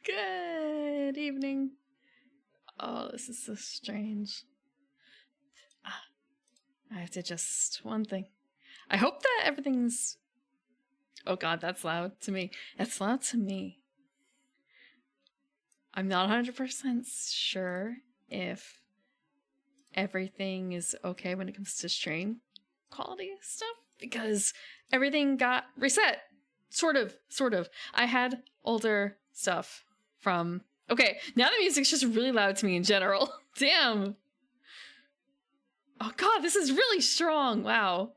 Good evening. Oh, this is so strange. I have to adjust one thing. I hope that everything's... Oh god, that's loud to me. That's loud to me. I'm not 100% sure if everything is okay when it comes to stream quality stuff, because everything got reset. Sort of. I had older stuff from... Okay, now the music's just really loud to me in general. Damn. Oh god, this is really strong. Wow.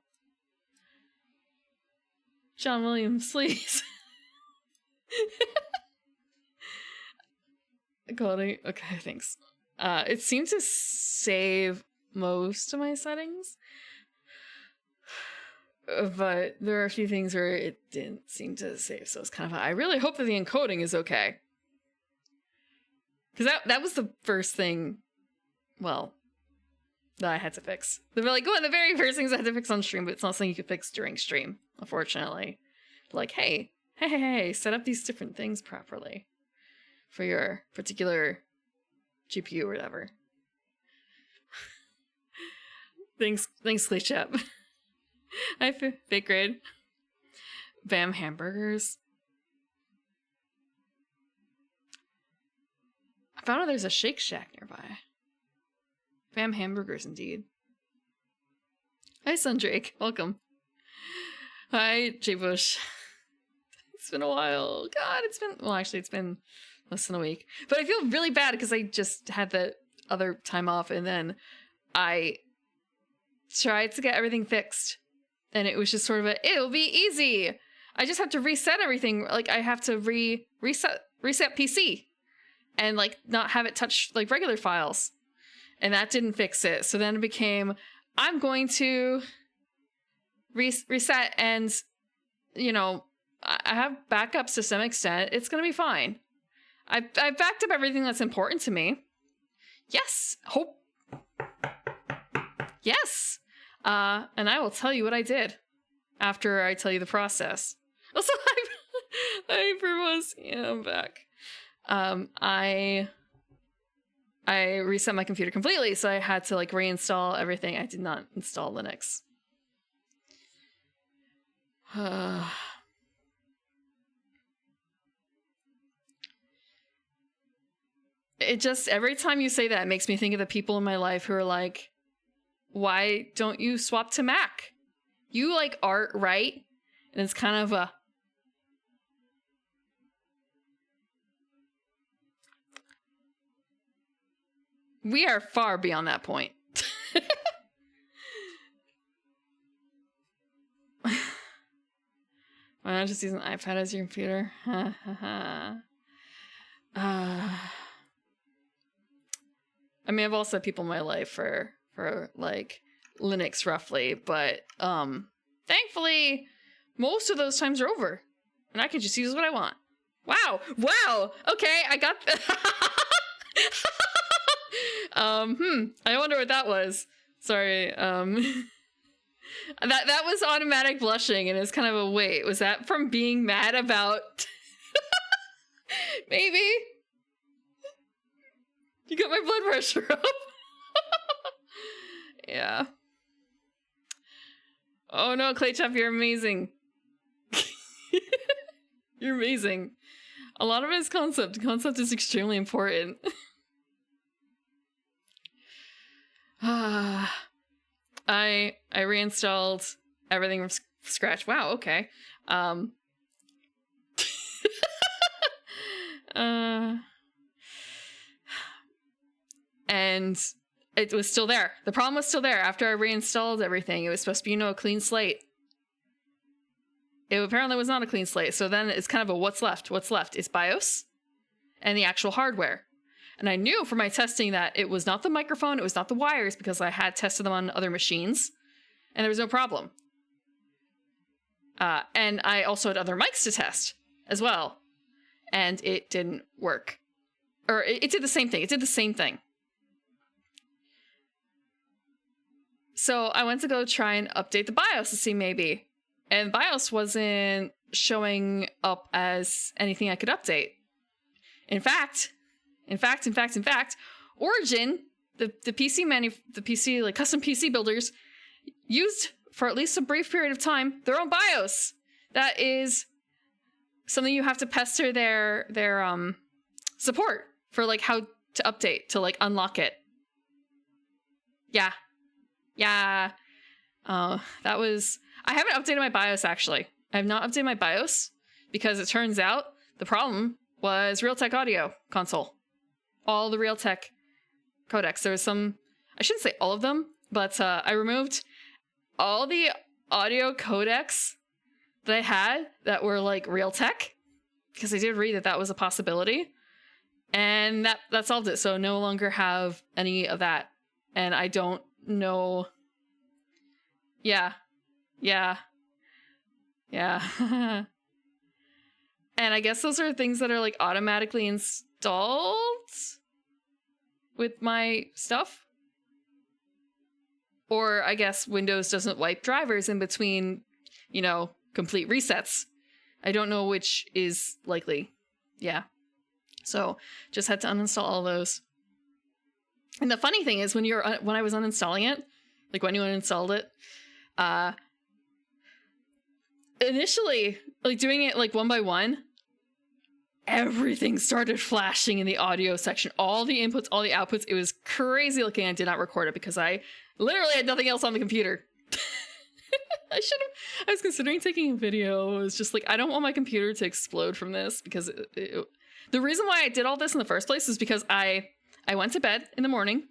John Williams, please. Quality. Okay, thanks. It seemed to save most of my settings, but there are a few things where it didn't seem to save, so it's kind of... I really hope that the encoding is okay. Because that was the first thing, well, that I had to fix. They were like, one of the very first things I had to fix on stream, but it's not something you could fix during stream, unfortunately. Like, hey, set up these different things properly for your particular GPU or whatever. Thanks, Claychap. Hi, fake grade. Bam hamburgers. I found out there's a Shake Shack nearby. Bam hamburgers, indeed. Hi, Sundrake. Welcome. Hi, J Bush. It's been a while. God, it's been... Well, actually, it's been less than a week. But I feel really bad because I just had the other time off, and then I tried to get everything fixed. And it was just sort of it'll be easy. I just have to reset everything. Like, I have to reset PC. And, like, not have it touch, like, regular files. And that didn't fix it. So then it became, I'm going to reset and, you know, I have backups to some extent. It's going to be fine. I've backed up everything that's important to me. Yes. Hope. Yes. And I will tell you what I did after I tell you the process. Also, hi, Purpose. Yeah, I'm back. I reset my computer completely, so I had to, like, reinstall everything. I did not install Linux. It just, every time you say that, it makes me think of the people in my life who are like, why don't you swap to Mac? You like art, right? And it's kind of a... We are far beyond that point. Why not just use an iPad as your computer? I mean, I've also had people in my life for like Linux roughly, but thankfully most of those times are over, and I can just use what I want. Wow. Okay, I got. I wonder what that was. Sorry. That was automatic blushing, and it's kind of a wait. Was that from being mad about? Maybe. You got my blood pressure up. Yeah. Oh no, Claychap, you're amazing. You're amazing. A lot of it is concept. Concept is extremely important. I reinstalled everything from scratch. Wow, okay. And it was still there. The problem was still there after I reinstalled everything. It was supposed to be, you know, a clean slate. It apparently was not a clean slate. So then it's kind of a what's left? What's left? It's BIOS and the actual hardware. And I knew from my testing that it was not the microphone, it was not the wires, because I had tested them on other machines, and there was no problem. And I also had other mics to test as well, and it didn't work. Or it did the same thing. It did the same thing. So I went to go try and update the BIOS to see maybe. And BIOS wasn't showing up as anything I could update. In fact, Origin, the PC like custom PC builders, used for at least a brief period of time their own BIOS. That is something you have to pester their support for, like how to update to like unlock it. Yeah. That was, I haven't updated my BIOS actually. I have not updated my BIOS because it turns out the problem was Realtek audio console. All the Realtek codecs. There was some, I shouldn't say all of them, but I removed all the audio codecs that I had that were like Realtek, because I did read that that was a possibility, and that solved it. So no longer have any of that, and I don't know. Yeah. And I guess those are things that are like automatically installed with my stuff. Or I guess Windows doesn't wipe drivers in between, you know, complete resets. I don't know which is likely. Yeah. So just had to uninstall all those. And the funny thing is when I was uninstalling it, like when you uninstalled it, initially, like doing it like one by one, everything started flashing in the audio section. All the inputs, all the outputs. It was crazy looking. I did not record it because I literally had nothing else on the computer. I was considering taking a video. It was just like, I don't want my computer to explode from this, because the reason why I did all this in the first place is because I went to bed in the morning,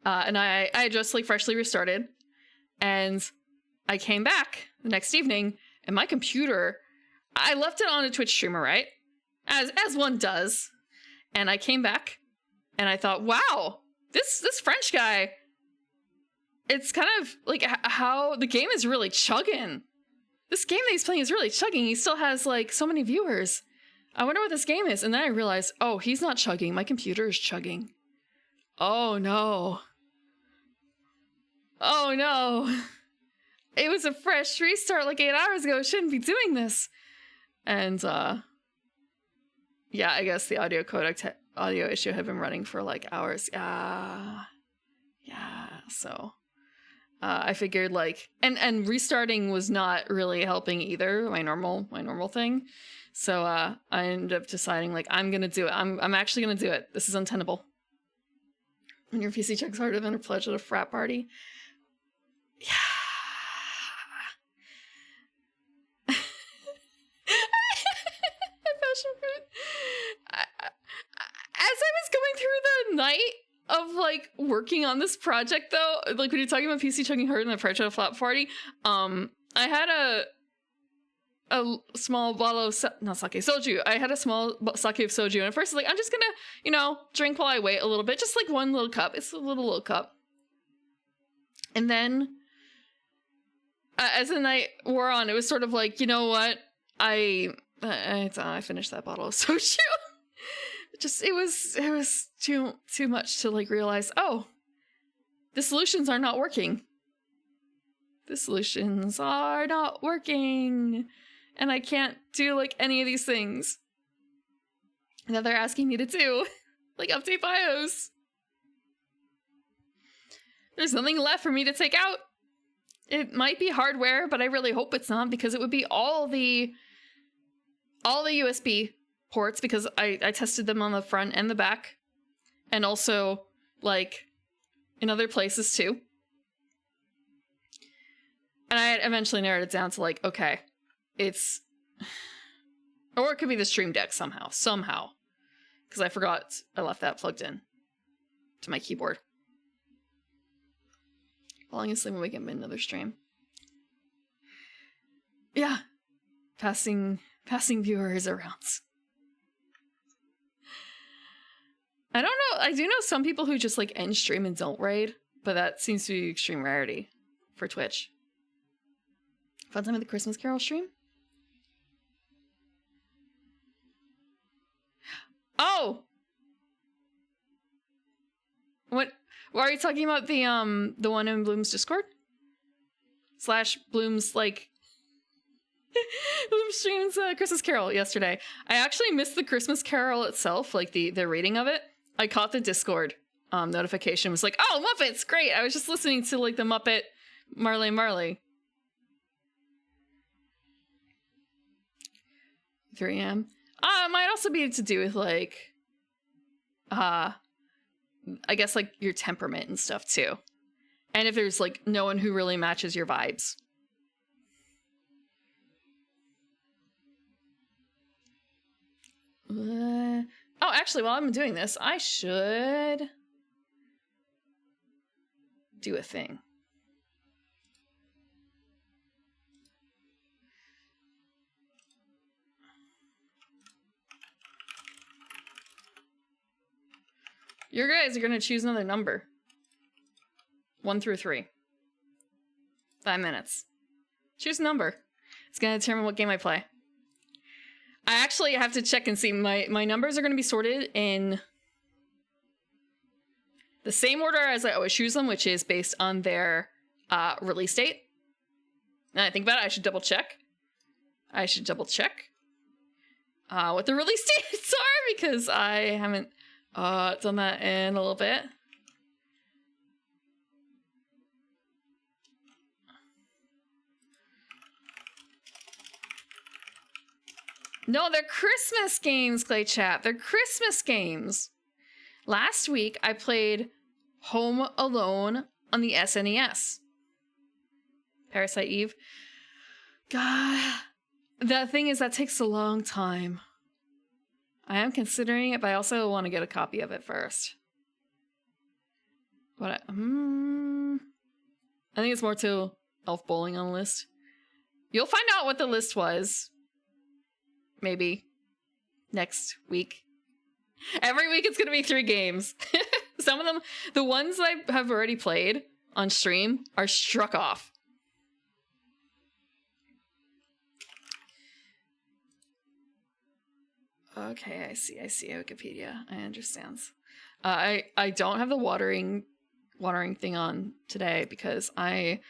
and I had just like freshly restarted, and I came back the next evening, and my computer, I left it on a Twitch streamer, right? As one does. And I came back and I thought, wow, this French guy, it's kind of like how the game is really chugging. This game that he's playing is really chugging. He still has like so many viewers. I wonder what this game is. And then I realized, oh, he's not chugging. My computer is chugging. Oh no. Oh no. It was a fresh restart like 8 hours ago. It shouldn't be doing this. And yeah, I guess the audio codec audio issue had been running for like hours. Yeah. So I figured like, and restarting was not really helping either. My normal thing. So I ended up deciding like, I'm gonna do it. I'm actually gonna do it. This is untenable. When your PC checks harder than a pledge at a frat party. Yeah. As I was going through the night of like working on this project, though, like when you're talking about PC chugging harder than a pledge at a frat party, I had a small bottle of soju. I had a small sake of soju, and at first I was like, I'm just gonna, you know, drink while I wait a little bit, just like one little cup. It's a little cup. And then as the night wore on, it was sort of like, you know what, I finished that bottle of soju. It was too much to like realize, oh, the solutions are not working. The solutions are not working. And I can't do like any of these things that they're asking me to do. Like update BIOS. There's nothing left for me to take out. It might be hardware, but I really hope it's not, because it would be all the USB ports, because I tested them on the front and the back, and also like in other places too. And I eventually narrowed it down to like, okay, it's, or it could be the Stream Deck somehow, because I forgot I left that plugged in to my keyboard. Falling asleep when we get another stream. Yeah, passing viewers around. I don't know. I do know some people who just like end stream and don't raid, but that seems to be extreme rarity for Twitch. Fun time at the Christmas Carol stream? Oh! What are you talking about? The one in Bloom's Discord? / Bloom's like I'm streaming Christmas Carol yesterday. I actually missed the Christmas Carol itself, like the reading of it. I caught the Discord notification. It was like, oh, Muppets, great. I was just listening to like the Muppet Marley. 3 a.m. It might also be to do with like, I guess like your temperament and stuff too. And if there's like no one who really matches your vibes. Oh, actually, while I'm doing this, I should do a thing. You guys are going to choose another number. 1 through 3. 5 minutes. Choose a number. It's going to determine what game I play. I actually have to check and see. My numbers are going to be sorted in the same order as I always choose them, which is based on their release date. And I think about it, I should double check. What the release dates are, because I haven't done that in a little bit. No, they're Christmas games, Clay Chat. They're Christmas games. Last week, I played Home Alone on the SNES. Parasite Eve. God, the thing is, that takes a long time. I am considering it, but I also want to get a copy of it first. But I think it's more to Elf Bowling on the list. You'll find out what the list was. Maybe next week. Every week it's going to be 3 games. Some of them, the ones I have already played on stream, are struck off. Okay, I see Wikipedia. I understand. I don't have the watering thing on today because I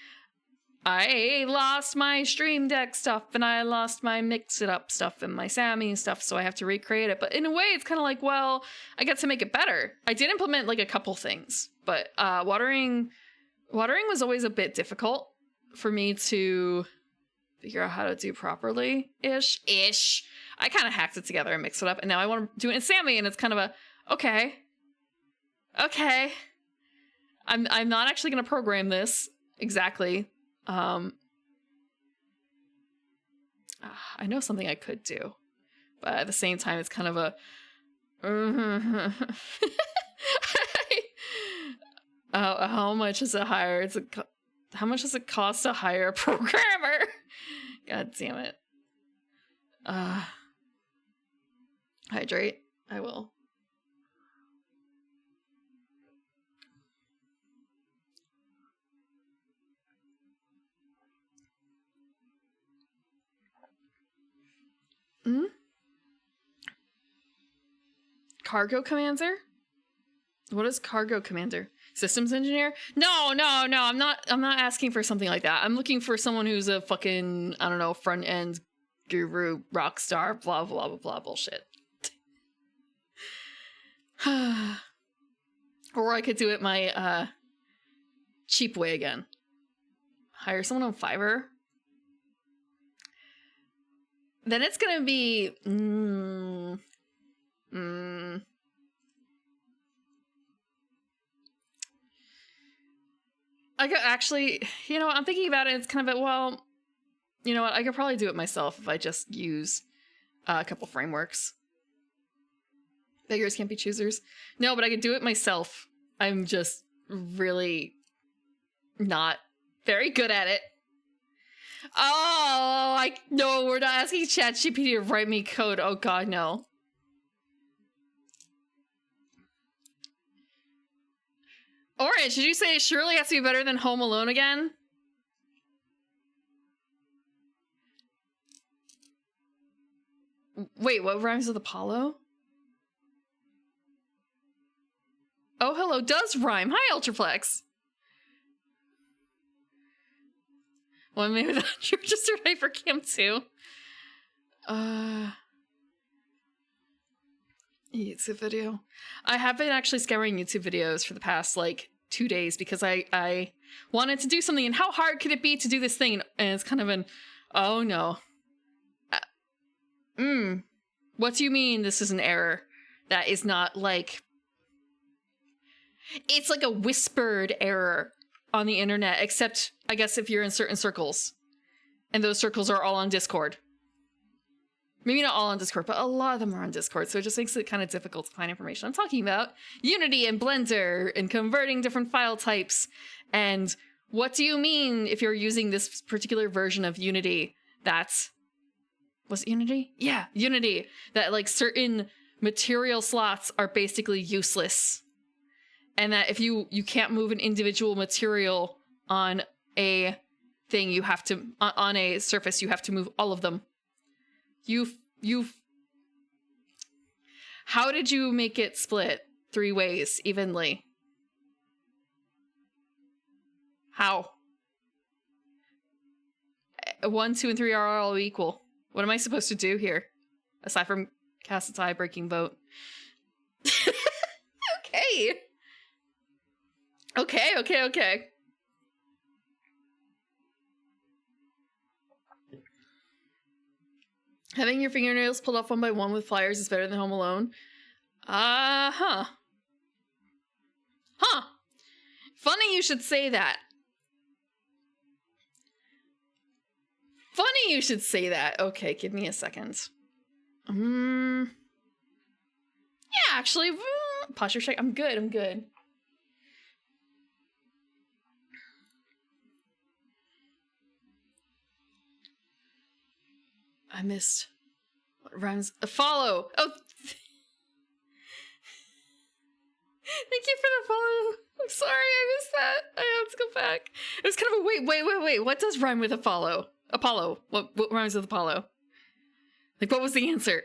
lost my Stream Deck stuff and I lost my Mix It Up stuff and my Sammy stuff, so I have to recreate it. But in a way, it's kind of like, well, I get to make it better. I did implement like a couple things, but watering was always a bit difficult for me to figure out how to do properly. Ish. I kind of hacked it together and mixed it up, and now I want to do it in Sammy, and it's kind of a okay. I'm not actually going to program this exactly. I know something I could do, but at the same time, it's kind of a. How much is it hire? How much does it cost to hire a programmer? God damn it. Hydrate. I will. Cargo commander? What is cargo commander? Systems engineer? No. I'm not asking for something like that. I'm looking for someone who's a fucking, I don't know, front end guru, rock star, blah blah blah blah bullshit. Or I could do it my cheap way again. Hire someone on Fiverr. Then it's gonna be I could actually, I'm thinking about it. It's kind of well, you know what? I could probably do it myself if I just use a couple frameworks. Beggars can't be choosers. No, but I could do it myself. I'm just really not very good at it. Oh, no, we're not asking ChatGPT to write me code. Oh god, no. Orange, did you say it surely has to be better than Home Alone again? Wait, what rhymes with Apollo? Oh, hello, does rhyme. Hi, Ultraplex. Well, maybe you're just a Hypercam too. YouTube video. I have been actually scouring YouTube videos for the past, like, 2 days because I wanted to do something, and how hard could it be to do this thing? And it's kind of an, oh no. What do you mean this is an error? That is not, like... It's like a whispered error on the internet, except, I guess, if you're in certain circles. And those circles are all on Discord. Maybe not all on Discord, but a lot of them are on Discord, so it just makes it kind of difficult to find information. I'm talking about Unity and Blender and converting different file types. And what do you mean if you're using this particular version of Unity that's... Was it Unity? Yeah, Unity. That, like, certain material slots are basically useless. And that if you can't move an individual material on a thing, you have to... On a surface, you have to move all of them. How did you make it split 3 ways evenly? How? 1, 2, and 3 are all equal. What am I supposed to do here? Aside from cast a tie-breaking vote. Okay. Okay. Having your fingernails pulled off one by one with pliers is better than Home Alone. Huh. Funny you should say that. Okay, give me a second. Yeah, actually, posture check. I'm good. I missed what rhymes a follow. Oh, thank you for the follow. I'm sorry, I missed that. I have to go back. It was kind of a wait. What does rhyme with a follow? Apollo. What rhymes with Apollo? Like, what was the answer?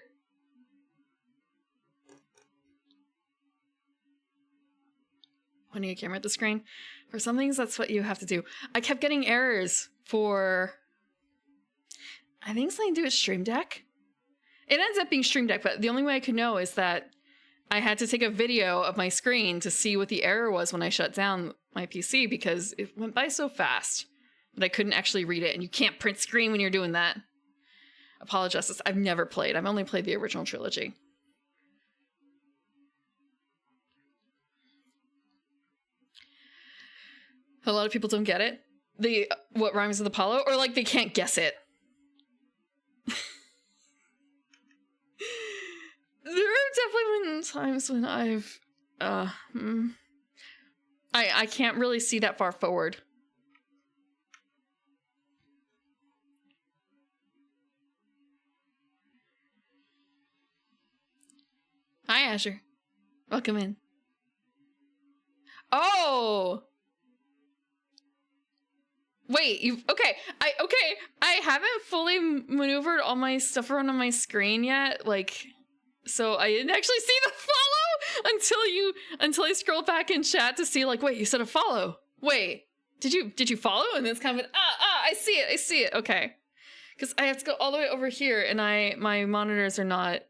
Pointing a camera at the screen. For some things, that's what you have to do. I kept getting errors for... I think something to do with Stream Deck. It ends up being Stream Deck, but the only way I could know is that I had to take a video of my screen to see what the error was when I shut down my PC, because it went by so fast that I couldn't actually read it, and you can't print screen when you're doing that. Apologize, I've never played. I've only played the original trilogy. A lot of people don't get it. What rhymes with Apollo, or like they can't guess it. There have definitely been times when I've, I can't really see that far forward. Hi, Asher. Welcome in. Oh! Wait, okay, I haven't fully maneuvered all my stuff around on my screen yet, like... So I didn't actually see the follow until I scrolled back in chat to see, like, wait, you said a follow. Wait, did you follow? And then it's kind of an, I see it. Okay. Because I have to go all the way over here, and my monitors are not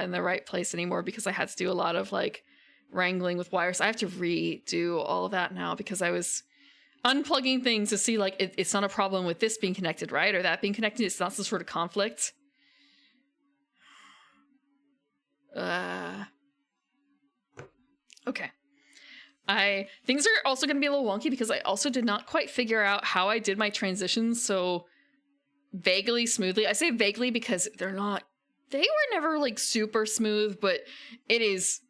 in the right place anymore because I had to do a lot of, like, wrangling with wires. I have to redo all of that now because I was unplugging things to see, like, it's not a problem with this being connected, right? Or that being connected. It's not some sort of conflict. Okay. Things are also going to be a little wonky because I also did not quite figure out how I did my transitions so vaguely smoothly. I say vaguely because they were never like super smooth, but there's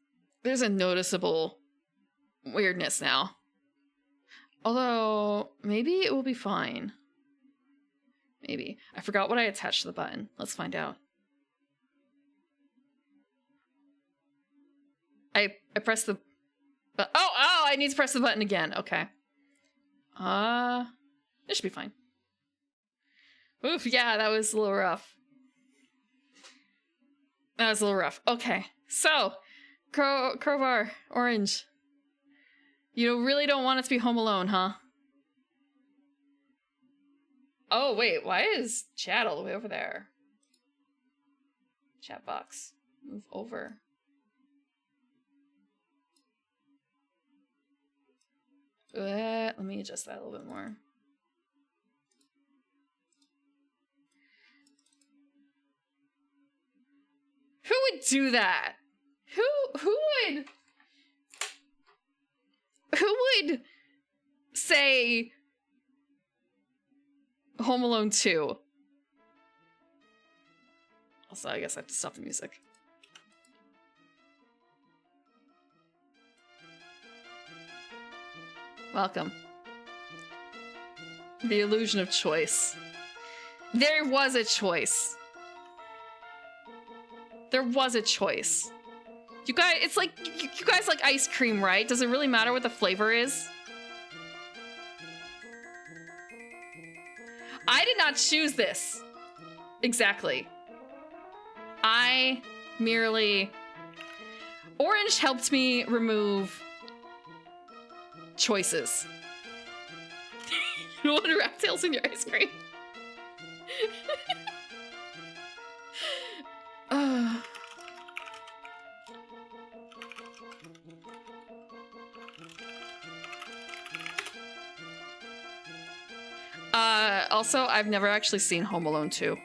a noticeable weirdness now. Although maybe it will be fine. Maybe. I forgot what I attached to the button. Let's find out. I pressed the... Oh, I need to press the button again. Okay. It should be fine. Oof, yeah, that was a little rough. Okay, so, Crowbar, Orange. You really don't want it to be Home Alone, huh? Oh, wait, why is chat all the way over there? Chat box. Move over. Let me adjust that a little bit more. Who would do that? Who would say Home Alone 2? Also, I guess I have to stop the music. Welcome. The illusion of choice. There was a choice. There was a choice. You guys, it's like, you guys like ice cream, right? Does it really matter what the flavor is? I did not choose this. Exactly. I merely... Orange helped me remove choices. You don't want rat tails in your ice cream. Also, I've never actually seen Home Alone 2.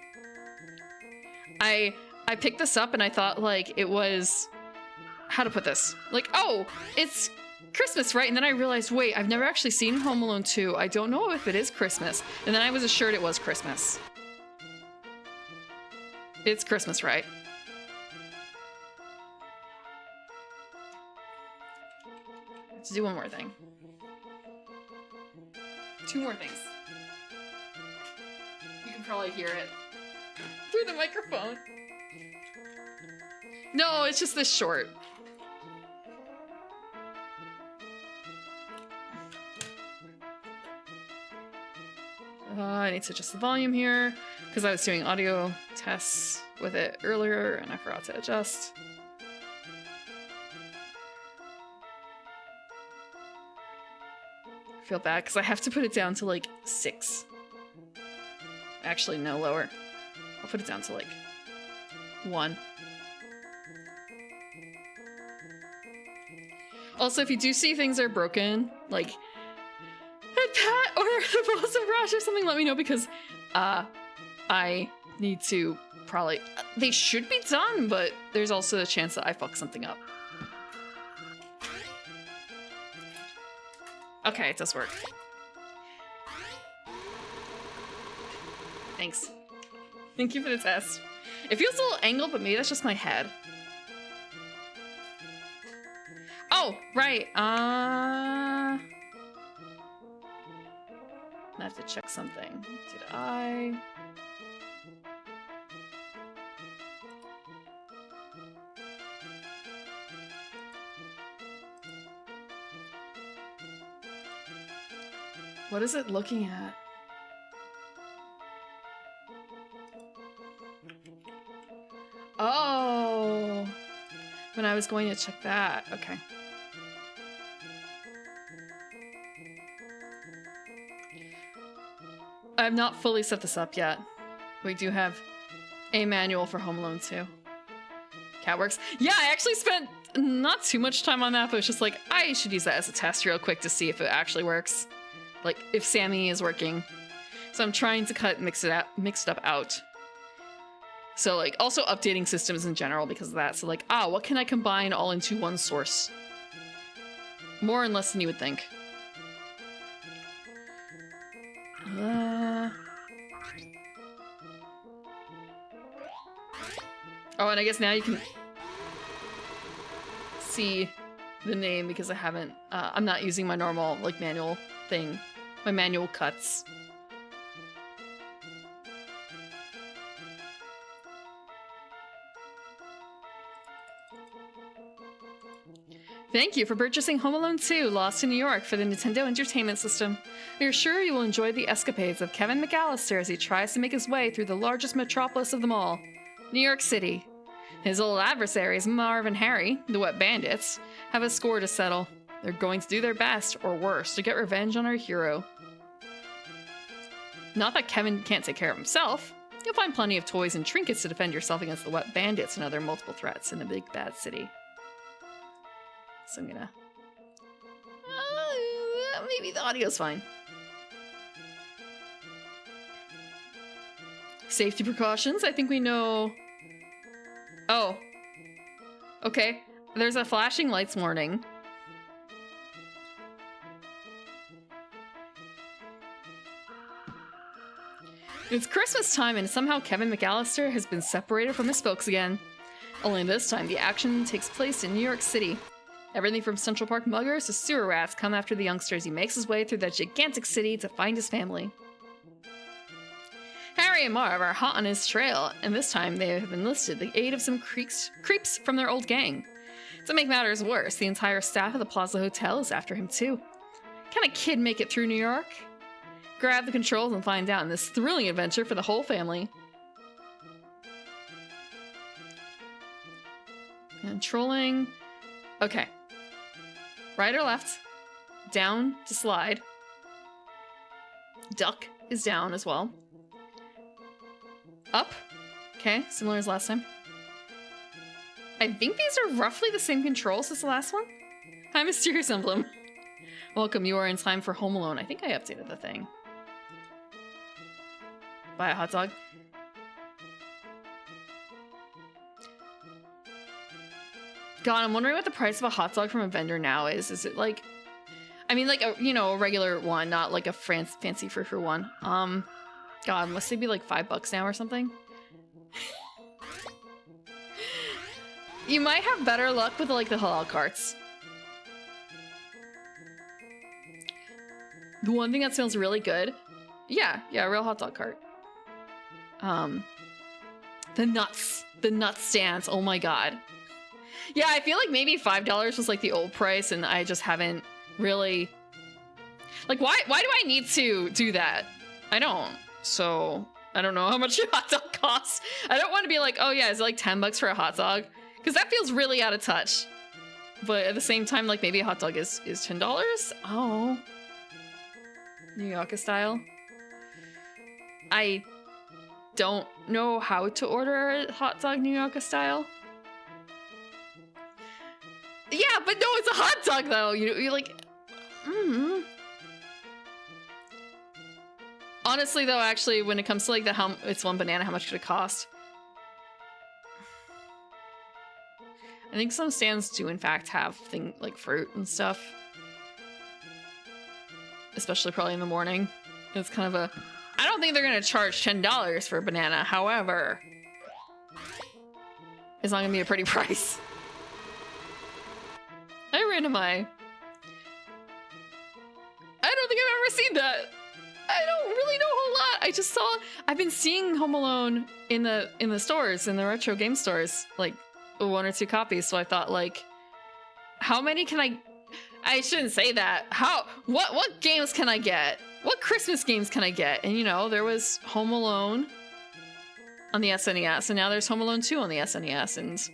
I picked this up and I thought, like, it was... How to put this? Like, oh, it's Christmas, right? And then I realized, wait, I've never actually seen Home Alone 2. I don't know if it is Christmas. And then I was assured it was Christmas. It's Christmas, right? Let's do one more thing. Two more things. You can probably hear it through the microphone. No, it's just this short. I need to adjust the volume here because I was doing audio tests with it earlier and I forgot to adjust. I feel bad because I have to put it down to like 6. Actually, no, lower. I'll put it down to like 1. Also, if you do see things are broken, like at Pat or the Boss of Rush or something, let me know because I need to probably... They should be done, but there's also a chance that I fuck something up. Okay, it does work. Thanks. Thank you for the test. It feels a little angled, but maybe that's just my head. Oh, right. I have to check something. Did I... What is it looking at? Oh, when I was going to check that. Okay. I have not fully set this up yet. We do have a manual for Home Alone 2. Catworks. Yeah, I actually spent not too much time on that, but it's just like, I should use that as a test real quick to see if it actually works. Like, if Sammy is working. So I'm trying to mix it up out. So, like, also updating systems in general because of that. So, like, what can I combine all into one source? More and less than you would think. Oh, and I guess now you can see the name because I haven't, I'm not using my normal, like, manual thing. My manual cuts. Thank you for purchasing Home Alone 2 Lost in New York for the Nintendo Entertainment System. We are sure you will enjoy the escapades of Kevin McAllister as he tries to make his way through the largest metropolis of them all, New York City. His old adversaries, Marv and Harry, the Wet Bandits, have a score to settle. They're going to do their best, or worse, to get revenge on our hero. Not that Kevin can't take care of himself. You'll find plenty of toys and trinkets to defend yourself against the wet bandits and other multiple threats in the big bad city. So I'm gonna... maybe the audio's fine. Safety precautions, I think we know... Oh. Okay. There's a flashing lights warning. It's Christmas time and somehow Kevin McAllister has been separated from his folks again. Only this time, the action takes place in New York City. Everything from Central Park muggers to sewer rats come after the youngsters. He makes his way through that gigantic city to find his family. Harry and Marv are hot on his trail, and this time they have enlisted the aid of some creeps from their old gang. To make matters worse, the entire staff of the Plaza Hotel is after him too. Can a kid make it through New York? Grab the controls and find out in this thrilling adventure for the whole family. Controlling... Okay. Right or left? Down to slide. Duck is down as well. Up. Okay, similar as last time. I think these are roughly the same controls as the last one. Hi, Mysterious Emblem. Welcome, you are in time for Home Alone. I think I updated the thing. Buy a hot dog. God, I'm wondering what the price of a hot dog from a vendor now is. Is it like... I mean, like, a regular one, not like a fancy frou-frou one. God, must they be like $5 now or something? You might have better luck with like the halal carts. The one thing that smells really good. Yeah, a real hot dog cart. The nuts stands. Oh my God. Yeah, I feel like maybe $5 was like the old price and I just haven't really... Like, why do I need to do that? I don't. So, I don't know how much a hot dog costs. I don't want to be like, oh yeah, is it like $10 for a hot dog? Because that feels really out of touch. But at the same time, like maybe a hot dog is $10? Oh. New Yorker style. I don't know how to order a hot dog New Yorker style. Yeah, but no, it's a hot dog though. You're like, Honestly though, actually, when it comes to like it's one banana, how much could it cost? I think some stands do in fact have like fruit and stuff. Especially probably in the morning. It's kind of a... I don't think they're gonna charge $10 for a banana, however... It's not gonna be a pretty price. Hi, Randomai. I don't think I've ever seen that. I don't really know a whole lot. I just saw... I've been seeing Home Alone in the stores, in the retro game stores. Like, 1 or 2 copies, so I thought, like... How many can I shouldn't say that. What games can I get? What Christmas games can I get? And you know, there was Home Alone on the SNES, and now there's Home Alone 2 on the SNES, and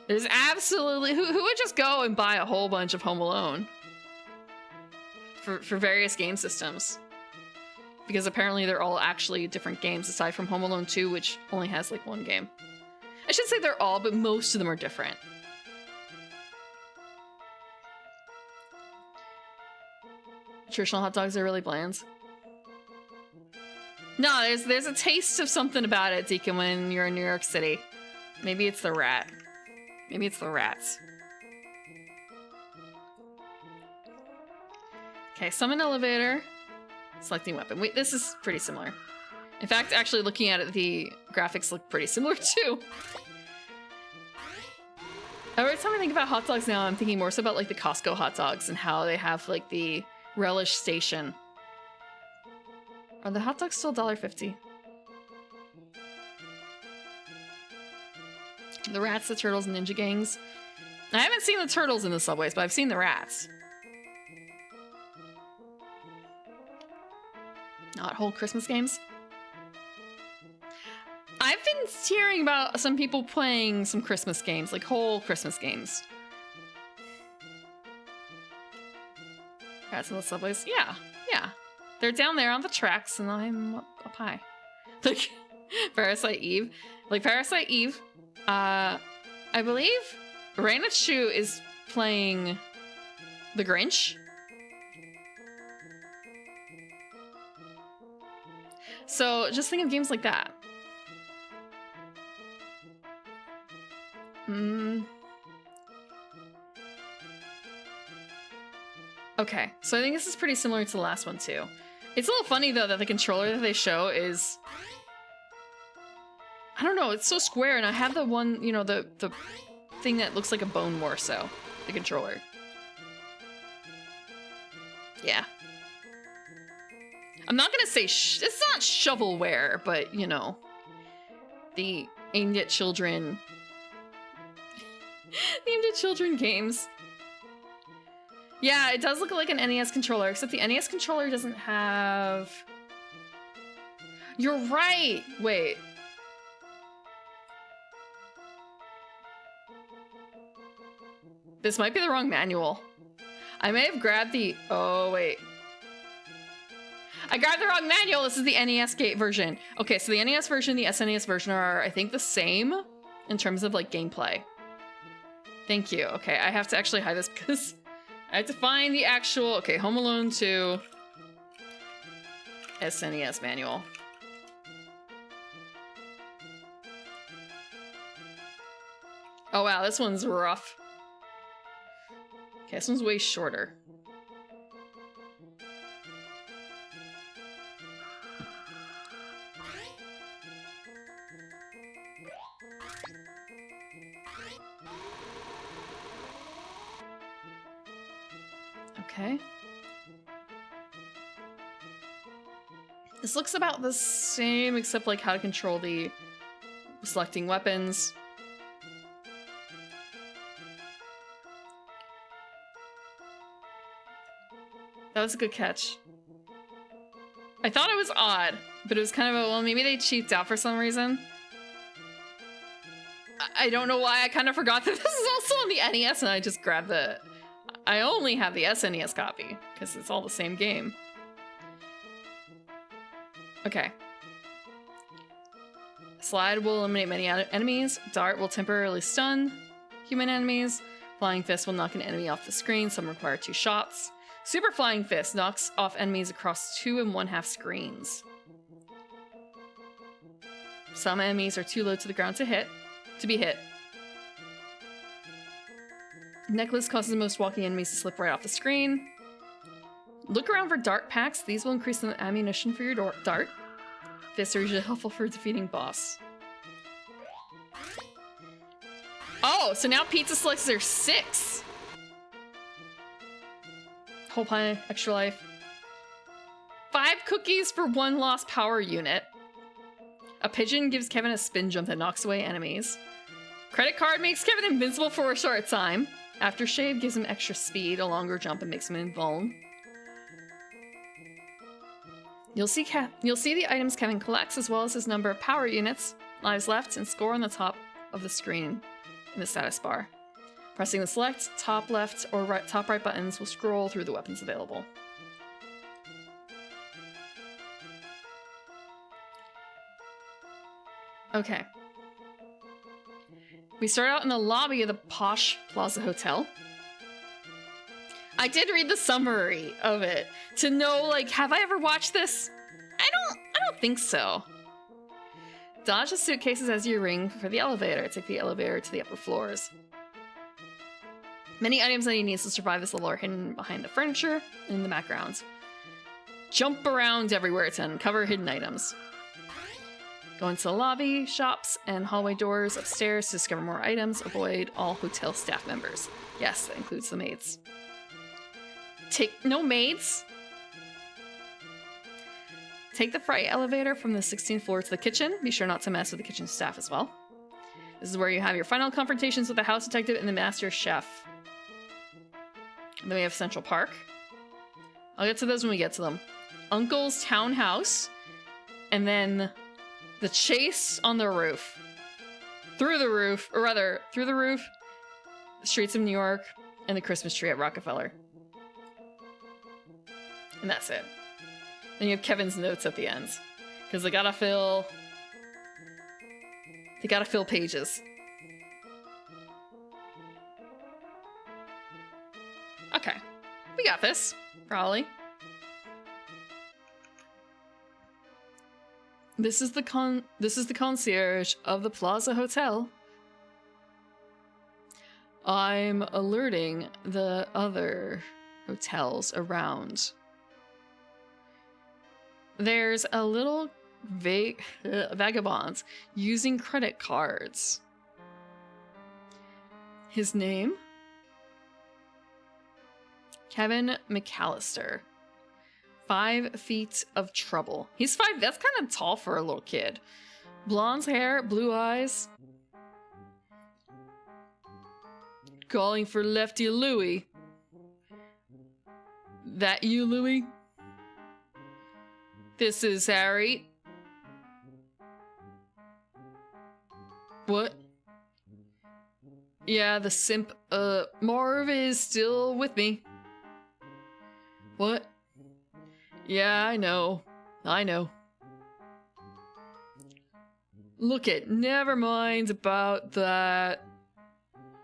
there's absolutely... Who would just go and buy a whole bunch of Home Alone? For various game systems. Because apparently they're all actually different games, aside from Home Alone 2, which only has like 1 game. I should say they're all, but most of them are different. Traditional hot dogs are really bland. No, there's a taste of something about it, Deacon, when you're in New York City. Maybe it's the rat. Maybe it's the rats. Okay, summon elevator. Selecting weapon. Wait, this is pretty similar. In fact, actually looking at it, the graphics look pretty similar too. Every time I think about hot dogs now, I'm thinking more so about like the Costco hot dogs and how they have like the relish station. Are the hot dogs still $1.50? The rats, the turtles, and ninja gangs. I haven't seen the turtles in the subways, but I've seen the rats. Not whole Christmas games. I've been hearing about some people playing some Christmas games, like whole Christmas games. Rats in the subways? Yeah. They're down there on the tracks, and I'm up high. Like, Parasite Eve. Like Parasite Eve, I believe Rainachu is playing the Grinch. So just think of games like that. Okay, so I think this is pretty similar to the last one too. It's a little funny though that the controller that they show is, I don't know, it's so square, and I have the one, you know, the thing that looks like a bone more so, the controller. Yeah. I'm not gonna say it's not shovelware, but you know, the aimed at children games. Yeah, it does look like an NES controller, except the NES controller doesn't have... You're right! Wait. This might be the wrong manual. I may have grabbed the... Oh, wait. I grabbed the wrong manual! This is the NES gate version. Okay, so the NES version, the SNES version are, I think, the same in terms of, like, gameplay. Thank you. Okay, I have to actually hide this because I have to find the actual... Okay, Home Alone 2 SNES manual. Oh wow, this one's rough. Okay, this one's way shorter. Okay. This looks about the same, except like how to control the selecting weapons. That was a good catch. I thought it was odd, but it was kind of a, well, maybe they cheaped out for some reason. I don't know why. I kind of forgot that this is also on the NES, and I just grabbed the... I only have the SNES copy, because it's all the same game. Okay. Slide will eliminate many enemies. Dart will temporarily stun human enemies. Flying Fist will knock an enemy off the screen. Some require 2 shots. Super Flying Fist knocks off enemies across 2 1/2 screens. Some enemies are too low to the ground to be hit. Necklace causes most walking enemies to slip right off the screen. Look around for dart packs. These will increase the ammunition for your dart. Fists are usually helpful for defeating boss. Oh, so now pizza slices are 6. Whole pie, extra life. 5 cookies for 1 lost power unit. A pigeon gives Kevin a spin jump that knocks away enemies. Credit card makes Kevin invincible for a short time. Aftershave gives him extra speed, a longer jump, and makes him invulnerable. You'll see the items Kevin collects, as well as his number of power units, lives left, and score on the top of the screen in the status bar. Pressing the select, top left, or top right buttons will scroll through the weapons available. Okay. We start out in the lobby of the posh Plaza Hotel. I did read the summary of it to know, like, have I ever watched this? I don't think so. Dodge the suitcases as you ring for the elevator. Take the elevator to the upper floors. Many items that he needs to survive this level are hidden behind the furniture and in the backgrounds. Jump around everywhere to uncover hidden items. Go into the lobby, shops, and hallway doors upstairs to discover more items. Avoid all hotel staff members. Yes, that includes the maids. No maids? Take the freight elevator from the 16th floor to the kitchen. Be sure not to mess with the kitchen staff as well. This is where you have your final confrontations with the house detective and the master chef. And then we have Central Park. I'll get to those when we get to them. Uncle's townhouse. And then the chase on the roof. Through the roof, the streets of New York, and the Christmas tree at Rockefeller. And that's it. Then you have Kevin's notes at the end. Because they gotta fill They gotta fill pages. Okay. We got this. Probably. This is the concierge of the Plaza Hotel. I'm alerting the other hotels around. There's a little vagabond using credit cards. His name? Kevin McAllister. 5 feet of trouble. He's 5. That's kind of tall for a little kid. Blonde hair, blue eyes. Calling for Lefty Louie. That you, Louie? This is Harry. What? Yeah, the simp. Marv is still with me. What? Yeah, I know. Look it, never mind about that.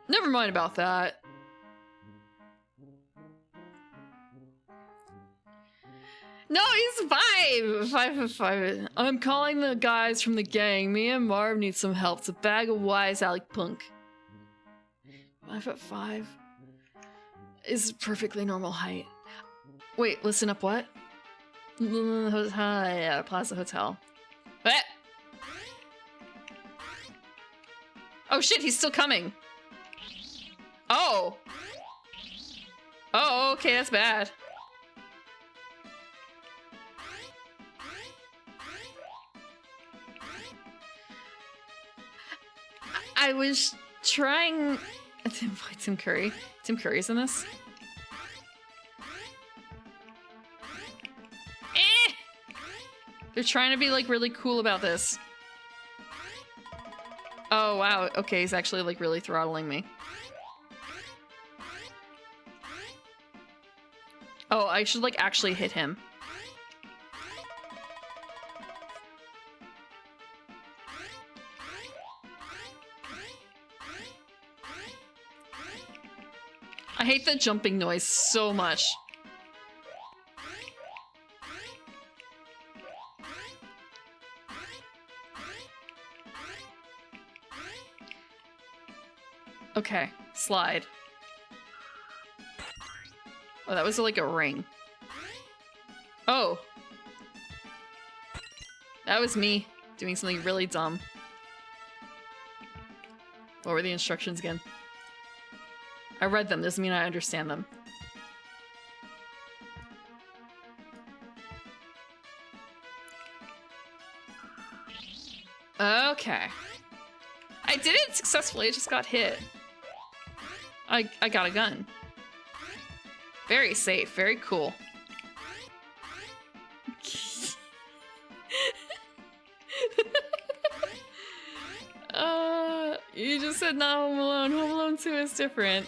Never mind about that. No, he's 5. I'm calling the guys from the gang. Me and Marv need some help. It's a bag of wise Alec punk. 5'5" is perfectly normal height. Wait, listen up, what? Yeah, Plaza Hotel. What? Oh shit, he's still coming. Oh. Oh, okay, that's bad. I was trying to invite Tim Curry. Tim Curry's in this? They're trying to be like really cool about this. Oh wow, okay, he's actually like really throttling me. Oh, I should like actually hit him. I hate the jumping noise so much. Okay, slide. Oh, that was like a ring. Oh. That was me doing something really dumb. What were the instructions again? I read them, doesn't mean I understand them. Okay. I did it successfully, I just got hit. I got a gun. Very safe, very cool. You just said not Home Alone. Home Alone 2 is different.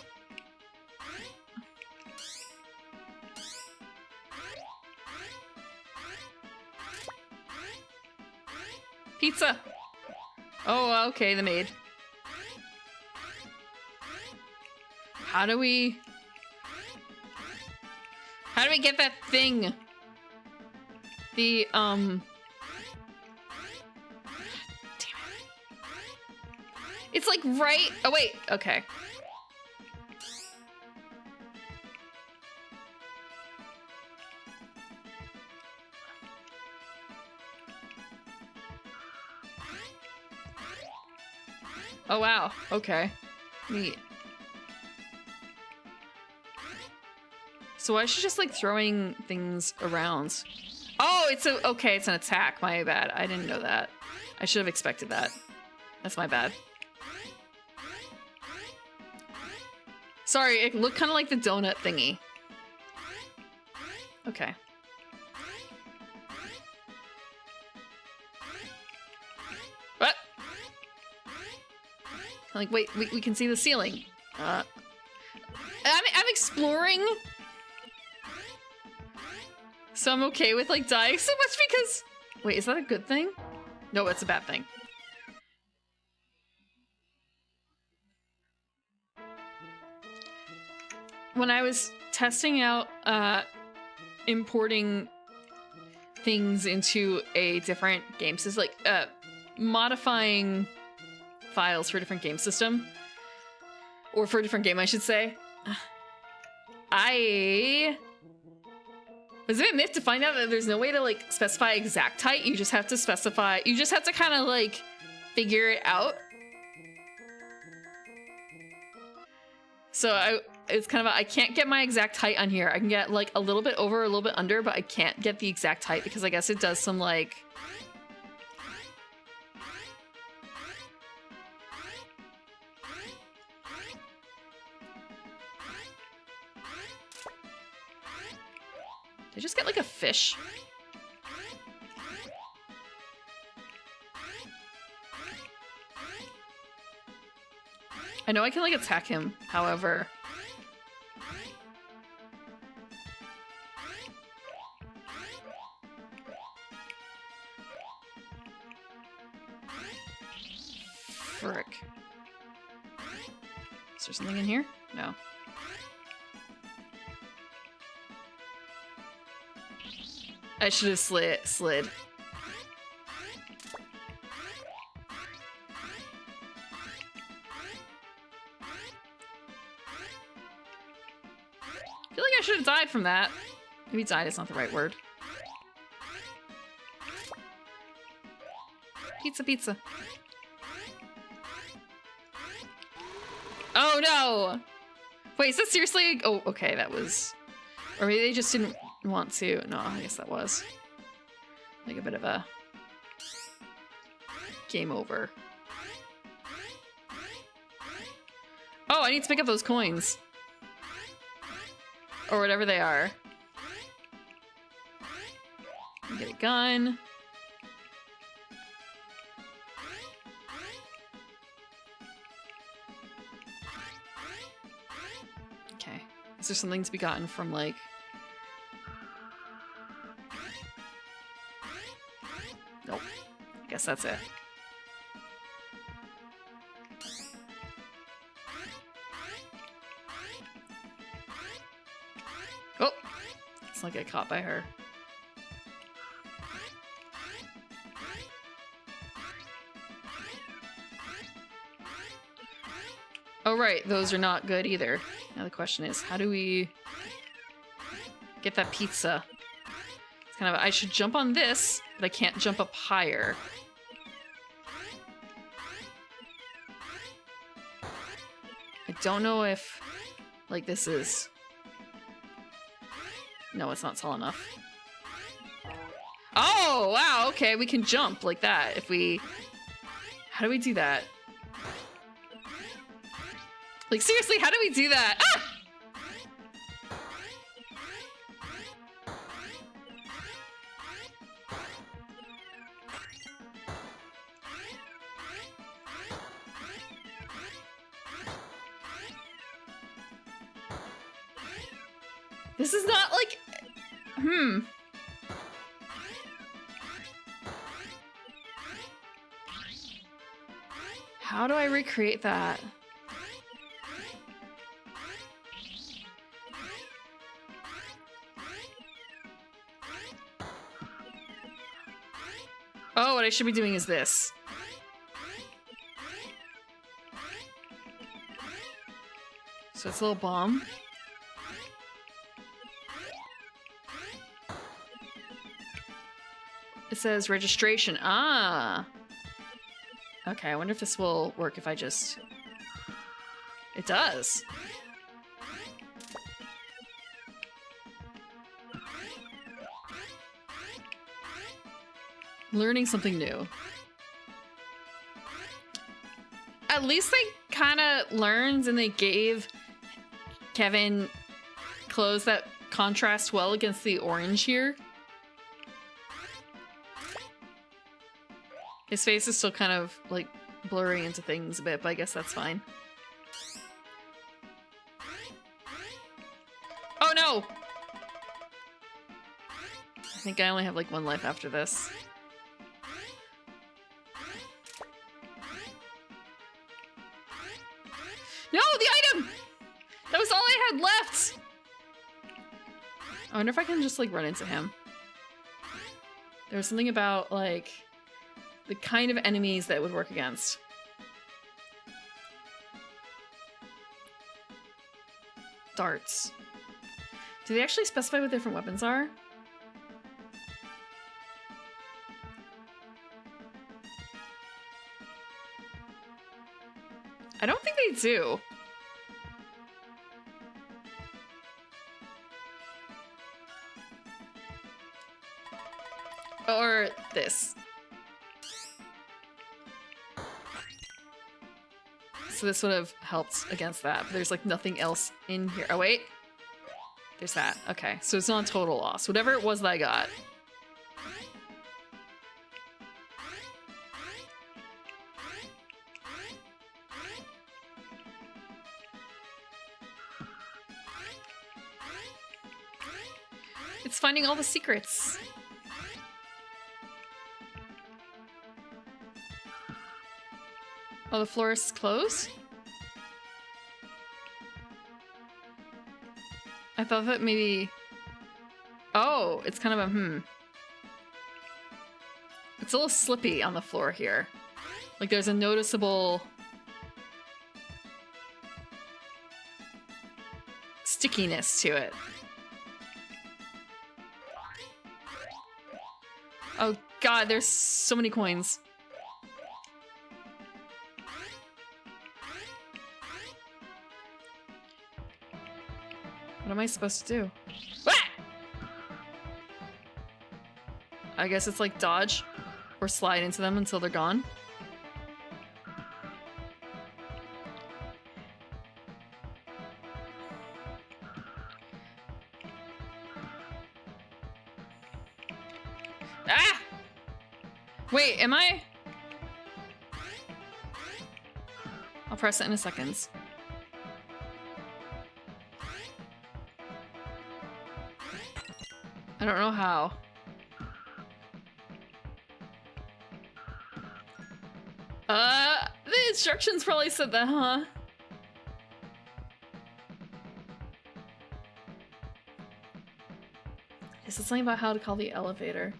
Pizza! Oh, okay, the maid. How do we get that thing? The, Damn it. It's like right... Oh, wait. Okay. Oh, wow. Okay. Neat. So I should just like throwing things around. Oh, it's a... Okay, it's an attack. My bad. I didn't know that. I should have expected that. That's my bad. Sorry, it looked kind of like the donut thingy. Okay. What? Like, wait, we can see the ceiling. I'm exploring. So I'm okay with like dying so much because... Wait, is that a good thing? No, it's a bad thing. when I was testing out importing things into a different game system, like modifying files for a different game system, or for a different game, I should say, I was a bit miffed to find out that there's no way to like specify exact height. You just have to specify, you just have to kind of like figure it out. So it's kind of I can't get my exact height on here. I can get like a little bit over, a little bit under, but I can't get the exact height because I guess it does some like did I just get like a fish? I know I can like attack him, however. Frick. Is there something in here? No. I should have slid. I feel like I should have died from that. Maybe died is not the right word. Pizza, pizza. Oh no! Wait, is that seriously? Oh, okay, that was... Or maybe they just didn't want to. No, I guess that was like a bit of a game over. Oh, I need to pick up those coins. Or whatever they are. Get a gun. Okay. Is there something to be gotten from, like... Nope. I guess that's it. Oh! Let's not get caught by her. Oh right, those are not good either. Now the question is, how do we get that pizza? It's kind of, I should jump on this, but I can't jump up higher. I don't know if, like, this is... No, it's not tall enough. Oh, wow, okay, we can jump like that if we... How do we do that? Like, seriously, how do we do that? Ah! This is not like... How do I recreate that? Oh, what I should be doing is this. So it's a little bomb. It says registration. Ah. Okay, I wonder if this will work if I just... It does. Learning something new. At least they kind of learned and they gave Kevin clothes that contrast well against the orange here. His face is still kind of like blurring into things a bit, but I guess that's fine. Oh no! I think I only have like one life after this. No, the item! That was all I had left! I wonder if I can just, like, run into him. There was something about, like, the kind of enemies that it would work against. Darts. Do they actually specify what different weapons are? I don't think they do. Or this. So this would have helped against that, but there's like nothing else in here. Oh wait. There's that. Okay, so it's not a total loss. Whatever it was that I got. It's finding all the secrets. Oh, the florist's closed? I thought that maybe... Oh, it's kind of a It's a little slippy on the floor here. Like there's a noticeable... stickiness to it. Oh god, there's so many coins. What am I supposed to do? Ah! I guess it's like dodge or slide into them until they're gone. Ah! Wait, am I? I'll press it in a second. I don't know how. The instructions probably said that, huh? Is it something about how to call the elevator?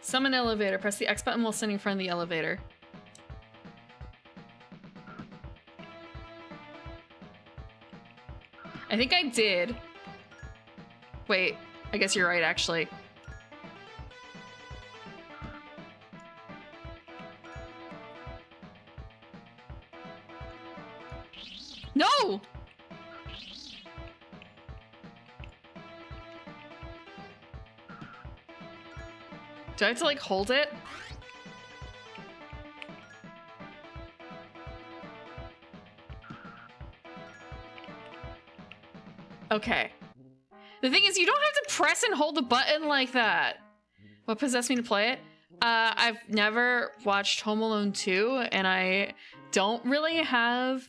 Summon elevator. Press the X button while standing in front of the elevator. I think I did. Wait. I guess you're right, actually. No! Do I have to, like, hold it? Okay. The thing is, you don't have to press and hold the button like that. What possessed me to play it? I've never watched Home Alone 2, and I don't really have...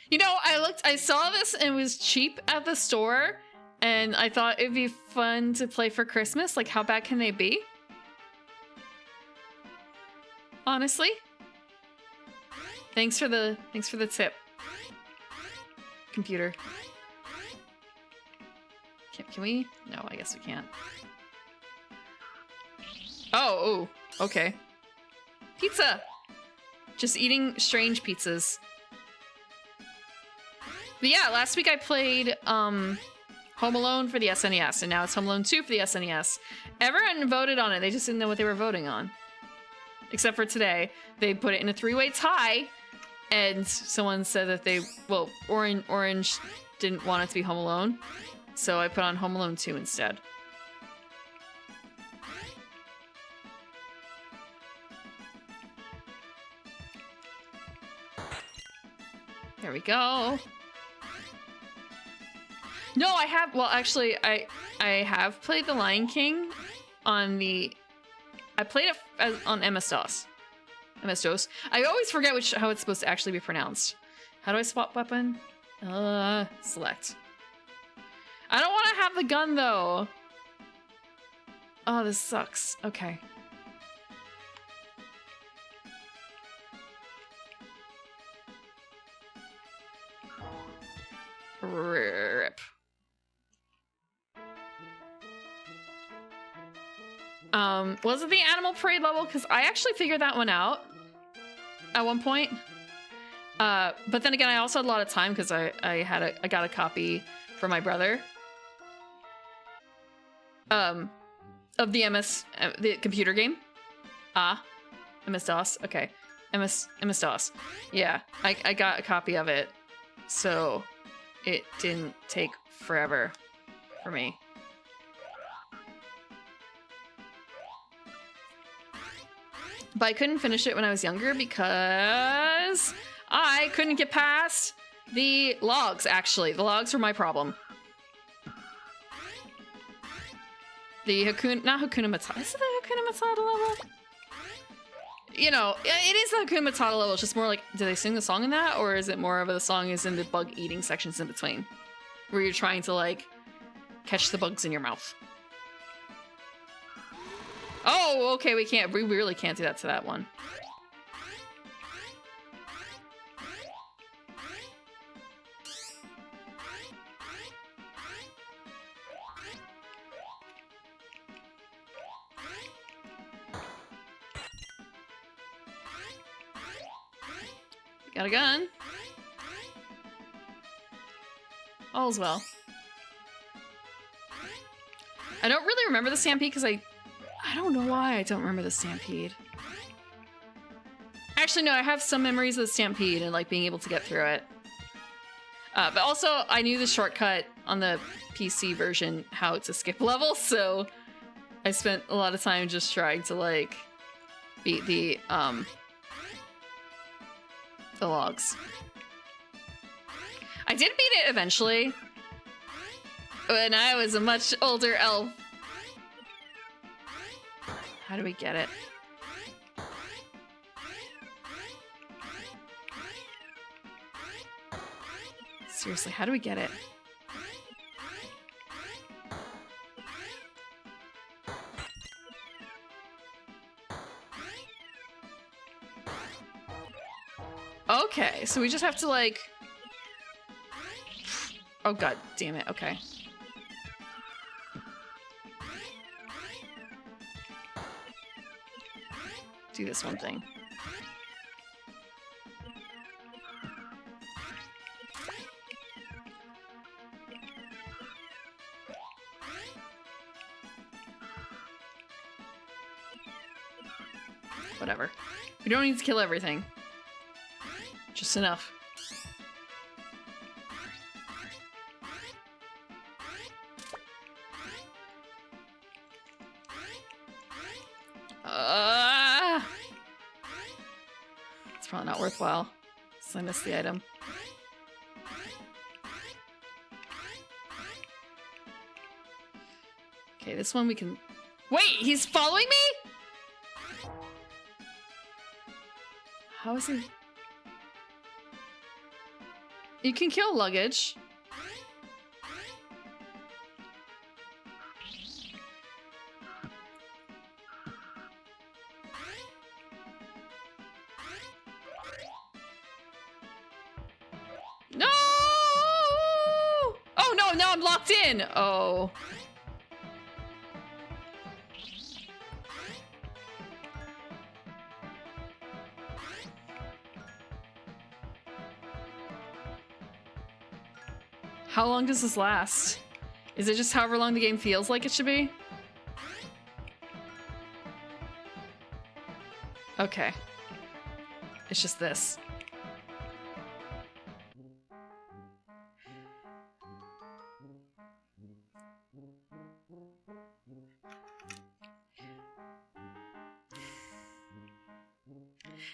You know, I saw this and it was cheap at the store, and I thought it'd be fun to play for Christmas. Like, how bad can they be? Honestly. Thanks for the tip. Computer. Can we? No, I guess we can't. Oh, okay. Pizza! Just eating strange pizzas. But yeah, last week I played Home Alone for the SNES, and now it's Home Alone 2 for the SNES. Everyone voted on it, they just didn't know what they were voting on. Except for today. They put it in a three-way tie, and someone said that they... Well, Orange didn't want it to be Home Alone, so I put on Home Alone 2 instead. There we go. No, I have... Well, actually, I have played The Lion King on the... I played it on MS-DOS. MS-DOS. I always forget how it's supposed to actually be pronounced. How do I swap weapon? Select. I don't want to have the gun, though. Oh, this sucks. Okay. Was it the Animal Parade level? Because I actually figured that one out at one point. But then again, I also had a lot of time because I got a copy for my brother. Of the the computer game. MS-DOS. Okay. MS-DOS. Yeah, I got a copy of it, so it didn't take forever for me. But I couldn't finish it when I was younger because I couldn't get past the logs, actually. The logs were my problem. The not Hakuna Matata. Is it the Hakuna Matata level? You know, it is the Hakuna Matata level. It's just more like, do they sing the song in that? Or is it more of the song is in the bug eating sections in between? Where you're trying to, like, catch the bugs in your mouth. Oh, okay, we really can't do that to that one. Got a gun. All's well. I don't really remember the Stampede because I don't know why I don't remember the Stampede. Actually, no, I have some memories of the Stampede and like being able to get through it. But also, I knew the shortcut on the PC version, how to skip levels, so I spent a lot of time just trying to like beat the logs. I did beat it eventually when I was a much older elf. How do we get it? Seriously, how do we get it? Okay, so we just have to like... Oh god damn it, okay. Do this one thing. Whatever. We don't need to kill everything. Just enough. It's probably not worthwhile, so I missed the item. Okay, this one we can... Wait, he's following me? How is he... You can kill luggage. No! Oh no, now I'm locked in. Oh. How long does this last? Is it just however long the game feels like it should be? Okay. It's just this.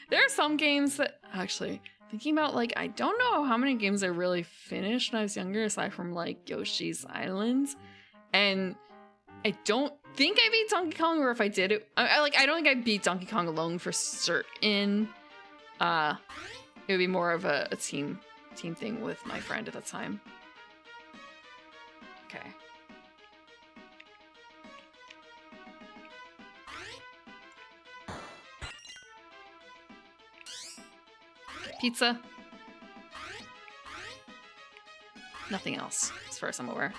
There are some games that actually... Thinking about, like, I don't know how many games I really finished when I was younger, aside from, like, Yoshi's Island. And I don't think I beat Donkey Kong, or if I did, I don't think I beat Donkey Kong alone for certain. It would be more of a team thing with my friend at the time. Okay. Pizza. Nothing else, as far as I'm aware.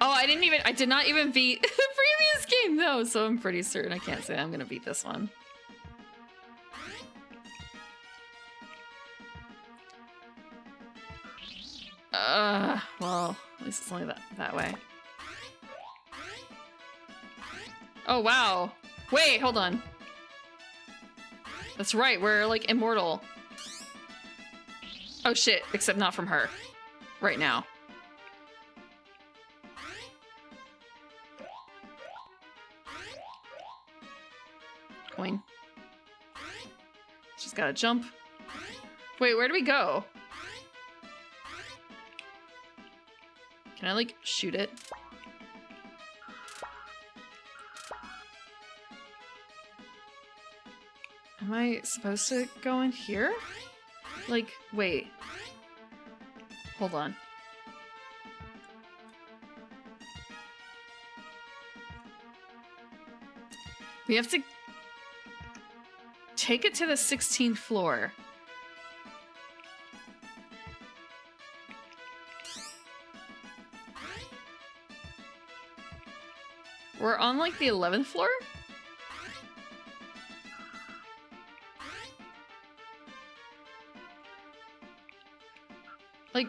Oh, I did not even beat the previous game though, so I'm pretty certain I can't say I'm gonna beat this one. Well, at least it's only that way. Oh, wow. Wait, hold on. That's right, we're, like, immortal. Oh, shit, except not from her. Right now. Coin. She's gotta jump. Wait, where do we go? Can I, like, shoot it? Am I supposed to go in here? Like, wait. Hold on. We have to take it to the 16th floor. We're on, like, the 11th floor? Like,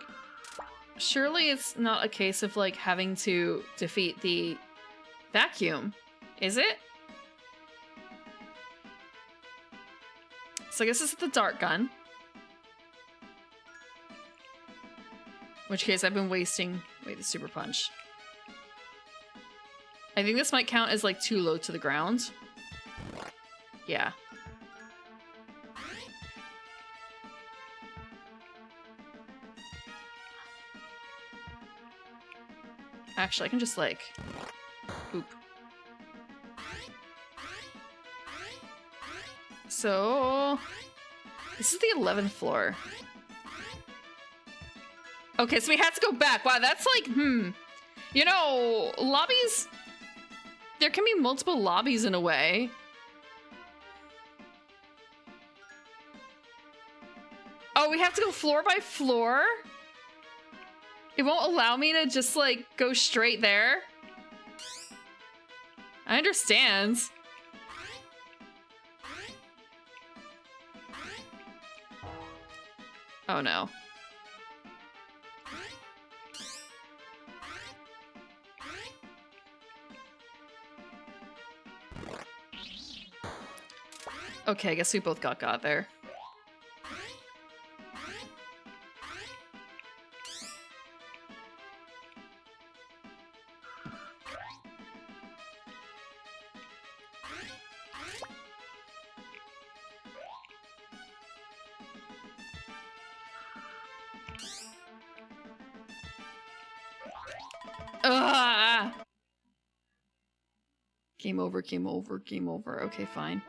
surely it's not a case of, like, having to defeat the vacuum, is it? So I guess this is the dart gun. In which case I've been wasting... Wait, the super punch. I think this might count as, like, too low to the ground. Yeah. Actually, I can just, like... Oop. So... This is the 11th floor. Okay, so we have to go back. Wow, that's like, You know, lobbies... There can be multiple lobbies in a way. Oh, we have to go floor by floor? It won't allow me to just, like, go straight there? I understand. Oh, no. Okay, I guess we both got there. Ah! Game over, game over, game over. Okay, fine.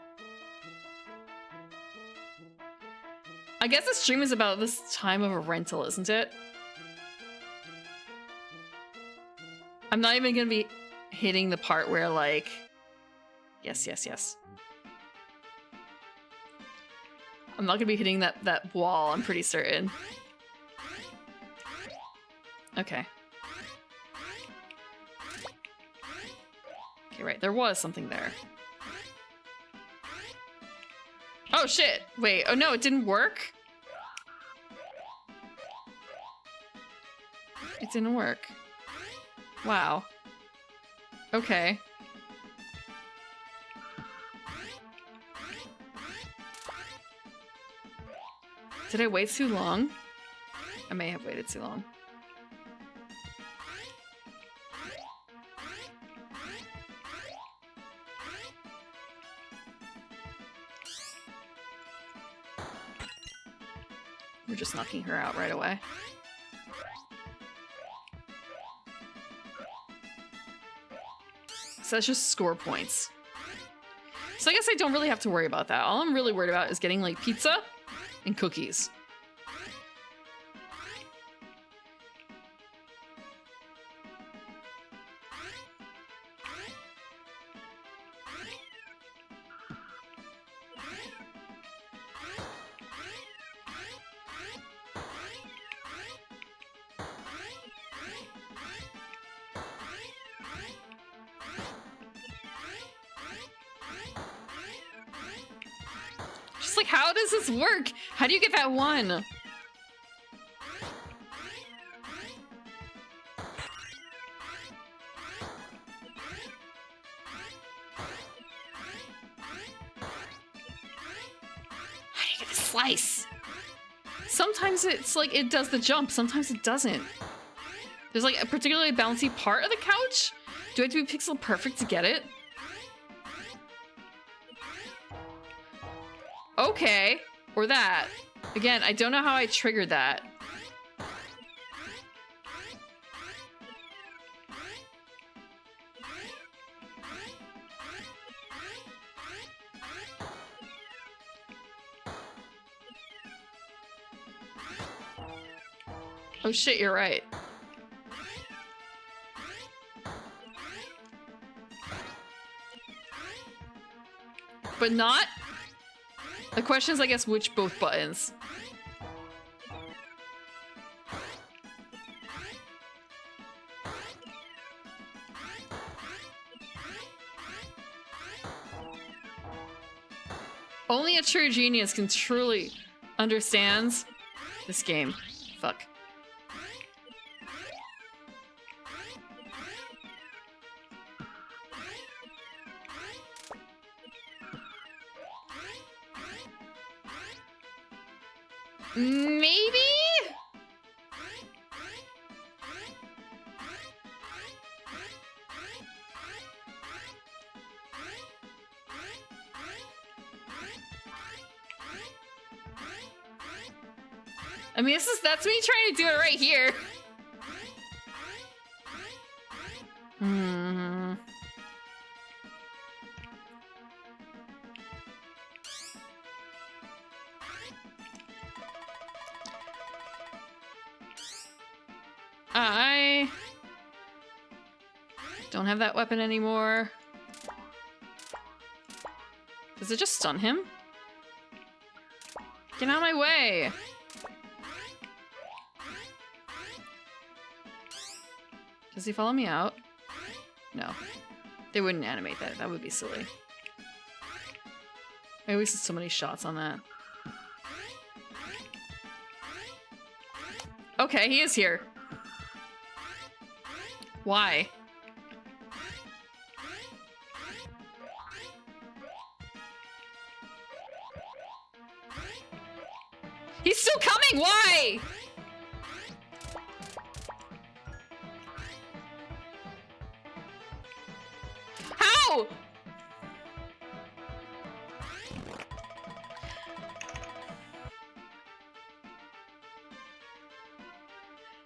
I guess the stream is about this time of a rental, isn't it? I'm not even gonna be hitting the part where, like... Yes, yes, yes. I'm not gonna be hitting that wall, I'm pretty certain. Okay. Okay, right, there was something there. Oh shit! Wait, oh no, it didn't work? It didn't work. Wow. Okay. Did I wait too long? I may have waited too long. We're just knocking her out right away. So that's just score points. So I guess I don't really have to worry about that. All I'm really worried about is getting, like, pizza and cookies. like, how does this work? How do you get that one? How do you get the slice? Sometimes it's like it does the jump, sometimes it doesn't. There's like a particularly bouncy part of the couch? Do I have to be pixel perfect to get it? Okay, or that. Again, I don't know how I triggered that. Oh shit, you're right. But not? The question is, I guess, which both buttons? Only a true genius can truly understand this game. Fuck. Maybe? I mean, that's me trying to do it right here. Hmm. I don't have that weapon anymore. Does it just stun him? Get out of my way! Does he follow me out? No. They wouldn't animate that. That would be silly. I wasted so many shots on that. Okay, he is here. Why? He's still coming! Why? How?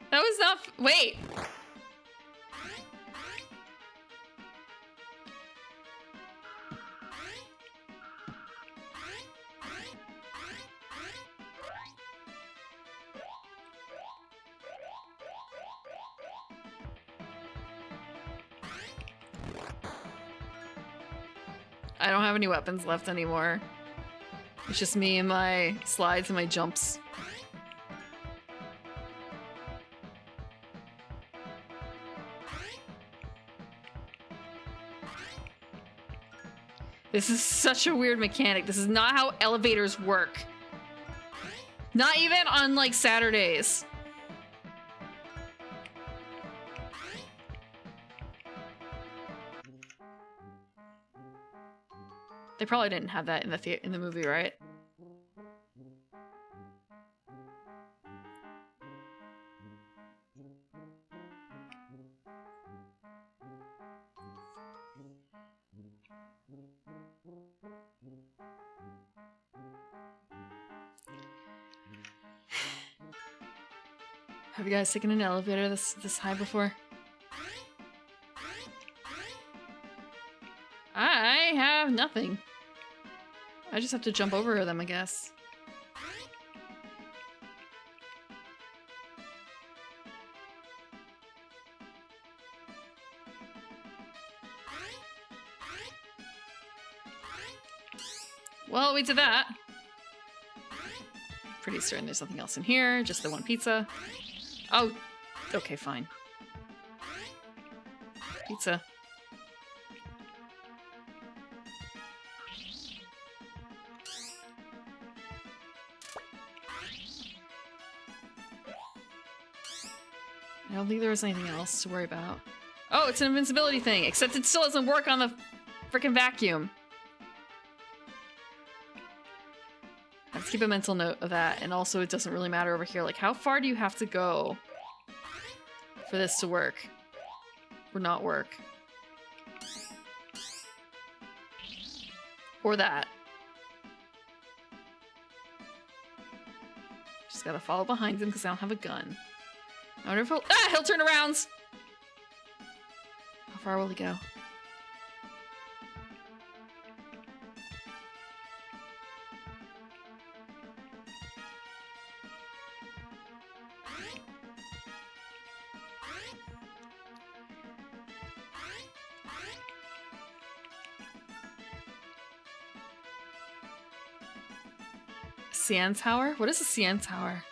That was not... Wait. I don't have any weapons left anymore. It's just me and my slides and my jumps. This is such a weird mechanic. This is not how elevators work. Not even on, like, Saturdays. They probably didn't have that in the movie, right? Have you guys taken an elevator this high before? I have nothing. I just have to jump over them, I guess. Well, we did that. Pretty certain there's nothing else in here, just the one pizza. Oh, okay, fine. Pizza. don't think there was anything else to worry about. Oh, it's an invincibility thing, except it still doesn't work on the freaking vacuum. I have to keep a mental note of that, and also it doesn't really matter over here. Like, how far do you have to go for this to work? Or not work? Or that. Just gotta follow behind him because I don't have a gun. I wonder if he'll turn around! How far will he go? CN Tower? What is a CN Tower?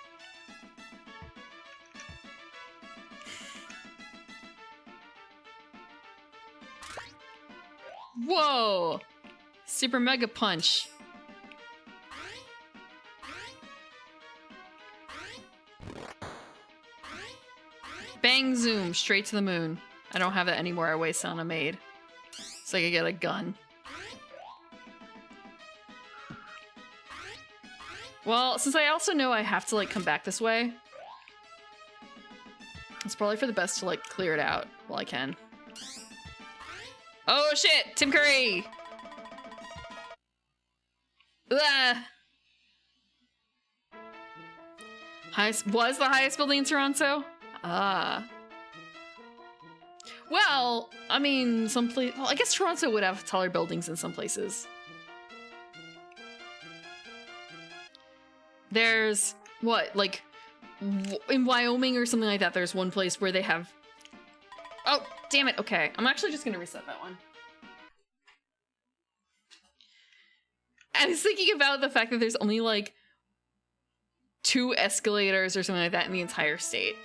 Whoa! Super Mega Punch. Bang Zoom, straight to the moon. I don't have it anymore, I wasted on a maid. So I could get a gun. Well, since I also know I have to, like, come back this way, it's probably for the best to, like, clear it out while I can. Oh, shit! Tim Curry! Ah! Was the highest building in Toronto? Ah. Well, I mean, well, I guess Toronto would have taller buildings in some places. There's, what, like, in Wyoming or something like that, there's one place where they have... Oh, damn it, okay. I'm actually just gonna reset that one. I was thinking about the fact that there's only, like, 2 escalators or something like that in the entire state.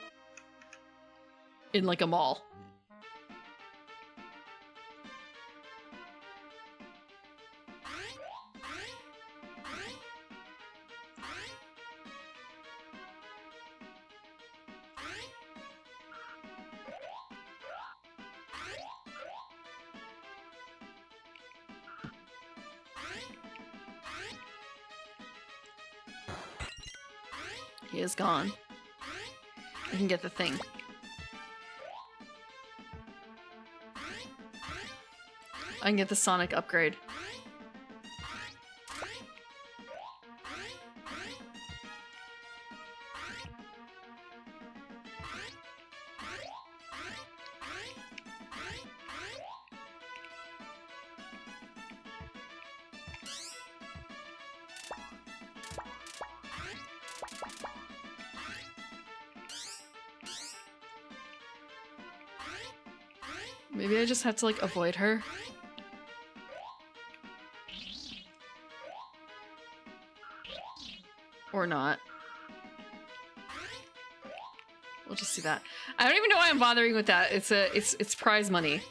In, like, a mall. He is gone. I can get the thing. I can get the Sonic upgrade. Maybe I just have to, like, avoid her. Or not. We'll just do that. I don't even know why I'm bothering with that. It's prize money.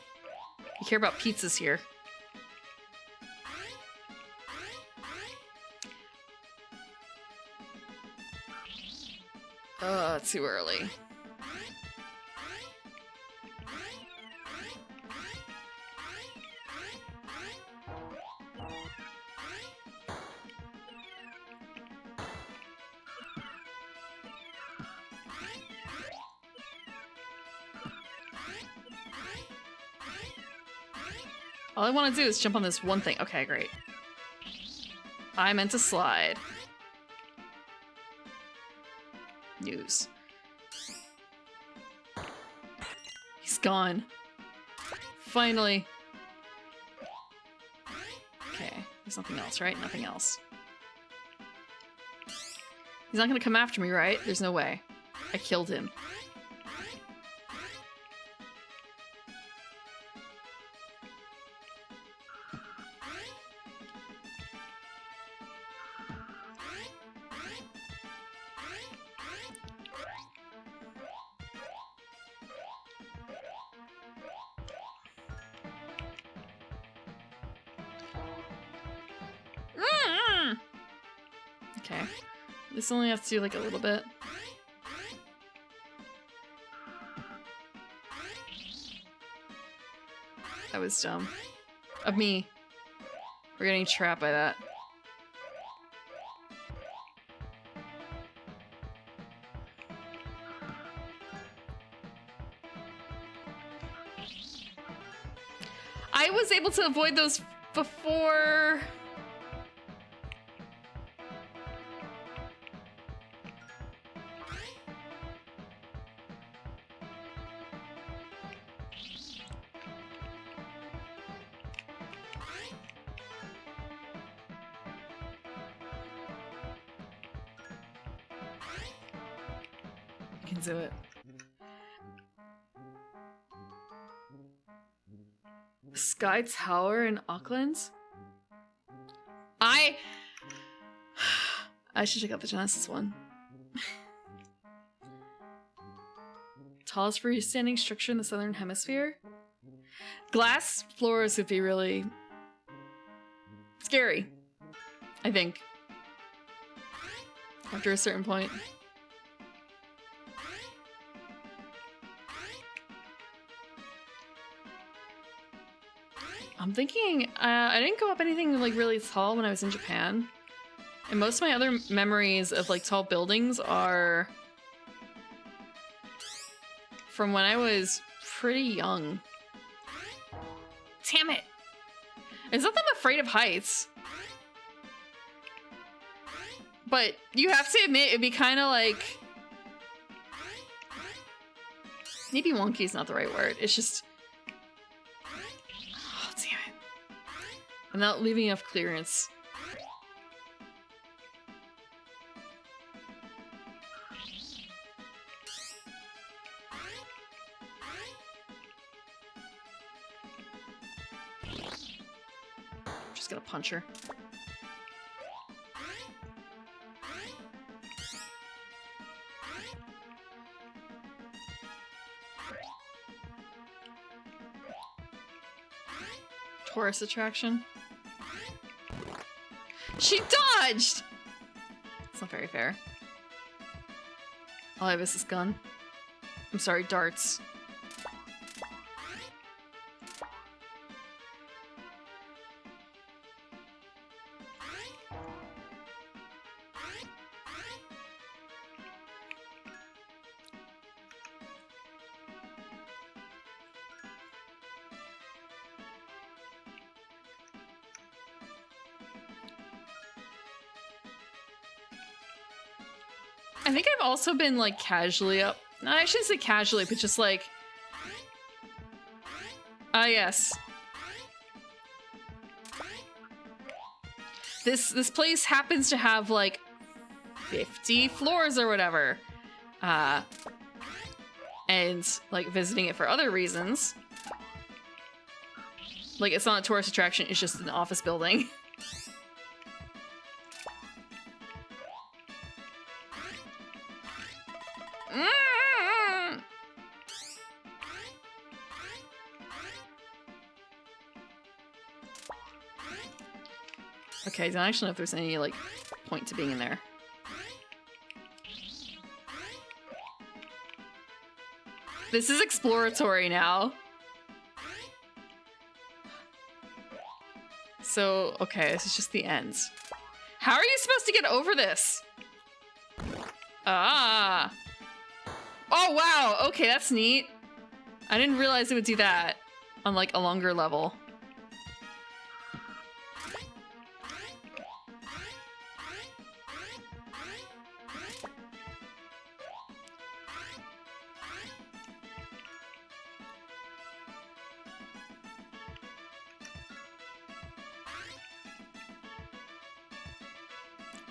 You care about pizzas here. Too early. All I want to do is jump on this one thing. Okay, great. I meant to slide. News. He's gone. Finally. Okay, there's nothing else, right? Nothing else. He's not gonna come after me, right? There's no way. I killed him. Okay. This only has to do like a little bit. That was dumb. Of me. We're getting trapped by that. I was able to avoid those before. I can do it. Sky Tower in Auckland? I should check out the Genesis one. Tallest freestanding structure in the Southern Hemisphere? Glass floors would be really scary, I think. After a certain point. I'm thinking, I didn't go up anything like really tall when I was in Japan. And most of my other memories of like tall buildings are from when I was pretty young. Damn it! It's not that I'm afraid of heights. But you have to admit, it'd be kind of like... Maybe wonky is not the right word. It's just... Oh, damn it. I'm not leaving enough clearance. Just gonna punch her. Tourist attraction. She dodged! It's not very fair. All I have is this gun. I'm sorry, darts. I think I've also been like casually up. No, I shouldn't say casually, but just like. Ah, yes. This place happens to have like 50 floors or whatever. And like visiting it for other reasons. Like it's not a tourist attraction, it's just an office building. Okay, I don't actually know if there's any, like, point to being in there. This is exploratory now. So, okay, this is just the end. How are you supposed to get over this? Ah. Oh, wow. Okay, that's neat. I didn't realize it would do that on, like, a longer level.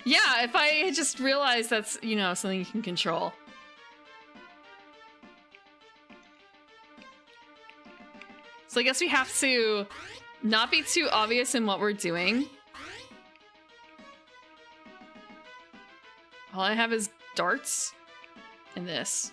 Yeah, if I had just realized that's, you know, something you can control. So I guess we have to not be too obvious in what we're doing. All I have is darts and this.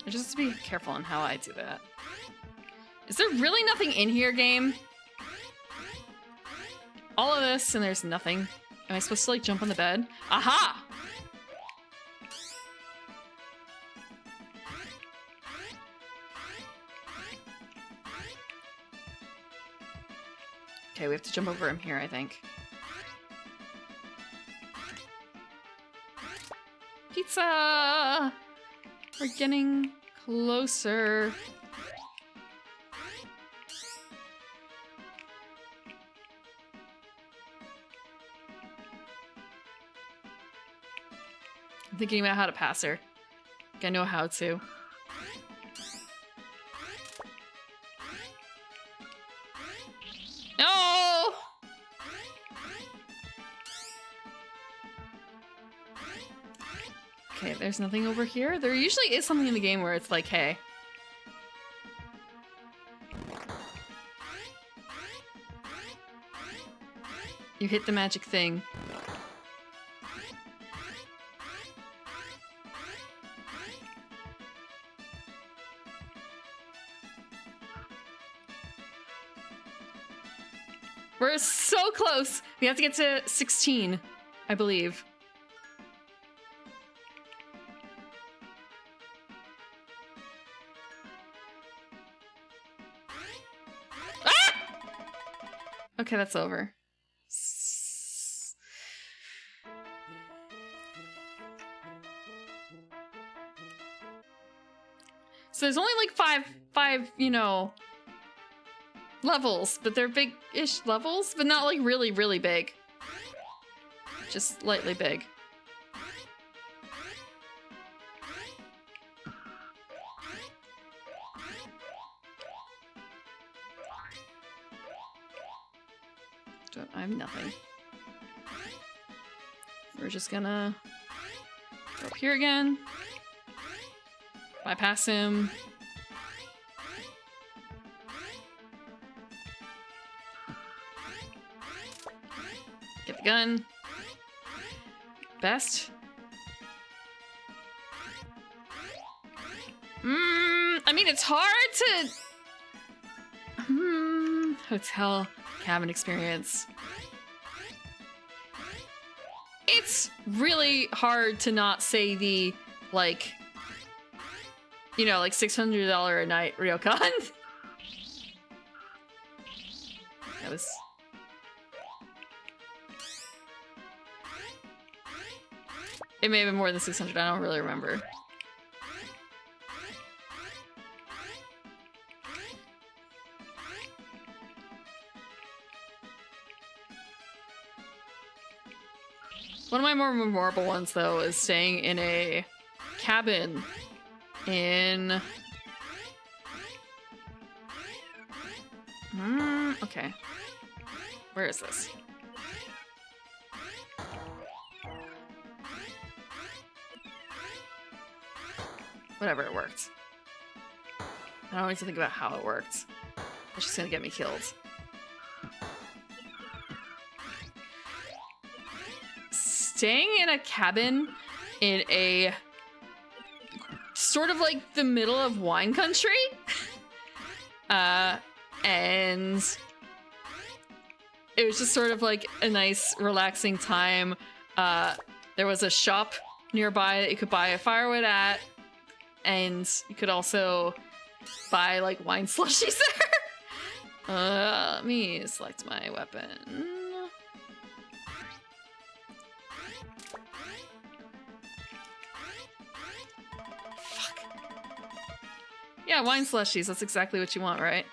I just have to be careful on how I do that. Is there really nothing in here, game? all of this and there's nothing. Am I supposed to like jump on the bed? Aha! Okay, we have to jump over him here, I think. Pizza! We're getting closer. I'm thinking about how to pass her. I know how to. No! Okay, there's nothing over here. There usually is something in the game where it's like, hey. You hit the magic thing. We're so close! We have to get to 16, I believe. Ah! Okay, that's over. So there's only like five, you know, levels, but they're big-ish levels, but not like really, really big. Just slightly big. I have nothing. We're just gonna go up here again. Bypass him. Get the gun. Best. I mean, it's hard to... Hotel cabin experience. It's really hard to not say the, like, you know, like $600 a night ryokan. That was... It may have been more than 600, I don't really remember. One of my more memorable ones, though, is staying in a cabin in... okay. Where is this? Whatever, it worked. I don't need to think about how it worked. It's just gonna get me killed. Staying in a cabin in a sort of like the middle of wine country. And it was just sort of like a nice relaxing time. There was a shop nearby that you could buy a firewood at, and you could also buy like wine slushies there. Let me select my weapon. Yeah, wine slushies. That's exactly what you want, right?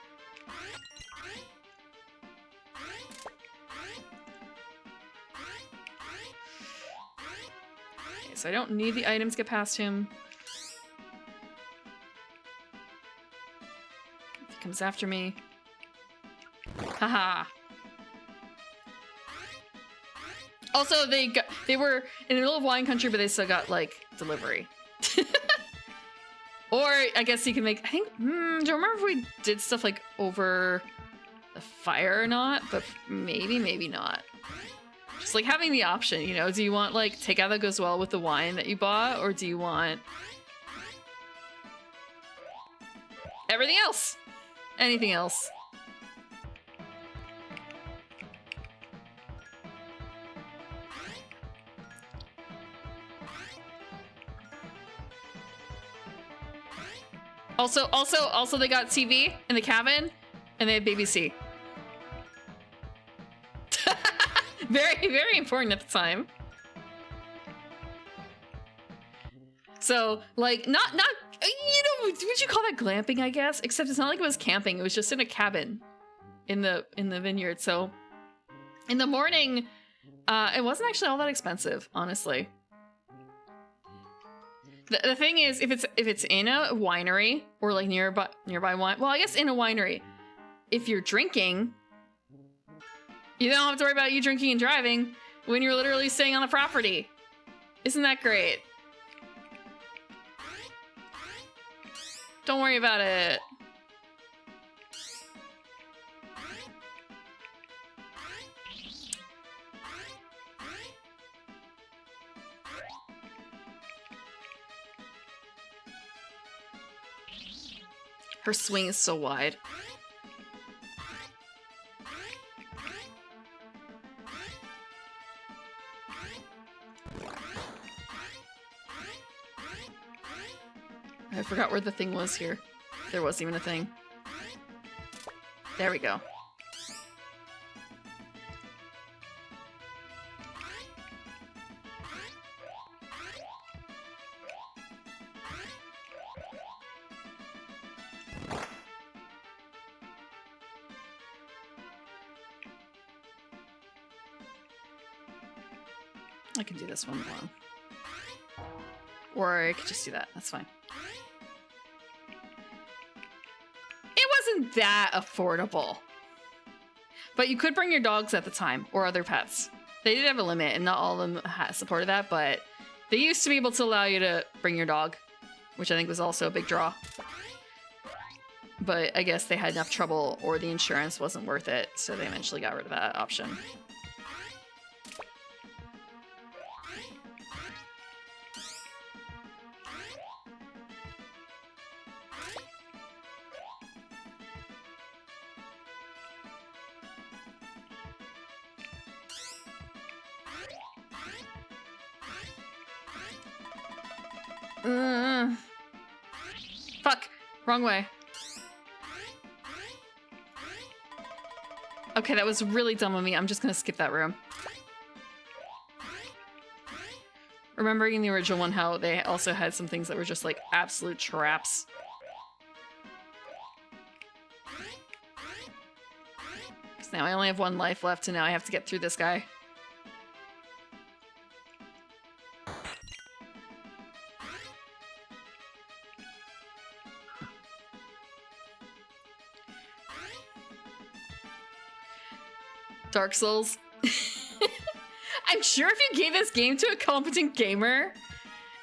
Okay, so I don't need the items to get past him. If he comes after me. Haha. Also, they were in the middle of wine country, but they still got, like, delivery. Or, I guess you can make... I think... do you remember if we did stuff, like, over the fire or not? But maybe, maybe not. Just, like, having the option, you know? Do you want, like, takeout that goes well with the wine that you bought? Or do you want... everything else? Anything else? Also, they got TV in the cabin, and they had BBC. Very, very important at the time. So, like, not, you know, would you call that glamping, I guess? Except it's not like it was camping. It was just in a cabin in the vineyard. So, in the morning, it wasn't actually all that expensive, honestly. The thing is, if it's in a winery or like nearby wine, well, I guess in a winery, if you're drinking, you don't have to worry about you drinking and driving when you're literally staying on the property. Isn't that great? Don't worry about it. Her swing is so wide. I forgot where the thing was here. There wasn't even a thing. There we go. I can do this one more. Or I could just do that. That's fine. It wasn't that affordable. But you could bring your dogs at the time, or other pets. They did have a limit, and not all of them supported that, but they used to be able to allow you to bring your dog, which I think was also a big draw. But I guess they had enough trouble, or the insurance wasn't worth it, so they eventually got rid of that option. Fuck! Wrong way. Okay, that was really dumb of me. I'm just gonna skip that room. Remembering in the original one how they also had some things that were just like absolute traps. Because now I only have one life left and now I have to get through this guy. Dark Souls. I'm sure if you gave this game to a competent gamer,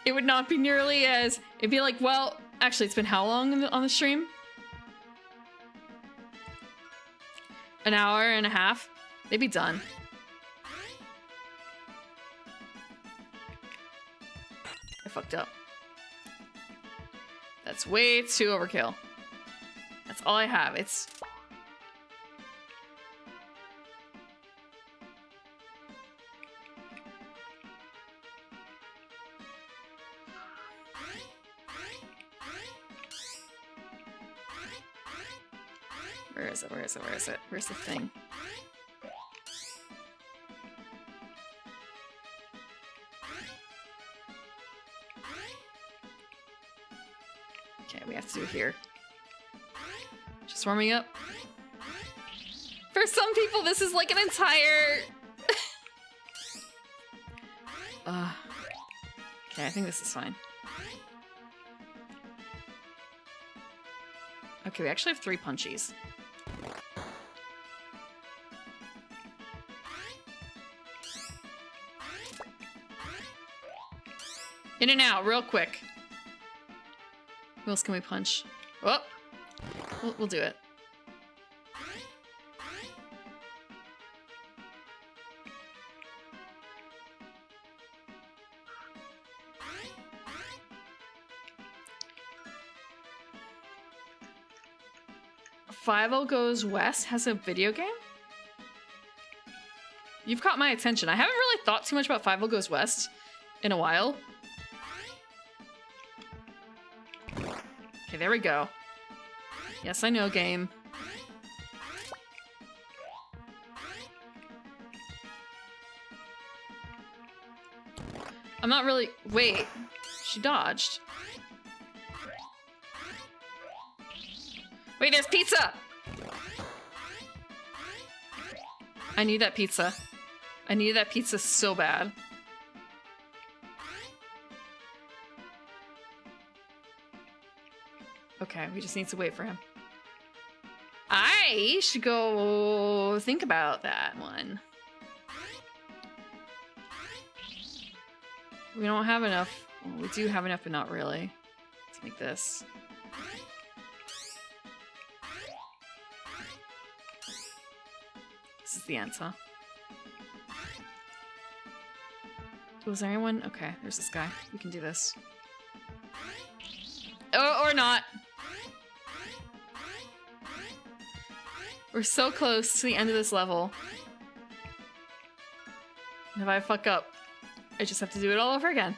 it would not be nearly as... It'd be like, well, actually, it's been how long on the stream? An hour and a half? They'd be done. I fucked up. That's way too overkill. That's all I have. It's... Where is it? Where is it? Where is it? Where's the thing? Okay, we have to do it here. Just warming up. For some people, this is like an entire... Okay, I think this is fine. Okay, we actually have 3 punchies. In and out, real quick. Who else can we punch? Oh! We'll do it. Five-O Goes West has a video game? You've caught my attention. I haven't really thought too much about Five-O Goes West in a while. Okay, there we go. Yes, I know, game. I'm not really... Wait. She dodged. Wait, there's pizza! I need that pizza. I need that pizza so bad. Okay, we just need to wait for him. I should go think about that one. We don't have enough. Well, we do have enough, but not really. Let's make this. This is the end, huh? Was there anyone? Okay, there's this guy. We can do this. Oh, or not. We're so close to the end of this level. And if I fuck up, I just have to do it all over again.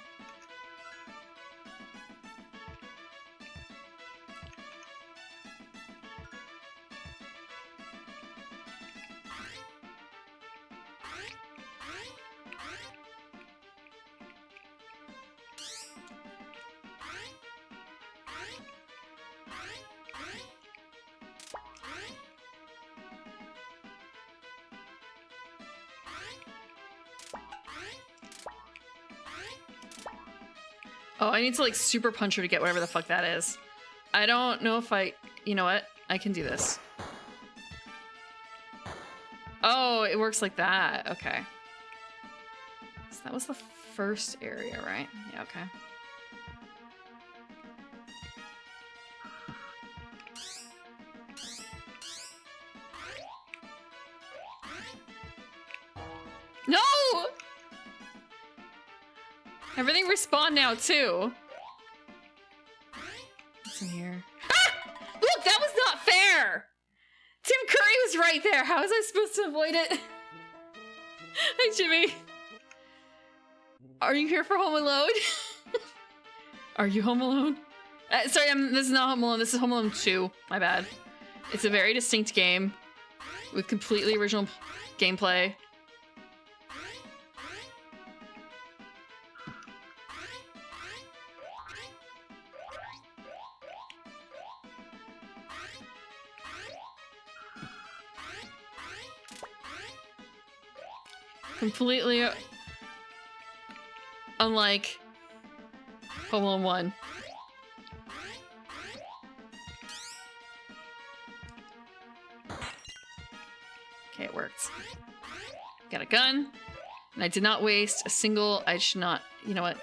Oh, I need to like super punch her to get whatever the fuck that is. I don't know if I... You know what? I can do this. Oh, it works like that. Okay. So that was the first area, right? Yeah, okay. No! Everything respawned now, too. What's in here? Ah! Look, that was not fair! Tim Curry was right there. How was I supposed to avoid it? Hi, Jimmy. Are you here for Home Alone? Are you Home Alone? Sorry, this is not Home Alone. This is Home Alone 2. My bad. It's a very distinct game with completely original gameplay. Completely unlike Home Alone 1. Okay, it worked. Got a gun, and I did not waste a single... I should not... You know what?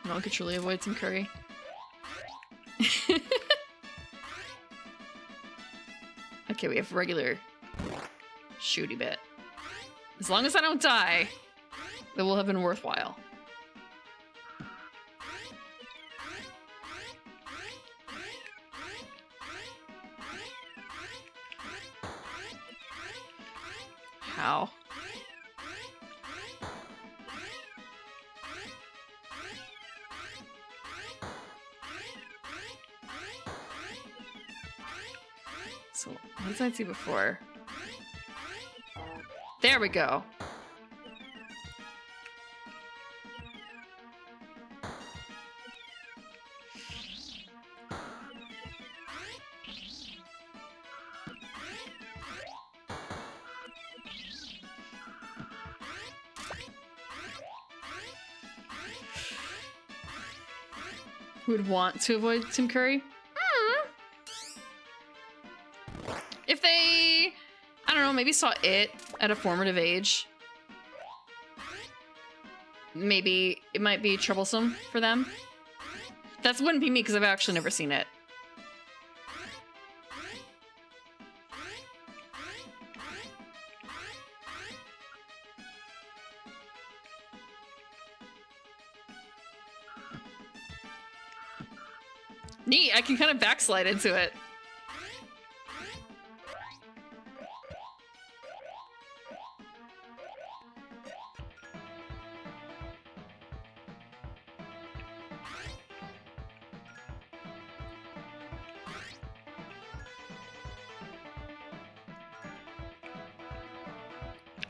No one could truly avoid Tim Curry. Okay, we have regular shooty bit. As long as I don't die, it will have been worthwhile. How? So, what did I see before? There we go. Who would want to avoid Tim Curry? If they, I don't know, maybe saw it at a formative age, maybe it might be troublesome for them. That wouldn't be me because I've actually never seen it. Neat, I can kind of backslide into it.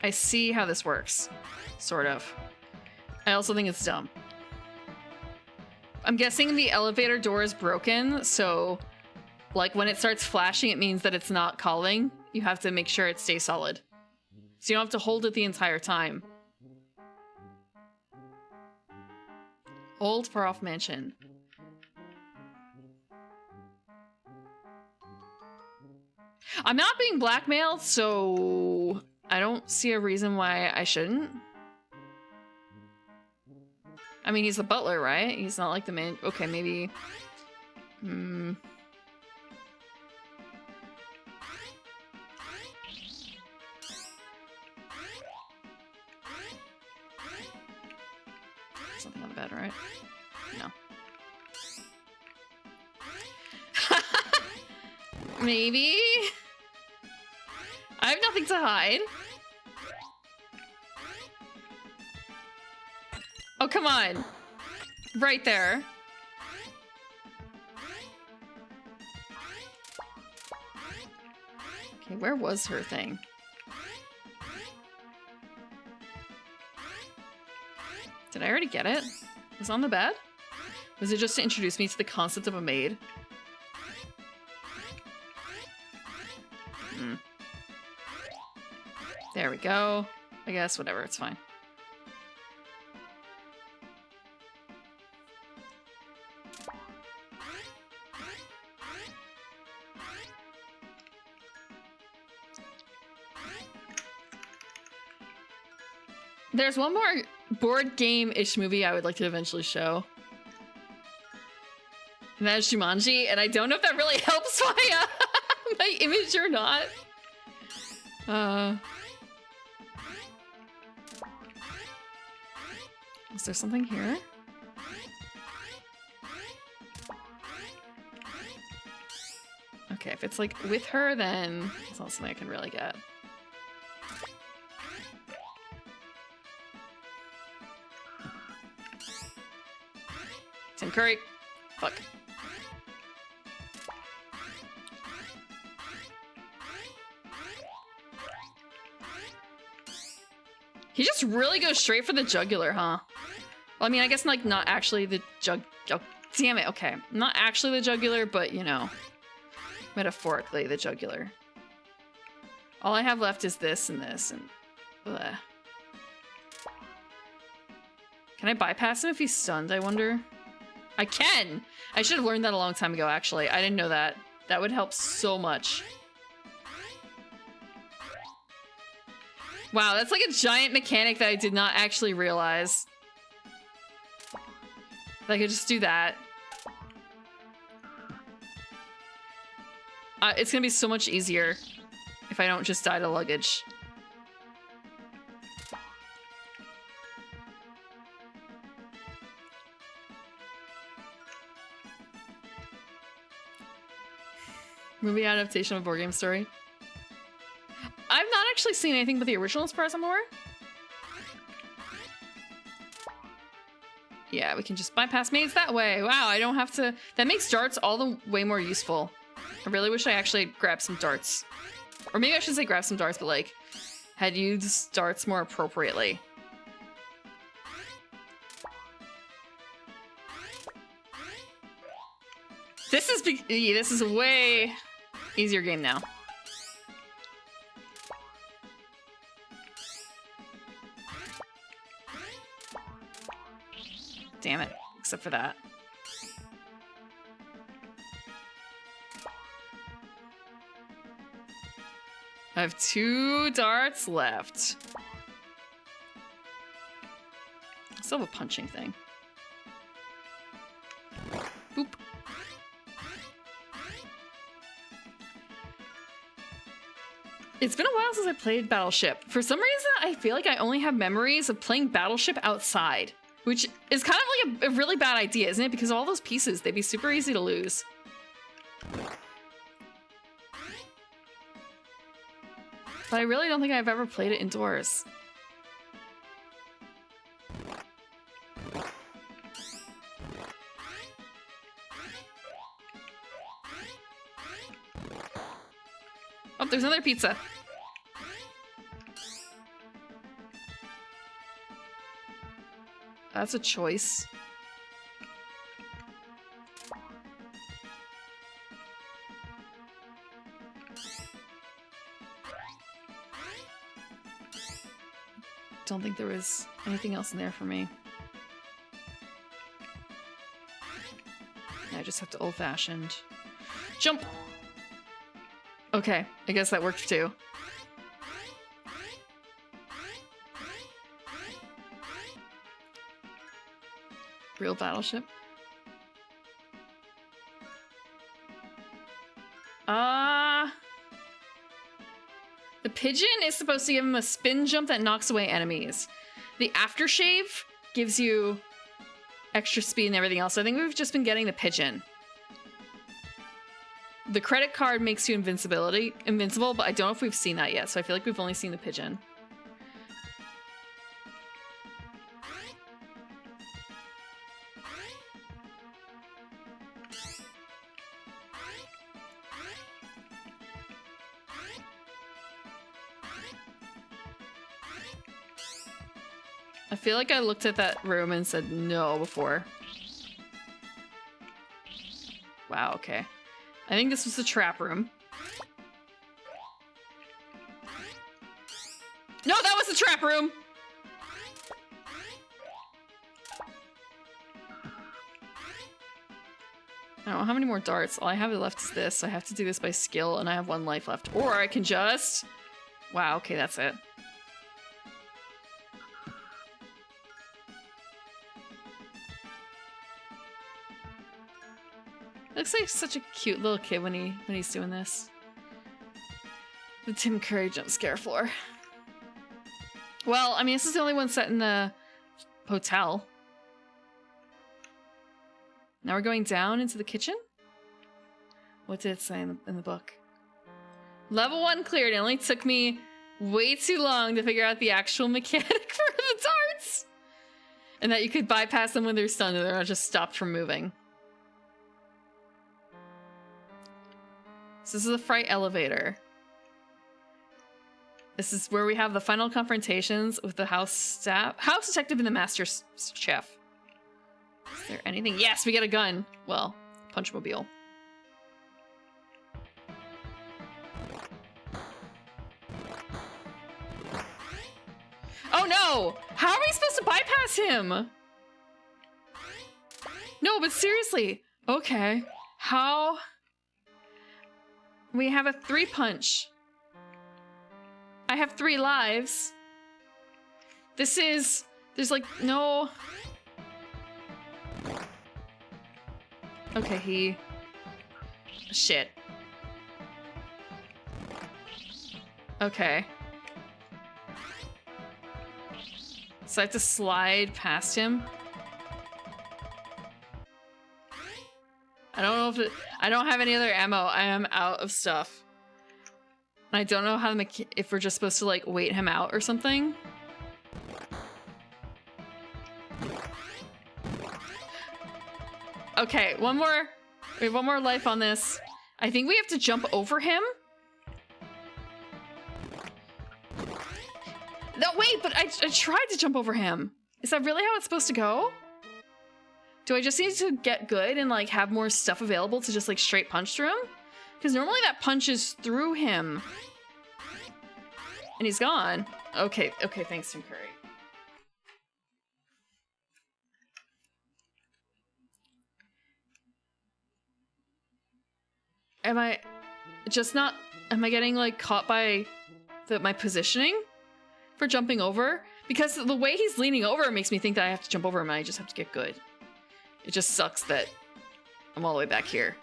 I see how this works. Sort of. I also think it's dumb. I'm guessing the elevator door is broken, so like when it starts flashing, it means that it's not calling. You have to make sure it stays solid. So you don't have to hold it the entire time. Old far off mansion. I'm not being blackmailed, so I don't see a reason why I shouldn't. I mean, he's the butler, right? He's not like the man. Okay, maybe. Something on the bed, right? No. Maybe? I have nothing to hide. Oh, come on. Right there. Okay, where was her thing? Did I already get it? Was it on the bed? Was it just to introduce me to the concept of a maid? There we go. I guess, whatever, it's fine. There's one more board game-ish movie I would like to eventually show. And that is Jumanji, and I don't know if that really helps my image or not. Is there something here? Okay, if it's like with her, then it's not something I can really get. Tim Curry. Fuck. He just really goes straight for the jugular, huh? Well, I mean, I guess like not actually the oh, damn it, okay. Not actually the jugular, but you know, metaphorically the jugular. All I have left is this and this and bleh. Can I bypass him if he's stunned, I wonder? I can! I should have learned that a long time ago, actually. I didn't know that. That would help so much. Wow, that's like a giant mechanic that I did not actually realize. I could just do that. It's gonna be so much easier if I don't just die to luggage. Movie adaptation of a board game story. I've not actually seen anything but the original as far as I'm aware. Yeah, we can just bypass maids that way. Wow, I don't have to... That makes darts all the way more useful. I really wish I actually grabbed some darts. Or maybe I should say grab some darts, but like, had used darts more appropriately. This is a way easier game now. Damn it, except for that. I have 2 darts left. I still have a punching thing. Boop. It's been a while since I played Battleship. For some reason, I feel like I only have memories of playing Battleship outside, which is kind of like a really bad idea, isn't it? Because all those pieces, they'd be super easy to lose. But I really don't think I've ever played it indoors. Oh, there's another pizza. That's a choice. Don't think there was anything else in there for me. I just have to old-fashioned jump. Okay, I guess that worked too. Real battleship. The pigeon is supposed to give him a spin jump that knocks away enemies. The aftershave gives you extra speed and everything else. So I think we've just been getting the pigeon. The credit card makes you invincible, but I don't know if we've seen that yet. So I feel like we've only seen the pigeon. I feel like I looked at that room and said no before. Wow, okay. I think this was the trap room. No, that was the trap room! I don't know how many more darts. All I have left is this. So I have to do this by skill, and I have 1 life left. Or I can just... Wow, okay, that's it. Looks like such a cute little kid when he's doing this. The Tim Curry jump scare floor. Well, I mean, this is the only one set in the hotel. Now we're going down into the kitchen? What did it say in the book? Level 1 cleared. It only took me way too long to figure out the actual mechanic for the darts! And that you could bypass them when they're stunned and they're not just stopped from moving. So this is the fright elevator. This is where we have the final confrontations with the house detective and the master chef. Is there anything? Yes, we get a gun. Well, punchmobile. Oh no! How are we supposed to bypass him? No, but seriously. Okay. How? We have a 3-punch. I have 3 lives. There's like no... Okay, shit. Okay. So I have to slide past him. I don't know if I don't have any other ammo. I am out of stuff. I don't know how to if we're just supposed to like wait him out or something. Okay, we have 1 more life on this. I think we have to jump over him. No, wait, but I tried to jump over him. Is that really how it's supposed to go? Do I just need to get good and like have more stuff available to just like straight punch through him? Because normally that punches through him. And he's gone. Okay, thanks, Tim Curry. Am I getting like caught by my positioning for jumping over? Because the way he's leaning over makes me think that I have to jump over him and I just have to get good. It just sucks that I'm all the way back here.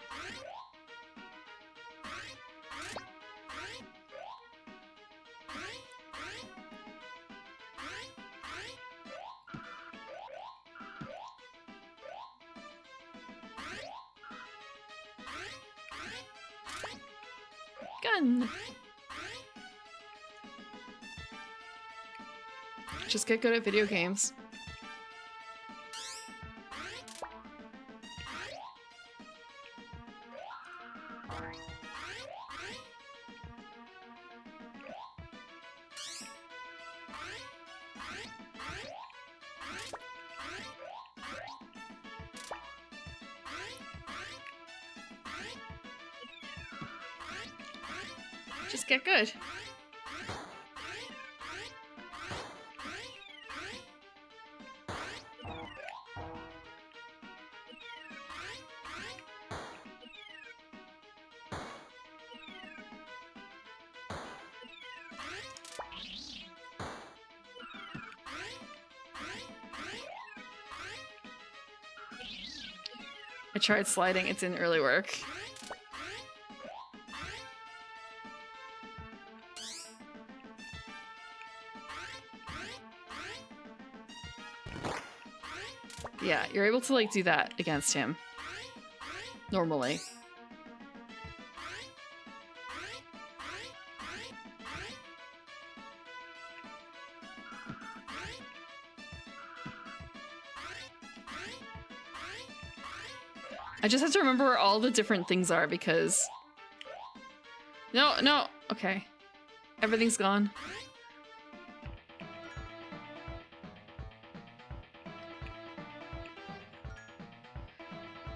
Gun! Just get good at video games. Just get good. I tried sliding, it didn't really work. Yeah, you're able to like do that against him. Normally. I just have to remember where all the different things are because... No, okay. Everything's gone.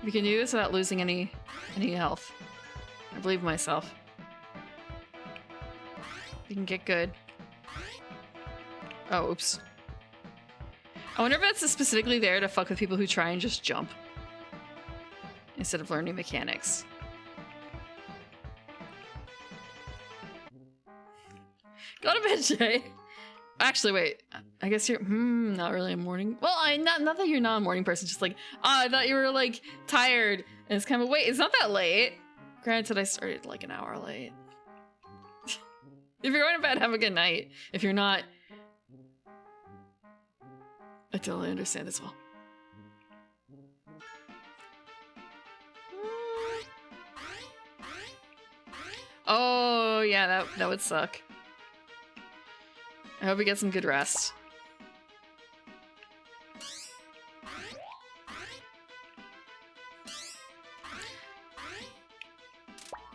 We can do this without losing any health. I believe in myself. We can get good. Oh, oops. I wonder if that's specifically there to fuck with people who try and just jump instead of learning mechanics. Go to bed, Jay. Actually, wait. I guess you're not really a morning. Well, not that you're not a morning person. Just like, I thought you were like tired, and it's kind of wait. It's not that late. Granted, I started like an hour late. If you're going to bed, have a good night. If you're not, I totally understand as well. Oh yeah, that would suck. I hope you get some good rest.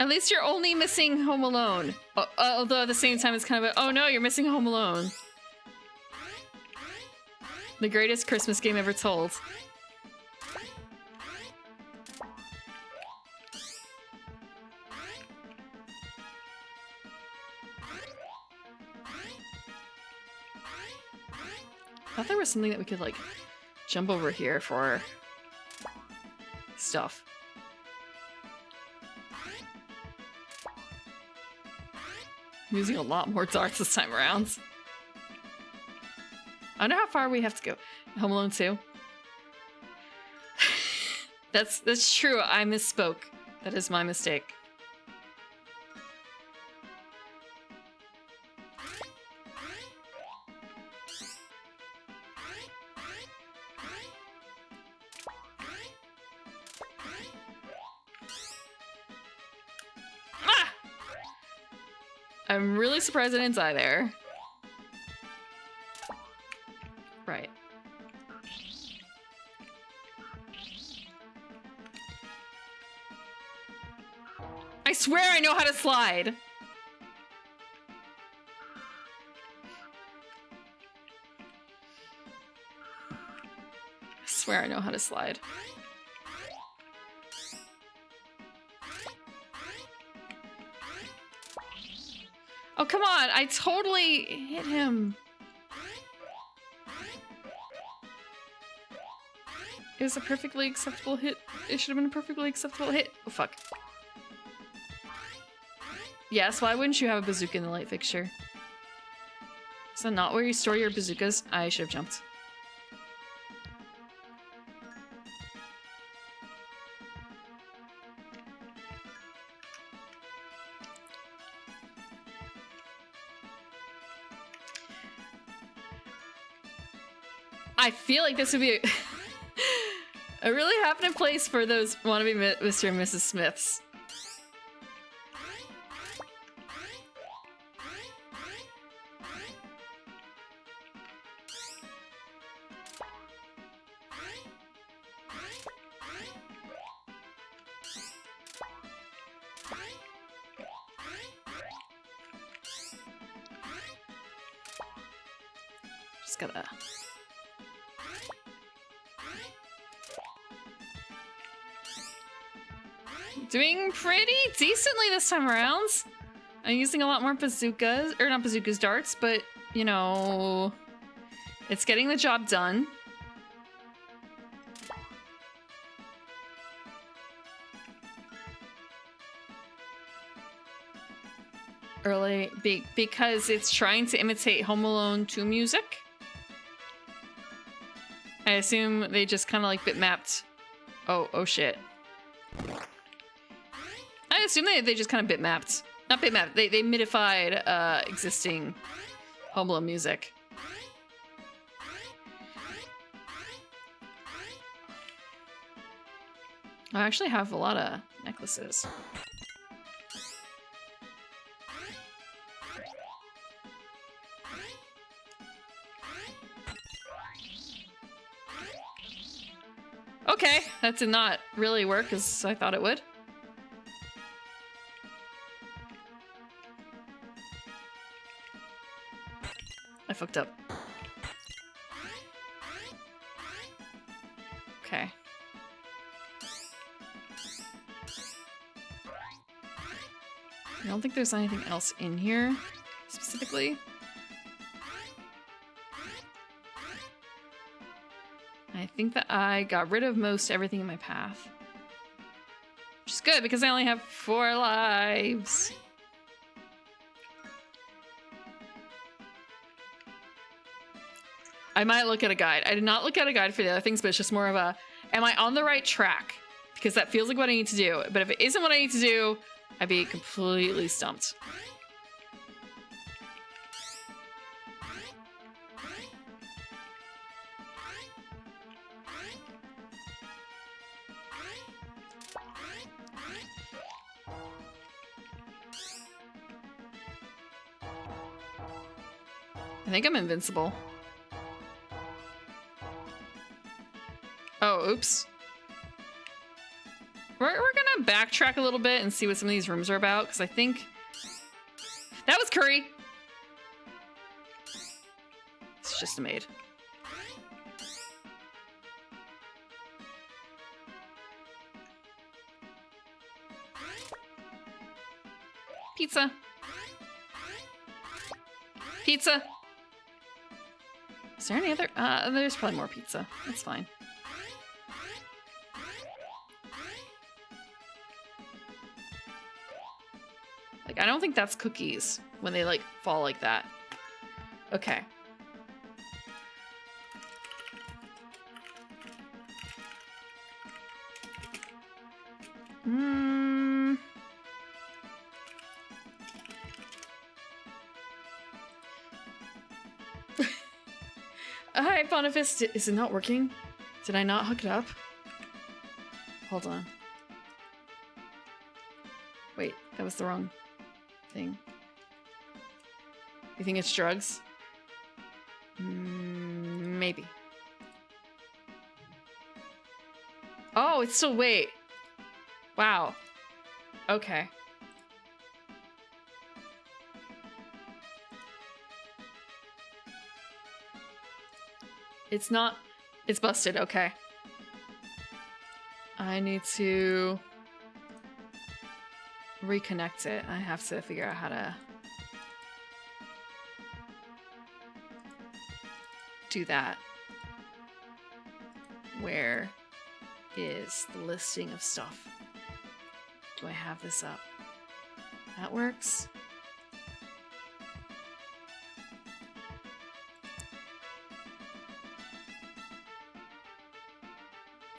At least you're only missing Home Alone. Although at the same time it's kind of a, oh no, you're missing Home Alone. The greatest Christmas game ever told. I thought there was something that we could like jump over here for stuff. I'm using a lot more darts this time around. I wonder how far we have to go. Home Alone 2? That's true, I misspoke. That is my mistake. I'm really surprised I didn't die there. Right. I swear I know how to slide! I swear I know how to slide. Oh, come on! I totally hit him. It was a perfectly acceptable hit. It should have been a perfectly acceptable hit. Oh, fuck. Yes, why wouldn't you have a bazooka in the light fixture? Is that not where you store your bazookas? I should have jumped. I feel like this would be a really happening place for those wannabe Mr. and Mrs. Smiths. Just gotta... Doing pretty decently this time around. I'm using a lot more bazookas, or not bazookas, darts, but, you know, it's getting the job done. Early, because it's trying to imitate Home Alone 2 music. I assume they just kind of like bitmapped. Oh shit. I assume they just kind of bitmapped. Not bitmapped, they midified existing Home Alone music. I actually have a lot of necklaces. Okay, that did not really work as I thought it would. I fucked up. Okay. I don't think there's anything else in here specifically. I think that I got rid of most everything in my path. Which is good because I only have 4 lives. I might look at a guide. I did not look at a guide for the other things, but it's just more of a, am I on the right track? Because that feels like what I need to do. But if it isn't what I need to do, I'd be completely stumped. I think I'm invincible. Oh, oops. We're gonna backtrack a little bit and see what some of these rooms are about, because I think... That was Curry! It's just a maid. Pizza. Pizza. Is there any other? There's probably more pizza. That's fine. Like, I don't think that's cookies when they, like, fall like that. Okay. Hi, Boniface. Is it not working? Did I not hook it up? Hold on. Wait, that was the wrong thing. You think it's drugs? Maybe. Oh, it's still wait. Wow. Okay. It's not... It's busted, okay. I need to... reconnect it. I have to figure out how to... do that. Where is the listing of stuff? Do I have this up? That works.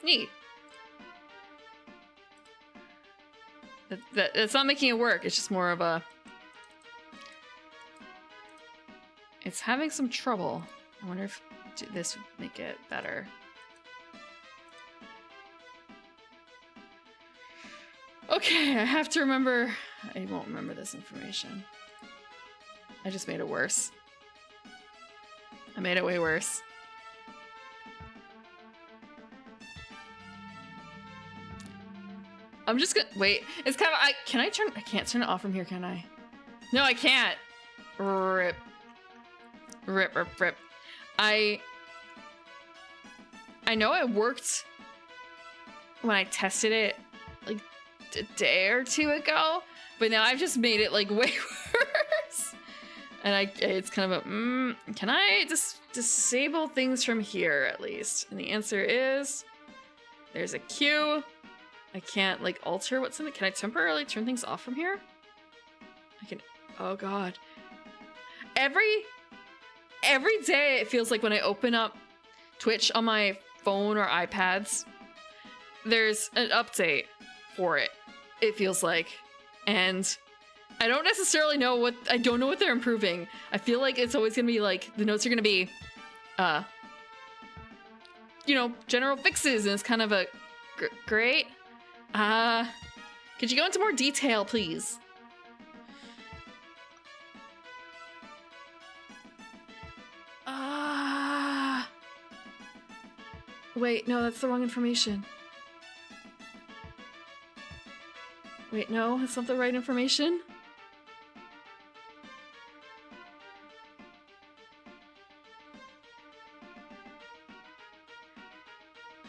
Neat. It's not making it work. It's just more of a... It's having some trouble. I wonder if this would make it better. Okay, I have to remember... I won't remember this information. I just made it worse. I made it way worse. I'm just gonna wait. It's kind of I can't turn it off from here, can I? No, I can't. Rip. Rip, rip, rip. I know it worked when I tested it like a day or two ago, but now I've just made it like way worse. And it's kind of a, can I just disable things from here at least? And the answer is, there's a Q. I can't like alter what's in it. Can I temporarily turn things off from here? I can, oh God. Every day it feels like when I open up Twitch on my phone or iPads, there's an update for it, it feels like. And I don't necessarily know what, I don't know what they're improving. I feel like it's always gonna be like, the notes are gonna be, you know, general fixes, and it's kind of a, great. Could you go into more detail, please? Wait, no, that's the wrong information. Wait, no, that's not the right information.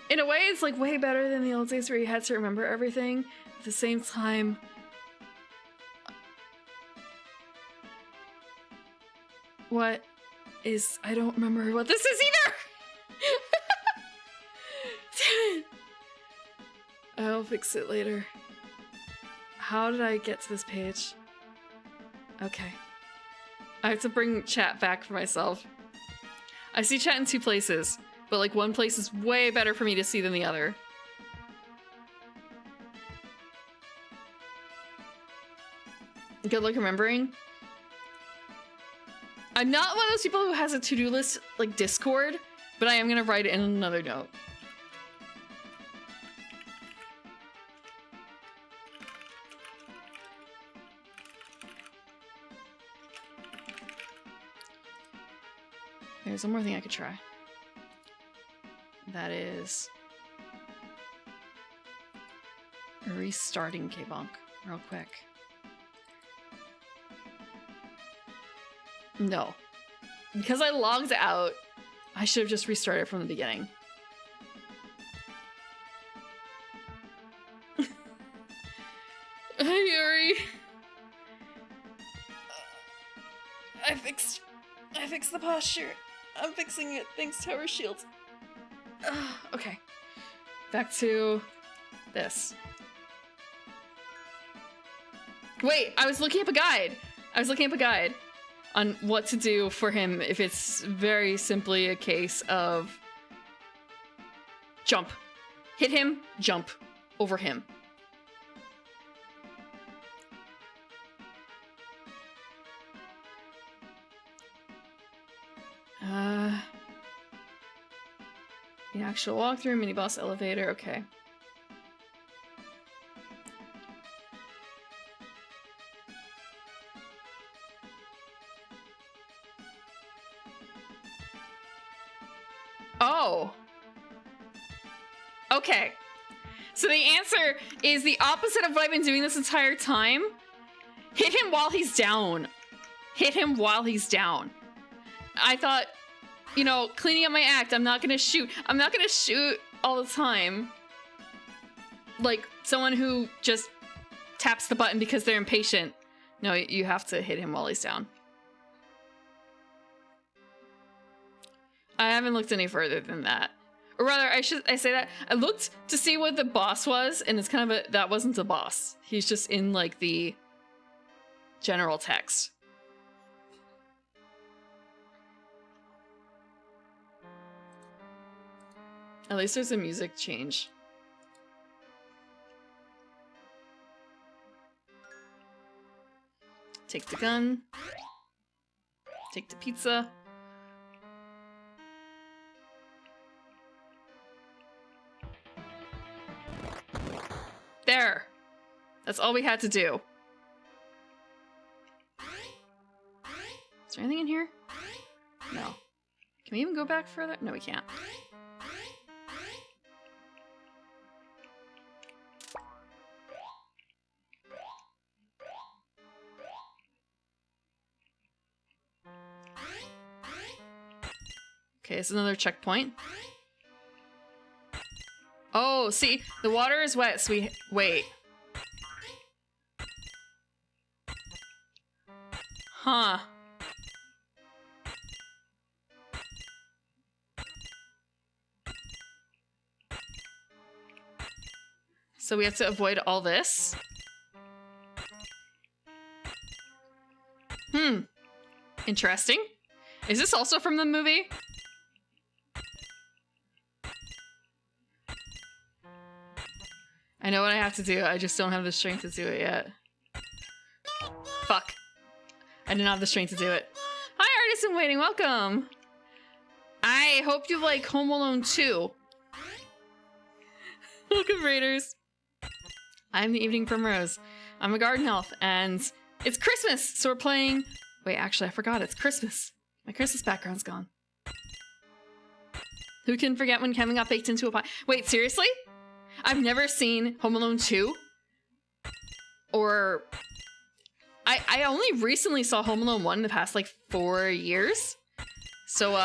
In a way, it's like way better than the old days where you had to remember everything. At the same time, what is, I don't remember what this is either! Damn it! I'll fix it later. How did I get to this page? Okay. I have to bring chat back for myself. I see chat in two places, but like one place is way better for me to see than the other. Good luck remembering. I'm not one of those people who has a to-do list like Discord, but I am gonna write it in another note. There's one more thing I could try. That is restarting K-Bonk real quick. No. Because I logged out, I should have just restarted from the beginning. Hi, Yuri. I fixed the posture. I'm fixing it. Thanks, Tower Shield. Okay. Back to this. Wait, I was looking up a guide. On what to do for him if it's very simply a case of jump. Hit him, jump over him. The actual walkthrough, mini boss elevator, okay. Oh. Okay. So the answer is the opposite of what I've been doing this entire time. Hit him while he's down. Hit him while he's down. I thought, you know, cleaning up my act, I'm not gonna shoot all the time. Like someone who just taps the button because they're impatient. No, you have to hit him while he's down. I haven't looked any further than that. Or rather, I say that. I looked to see what the boss was, and it's kind of that wasn't a boss. He's just in like the general text. At least there's a music change. Take the gun. Take the pizza. There! That's all we had to do. Is there anything in here? No. Can we even go back further? No, we can't. Okay, it's another checkpoint. Oh, see, the water is wet, so we wait. Huh. So we have to avoid all this? Interesting. Is this also from the movie? I know what I have to do, I just don't have the strength to do it yet. Fuck. I didn't have the strength to do it. Hi, artist in waiting, welcome! I hope you like Home Alone 2. Welcome, Raiders. I'm the Evening Primrose. I'm a garden elf, and it's Christmas, so we're playing... Wait, actually, I forgot, it's Christmas. My Christmas background's gone. Who can forget when Kevin got baked into a pie? Wait, seriously? I've never seen Home Alone 2? Or... I only recently saw Home Alone 1 in the past, like, 4 years. So,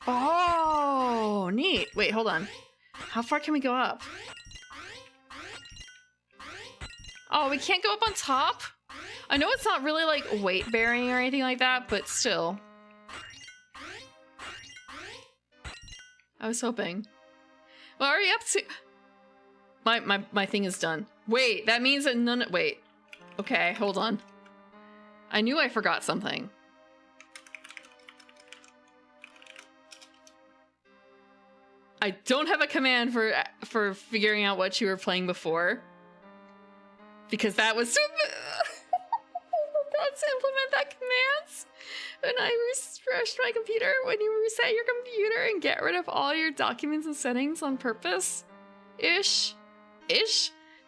Oh, neat. Wait, hold on. How far can we go up? Oh, we can't go up on top? I know it's not really, like, weight-bearing or anything like that, but still. I was hoping. What are you up to? My thing is done. Wait, that means that none... Wait. Okay, hold on. I knew I forgot something. I don't have a command for figuring out what you were playing before. Because that was stupid. That's to implement that command. When I refreshed my computer, when you reset your computer and get rid of all your documents and settings on purpose. Ish.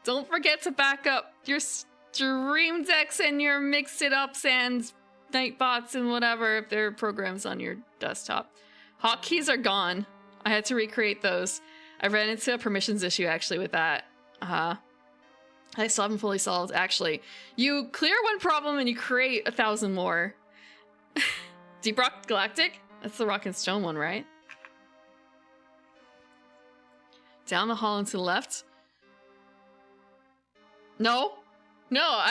Don't forget to back up your Stream Decks and your Mix It Ups and Nightbots and whatever if there are programs on your desktop. Hotkeys are gone. I had to recreate those. I ran into a permissions issue actually with that. I still haven't fully solved, actually. You clear one problem and you create 1,000 more. Deep Rock Galactic? That's the Rock and Stone one, right? Down the hall and to the left? No. No,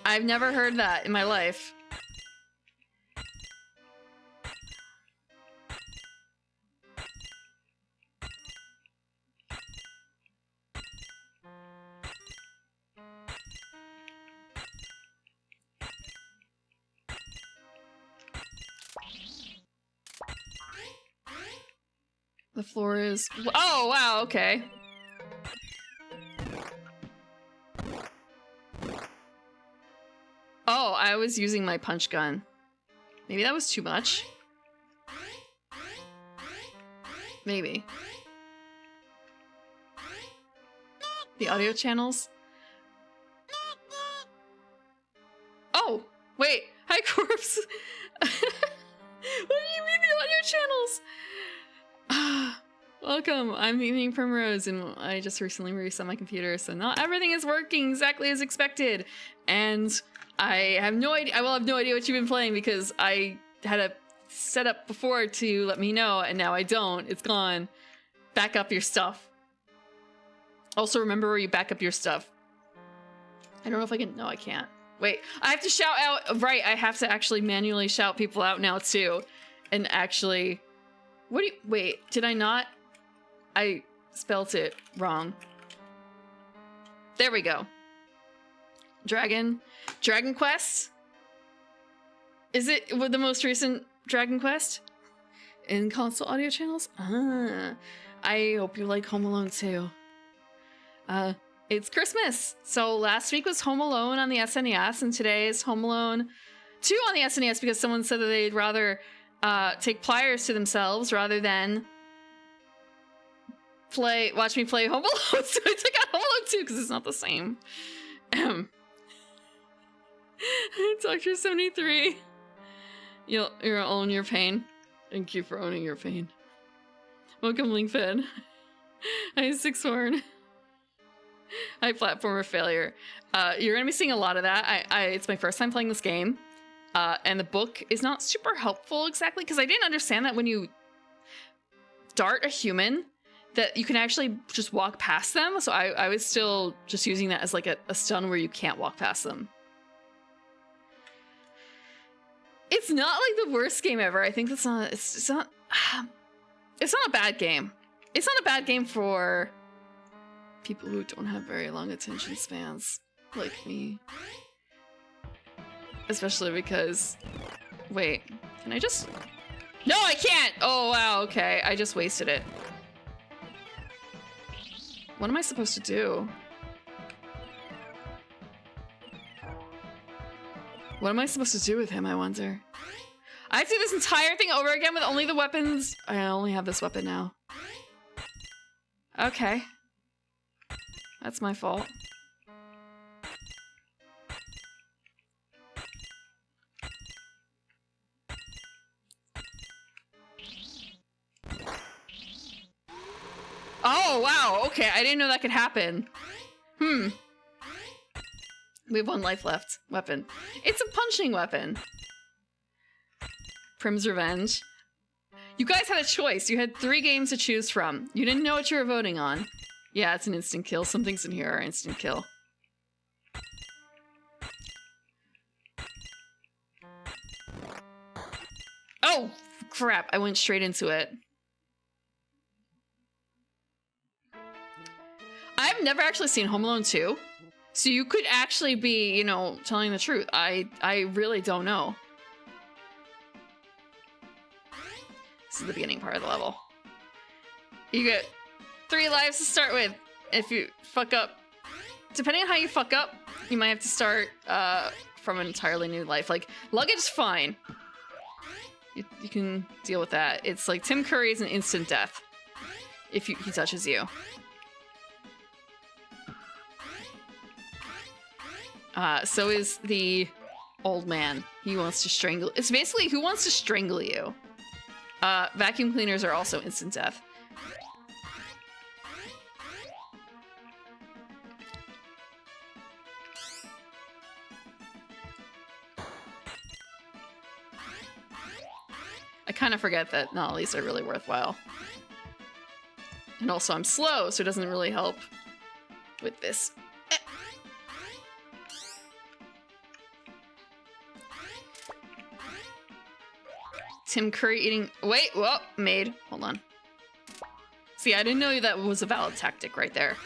I've never heard that in my life. The floor is... Oh, wow, okay. Oh, I was using my punch gun. Maybe that was too much. Maybe. The audio channels? Oh, wait. Hi, Corpse. What do you mean the audio channels? Welcome, I'm the Evening Primrose, and I just recently reset my computer, so not everything is working exactly as expected. And I have no idea, I will have no idea what you've been playing because I had a setup before to let me know, and now I don't. It's gone. Back up your stuff. Also, remember where you back up your stuff. I don't know if I can, no, I can't. Wait, I have to shout out, right, I have to actually manually shout people out now too. And actually, what do you, wait, did I not? I spelt it wrong. There we go. Dragon Quest? Is it with the most recent Dragon Quest? In console audio channels? I hope you like Home Alone too. It's Christmas! So last week was Home Alone on the SNES, and today is Home Alone 2 on the SNES because someone said that they'd rather take pliers to themselves rather than watch me play Home Alone. So I took out Home Alone 2 because it's not the same. Dr. 73. You'll own your pain. Thank you for owning your pain. Welcome, Linkfed. Hi, Sixhorn. Hi, Platformer Failure. You're gonna be seeing a lot of that. It's my first time playing this game. And the book is not super helpful exactly because I didn't understand that when you dart a human that you can actually just walk past them. So I was still just using that as like a stun where you can't walk past them. It's not like the worst game ever. I think it's not a bad game. It's not a bad game for people who don't have very long attention spans like me. Especially because, wait, can I just, no, I can't. Oh, wow. Okay. I just wasted it. What am I supposed to do? What am I supposed to do with him, I wonder? I have to do this entire thing over again with only the weapons. I only have this weapon now. Okay. That's my fault. Oh, wow. Okay, I didn't know that could happen. We have 1 life left. Weapon. It's a punching weapon. Prim's Revenge. You guys had a choice. You had 3 games to choose from. You didn't know what you were voting on. Yeah, it's an instant kill. Some things in here are instant kill. Oh, crap. I went straight into it. I've never actually seen Home Alone 2. So you could actually be, you know, telling the truth. I really don't know. This is the beginning part of the level. You get 3 lives to start with. If you fuck up, depending on how you fuck up, you might have to start from an entirely new life. Like, luggage is fine. You can deal with that. It's like Tim Curry is an instant death if he touches you. So is the old man. He wants to strangle. It's basically who wants to strangle you. Vacuum cleaners are also instant death. I kind of forget that not all these are really worthwhile. And also I'm slow, so it doesn't really help with this. Tim Curry eating... Wait, whoa, made. Hold on. See, I didn't know that was a valid tactic right there.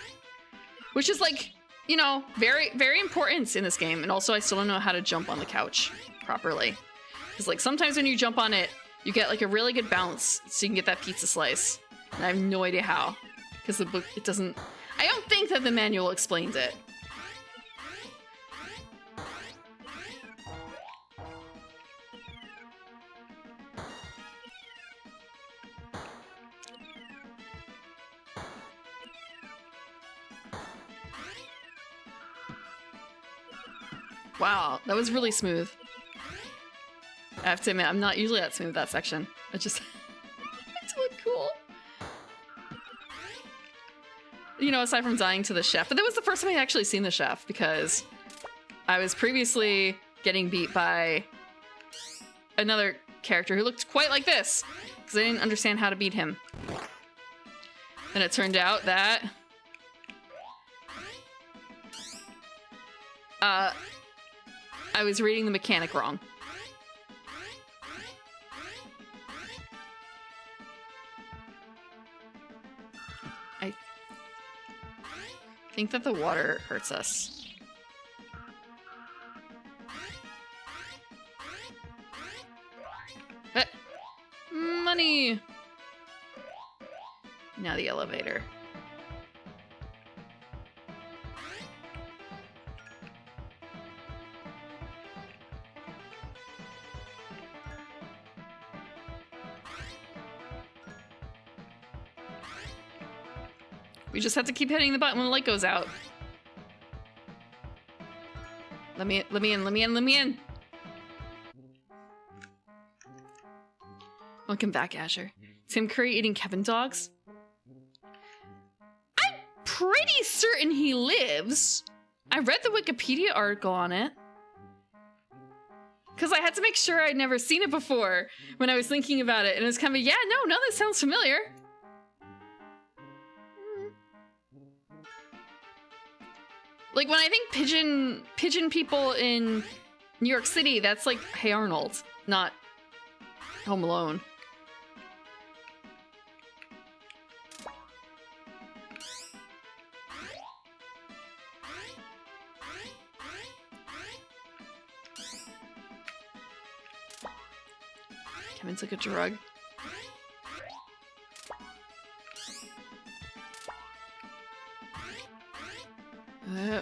Which is like, you know, very, very important in this game. And also I still don't know how to jump on the couch properly. Because like sometimes when you jump on it, you get like a really good bounce so you can get that pizza slice. And I have no idea how. Because the book, it doesn't... I don't think that the manual explains it. Wow, that was really smooth. I have to admit, I'm not usually that smooth that section. It just to look cool. You know, aside from dying to the chef, but that was the first time I actually seen the chef because I was previously getting beat by another character who looked quite like this because I didn't understand how to beat him. And it turned out that I was reading the mechanic wrong. I think that the water hurts us. Money! Now the elevator. We just have to keep hitting the button when the light goes out. Let me in. Welcome back, Asher. Tim Curry eating Kevin dogs? I'm pretty certain he lives. I read the Wikipedia article on it. Because I had to make sure I'd never seen it before when I was thinking about it. And it was kind of, yeah, no, that sounds familiar. Like, when I think pigeon people in New York City, that's like Hey Arnold, not Home Alone. Kevin took a drug.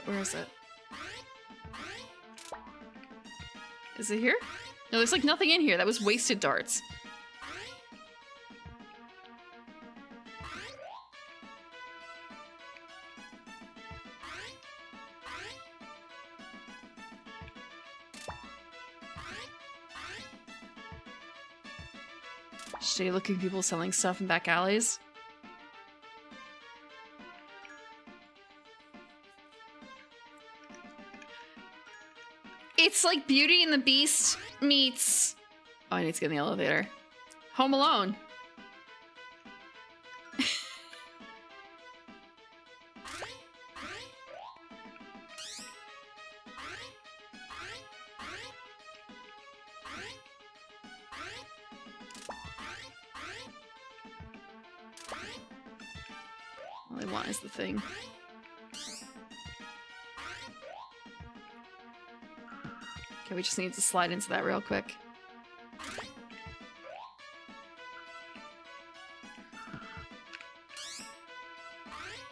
Where is it? Is it here? No, there's like nothing in here. That was wasted darts. Shady looking people selling stuff in back alleys. It's like Beauty and the Beast meets... Oh, I need to get in the elevator. Home Alone. All I want is the thing. Okay, we just need to slide into that real quick.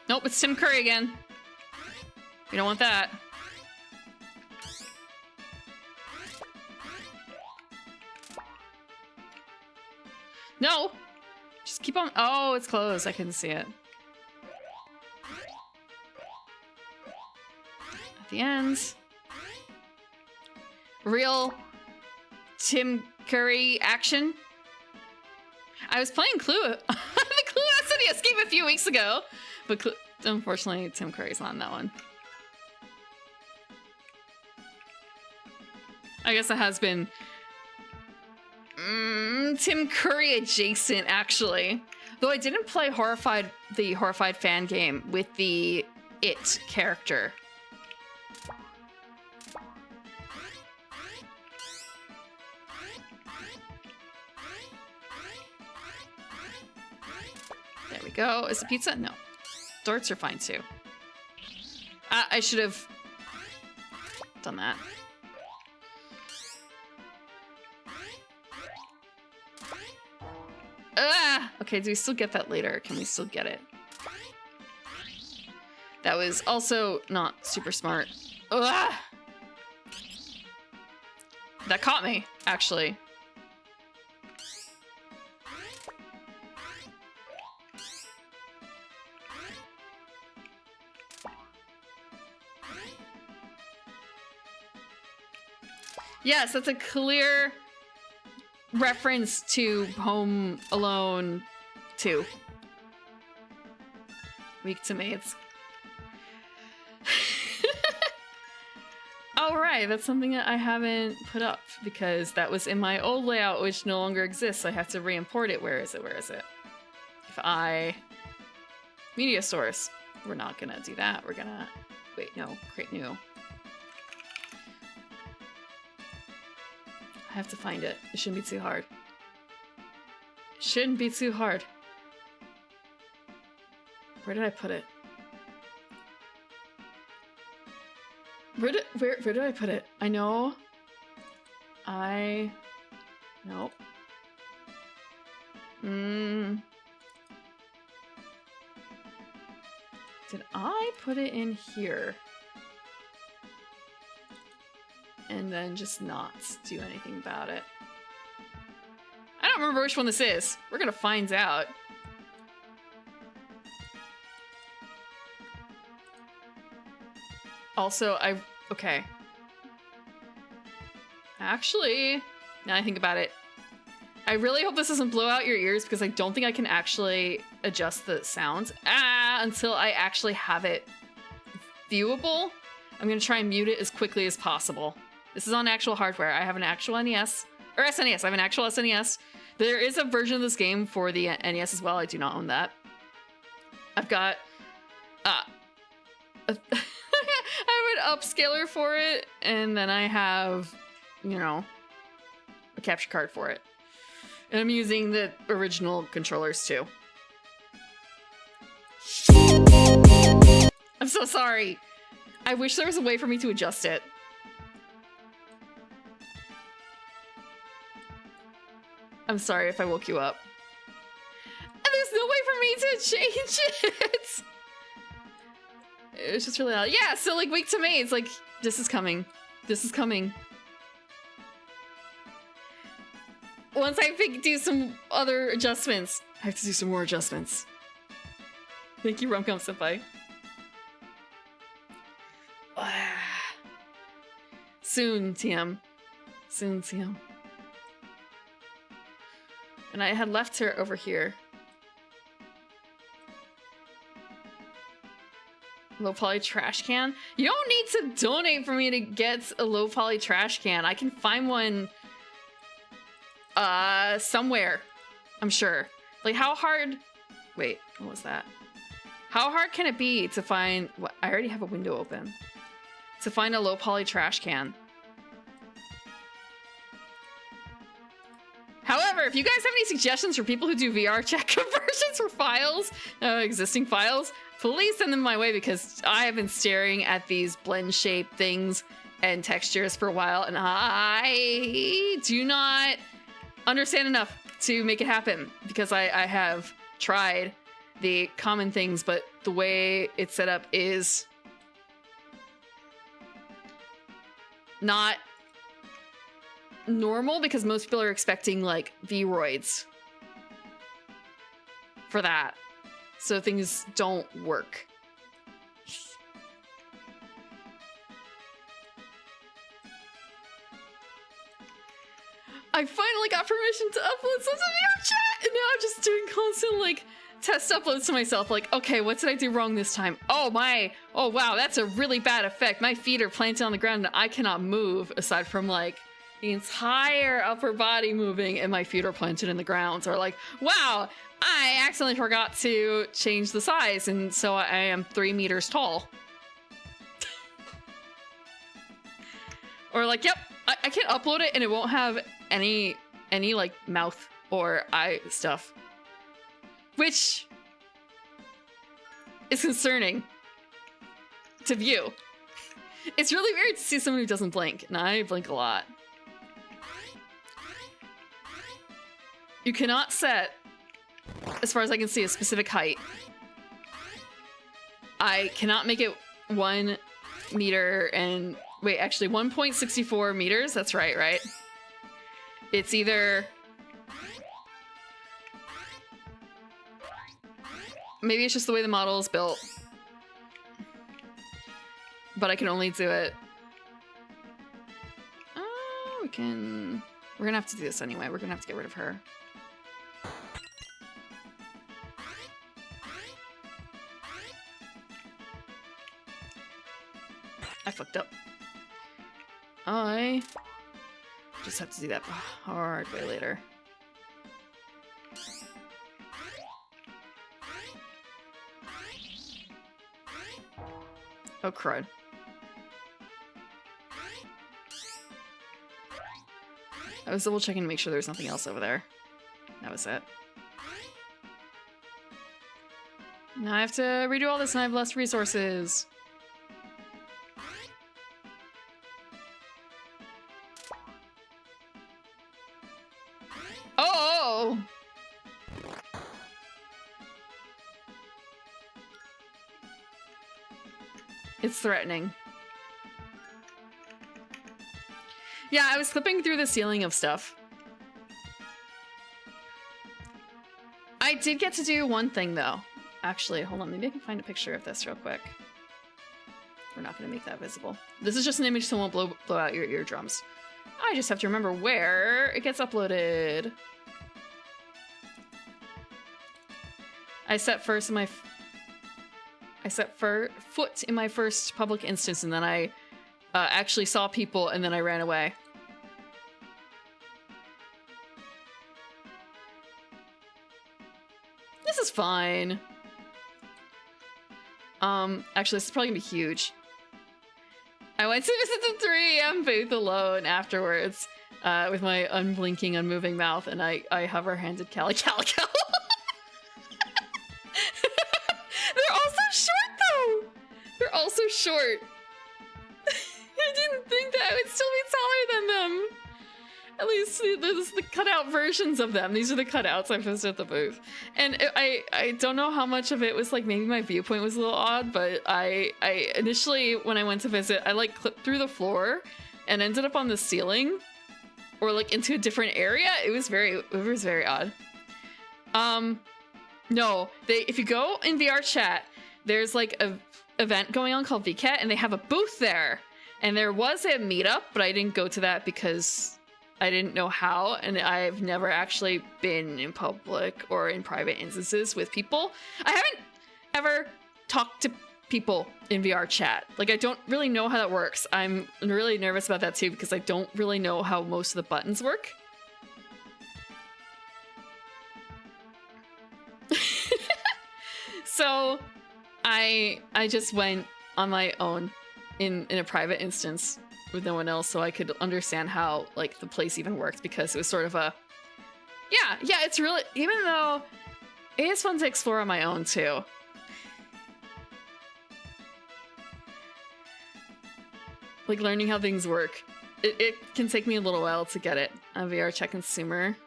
Nope, it's Tim Curry again. We don't want that. No! Just keep on- Oh, it's closed. I couldn't see it. At the end. Real Tim Curry action. I was playing Clue, the Clue SNES game a few weeks ago, but unfortunately Tim Curry's not in that one. I guess it has been Tim Curry adjacent, actually. Though I didn't play the Horrified fan game with the It character. There we go. Is it pizza? No. Darts are fine too. I should have done that. Okay, do we still get that later? Can we still get it? That was also not super smart. That caught me, actually. Yes, that's a clear reference to Home Alone 2. Weak to mates. Oh, right, that's something that I haven't put up because that was in my old layout, which no longer exists. I have to re-import it. Where is it? Where is it? Media source. We're not gonna do that. We're gonna... Wait, no. Create new. I have to find it. It shouldn't be too hard. It shouldn't be too hard. Where did I put it? Where did I put it? I know. Nope. Did I put it in here? And then just not do anything about it. I don't remember which one this is. We're gonna find out. Also, okay. Actually, now I think about it, I really hope this doesn't blow out your ears because I don't think I can actually adjust the sounds until I actually have it viewable. I'm gonna try and mute it as quickly as possible. This is on actual hardware. I have an actual NES, or SNES. I have an actual SNES. There is a version of this game for the NES as well. I do not own that. I've got, I have an upscaler for it, and then I have, you know, a capture card for it. And I'm using the original controllers too. I'm so sorry. I wish there was a way for me to adjust it. I'm sorry if I woke you up. And there's no way for me to change it. It was just really loud. Yeah, so like wait to me. It's like, this is coming. This is coming. Once I do some other adjustments. I have to do some more adjustments. Thank you, Rumcom Senpai. Soon, TM. Soon, TM. And I had left her over here. Low poly trash can? You don't need to donate for me to get a low poly trash can. I can find one somewhere. I'm sure. Like how hard... Wait, what was that? How hard can it be to find... What? I already have a window open. To find a low poly trash can. However, if you guys have any suggestions for people who do VR chat conversions for files, existing files, please send them my way because I have been staring at these blend shape things and textures for a while and I do not understand enough to make it happen because I have tried the common things, but the way it's set up is not normal because most people are expecting like V-roids for that. So things don't work. I finally got permission to upload some VR chat and now I'm just doing constant like test uploads to myself like, okay, what did I do wrong this time? Oh wow, that's a really bad effect. My feet are planted on the ground and I cannot move aside from like the entire upper body moving and my feet are planted in the ground. So like, wow, I accidentally forgot to change the size and so I am 3 meters tall. Or like, yep, I can upload it and it won't have any like mouth or eye stuff. Which is concerning to view. It's really weird to see someone who doesn't blink, and I blink a lot. You cannot set, as far as I can see, a specific height. I cannot make it 1 meter and... Wait, actually 1.64 meters? That's right? It's either... Maybe it's just the way the model is built. But I can only do it... We're gonna have to do this anyway. We're gonna have to get rid of her. I fucked up. I just have to do that hard way later. Oh, crud. I was double checking to make sure there was nothing else over there. That was it. Now I have to redo all this and I have less resources. Oh! It's threatening. Yeah, I was clipping through the ceiling of stuff. I did get to do one thing though. Actually, hold on, maybe I can find a picture of this real quick. We're not gonna make that visible. This is just an image so it won't blow out your eardrums. I just have to remember where it gets uploaded. I set foot in my first public instance and then I actually saw people and then I ran away. This is fine. Actually, this is probably gonna be huge. I went to visit the 3 a.m. booth alone afterwards with my unblinking, unmoving mouth, and I hover-handed Calico. They're also short, though! They're also short. I didn't think that I would still be taller than them. At least there's the cutout versions of them. These are the cutouts I visited at the booth. And I don't know how much of it was like maybe my viewpoint was a little odd, but I initially, when I went to visit, I like clipped through the floor and ended up on the ceiling or like into a different area. It was very odd. No, if you go in VR chat, there's like a event going on called VCAT and they have a booth there. And there was a meetup, but I didn't go to that because I didn't know how, and I've never actually been in public or in private instances with people. I haven't ever talked to people in VR chat. Like, I don't really know how that works. I'm really nervous about that too, because I don't really know how most of the buttons work. So, I just went on my own in a private instance with no one else, so I could understand how like the place even worked, because it was sort of a yeah, it's really, even though it is fun to explore on my own too. Like learning how things work. It can take me a little while to get it. A VR chat consumer.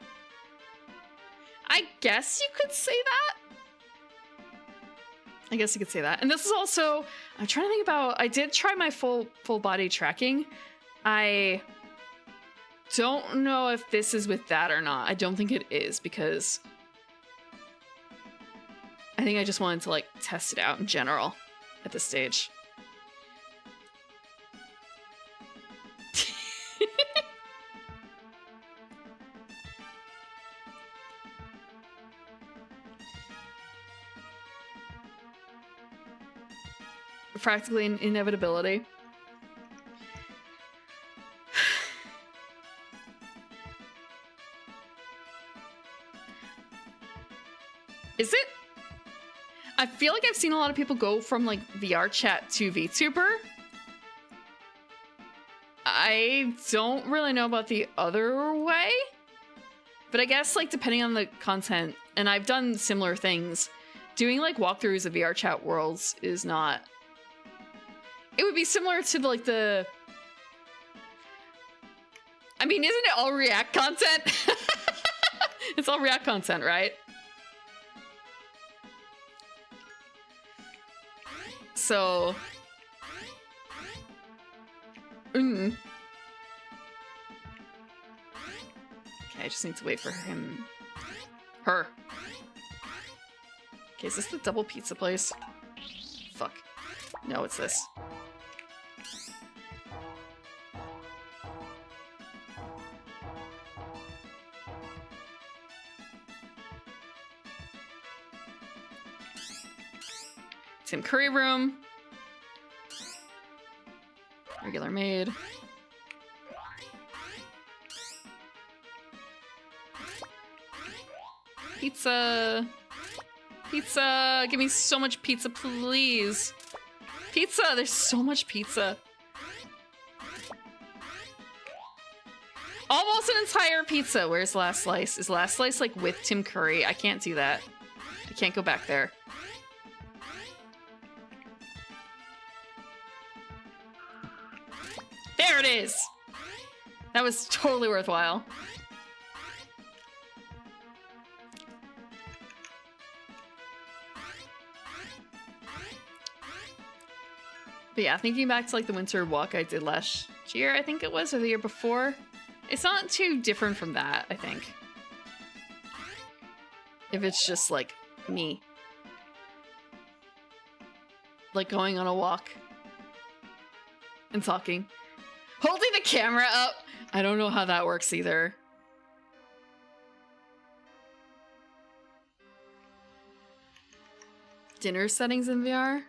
I guess you could say that. I guess you could say that. And this is also, I'm trying to think about, I did try my full body tracking. I don't know if this is with that or not. I don't think it is, because I think I just wanted to like test it out in general at this stage. Practically an inevitability. Is it? I feel like I've seen a lot of people go from like VR chat to VTuber. I don't really know about the other way, but I guess like depending on the content, and I've done similar things, doing like walkthroughs of VR chat worlds is not. It would be similar to like the. I mean, isn't it all React content? It's all React content, right? So. Okay, I just need to wait for him. Her. Okay, is this the double pizza place? Fuck. No, it's this. Tim Curry room. Regular maid. Pizza. Pizza. Give me so much pizza, please. Pizza. There's so much pizza. Almost an entire pizza. Where's last slice? Is last slice like with Tim Curry? I can't do that. I can't go back there. There it is! That was totally worthwhile. But yeah, thinking back to like the winter walk I did last year, I think it was, or the year before, it's not too different from that, I think. If it's just like me. Like going on a walk and talking. Holding the camera up? I don't know how that works either. Dinner settings in VR?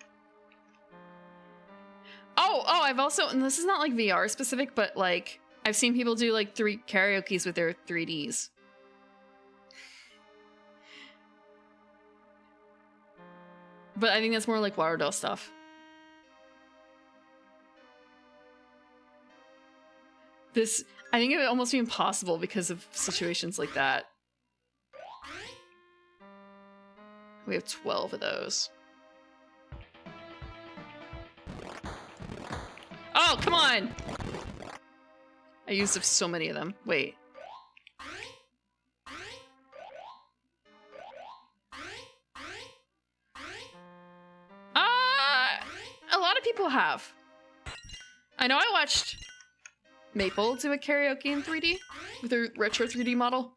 Oh, I've also, and this is not like VR specific, but like, I've seen people do like 3 karaokes with their 3Ds. But I think that's more like Waterdoll stuff. This, I think it would almost be impossible because of situations like that. We have 12 of those. Oh, come on! I used up so many of them. Wait. A lot of people have. I know I watched Maple do a karaoke in 3D with her retro 3D model.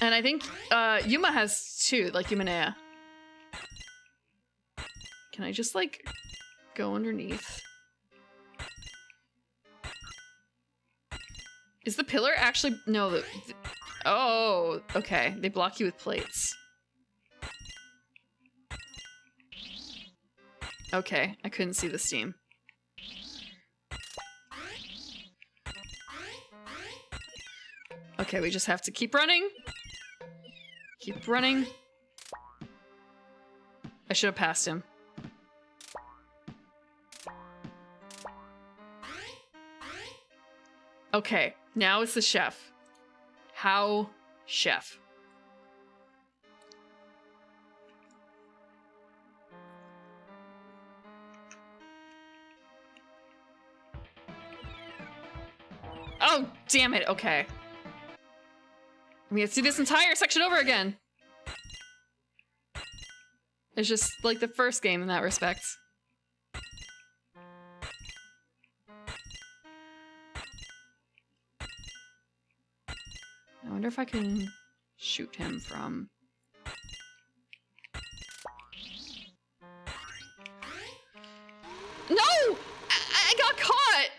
And I think Yuma has too, like Yumanea. Can I just like go underneath? Is the pillar actually no? Oh, okay. They block you with plates. Okay, I couldn't see the steam. Okay, we just have to keep running. Keep running. I should have passed him. Okay, now it's the chef. How chef? Oh, damn it. Okay. We have to do this entire section over again. It's just like the first game in that respect. I wonder if I can shoot him from... No! I got caught!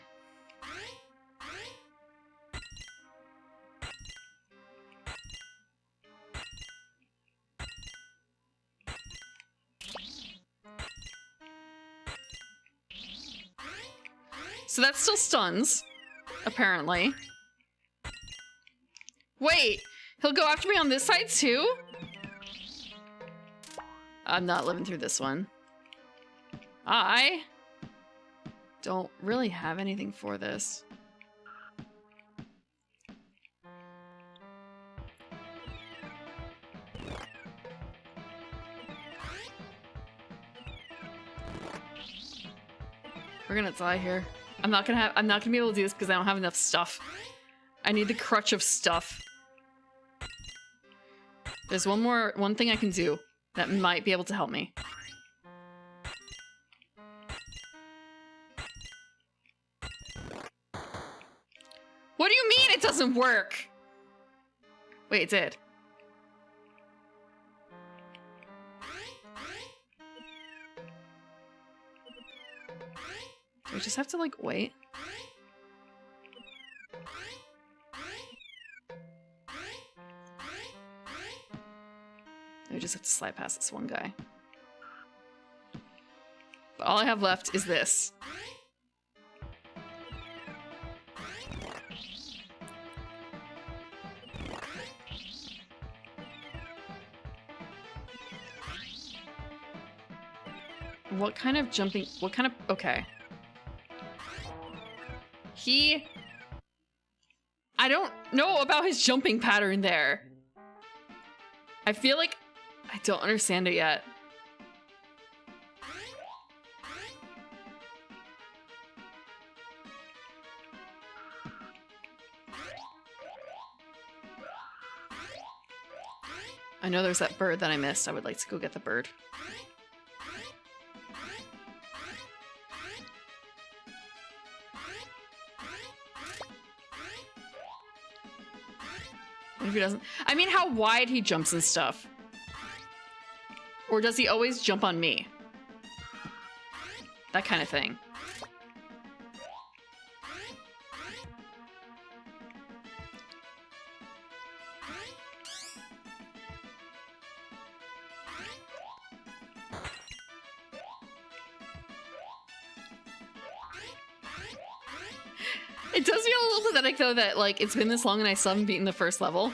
So that still stuns, apparently. Wait, he'll go after me on this side too? I'm not living through this one. I don't really have anything for this. We're gonna die here. I'm not gonna be able to do this because I don't have enough stuff. I need the crutch of stuff. There's one thing I can do that might be able to help me. What do you mean it doesn't work? Wait, it did. Do I just have to, like, wait? I just have to slide past this one guy. But all I have left is this. What kind of jumping... What kind of... Okay. I don't know about his jumping pattern there. I feel like I don't understand it yet. I know there's that bird that I missed. I would like to go get the bird. What if he doesn't? I mean, how wide he jumps and stuff. Or does he always jump on me? That kind of thing. It does feel a little pathetic, though, that, like, it's been this long and I still haven't beaten the first level.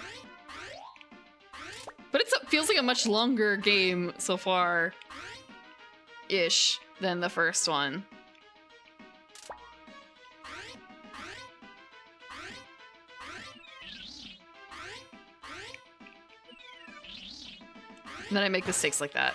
But it feels like a much longer game so far-ish than the first one. And then I make mistakes like that.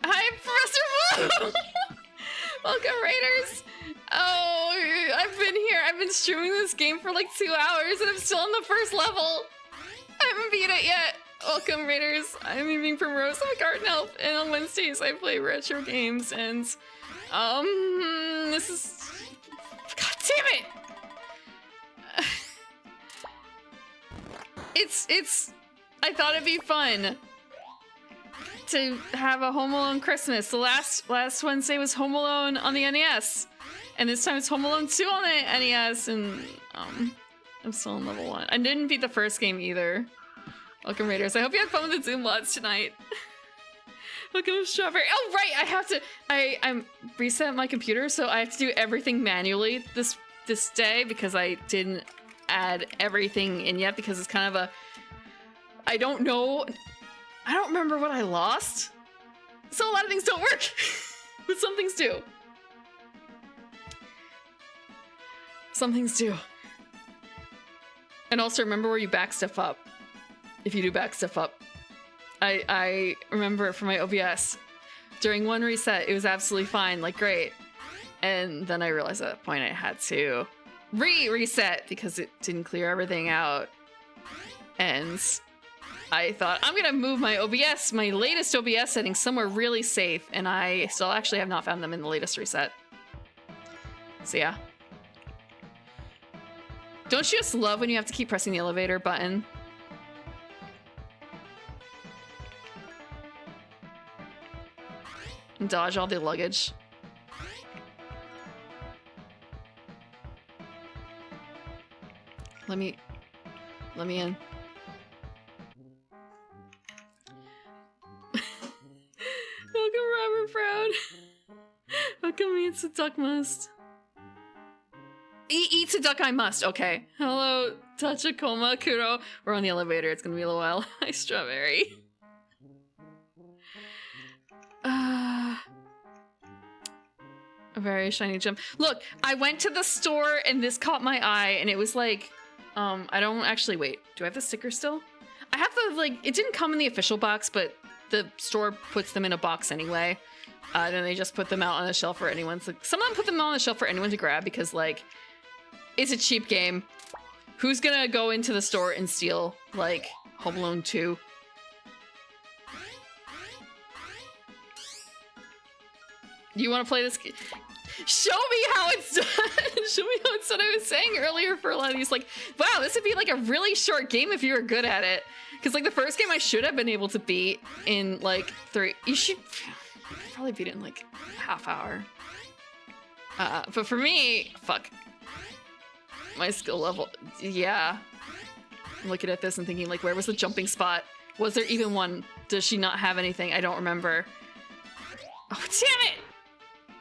Hi, Professor Wu! Welcome, Raiders! Oh, I've been here. I've been streaming this game for like 2 hours and I'm still on the first level. I haven't beat it yet. Welcome, Raiders. I'm moving from Rose. I'm a garden elf, and on Wednesdays I play retro games, and this is... God damn it! It's... I thought it'd be fun to have a Home Alone Christmas. The last Wednesday was Home Alone on the NES, and this time it's Home Alone 2 on the NES, and I'm still on level 1. I didn't beat the first game either. Welcome, Raiders. I hope you had fun with the Zoom mods tonight. Welcome, Strawberry. Oh, right! I have to... I'm reset my computer, so I have to do everything manually this day because I didn't add everything in yet because it's kind of a... I don't know... I don't remember what I lost. So a lot of things don't work. But some things do. Some things do. And also remember where you back stuff up. If you do back stuff up. I remember for my OBS, during one reset, it was absolutely fine, like great. And then I realized at that point I had to reset because it didn't clear everything out. And I thought, I'm gonna move my OBS, my latest OBS settings somewhere really safe, and I still actually have not found them in the latest reset. So yeah. Don't you just love when you have to keep pressing the elevator button? And dodge all the luggage. Let me in. Welcome, Robert Proud. Welcome, Eats a Duck Must. Eats a duck I must. Okay. Hello, Tachikoma Kuro. We're on the elevator. It's gonna be a little while. Hi, Strawberry. A very shiny gem. Look, I went to the store and this caught my eye and it was like, I don't actually, wait, do I have the sticker still? I have the, like, it didn't come in the official box, but the store puts them in a box anyway. Then they just put them out on the shelf for anyone. So some of them put them on the shelf for anyone to grab because, like, it's a cheap game. Who's gonna go into the store and steal, like, Home Alone 2? You want to play this game? Show me how it's done! Show me how it's done. I was saying earlier for a lot of these, like, wow, this would be like a really short game if you were good at it. Because, like, the first game I should have been able to beat in, like, 3... You should probably beat it in, like, a half hour. But for me, fuck. My skill level, yeah. I'm looking at this and thinking, like, where was the jumping spot? Was there even one? Does she not have anything? I don't remember. Oh, damn it!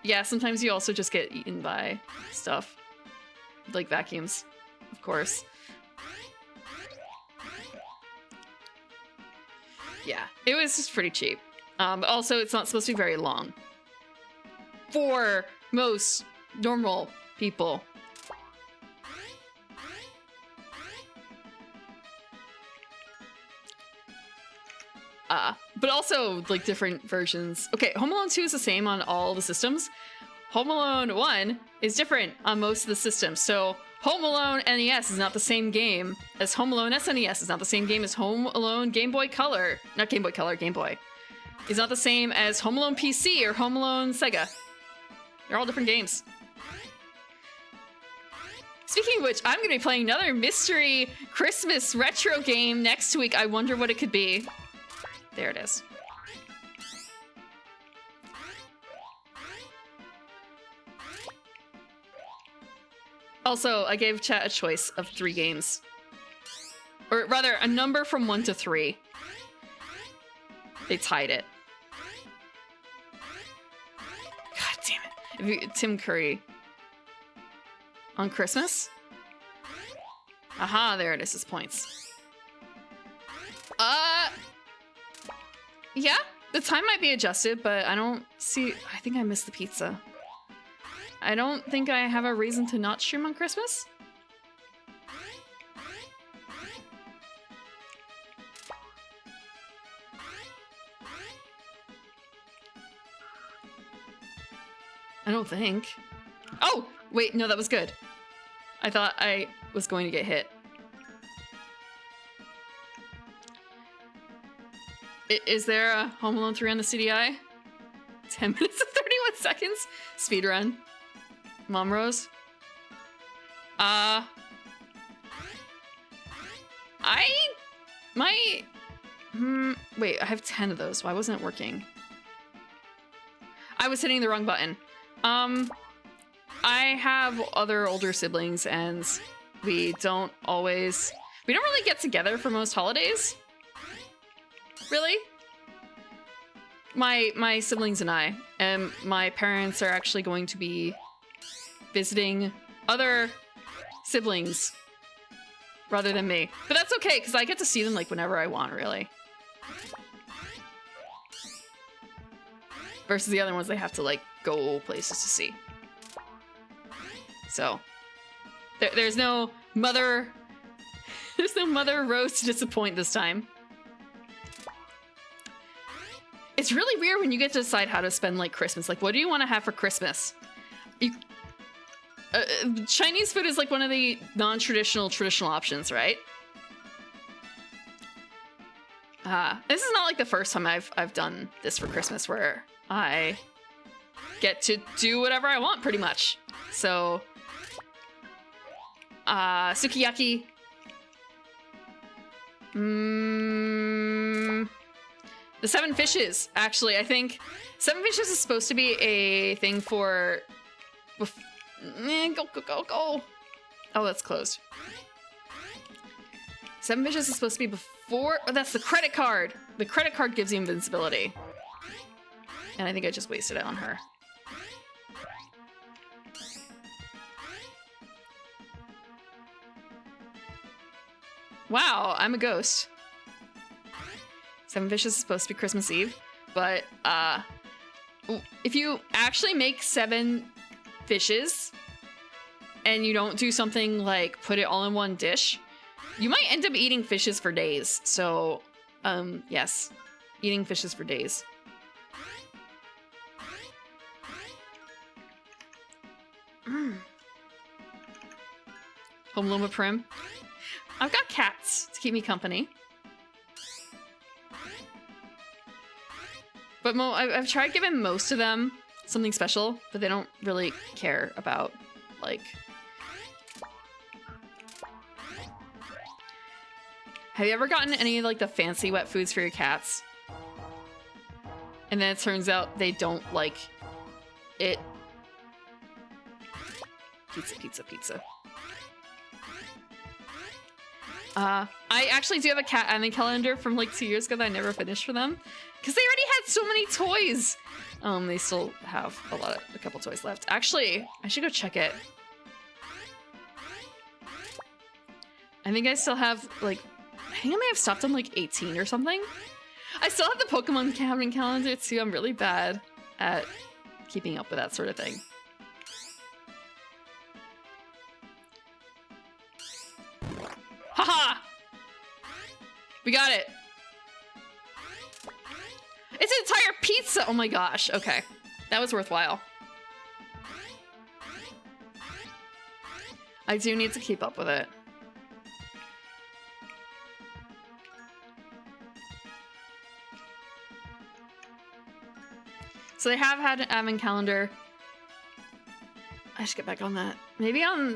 Yeah, sometimes you also just get eaten by stuff. Like vacuums, of course. Yeah, it was just pretty cheap. But also, it's not supposed to be very long. For most normal people. But also, like, different versions. Okay, Home Alone 2 is the same on all the systems. Home Alone 1 is different on most of the systems. So, Home Alone NES is not the same game as Home Alone SNES. It's not the same game as Home Alone Game Boy Color. Not Game Boy Color, Game Boy. It's not the same as Home Alone PC or Home Alone Sega. They're all different games. Speaking of which, I'm going to be playing another mystery Christmas retro game next week. I wonder what it could be. There it is. Also, I gave chat a choice of 3 games. Or rather, a number from 1 to 3. They tied it. God damn it. Tim Curry. On Christmas? Aha, there it is, his points. Yeah, the time might be adjusted, but I don't see... I think I missed the pizza. I don't think I have a reason to not stream on Christmas. I don't think. Oh, wait, no, that was good. I thought I was going to get hit. Is there a Home Alone 3 on the CDI? 10 minutes and 31 seconds? Speedrun. Mom Rose? Wait, I have 10 of those. Why wasn't it working? I was hitting the wrong button. I have other older siblings and we don't really get together for most holidays. Really? My siblings and I, and my parents are actually going to be visiting other siblings rather than me. But that's okay, because I get to see them like whenever I want, really. Versus the other ones, they have to like go places to see. So there's no mother Rose to disappoint this time. It's really weird when you get to decide how to spend like Christmas. Like, what do you want to have for Christmas? Chinese food is like one of the non-traditional traditional options, right? This is not like the first time I've done this for Christmas, where I get to do whatever I want, pretty much. So, sukiyaki. The 7 fishes, actually. I think 7 fishes is supposed to be a thing for... Go. Oh, that's closed. 7 fishes is supposed to be before... Oh, that's the credit card. The credit card gives you invincibility. And I think I just wasted it on her. Wow, I'm a ghost. 7 fishes is supposed to be Christmas Eve, but if you actually make 7 fishes and you don't do something like put it all in one dish, you might end up eating fishes for days. So, yes, eating fishes for days. Home Loma Prim. I've got cats to keep me company. But I've tried giving most of them something special, but they don't really care about, like... Have you ever gotten any of, like, the fancy wet foods for your cats? And then it turns out they don't like it. Pizza. I actually do have a cat advent calendar from like 2 years ago that I never finished for them. Because they already had so many toys. They still have a couple toys left. Actually, I should go check it. I think I still have like, I think I may have stopped on like 18 or something. I still have the Pokemon advent calendar too. I'm really bad at keeping up with that sort of thing. Haha! We got it. It's an entire pizza! Oh my gosh, okay. That was worthwhile. I do need to keep up with it. So they have had an advent calendar. I should get back on that. Maybe on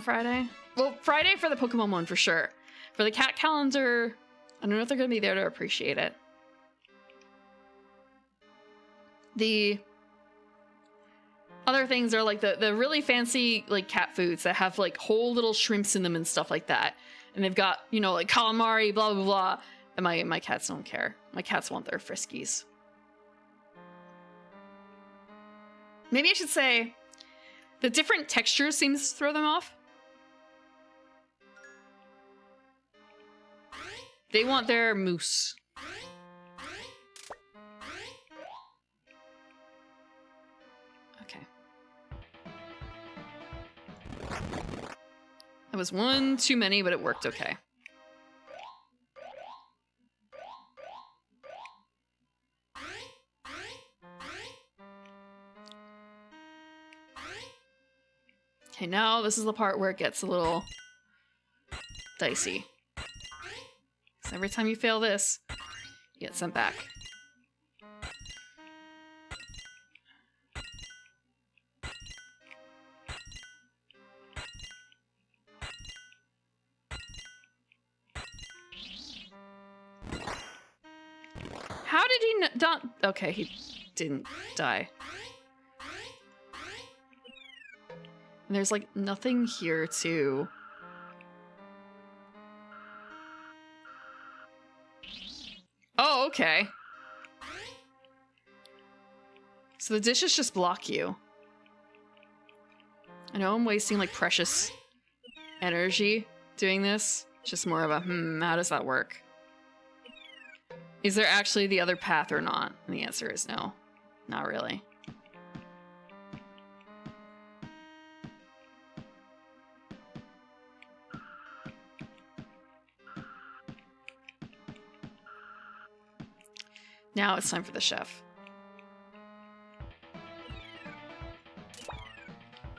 Friday? Well, Friday for the Pokemon one for sure. For the cat calendar, I don't know if they're going to be there to appreciate it. The other things are like the really fancy like cat foods that have like whole little shrimps in them and stuff like that. And they've got, you know, like calamari, blah, blah, blah. And my cats don't care. My cats want their Friskies. Maybe I should say the different textures seems to throw them off. They want their moose. Okay. That was one too many, but it worked okay. Okay, now this is the part where it gets a little dicey. So every time you fail this, you get sent back. How did he not? Okay, he didn't die. And there's like nothing here to... Oh, okay. So the dishes just block you. I know I'm wasting like precious energy doing this. It's just more of a, how does that work? Is there actually the other path or not? And the answer is no. Not really. Now it's time for the chef.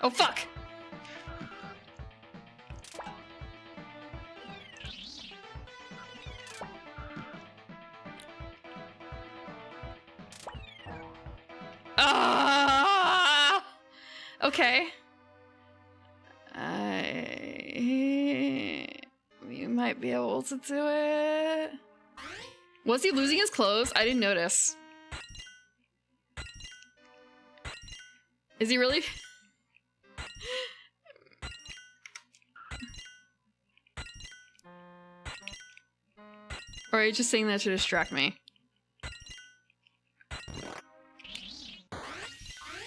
Oh, fuck! Ah! Okay. You might be able to do it. Was he losing his clothes? I didn't notice. Is he really? Or are you just saying that to distract me?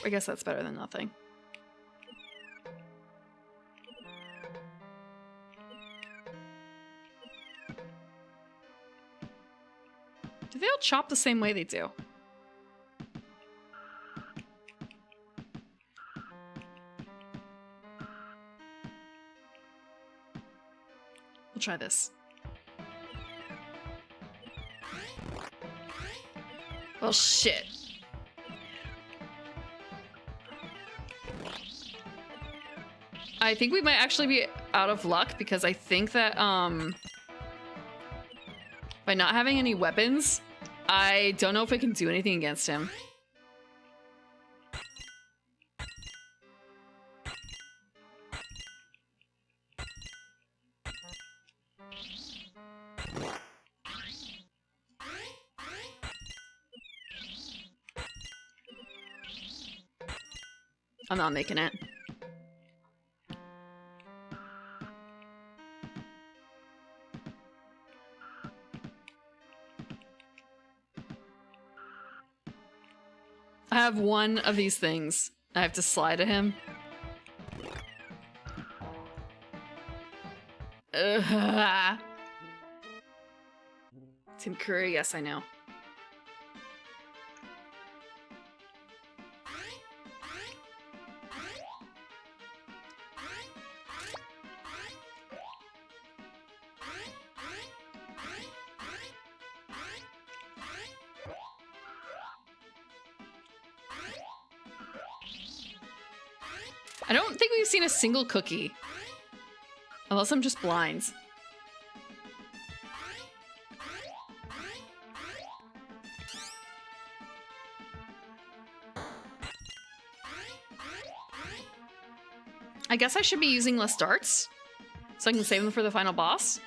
I guess that's better than nothing. Do they all chop the same way they do? We'll try this. Well, shit. I think we might actually be out of luck because I think that, by not having any weapons, I don't know if I can do anything against him. I'm not making it. I have one of these things. I have to slide at him. Tim Curry, yes, I know. I don't think we've seen a single cookie. Unless I'm just blind. I guess I should be using less darts, so I can save them for the final boss.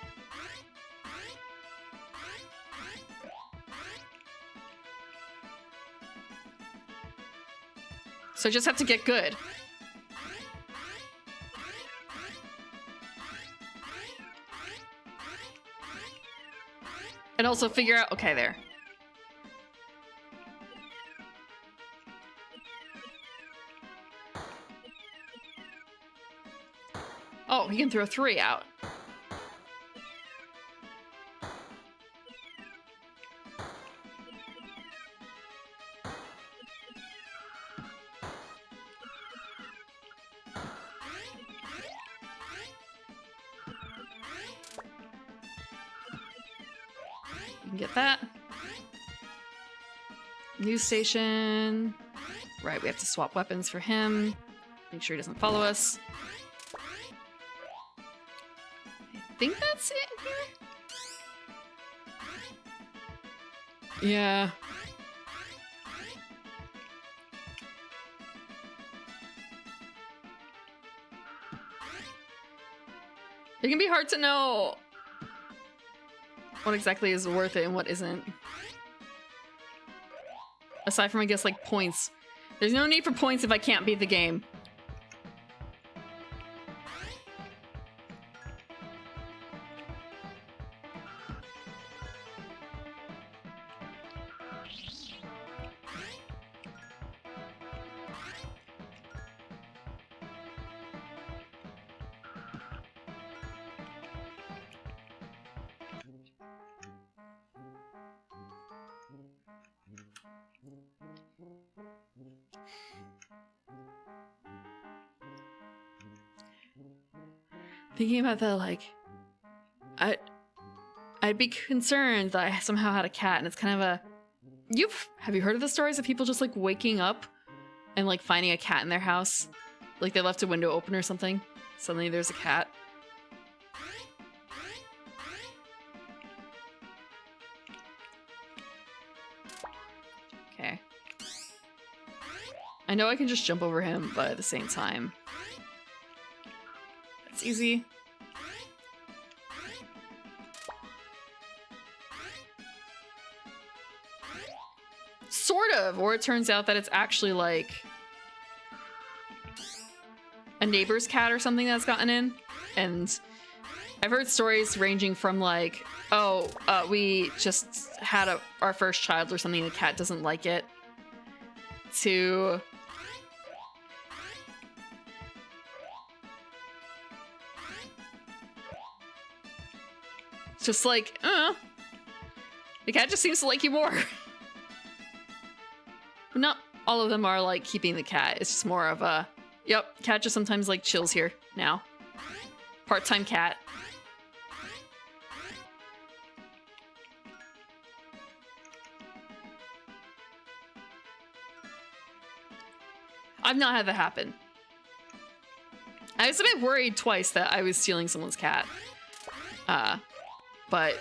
So I just have to get good. And also figure out... Okay, there. Oh, he can throw 3 out. can get that. News station. Right, we have to swap weapons for him. Make sure he doesn't follow us. I think that's it here. Yeah. It can be hard to know what exactly is worth it and what isn't. Aside from, I guess, like, points. There's no need for points if I can't beat the game. Thinking about that, like, I'd be concerned that I somehow had a cat, and it's kind of a... Have you heard of the stories of people just, like, waking up and, like, finding a cat in their house? Like, they left a window open or something. Suddenly there's a cat. Okay. I know I can just jump over him, but at the same time... It's easy. Sort of, or it turns out that it's actually like a neighbor's cat or something that's gotten in. And I've heard stories ranging from like, oh, we just had our first child or something, the cat doesn't like it, to just like, the cat just seems to like you more. Not all of them are like keeping the cat. It's just more of a, yep, cat just sometimes like chills here now. Part-time cat. I've not had that happen. I was a bit worried twice that I was stealing someone's cat. But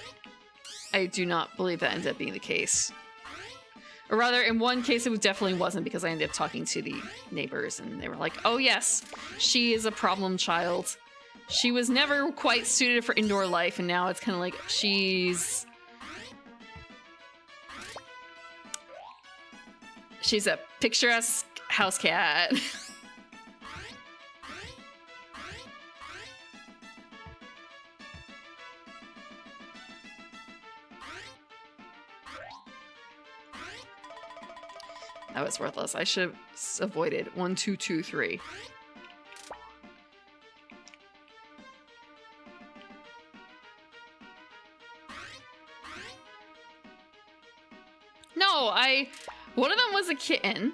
I do not believe that ended up being the case. Or rather, in one case, it definitely wasn't, because I ended up talking to the neighbors, and they were like, oh yes, she is a problem child. She was never quite suited for indoor life, and now it's kind of like she's a picturesque house cat. That was worthless. I should have avoided 1, 2, 2, 3. No, one of them was a kitten.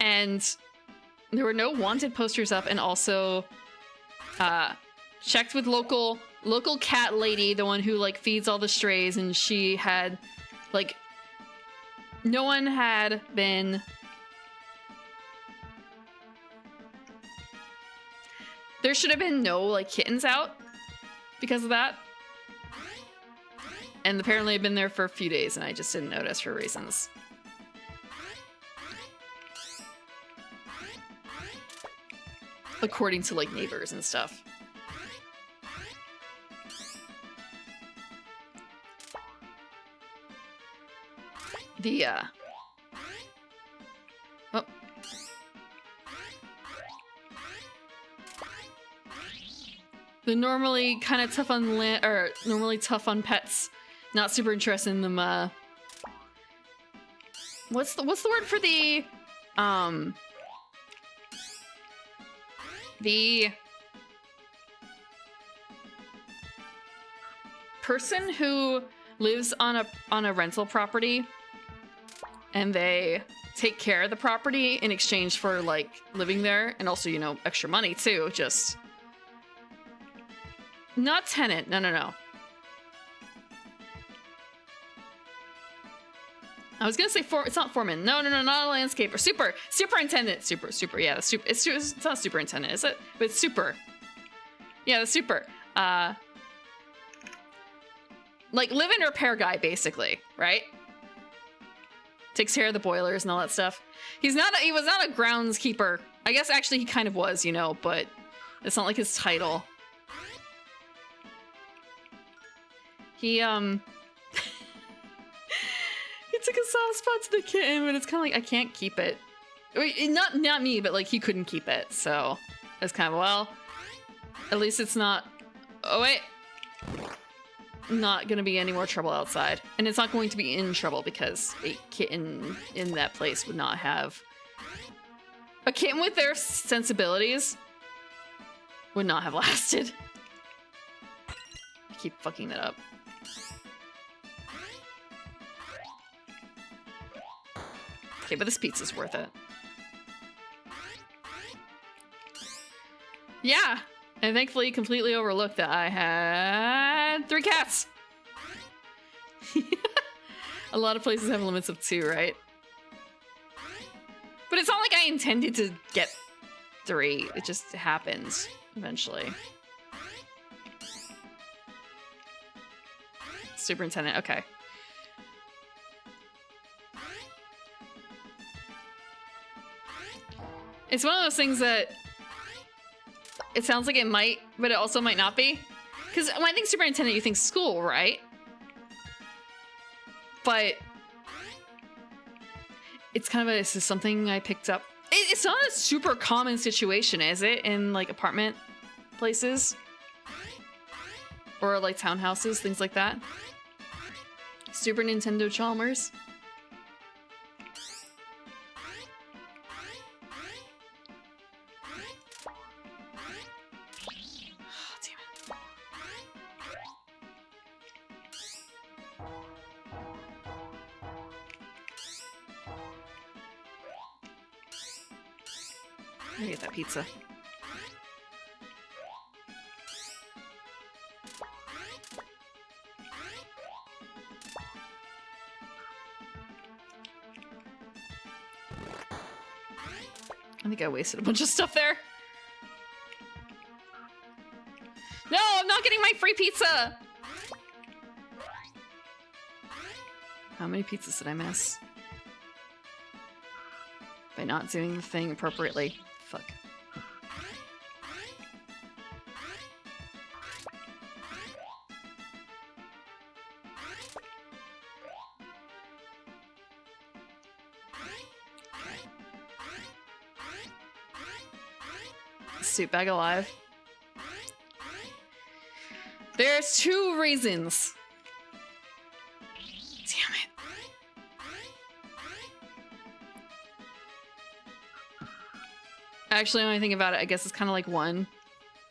And there were no wanted posters up, and also checked with local cat lady, the one who like feeds all the strays, and she had like no one had been... There should have been no, like, kittens out because of that. And apparently I've been there for a few days, and I just didn't notice for reasons. According to, like, neighbors and stuff. Oh. The normally kind of tough on land, or normally tough on pets. Not super interested in them, what's the word for the person who lives on a rental property, and they take care of the property in exchange for, like, living there, and also, you know, extra money, too. Just... Not tenant. No. I was gonna say it's not foreman. No, not a landscaper. Superintendent. Super. Yeah, it's not superintendent, is it? But it's super. Yeah, the super. Like live and repair guy, basically, right? Takes care of the boilers and all that stuff. He was not a groundskeeper. I guess actually he kind of was, you know, but it's not like his title. He he took a soft spot to the kitten, but it's kind of like I can't keep it. Not me, but like he couldn't keep it, so it's kind of, well, at least it's not. Oh wait, not gonna be any more trouble outside, and it's not going to be in trouble because a kitten in that place would not have. A kitten with their sensibilities would not have lasted. I keep fucking that up. Okay, but this pizza's worth it. Yeah, and thankfully completely overlooked that I had 3 cats. A lot of places have limits of 2, right? But it's not like I intended to get 3. It just happens eventually. Superintendent, okay. It's one of those things that it sounds like it might, but it also might not be. Because when I think superintendent, you think school, right? But it's kind of this is something I picked up. It's not a super common situation, is it? In like apartment places or like townhouses, things like that. Super Nintendo Chalmers. Let me get that pizza. I think I wasted a bunch of stuff there. No, I'm not getting my free pizza! How many pizzas did I miss? By not doing the thing appropriately. Fuck. Soup bag alive. There's 2 reasons. Damn it. Actually, when I think about it, I guess it's kind of like 1,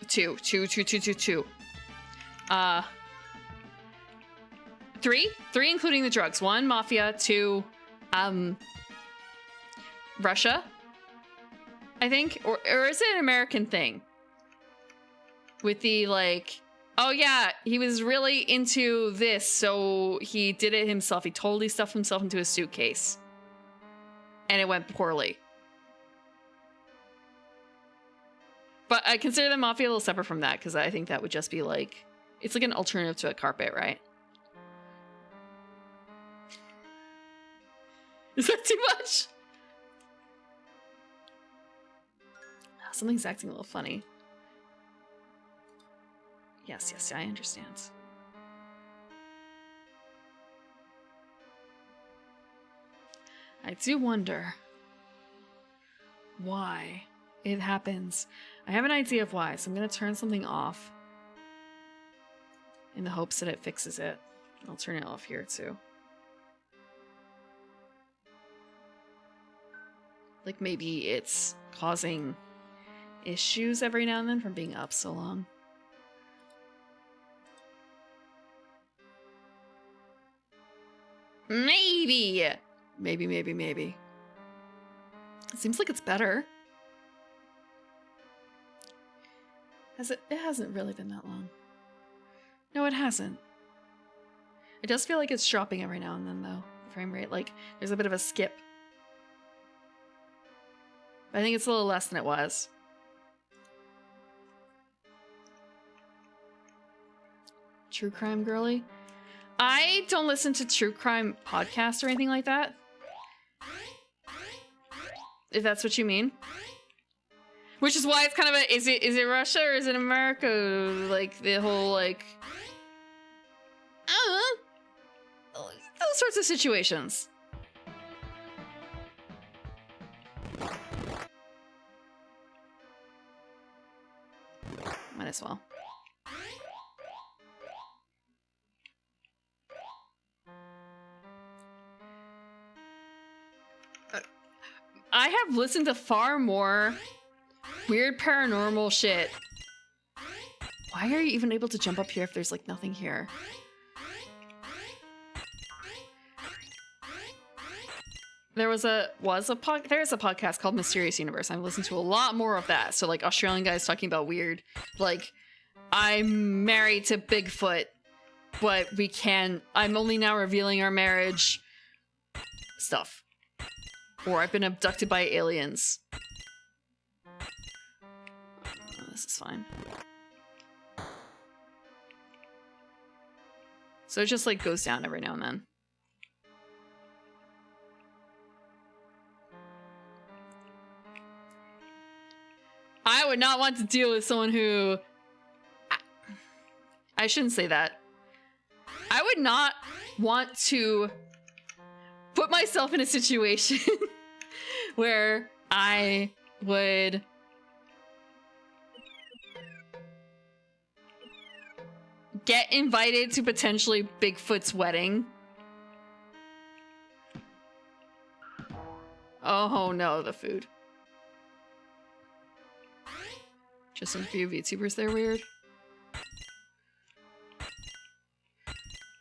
2, 2, 2, 2, 2, 2. 3 including the drugs. 1, mafia. 2, Russia, I think, or is it an American thing? With the like, oh yeah, he was really into this, so he did it himself. He totally stuffed himself into a suitcase, and it went poorly. But I consider the mafia a little separate from that, because I think that would just be like, it's like an alternative to a carpet, right? Is that too much? Something's acting a little funny. Yes, I understand. I do wonder why it happens. I have an idea of why, so I'm going to turn something off in the hopes that it fixes it. I'll turn it off here too. Like maybe it's causing issues every now and then from being up so long. Maybe. Maybe. It seems like it's better. Has it? It hasn't really been that long. No, it hasn't. It does feel like it's dropping every now and then, though. frame rate. Like, there's a bit of a skip. I think it's a little less than it was. True crime girly? I don't listen to true crime podcasts or anything like that. If that's what you mean. Which is why it's kind of a, is it Russia or is it America? Like, the whole, like, I don't know. Those sorts of situations. Might as well. I have listened to far more weird paranormal shit. Why are you even able to jump up here if there's like nothing here? There's a podcast called Mysterious Universe. I've listened to a lot more of that. So like Australian guys talking about weird, like, I'm married to Bigfoot, but I'm only now revealing our marriage stuff. Or I've been abducted by aliens. Oh, this is fine. So it just like goes down every now and then. I would not want to deal with someone who... I shouldn't say that. I would not want to put myself in a situation where I would get invited to potentially Bigfoot's wedding. Oh no, the food. Just a few VTubers there, weird.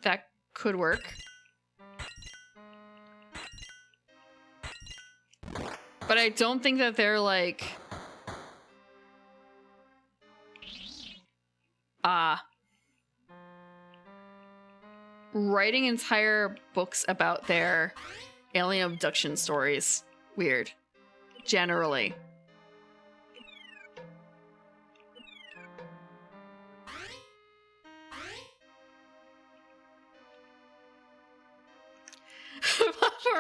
That could work. But I don't think that they're like... writing entire books about their alien abduction stories. Weird. Generally.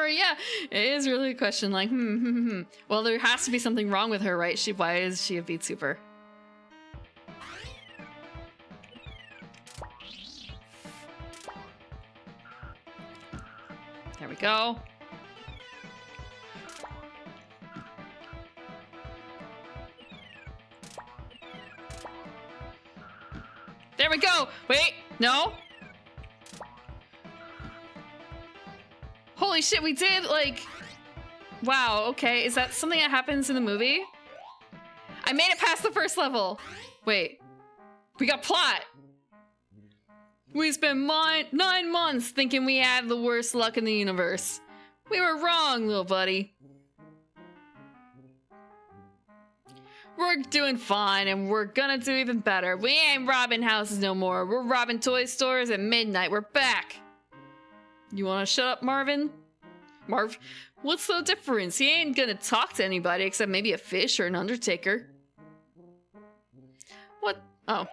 Yeah, it is really a question like, Well, there has to be something wrong with her, right? Why is she a VTuber? There we go. There we go! Wait, no? Holy shit, we did, like... Wow, okay. Is that something that happens in the movie? I made it past the first level! Wait. We got plot! We spent 9 months thinking we had the worst luck in the universe. We were wrong, little buddy. We're doing fine, and we're gonna do even better. We ain't robbing houses no more. We're robbing toy stores at midnight. We're back! You wanna shut up, Marvin? Marv, what's the difference? He ain't gonna talk to anybody except maybe a fish or an undertaker. What? Oh.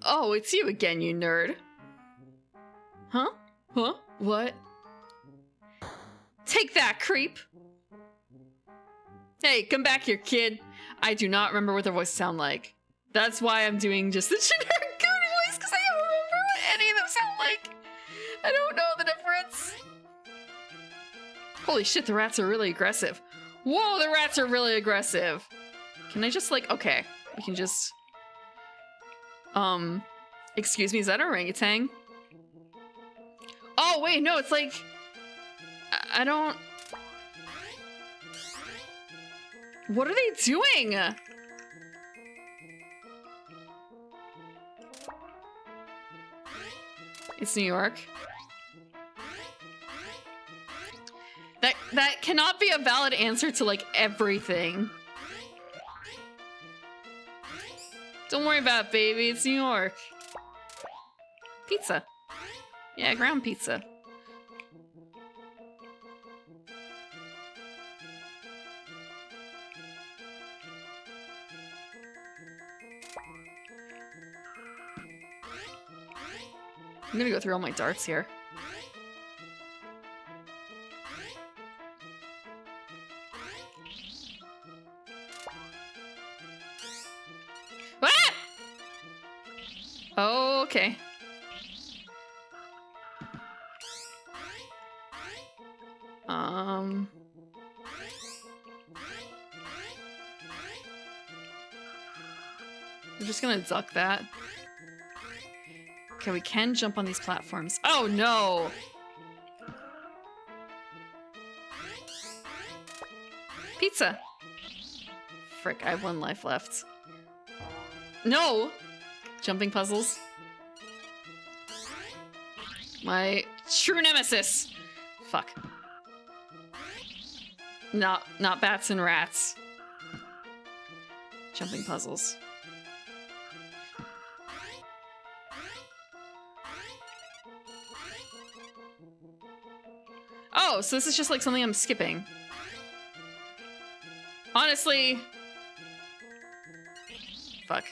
Oh, it's you again, you nerd. Huh? Huh? What? Take that, creep! Hey, come back here, kid. I do not remember what their voices sound like. That's why I'm doing just the generic goon voice, because I don't remember what any of them sound like. I don't know the difference. Holy shit, the rats are really aggressive. Whoa, the rats are really aggressive. Can I just like, okay, we can just, excuse me, is that an orangutan? Oh, wait, no, it's like, I don't, what are they doing? It's New York. That cannot be a valid answer to like everything. Don't worry about it, baby. It's New York. Pizza. Yeah, ground pizza. I'm gonna go through all my darts here. Ah! Oh, okay. We're just gonna duck that. Okay, we can jump on these platforms. Oh no! Pizza! Frick, I have 1 life left. No! Jumping puzzles. My true nemesis! Fuck. Not bats and rats. Jumping puzzles. Oh, so this is just like something I'm skipping. Honestly... Fuck.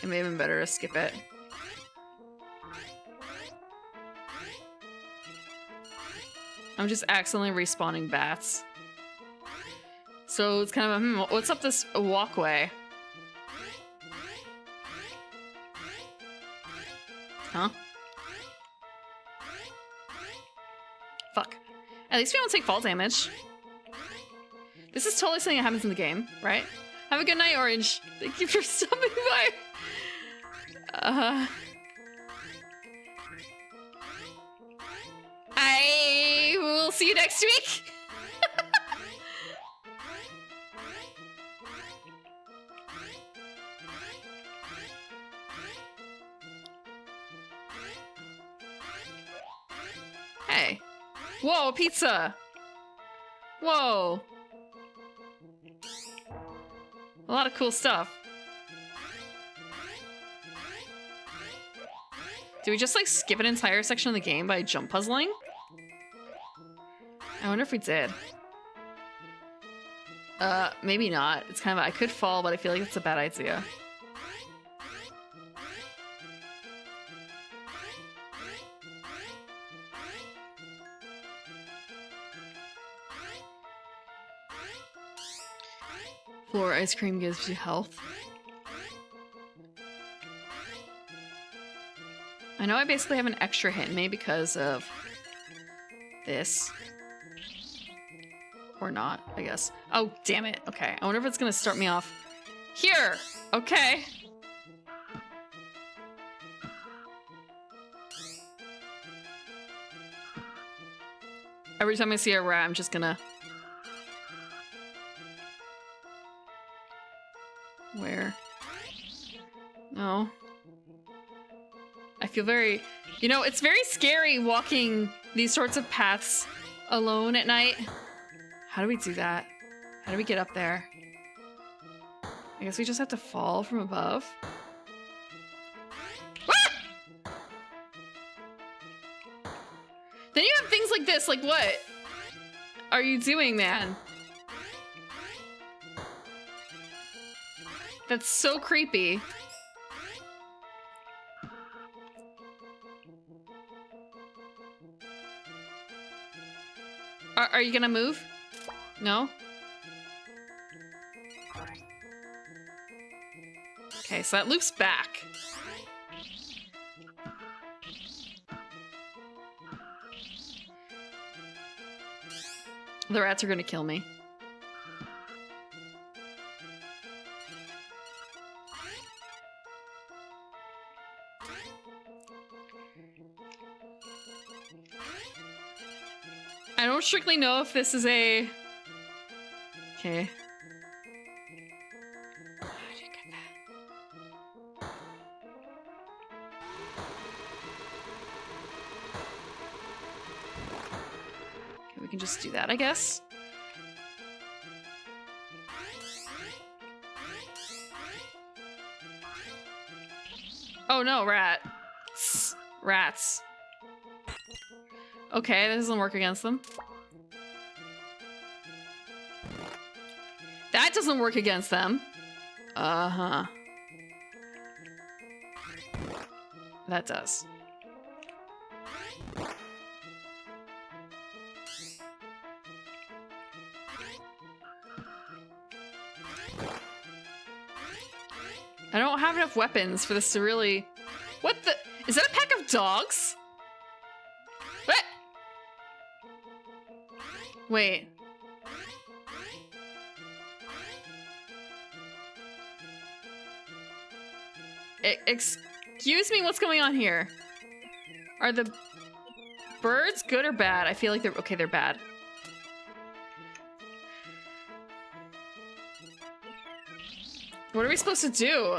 It may have been better to skip it. I'm just accidentally respawning bats. So it's kind of a, what's up this walkway? Huh? Fuck. At least we don't take fall damage. This is totally something that happens in the game, right? Have a good night, Orange. Thank you for stopping by. I will see you next week. Hey. Whoa, pizza. Whoa. A lot of cool stuff. Do we just like skip an entire section of the game by jump puzzling? I wonder if we did. Maybe not. It's kind of, I could fall, but I feel like it's a bad idea. Floor ice cream gives you health. I know I basically have an extra hit in me because of this. Or not, I guess. Oh, damn it. Okay, I wonder if it's gonna start me off here. Okay. Every time I see a rat, I'm just gonna... Where? No. I feel very... You know, it's very scary walking these sorts of paths alone at night. How do we do that? How do we get up there? I guess we just have to fall from above. Ah! Then you have things like this, like what are you doing, man? That's so creepy. Are you gonna move? No? Okay, so that loops back. The rats are gonna kill me. I don't strictly know if this is a... Okay. Okay, we can just do that, I guess. Oh no, rat. Rats. Okay, that doesn't work against them. That doesn't work against them. Uh-huh. That does. I don't have enough weapons for this to really... What the... Is that a pack of dogs? What? Wait. Excuse me, what's going on here? Are the birds good or bad? I feel like they're... Okay, they're bad. What are we supposed to do?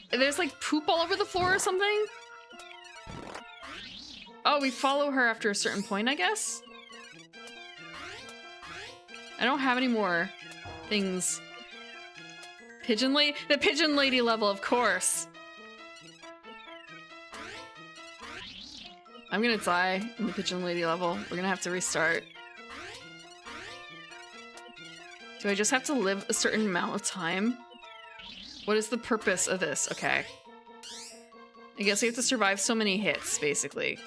There's like poop all over the floor or something? Oh, we follow her after a certain point, I guess? I don't have any more things. Pigeon lady? The pigeon lady level, of course. I'm gonna die in the pigeon lady level. We're gonna have to restart. Do I just have to live a certain amount of time? What is the purpose of this? Okay. I guess we have to survive so many hits, basically.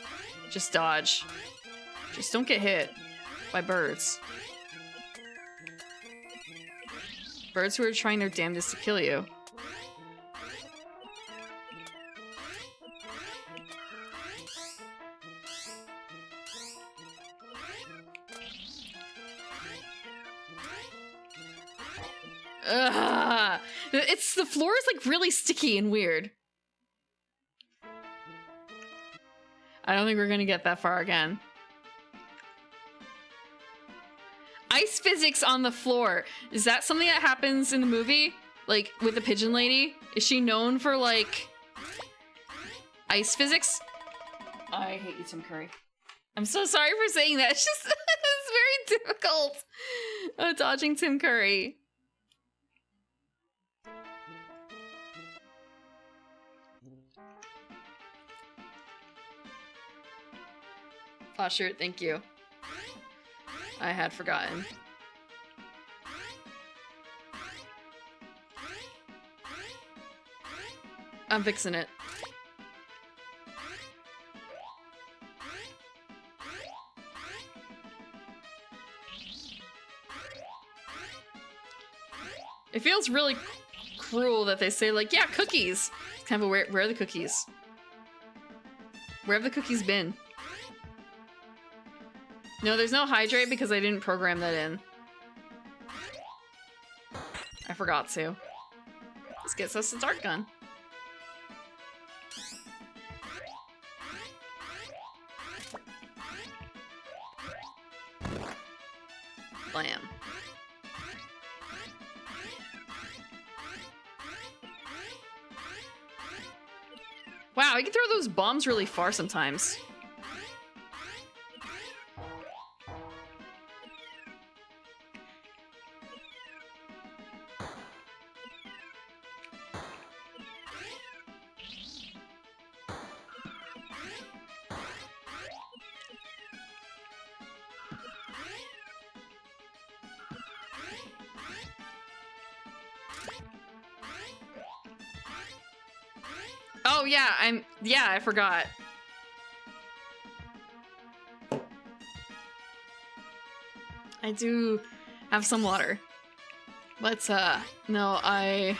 Just dodge. Just don't get hit by birds. Birds who are trying their damnedest to kill you. Ugh. The floor is like really sticky and weird. I don't think we're gonna get that far again. Ice physics on the floor. Is that something that happens in the movie? Like with the pigeon lady? Is she known for like ice physics? I hate you, Tim Curry. I'm so sorry for saying that. It's just it's very difficult. Dodging Tim Curry. Posture, thank you. I had forgotten. I'm fixing it. It feels really cruel that they say like, yeah, cookies. It's kind of a where are the cookies? Where have the cookies been? No, there's no hydrate because I didn't program that in. I forgot to. This gets us the dart gun. Blam. Wow, I can throw those bombs really far sometimes. Oh yeah, I forgot. I do have some water. But no, I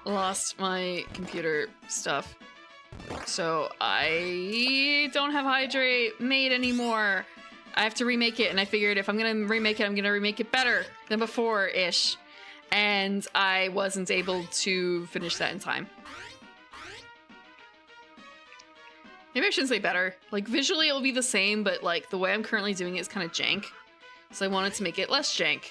lost my computer stuff. So I don't have hydrate made anymore. I have to remake it, and I figured if I'm gonna remake it, I'm gonna remake it better than before-ish. And I wasn't able to finish that in time. Maybe I shouldn't say better. Like, visually it'll be the same, but like, the way I'm currently doing it is kind of jank. So I wanted to make it less jank.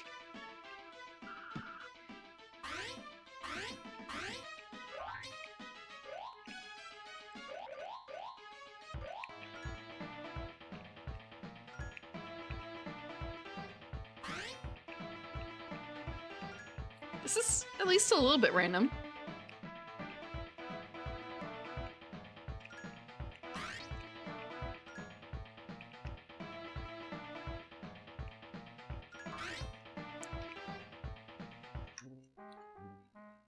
This is at least a little bit random.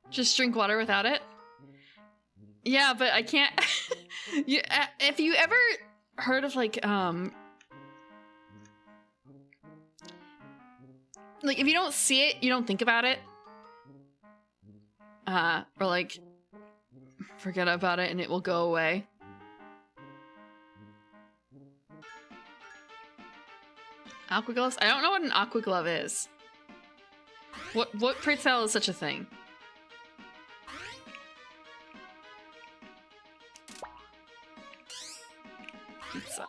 Just drink water without it? Yeah, but I can't... if you ever heard of, like, if you don't see it, you don't think about it. Or, like, forget about it and it will go away. Aqua gloves? I don't know what an aqua glove is. What pray tell is such a thing? Pizza.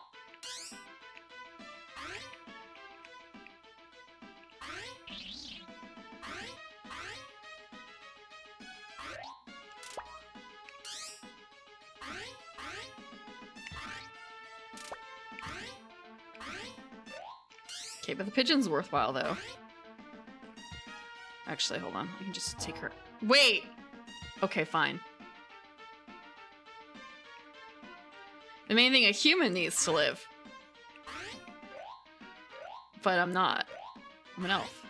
Okay, but the pigeon's worthwhile, though. Actually, hold on. I can just take her... Wait! Okay, fine. The main thing a human needs to live. But I'm not. I'm an elf.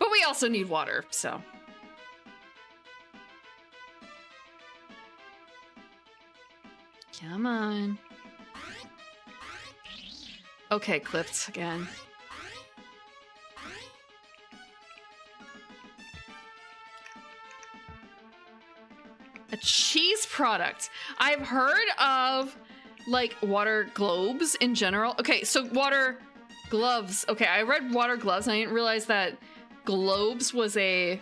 But we also need water, so... Come on. Okay, clipped again. A cheese product. I've heard of, like, water globes in general. Okay, so water gloves. Okay, I read water gloves and I didn't realize that globes was a...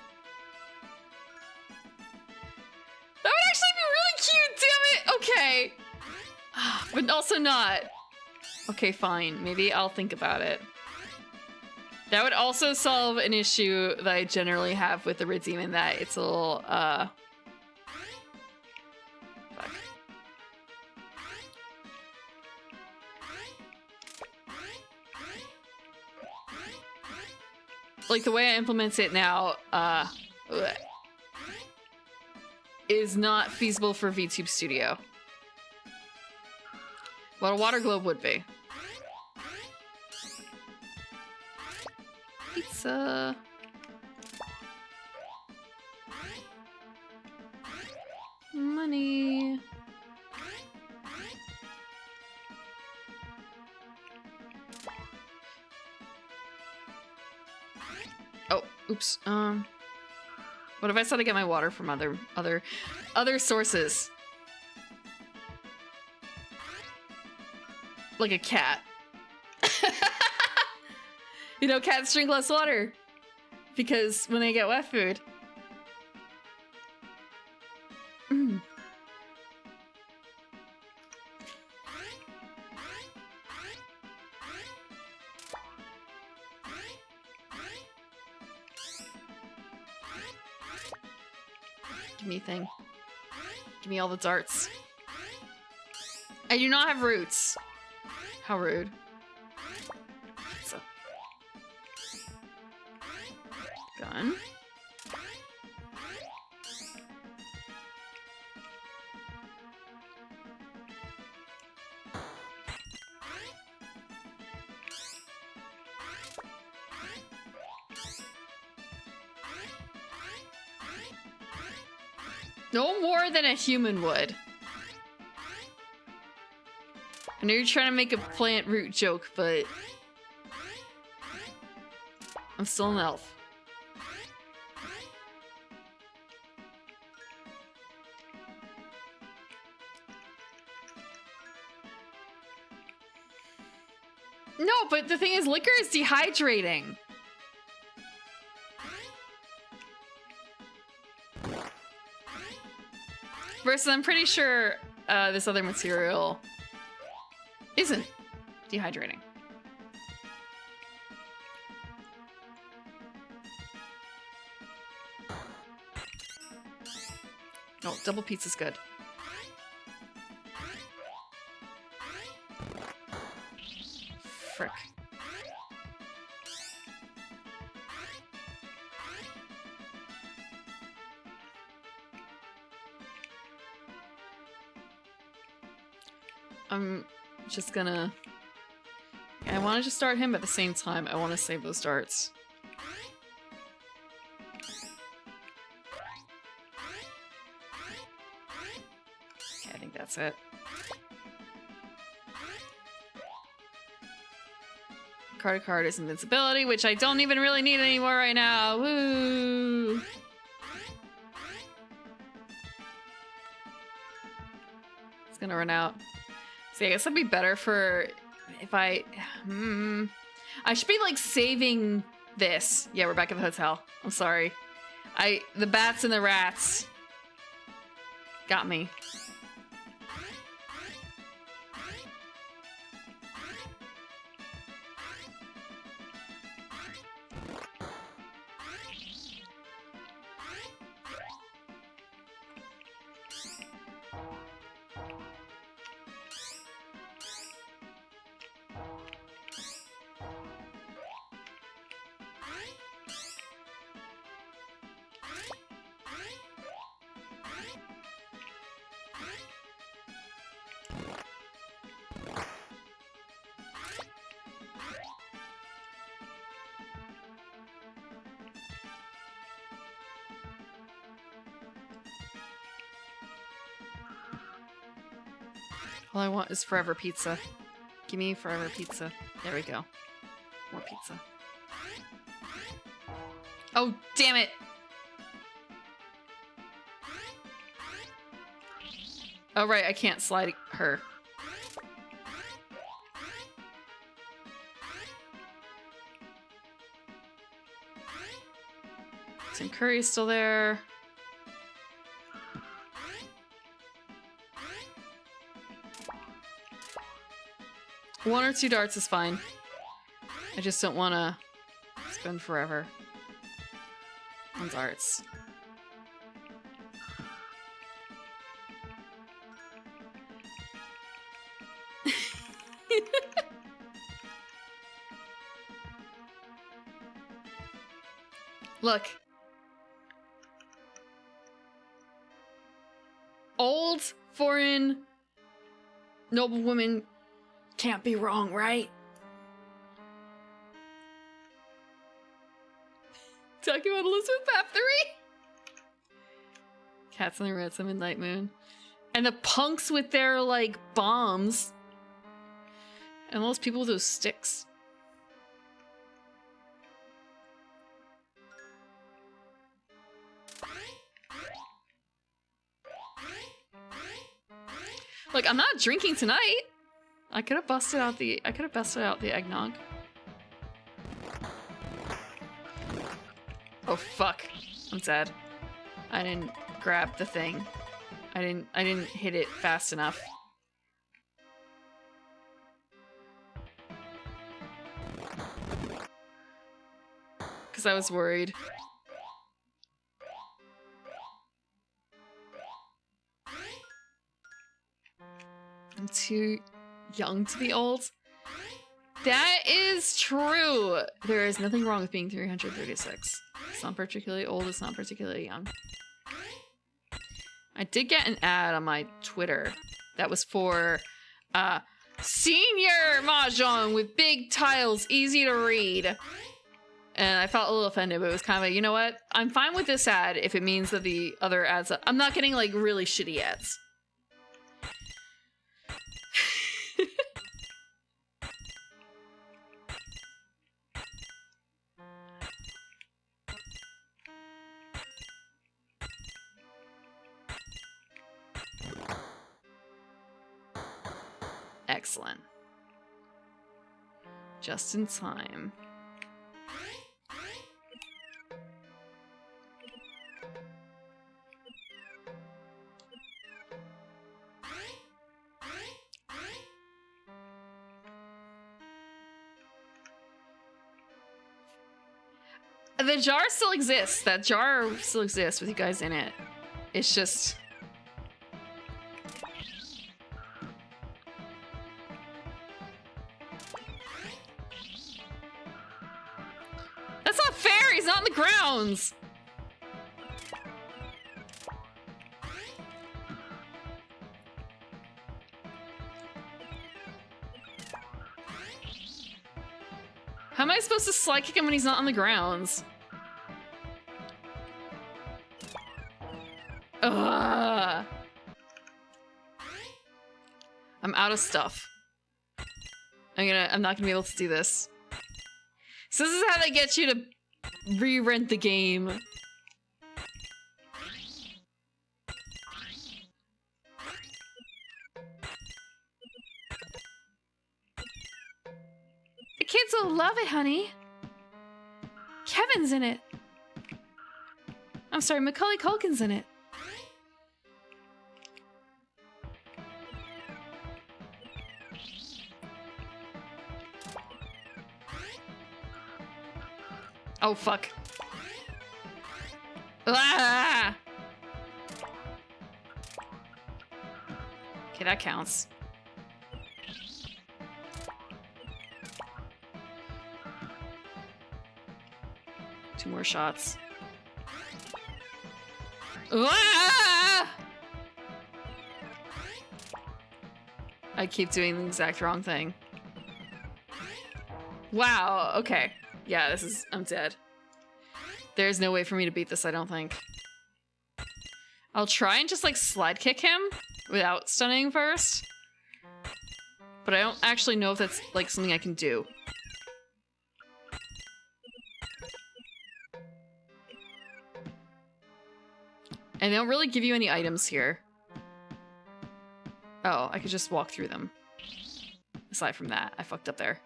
That would actually be really cute, damn it! Okay. But also not. Okay, fine. Maybe I'll think about it. That would also solve an issue that I generally have with the Redeem in that it's a little, fuck. Like, the way I implement it now, is not feasible for VTube Studio. What a water globe would be. Pizza. Money. Oh, oops. What if I said I get my water from other sources? Like a cat. You know, cats drink less water because when they get wet food. Give me a thing. Give me all the darts. I do not have roots. How rude. So. Gun. No more than a human would. I know you're trying to make a plant root joke, but I'm still an elf. No, but the thing is, liquor is dehydrating. Versus, I'm pretty sure this other material isn't dehydrating. Oh, double pizza's good. Frick. I'm just gonna... I want to just start him, but at the same time, I want to save those darts. Okay, I think that's it. Card is invincibility, which I don't even really need anymore right now. Woo! It's gonna run out. See, I guess that'd be better for if I... I should be, like, saving this. Yeah, we're back at the hotel. I'm sorry. The bats and the rats got me. All I want is forever pizza. Give me forever pizza. There we go. More pizza. Oh, damn it! Oh, right, I can't slide her. Tim Curry is still there. One or two darts is fine. I just don't want to spend forever on darts. Look. Old, foreign, noble woman can't be wrong, right? Talking about Elizabeth Bathory? Cats on the Ransom Midnight Moon. And the punks with their, like, bombs. And those people with those sticks. Look, I'm not drinking tonight. I could have busted out the eggnog. Oh fuck. I'm dead. I didn't grab the thing. I didn't hit it fast enough. Cause I was worried. I'm too young to be old. That is true. There is nothing wrong with being 336. It's not particularly old, it's not particularly young. I did get an ad on my Twitter that was for senior mahjong with big tiles, easy to read. And I felt a little offended, but it was kind of, you know what? I'm fine with this ad if it means that the other ads... I'm not getting, like, really shitty ads. Excellent. Just in time. The jar still exists. That jar still exists with you guys in it. It's just... That's not fair! He's not in the grounds! How am I supposed to slide kick him when he's not on the grounds? Ugh. I'm out of stuff. I'm not gonna be able to do this. So this is how they get you to re-rent the game. The kids will love it, honey. Kevin's in it. I'm sorry, Macaulay Culkin's in it. Oh, fuck. Ah! Okay, that counts. Two more shots. Ah! I keep doing the exact wrong thing. Wow, okay. Yeah, this is... I'm dead. There's no way for me to beat this, I don't think. I'll try and just, like, slide kick him without stunning first. But I don't actually know if that's, like, something I can do. And they don't really give you any items here. Oh, I could just walk through them. Aside from that, I fucked up there.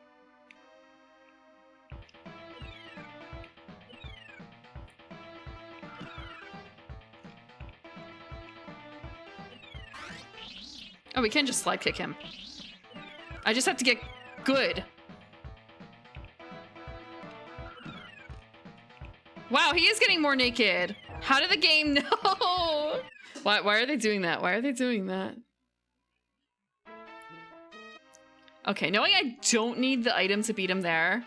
Oh, we can just slide kick him. I just have to get good. Wow, he is getting more naked. How did the game know? Why are they doing that? Why are they doing that? Okay, knowing I don't need the item to beat him there.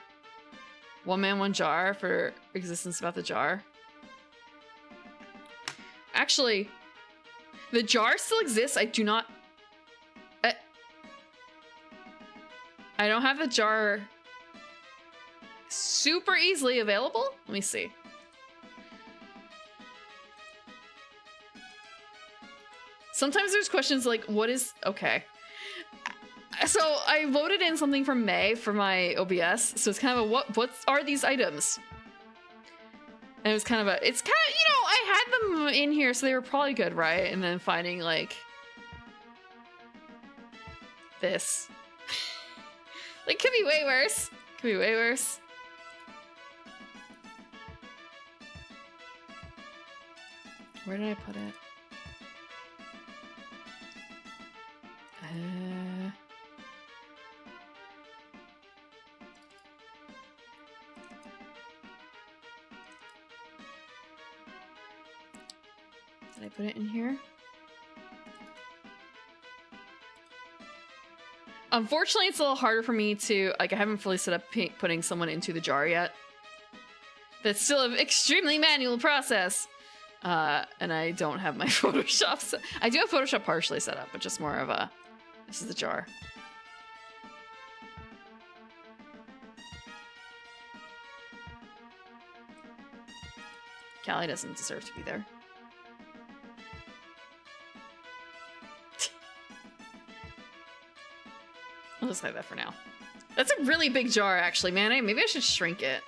One man, one jar for existence about the jar. Actually, the jar still exists. I do not... I don't have the jar super easily available. Let me see. Sometimes there's questions like, what is... Okay. So I loaded in something from May for my OBS. So it's kind of a, what are these items? And it was kind of a, it's kind of, you know, I had them in here, so they were probably good, right? And then finding like this. Like, could be way worse. Could be way worse. Where did I put it? Did I put it in here? Unfortunately, it's a little harder for me to, like, I haven't fully set up putting someone into the jar yet. That's still an extremely manual process. And I don't have my Photoshop set. I do have Photoshop partially set up, but just more of a, this is the jar. Callie doesn't deserve to be there. I'll just hide that for now. That's a really big jar, actually, man. Maybe I should shrink it.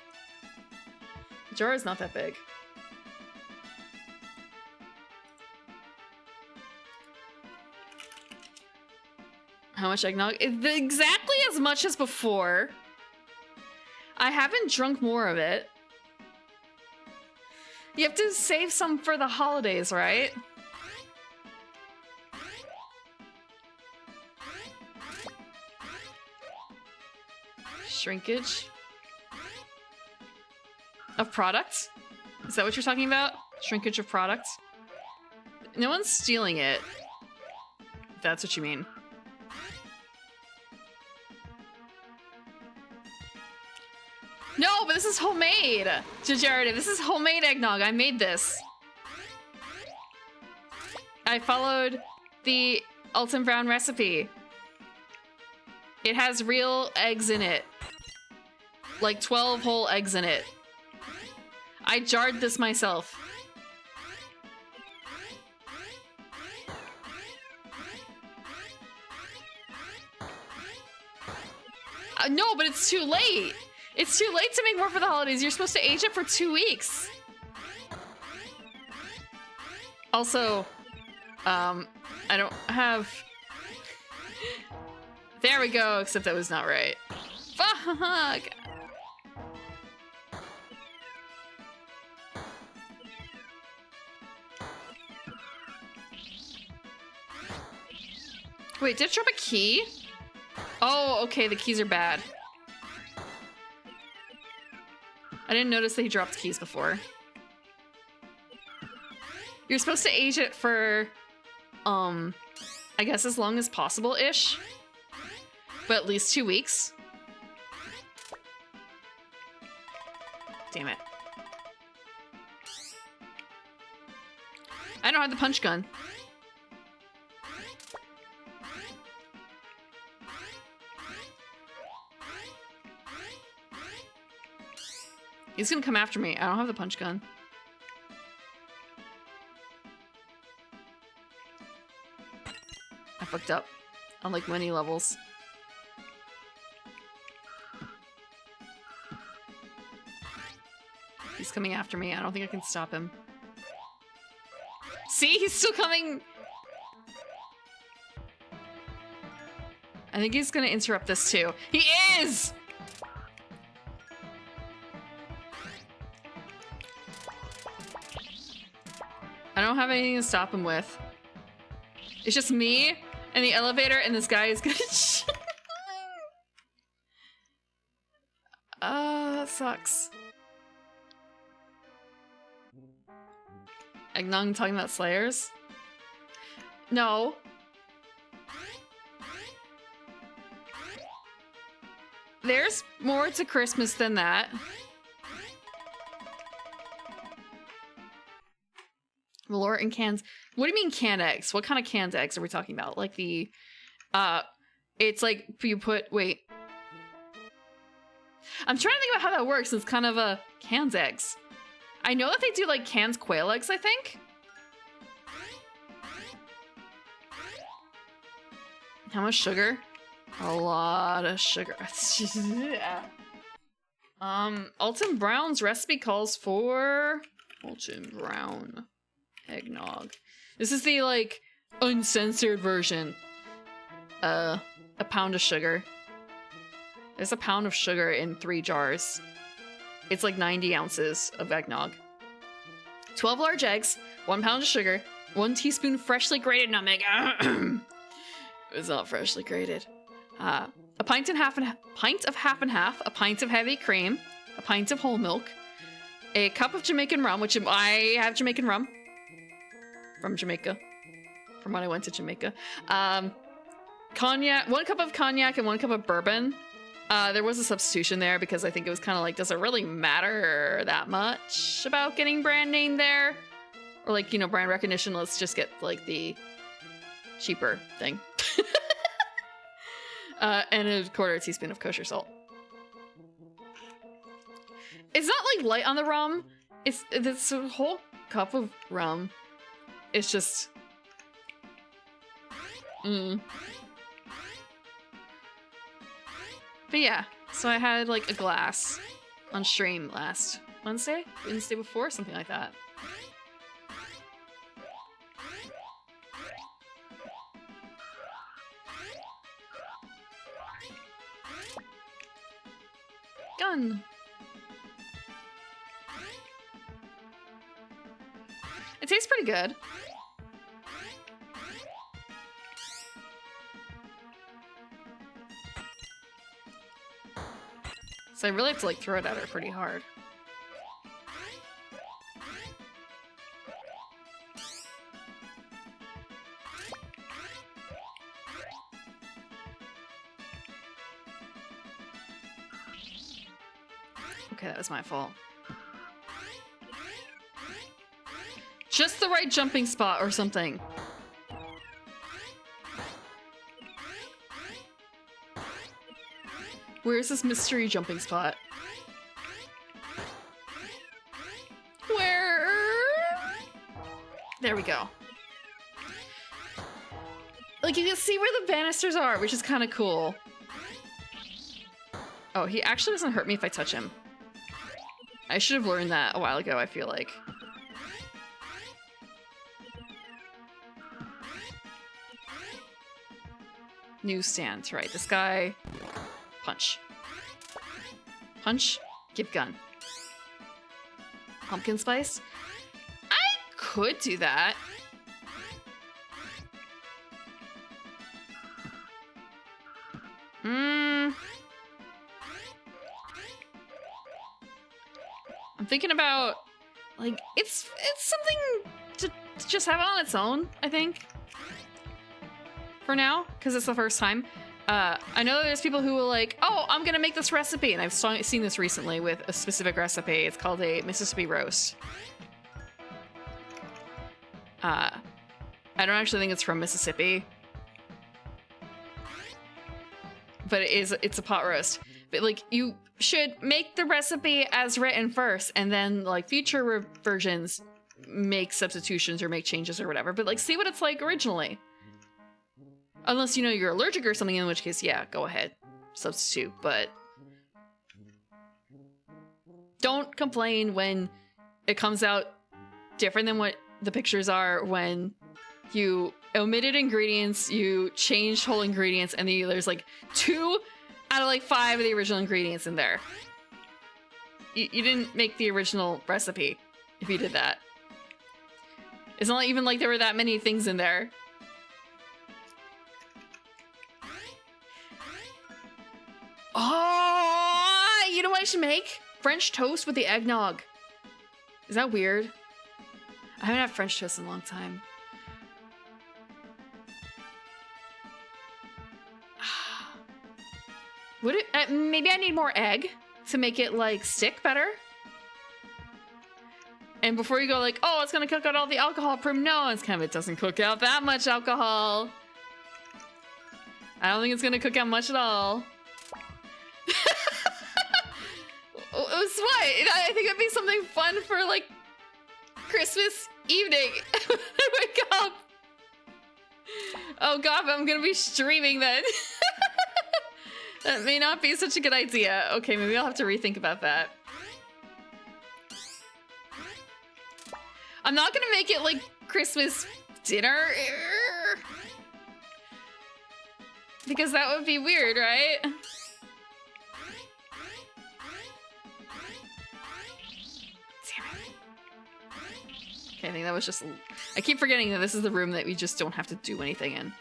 The jar is not that big. How much eggnog? Exactly as much as before. I haven't drunk more of it. You have to save some for the holidays, right? Shrinkage of product? Is that what you're talking about? Shrinkage of product? No one's stealing it. If that's what you mean. No, but this is homemade! Jared, this is homemade eggnog. I made this. I followed the Alton Brown recipe. It has real eggs in it. like 12 whole eggs in it. I jarred this myself. No, but it's too late. It's too late to make more for the holidays. You're supposed to age it for 2 weeks. Also, I don't have... There we go, except that was not right. Fuck! Wait, did it drop a key? Oh, okay, the keys are bad. I didn't notice that he dropped keys before. You're supposed to age it for, I guess as long as possible-ish. But at least 2 weeks. Damn it. I don't have the punch gun. He's gonna come after me. I don't have the punch gun. I fucked up on like many levels. He's coming after me. I don't think I can stop him. See? He's still coming. I think he's gonna interrupt this too. He is! I don't have anything to stop him with. It's just me and the elevator, and this guy is gonna. That sucks. Eggnog talking about Slayers? No. There's more to Christmas than that. Valor and cans. What do you mean canned eggs? What kind of canned eggs are we talking about? Like the, it's like you put, wait. I'm trying to think about how that works. It's kind of a canned eggs. I know that they do like canned quail eggs, I think. How much sugar? A lot of sugar. Yeah. Alton Brown's recipe calls for Alton Brown eggnog. This is the like uncensored version. A pound of sugar. There's a pound of sugar in 3 jars. It's like 90 ounces of eggnog. 12 large eggs, 1 pound of sugar, 1 teaspoon freshly grated nutmeg. It's not freshly grated. A pint of half and half, a pint of heavy cream, a pint of whole milk, a cup of Jamaican rum, which I have Jamaican rum from Jamaica, from when I went to Jamaica. Cognac, 1 cup of cognac and 1 cup of bourbon. There was a substitution there because I think it was kind of like, does it really matter that much about getting brand name there? Or like, you know, brand recognition, let's just get like the cheaper thing. And a 1/4 teaspoon of kosher salt. It's not like light on the rum. It's a whole cup of rum. It's just... But yeah, so I had like a glass on stream last Wednesday before, something like that. Gun. It tastes pretty good. So I really have to like throw it at her pretty hard. Okay, that was my fault. Just the right jumping spot or something. Where's this mystery jumping spot? There we go. Like, you can see where the banisters are, which is kind of cool. Oh, he actually doesn't hurt me if I touch him. I should have learned that a while ago, I feel like. Newsstand, right. This guy... Punch. Punch. Give gun. Pumpkin spice? I could do that. I'm thinking about, like, it's something to just have on its own, I think. For now, because it's the first time. I know there's people who will like, oh, I'm gonna make this recipe, and I've seen this recently with a specific recipe. It's called a Mississippi roast. I don't actually think it's from Mississippi, but it's a pot roast. But like, you should make the recipe as written first, and then like future versions make substitutions or make changes or whatever. But like, see what it's like originally. Unless you know you're allergic or something, in which case, yeah, go ahead, substitute. But don't complain when it comes out different than what the pictures are, when you omitted ingredients, you changed whole ingredients, and then there's like 2 out of like 5 of the original ingredients in there. You didn't make the original recipe if you did that. It's not even like there were that many things in there. Oh, you know what I should make? French toast with the eggnog. Is that weird? I haven't had French toast in a long time. Would it? Maybe I need more egg to make it like stick better. And before you go like, oh, it's gonna cook out all the alcohol, no, it's kind of, it doesn't cook out that much alcohol. I don't think it's gonna cook out much at all. What? I think it'd be something fun for like Christmas evening when I wake up. Oh god, I'm gonna be streaming then. That may not be such a good idea. Okay, maybe I'll have to rethink about that. I'm not gonna make it like Christmas dinner. Because that would be weird, right? Okay, I think that was just... I keep forgetting that this is the room that we just don't have to do anything in.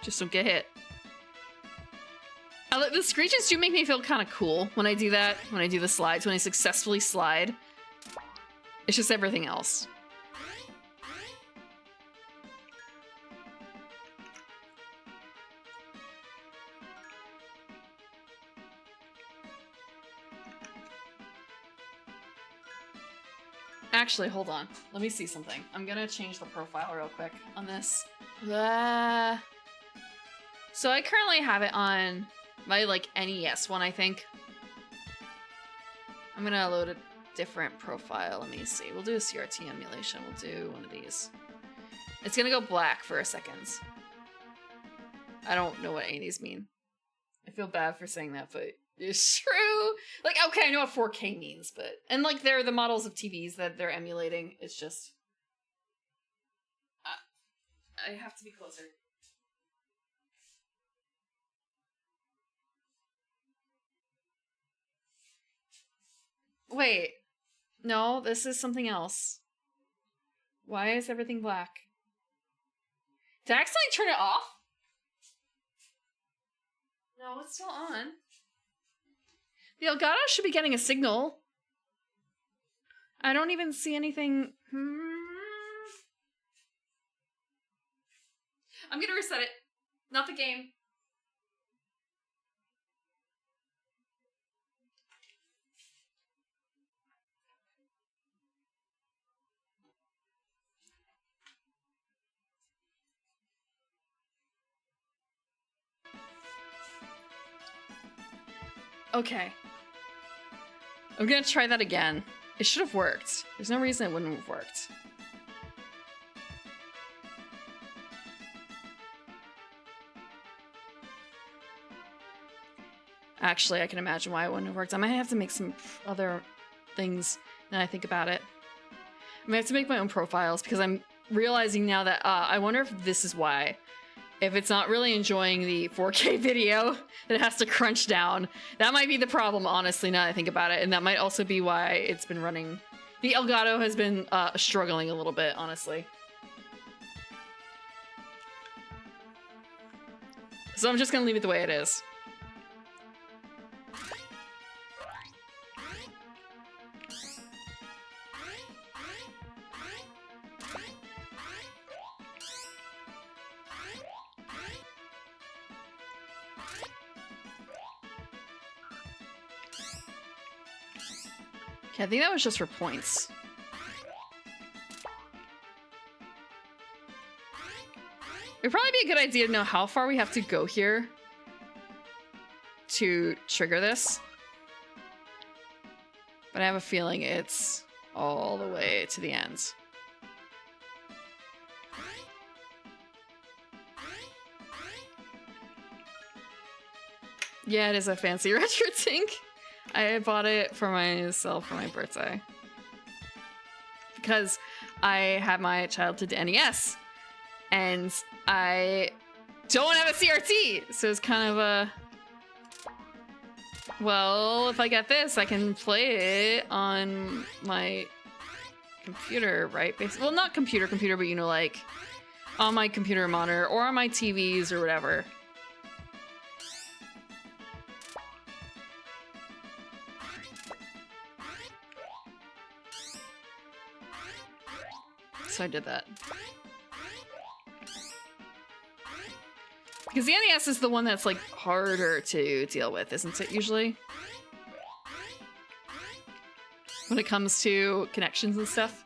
Just don't get hit. The screeches do make me feel kind of cool when I do that. When I do the slides, when I successfully slide. It's just everything else. Actually, hold on. Let me see something. I'm gonna change the profile real quick on this. So I currently have it on my like NES one, I think. I'm gonna load a different profile. Let me see. We'll do a CRT emulation. We'll do one of these. It's gonna go black for a second. I don't know what any of these mean. I feel bad for saying that, but it's true. Like, okay, I know what 4K means, but... And, like, they're the models of TVs that they're emulating. It's just... I have to be closer. Wait. No, this is something else. Why is everything black? Did I accidentally turn it off? No, it's still on. The Elgato should be getting a signal. I don't even see anything. I'm gonna reset it. Not the game. Okay. I'm gonna try that again. It should have worked. There's no reason it wouldn't have worked. Actually, I can imagine why it wouldn't have worked. I might have to make some other things now I think about it. I might have to make my own profiles because I'm realizing now that I wonder if this is why. If it's not really enjoying the 4K video that it has to crunch down, that might be the problem, honestly, now that I think about it. And that might also be why it's been running. The Elgato has been struggling a little bit, honestly. So I'm just gonna leave it the way it is. Okay, I think that was just for points. It'd probably be a good idea to know how far we have to go here to trigger this. But I have a feeling it's all the way to the end. Yeah, it is a fancy retro tank. I bought it for myself for my birthday. Because I had my childhood NES. And I don't have a CRT. So it's kind of a... Well, if I get this, I can play it on my computer, right? Well, not computer, but you know, like on my computer monitor or on my TVs or whatever. So I did that. Because the NES is the one that's like harder to deal with, isn't it, usually? When it comes to connections and stuff.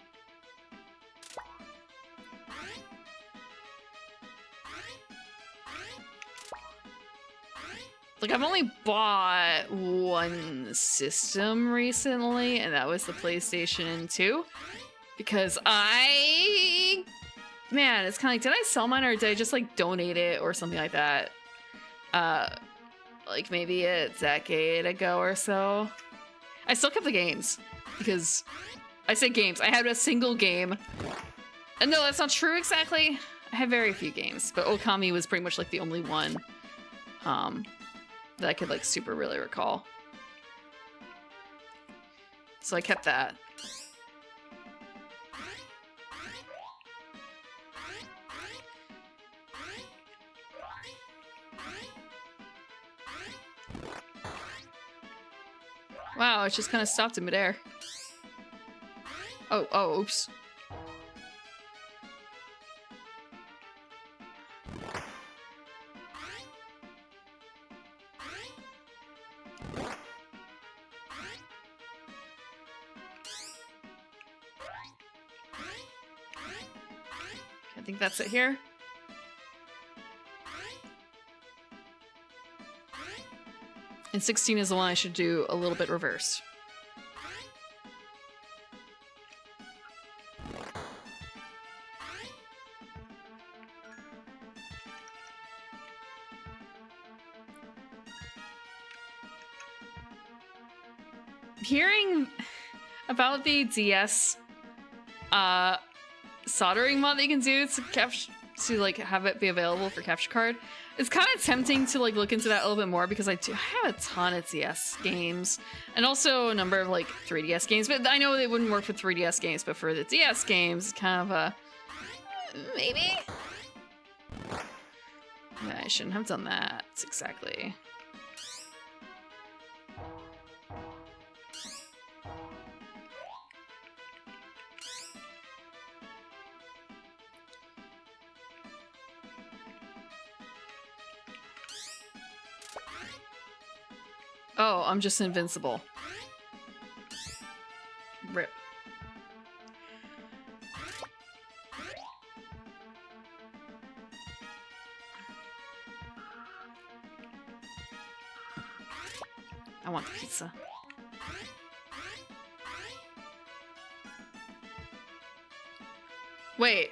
Like, I've only bought one system recently, and that was the PlayStation 2. Because man, it's kind of like, did I sell mine or did I just like donate it or something like that? Like maybe a decade ago or so. I still kept the games because I say games. I had a single game. And no, that's not true exactly. I had very few games, but Okami was pretty much like the only one that I could like super really recall. So I kept that. Wow, it just kind of stopped in midair. Oh, oops. I think that's it here. And 16 is the one I should do a little bit reverse. Hearing about the DS soldering mod that you can do to like have it be available for capture card, it's kind of tempting to like look into that a little bit more because I have a ton of DS games and also a number of like 3DS games, but I know they wouldn't work for 3DS games, but for the DS games, kind of a maybe. Yeah, I shouldn't have done that exactly. Oh, I'm just invincible. Rip. I want the pizza. Wait.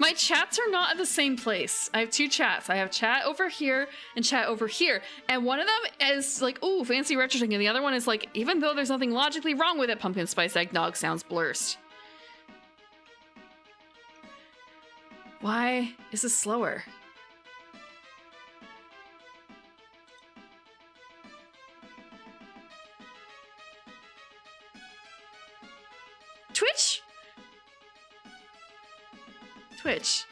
My chats are not at the same place. I have two chats. I have chat over here and chat over here. And one of them is like, ooh, fancy retro thing. And the other one is like, even though there's nothing logically wrong with it, pumpkin spice eggnog sounds blurst. Why is this slower? Twitch? Twitch.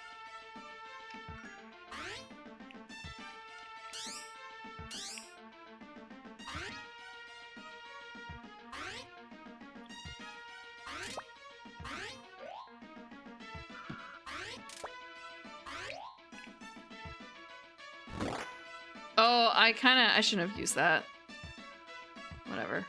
Oh, I shouldn't have used that. Whatever.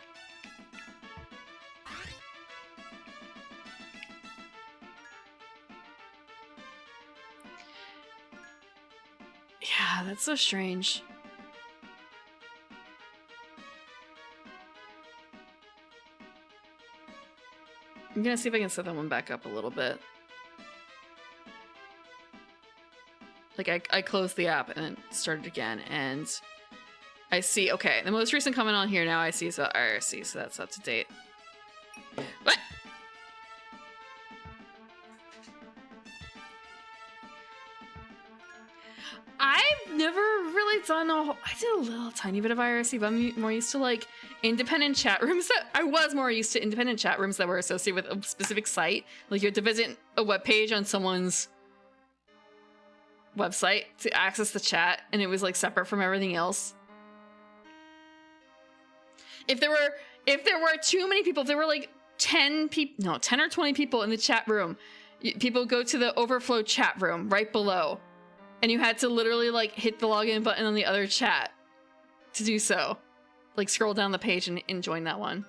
Yeah, that's so strange. I'm gonna see if I can set that one back up a little bit. Like, I closed the app and started again, and I see, okay, the most recent comment on here now I see is about IRC, so that's up to date. What? I've never really done I did a little tiny bit of IRC, but I'm more used to like independent chat rooms I was more used to independent chat rooms that were associated with a specific site. Like you had to visit a web page on someone's website to access the chat, and it was like separate from everything else. If there were too many people, if there were like 10 or 20 people in the chat room, people go to the overflow chat room right below, and you had to literally like hit the login button on the other chat to do so. Like scroll down the page and join that one.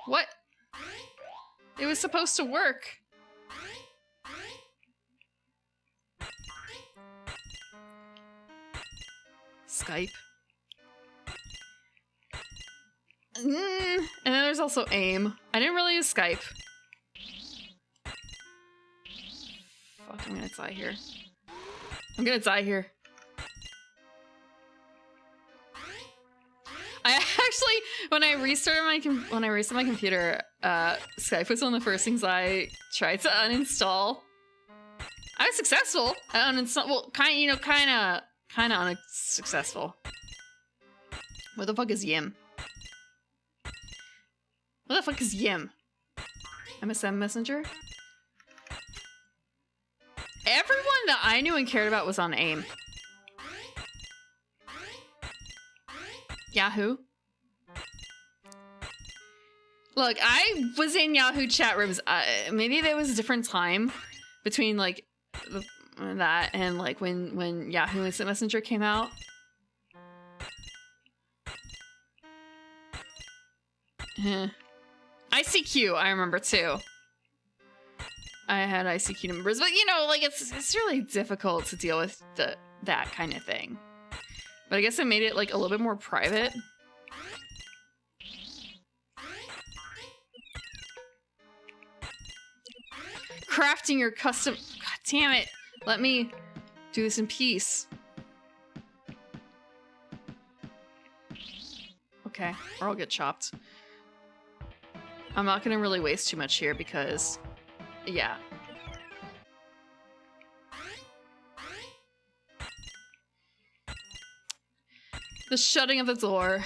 What? It was supposed to work. Skype. And then there's also AIM. I didn't really use Skype. Fuck, I'm gonna die here. I'm gonna die here. I actually, when I restarted my computer, Skype was one of the first things I tried to uninstall. I was successful. I uninstalled, well, kind of unsuccessful. What the fuck is Yim? What the fuck is Yim? MSM Messenger? Everyone that I knew and cared about was on AIM. Yahoo? Look, I was in Yahoo chat rooms. Maybe there was a different time between like that and like when Yahoo Instant Messenger came out. ICQ, I remember too. I had ICQ numbers, but you know, like it's really difficult to deal with that kind of thing. But I guess I made it like a little bit more private. Crafting your custom... God damn it. Let me do this in peace. Okay, or I'll get chopped. I'm not gonna really waste too much here because... yeah. The shutting of the door.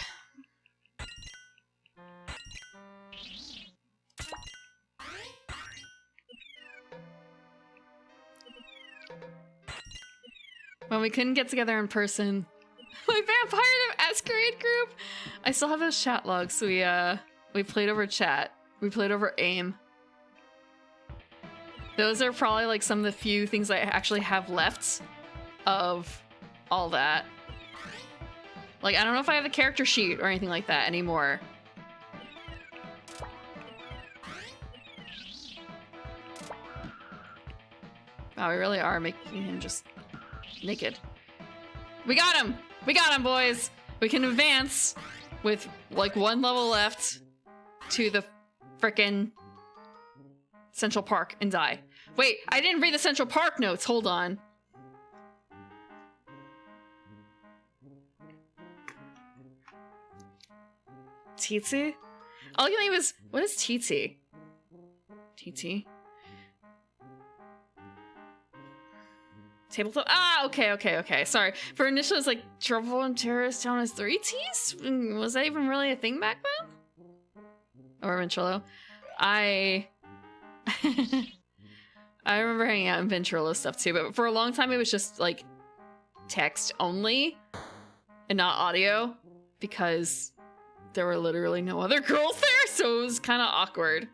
When we couldn't get together in person. My Vampire the Masquerade group! I still have those chat logs, so we played over chat. We played over AIM. Those are probably like some of the few things I actually have left of all that. Like, I don't know if I have the character sheet or anything like that anymore. Wow, we really are making him just naked. We got him! We got him, boys! We can advance with, like, 1 level left to the frickin' Central Park and die. Wait, I didn't read the Central Park notes. Hold on. TT? All you think was, what is TT? TT? Tabletop? Ah, okay. Sorry. For initial, it's like Trouble in Terrorist Town is 3 T's? Was that even really a thing back then? Or Ventrilo? I remember hanging out in Ventrilo stuff too, but for a long time it was just like text only and not audio because there were literally no other girls there, so it was kind of awkward.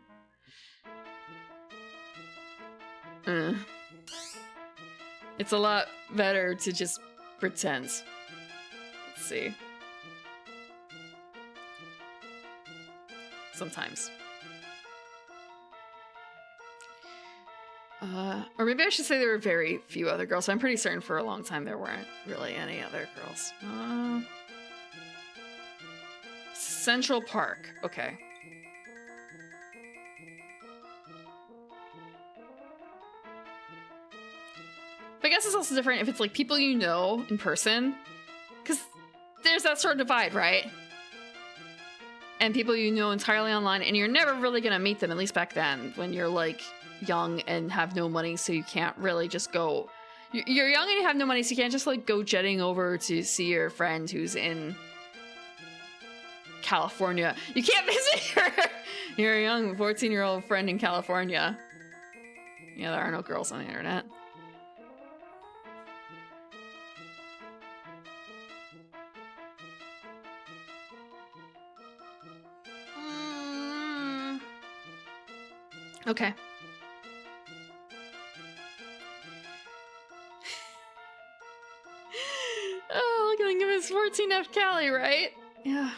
It's a lot better to just pretend. Let's see. Sometimes. Or maybe I should say there were very few other girls. So I'm pretty certain for a long time there weren't really any other girls. Central Park. Okay. But I guess it's also different if it's like people you know in person. Because there's that sort of divide, right? And people you know entirely online, and you're never really gonna meet them, at least back then, when you're like young and have no money, so you can't really just go. You're young and you have no money, so you can't just like go jetting over to see your friend who's in California. You can't visit your young 14-year-old friend in California. Yeah, there are no girls on the internet. Okay. Oh, look at him, it's 14F Cali, right? Yeah.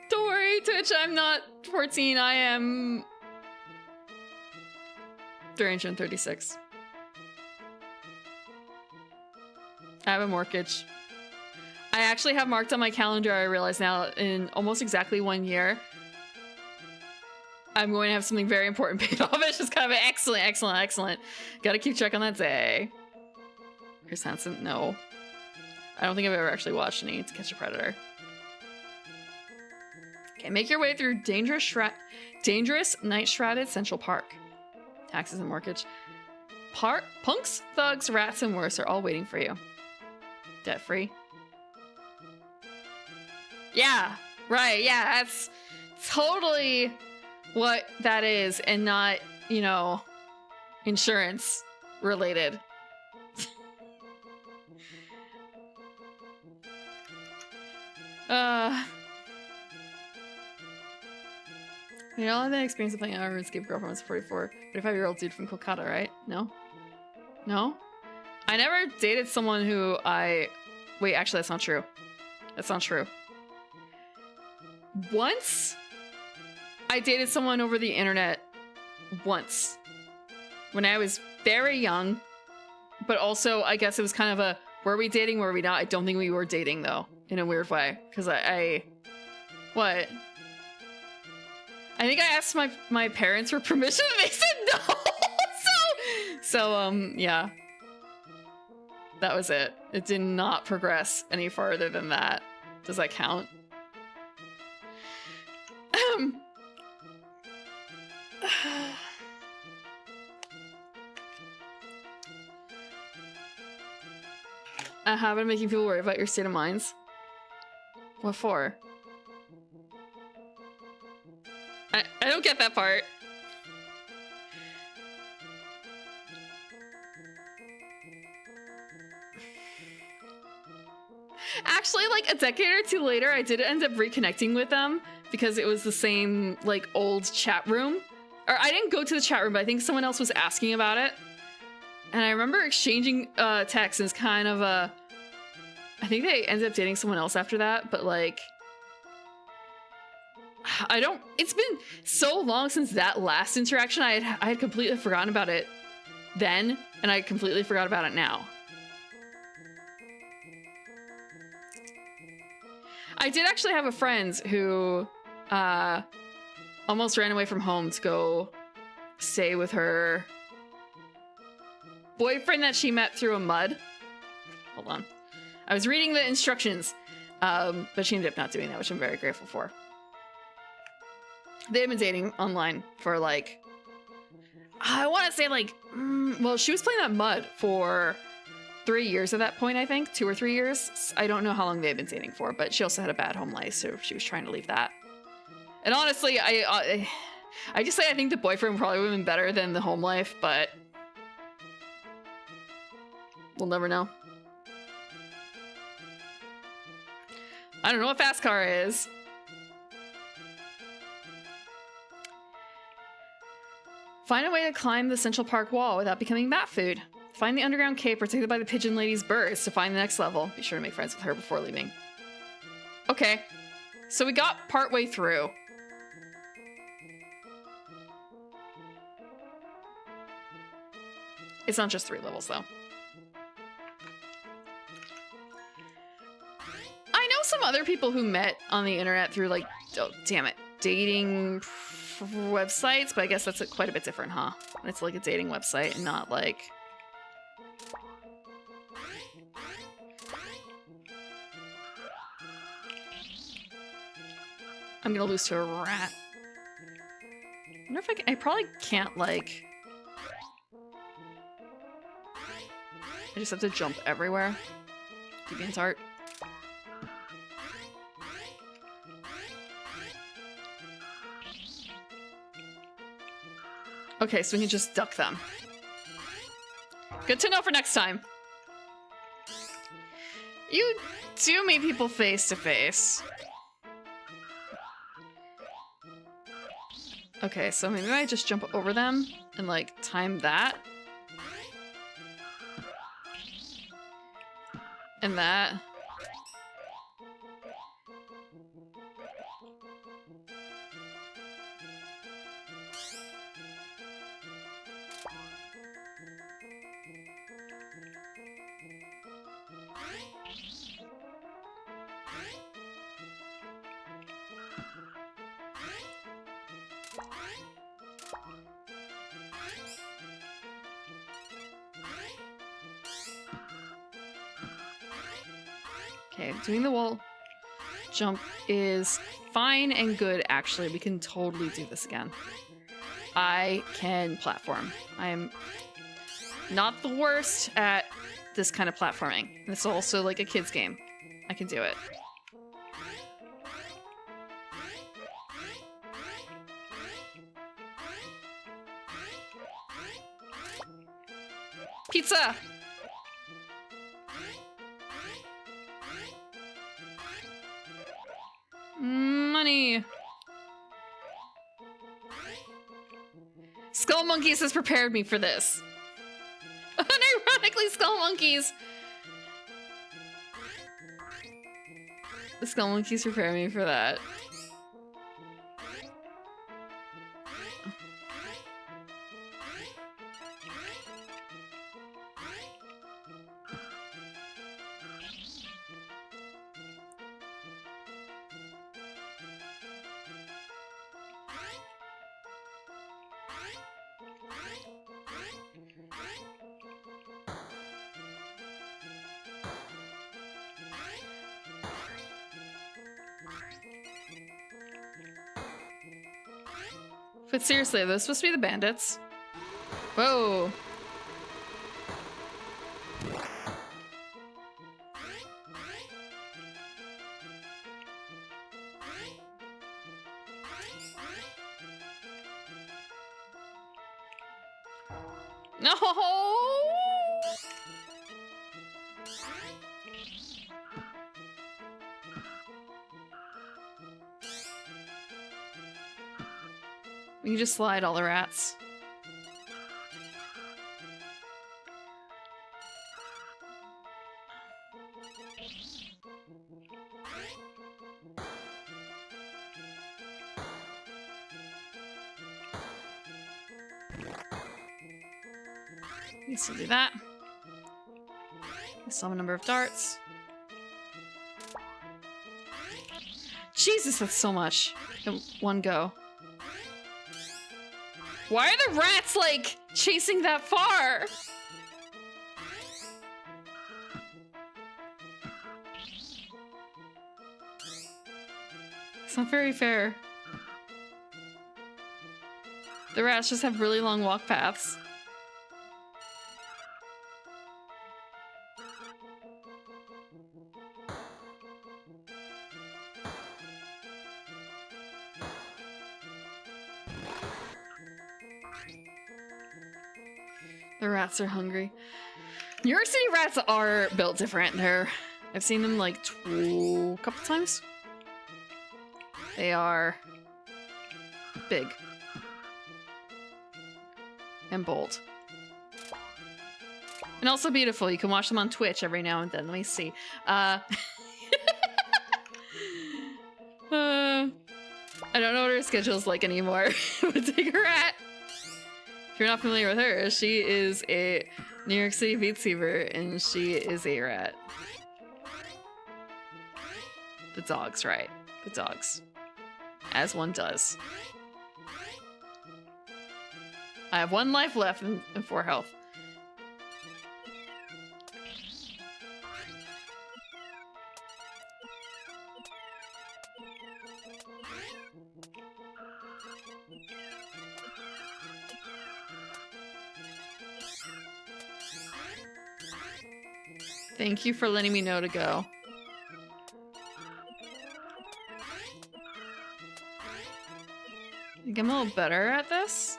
Don't worry, Twitch, I'm not 14, I am 336. I have a mortgage. I actually have marked on my calendar, I realize now, in almost exactly 1 year, I'm going to have something very important paid off. It's just kind of excellent. Gotta keep track on that day. Chris Hansen, no. I don't think I've ever actually watched any To Catch a Predator. Okay, make your way through dangerous night-shrouded Central Park. Taxes and mortgage. Punks, thugs, rats, and worse are all waiting for you. Debt-free. Yeah, right, yeah, that's totally what that is, and not, you know, insurance related. You know, I've been experiencing playing our RuneScape girlfriend was 45-year-old dude from Kolkata, right? No? No? I never dated someone who wait, actually, that's not true. That's not true. Once, I dated someone over the internet once. When I was very young. But also, I guess it was kind of a, were we dating, were we not? I don't think we were dating, though. In a weird way. Because what? I think I asked my parents for permission and they said no! so, yeah. That was it. It did not progress any farther than that. Does that count? I have been making people worry about your state of minds. What for? I don't get that part. Actually, like a decade or two later, I did end up reconnecting with them because it was the same like old chat room. or I didn't go to the chat room, but I think someone else was asking about it. And I remember exchanging texts as kind of a... I think they ended up dating someone else after that, but like... I don't... It's been so long since that last interaction, I had completely forgotten about it then, and I completely forgot about it now. I did actually have a friend who almost ran away from home to go stay with her boyfriend that she met through a mud. Hold on. I was reading the instructions, but she ended up not doing that, which I'm very grateful for. They had been dating online for like, I want to say like, well, she was playing that mud for 3 years at that point, I think. 2 or 3 years. I don't know how long they had been dating for, but she also had a bad home life, so she was trying to leave that. And honestly, I just say I think the boyfriend probably would have been better than the home life, but we'll never know. I don't know what fast car is. Find a way to climb the Central Park wall without becoming bat food. Find the underground cave protected by the pigeon lady's birds to find the next level. Be sure to make friends with her before leaving. Okay, so we got partway through. It's not just 3 levels, though. I know some other people who met on the internet through, like, oh, damn it, dating websites, but I guess that's quite a bit different, huh? It's like a dating website and not, like... I'm gonna lose to a rat. I wonder if I probably can't, like... I just have to jump everywhere. Deviant's art. Okay, so we can just duck them. Good to know for next time. You do meet people face to face. Okay, so maybe I just jump over them and, like, time that. And that. Okay, doing the wall jump is fine and good, actually. We can totally do this again. I can platform. I am not the worst at this kind of platforming. It's also like a kid's game. I can do it. Pizza! Money! Skull Monkeys has prepared me for this. Unironically, Skull Monkeys! The Skull Monkeys prepared me for that. But seriously, are those supposed to be the bandits? Whoa. No! We can just slide all the rats. You still do that. Some number of darts. Jesus, that's so much in one go. Why are the rats, like, chasing that far? It's not very fair. The rats just have really long walk paths. The rats are hungry. New York City rats are built different. I've seen them like a couple times. They are big and bold. And also beautiful. You can watch them on Twitch every now and then. Let me see. I don't know what her schedule's like anymore. But take a rat. If you're not familiar with her, she is a New York City VTuber, and she is a rat. The dogs, right? The dogs. As one does. I have 1 life left and 4 health. Thank you for letting me know to go. I think I'm a little better at this.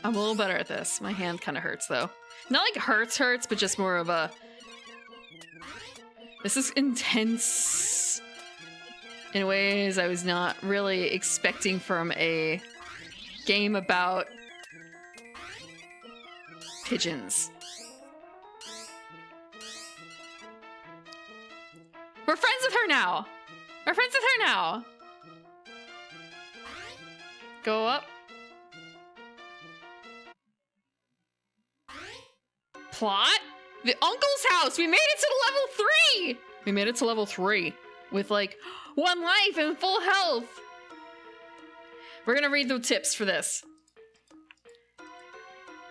I'm a little better at this. My hand kind of hurts though. Not like hurts, but just more of a... This is intense in ways I was not really expecting from a game about pigeons. We're friends with her now. We're friends with her now. Go up. Plot? The uncle's house! We made it to level 3! We made it to level 3 with like 1 life and full health. We're gonna read the tips for this.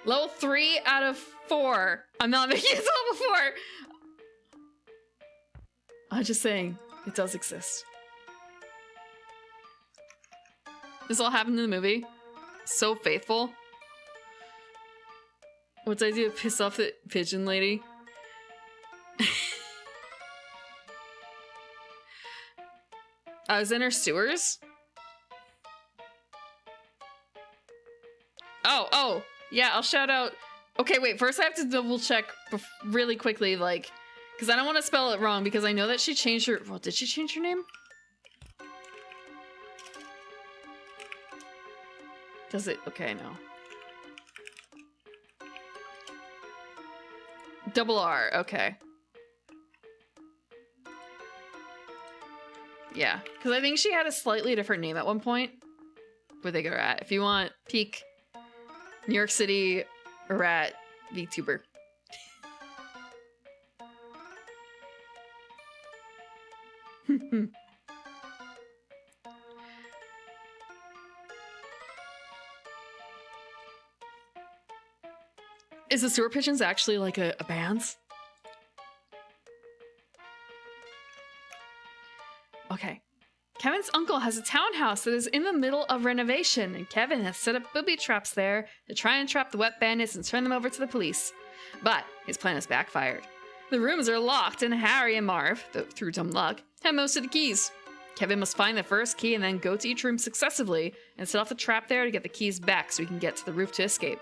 Level 3 out of 4. I'm not making it to level 4. I'm just saying, it does exist. This all happened in the movie. So faithful. What's the idea to piss off the pigeon lady? I was in her sewers. Oh, yeah, I'll shout out. Okay, wait, first I have to double check really quickly, like, because I don't want to spell it wrong, because I know that she changed her. Well, did she change her name? Does it? Okay, no. Double R, okay. Yeah, because I think she had a slightly different name at one point. Where they go at. If you want peak New York City rat VTuber. Is the sewer pigeons actually like a band? Okay. Kevin's uncle has a townhouse that is in the middle of renovation, and Kevin has set up booby traps there to try and trap the wet bandits and turn them over to the police. But his plan has backfired. The rooms are locked, and Harry and Marv, though through dumb luck, have most of the keys. Kevin must find the first key and then go to each room successively and set off the trap there to get the keys back so he can get to the roof to escape.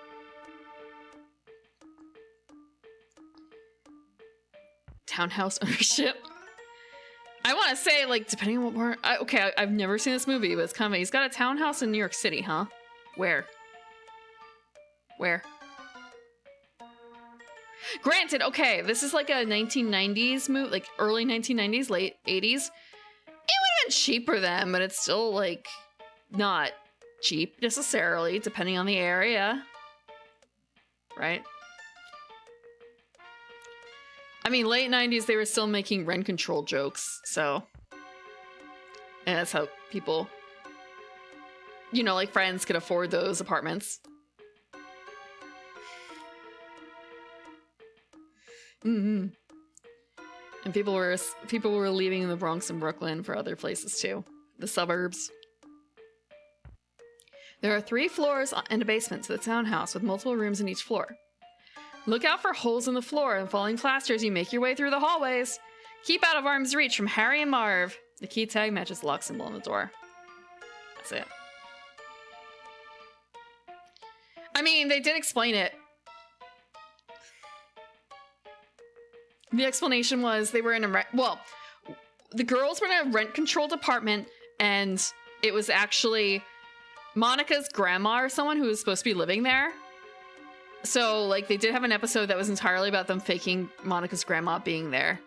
townhouse ownership. I want to say, like, depending on what part... okay, I've never seen this movie, but it's kind of... He's got a townhouse in New York City, huh? Where? Where? Granted, okay, this is like a 1990s movie, like early 1990s, late 80s. It would have been cheaper then, but it's still, like, not cheap necessarily, depending on the area. Right? I mean, late 90s, they were still making rent control jokes, so... And that's how people, you know, like friends could afford those apartments. Mm-hmm. And people were leaving the Bronx and Brooklyn for other places too. The suburbs. There are 3 floors and a basement to the townhouse with multiple rooms in each floor. Look out for holes in the floor and falling plaster as you make your way through the hallways. Keep out of arm's reach from Harry and Marv. The key tag matches the lock symbol on the door. That's it. I mean, they did explain it. The explanation was they were in a the girls were in a rent-controlled apartment, and it was actually Monica's grandma or someone who was supposed to be living there. So, like, they did have an episode that was entirely about them faking Monica's grandma being there.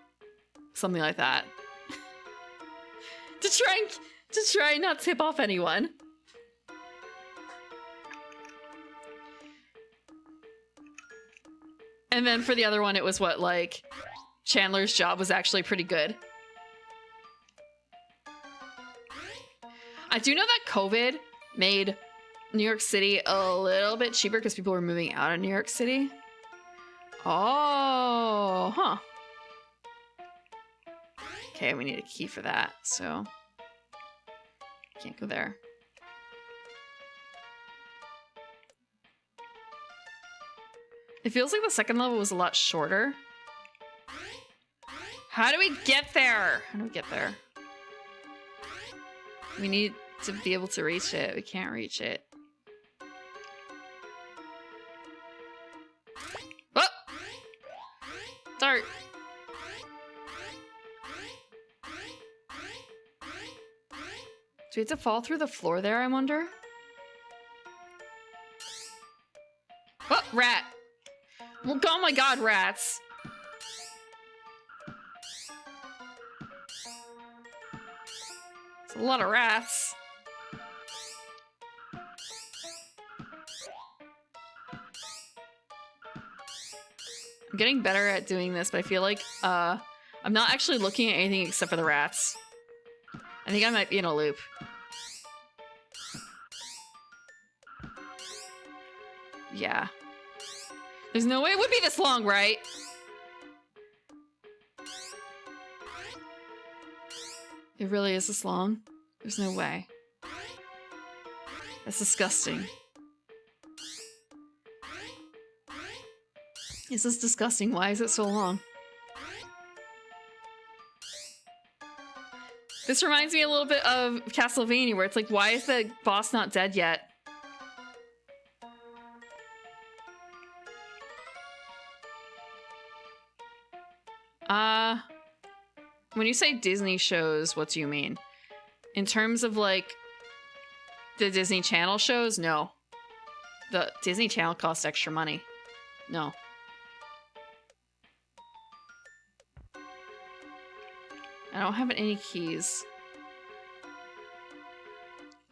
Something like that. to try and not tip off anyone. And then for the other one, it was what, like, Chandler's job was actually pretty good. I do know that COVID made New York City a little bit cheaper because people were moving out of New York City. Oh, huh. Okay, we need a key for that, so can't go there. It feels like the second level was a lot shorter. How do we get there? How do we get there? We need to be able to reach it. We can't reach it. Oh! Dart! Do we have to fall through the floor there, I wonder? Oh, rat! Well, oh my god, rats! It's a lot of rats. I'm getting better at doing this, but I feel like I'm not actually looking at anything except for the rats. I think I might be in a loop. Yeah. There's no way it would be this long, right? It really is this long? There's no way. That's disgusting. This is disgusting. Why is it so long? This reminds me a little bit of Castlevania, where it's like, why is the boss not dead yet? When you say Disney shows, what do you mean? In terms of, like, the Disney Channel shows? No. The Disney Channel costs extra money. No. I don't have any keys.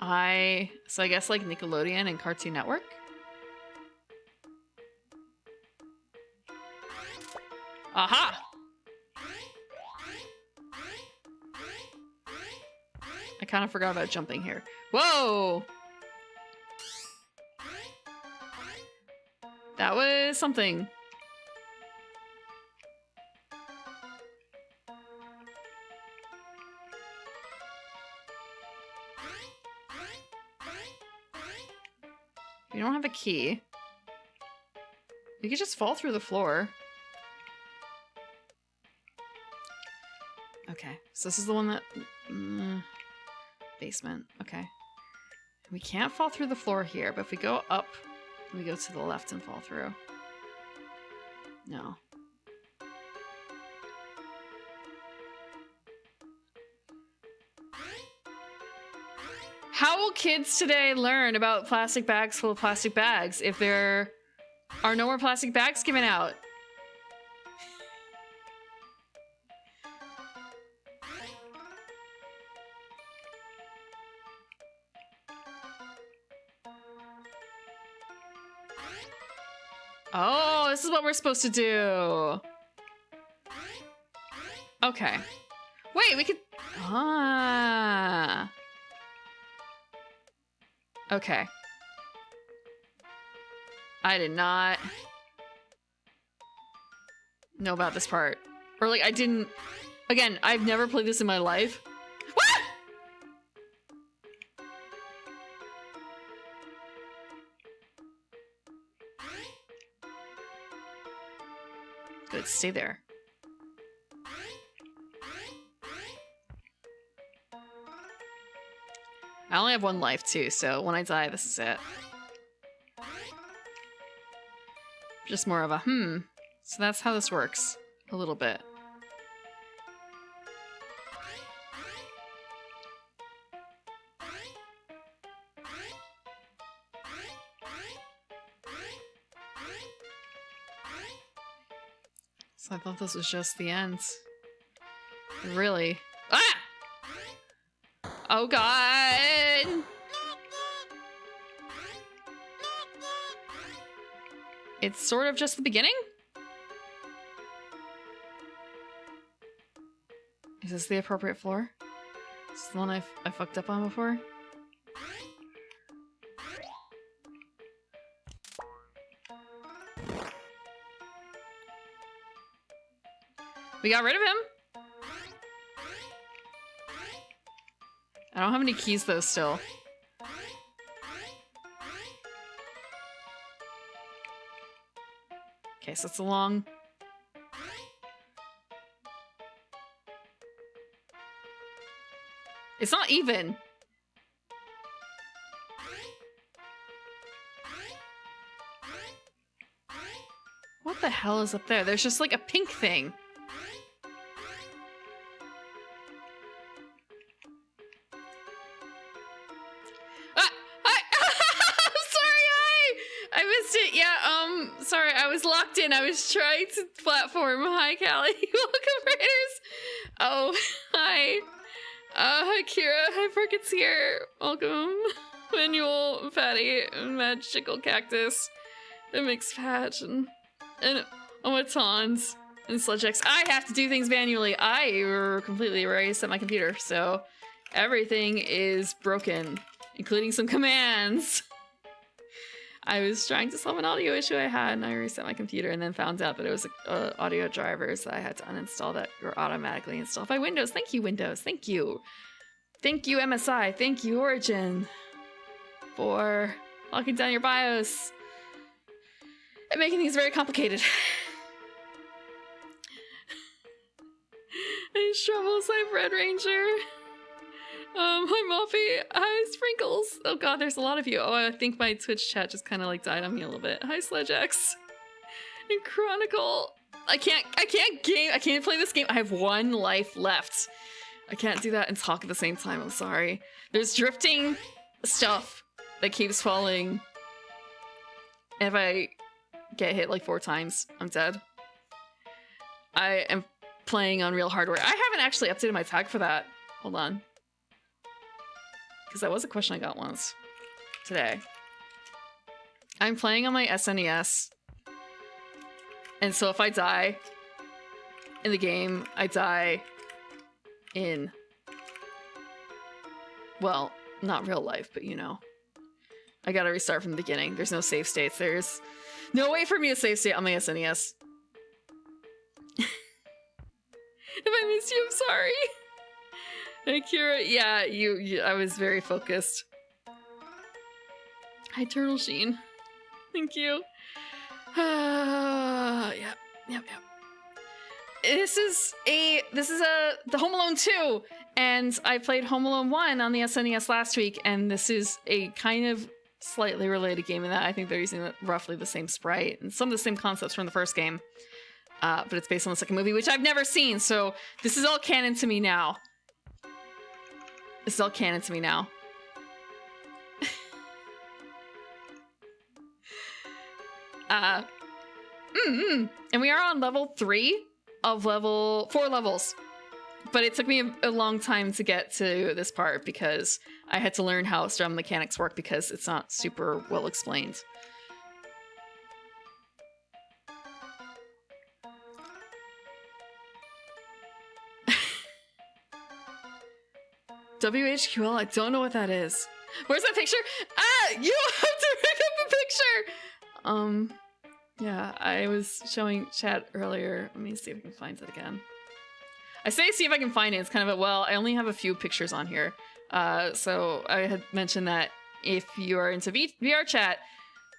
So I guess, like, Nickelodeon and Cartoon Network? Aha! I kind of forgot about jumping here. Whoa! That was something. You don't have a key. You could just fall through the floor. Okay, so this is the one that... basement. Okay. We can't fall through the floor here, but if we go up, we go to the left and fall through. No. How will kids today learn about plastic bags full of plastic bags if there are no more plastic bags given out? Oh, this is what we're supposed to do. Okay. Wait, we could... Ah. Okay. I did not know about this part. Or, like, I didn't... Again, I've never played this in my life. What? Good, stay there. I only have one life too, so when I die, this is it. Just more of a So that's how this works. A little bit. So I thought this was just the end. Really? Ah! Oh god! It's sort of just the beginning? Is this the appropriate floor? Is this the one I fucked up on before? We got rid of him? I don't have any keys though still. Okay, so it's a long... It's not even. What the hell is up there? There's just like a pink thing. Sorry, I was locked in. I was trying to platform. Hi, Callie. Welcome, Raiders. Oh, hi. Hi, Kira. Hi, Perkins here. Welcome. Manual, Fatty, Magical Cactus, the Mixed Patch, and Omatons, and Sludgex. I have to do things manually. I completely reset my computer, so everything is broken, including some commands. I was trying to solve an audio issue I had, and I reset my computer and then found out that it was audio drivers that I had to uninstall that were automatically installed by Windows. Thank you, Windows. Thank you. Thank you, MSI. Thank you, Origin, for locking down your BIOS and making things very complicated. Hey, Strummles. Hi, Red Ranger. Hi, Moppy. Hi, Sprinkles. Oh god, there's a lot of you. Oh, I think my Twitch chat just kind of like died on me a little bit. Hi, SledgeX. And Chronicle. I can't play this game. I have one life left. I can't do that and talk at the same time. I'm sorry. There's drifting stuff that keeps falling. And if I get hit like 4 times, I'm dead. I am playing on real hardware. I haven't actually updated my tag for that. Hold on. Because that was a question I got once today. I'm playing on my SNES. And so if I die in the game, I die in, well, not real life, but you know. I gotta restart from the beginning. There's no save states. There's no way for me to save state on my SNES. If I missed you, I'm sorry. Hey, Kira. Yeah, you I was very focused. Hi, Turtle Sheen. Thank you. Yep. This is the Home Alone 2, and I played Home Alone 1 on the SNES last week, and this is a kind of slightly related game in that I think they're using roughly the same sprite and some of the same concepts from the first game, but it's based on the second movie, which I've never seen, so this is all canon to me now. This is all canon to me now. And we are on level 3 of 4 levels. But it took me a long time to get to this part because I had to learn how strum mechanics work because it's not super well explained. WHQL, I don't know what that is. Where's that picture? Ah, you have to pick up the picture! Yeah, I was showing chat earlier. Let me see if I can find it again. I say see if I can find it. It's kind of well, I only have a few pictures on here. So I had mentioned that if you are into VR chat,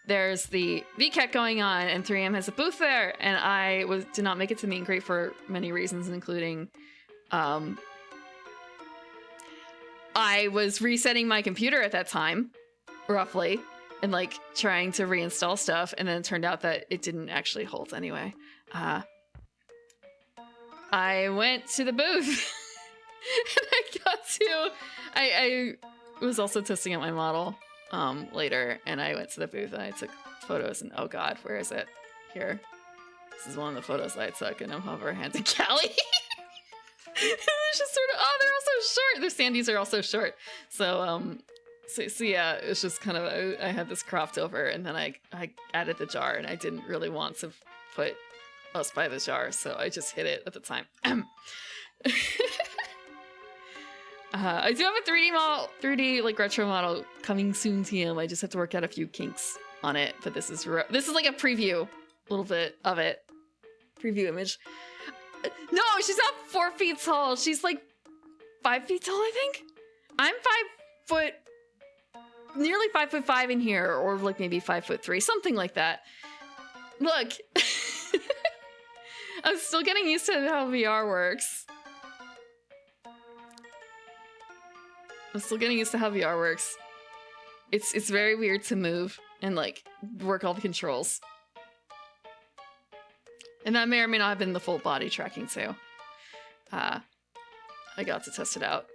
there's the VCAT going on, and 3M has a booth there, and I did not make it to meet and greet for many reasons, including I was resetting my computer at that time, roughly, and like trying to reinstall stuff, and then it turned out that it didn't actually hold anyway. I went to the booth and I was also testing out my model later, and I went to the booth and I took photos, and oh god, where is it? Here. This is one of the photos that I took, and I'm hover-handed Callie. It's just sort of, oh, they're also short. Their Sandies are also short. So yeah, it's just kind of, I had this cropped over, and then I added the jar, and I didn't really want to put us by the jar, so I just hit it at the time. I do have a 3D like retro model coming soon to you. I just have to work out a few kinks on it, but this is like a preview, a little bit of it. Preview image. No, she's not 4 feet tall. She's like 5 feet tall, I think. I'm 5 foot, nearly 5'5" in here, or like maybe 5'3", something like that. Look, I'm still getting used to how VR works. It's very weird to move and like work all the controls. And that may or may not have been the full body tracking too. I got to test it out.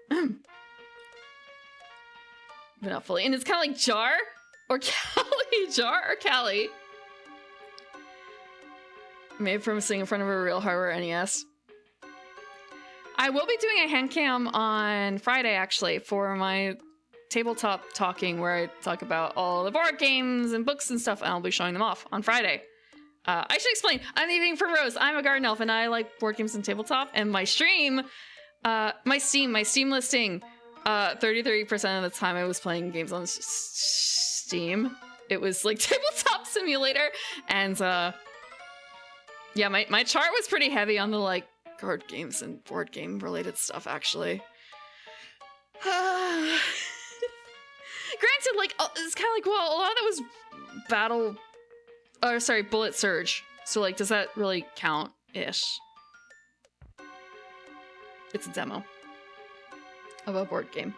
But not fully. And it's kind of like Jar or Callie. Jar or Callie. Made from sitting in front of a real hardware NES. I will be doing a hand cam on Friday, actually, for my tabletop talking, where I talk about all the board games and books and stuff, and I'll be showing them off on Friday. I should explain. I'm eating from Rose. I'm a garden elf, and I like board games and tabletop. And my stream, my Steam listing, 33% of the time I was playing games on Steam. It was like Tabletop Simulator, and yeah, my chart was pretty heavy on the like card games and board game related stuff, actually. Granted, like it's kind of like, well, a lot of that was Bullet Surge. So like, does that really count? Ish. It's a demo of a board game.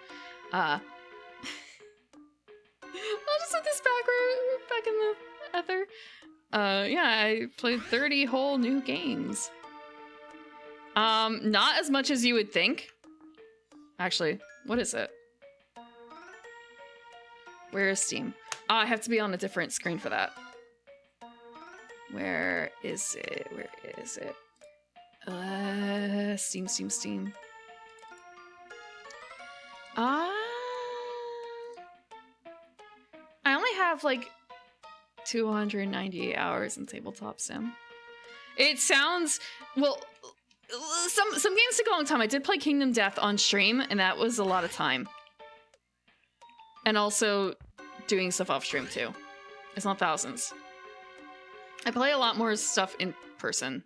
I'll just put this back in the ether. Yeah, I played 30 whole new games. Not as much as you would think. Actually, what is it? Where is Steam? Oh, I have to be on a different screen for that. Where is it? Where is it? Steam. I only have like 298 hours in Tabletop Sim. It sounds, well, some games take a long time. I did play Kingdom Death on stream, and that was a lot of time. And also doing stuff off stream too. It's not thousands. I play a lot more stuff in person.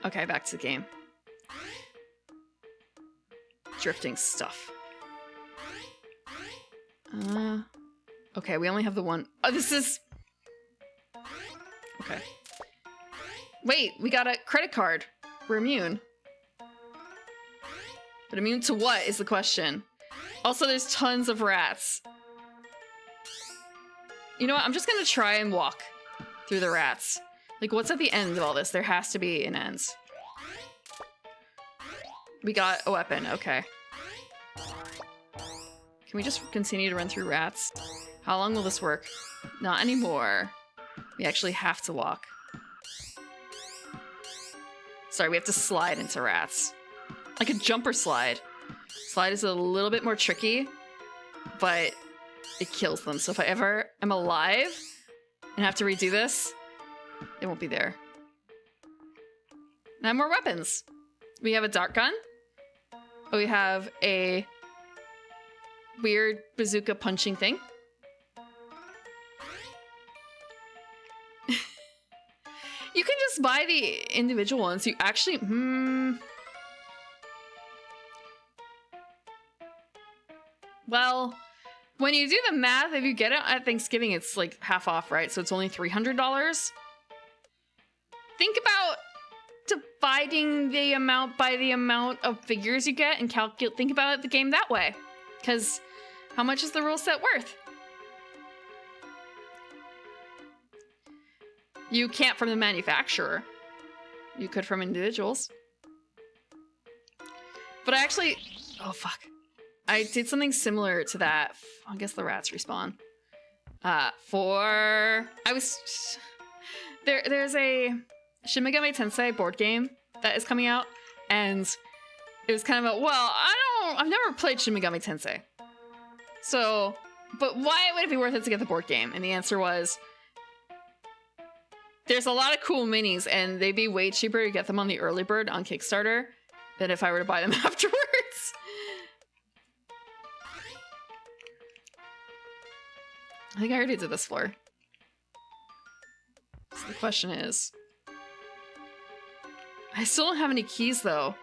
Okay, back to the game. Drifting stuff. Okay, we only have the one. Oh, this is... Okay. Wait, we got a credit card. We're immune. But immune to what is the question. Also, there's tons of rats. You know what? I'm just gonna try and walk through the rats. Like, what's at the end of all this? There has to be an end. We got a weapon. Okay. Can we just continue to run through rats? How long will this work? Not anymore. We actually have to walk. Sorry, we have to slide into rats. Like a jumper slide. Slide is a little bit more tricky, but it kills them. So if I ever am alive and have to redo this, it won't be there. Now more weapons. We have a dart gun. We have a weird bazooka punching thing. You can just buy the individual ones. You actually, well, when you do the math, if you get it at Thanksgiving, it's like half off, right? So it's only $300. Think about dividing the amount by the amount of figures you get and think about the game that way. Because how much is the rule set worth? You can't from the manufacturer. You could from individuals. But I actually... Oh, fuck. I did something similar to that. I guess the rats respawn. There's a Shin Megami Tensei board game that is coming out. And it was kind of a... Well, I've never played Shin Megami Tensei. So... But why would it be worth it to get the board game? And the answer was... There's a lot of cool minis, and they'd be way cheaper to get them on the early bird on Kickstarter than if I were to buy them afterwards. I think I already did this floor. So the question is... I still don't have any keys, though.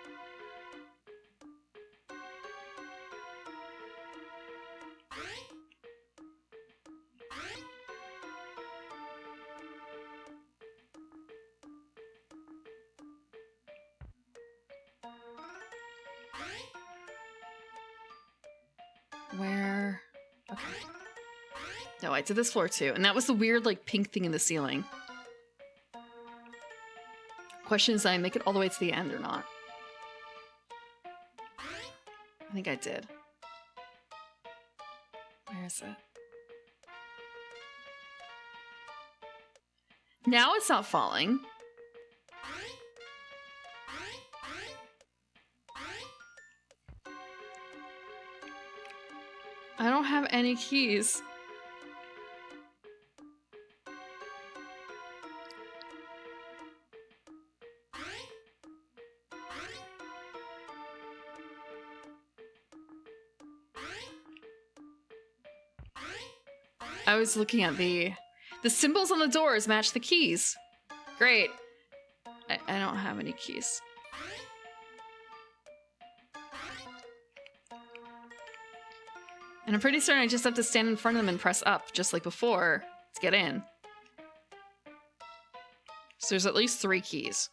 Where? Okay. No, I did this floor too. And that was the weird, like, pink thing in the ceiling. Question is, did I make it all the way to the end or not? I think I did. Where is it? Now it's not falling. I don't have any keys. I was looking at the symbols on the doors match the keys. Great. I don't have any keys. And I'm pretty certain I just have to stand in front of them and press up, just like before, to get in. So there's at least 3 keys.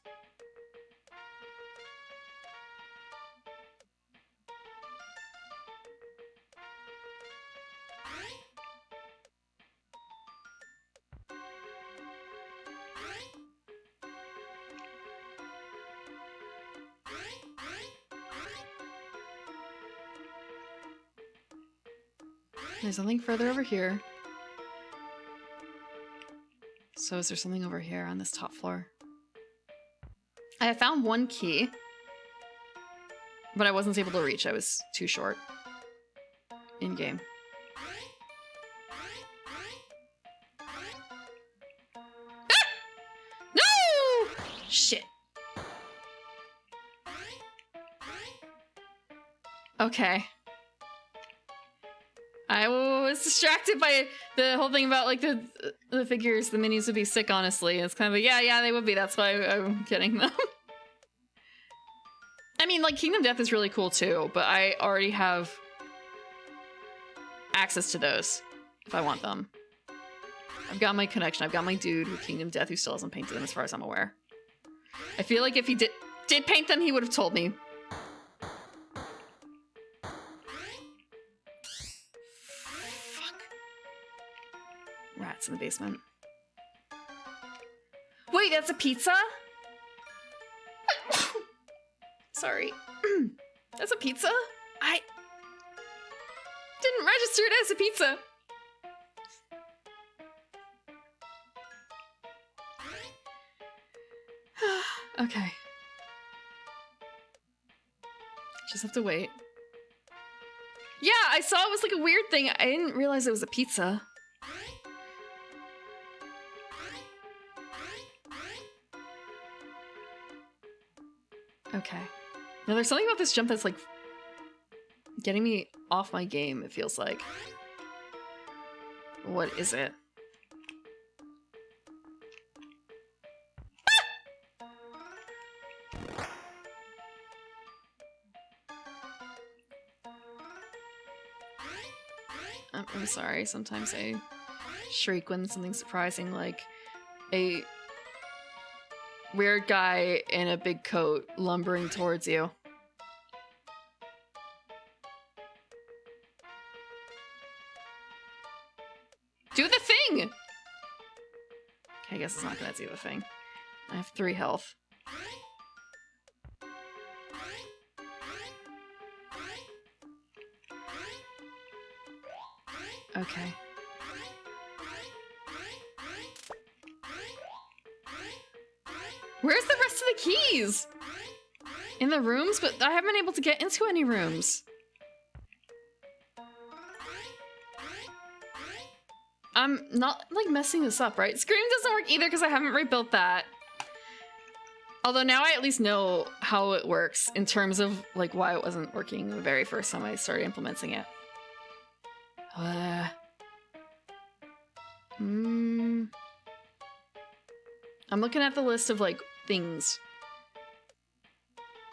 There's something further over here. So is there something over here on this top floor? I found 1 key, but I wasn't able to reach. I was too short in game. Ah! No! Shit. Okay. I was distracted by the whole thing about, like, the figures. The minis would be sick, honestly. It's kind of a, yeah, they would be. That's why I'm getting them. I mean, like, Kingdom Death is really cool, too. But I already have access to those if I want them. I've got my connection. I've got my dude with Kingdom Death who still hasn't painted them, as far as I'm aware. I feel like if he did paint them, he would have told me. Rats in the basement. Wait, that's a pizza? Sorry. That's a pizza? I didn't register it as a pizza. Okay. Just have to wait. Yeah, I saw it was like a weird thing. I didn't realize it was a pizza. Okay. Now there's something about this jump that's like getting me off my game, it feels like. What is it? I'm sorry, sometimes I shriek when something's surprising, like a weird guy in a big coat lumbering towards you. Do the thing! Okay, I guess it's not gonna do the thing. I have 3 health. Okay. Where's the rest of the keys? In the rooms? But I haven't been able to get into any rooms. I'm not, like, messing this up, right? Scream doesn't work either because I haven't rebuilt that. Although now I at least know how it works in terms of, like, why it wasn't working the very first time I started implementing it. I'm looking at the list of, like, things.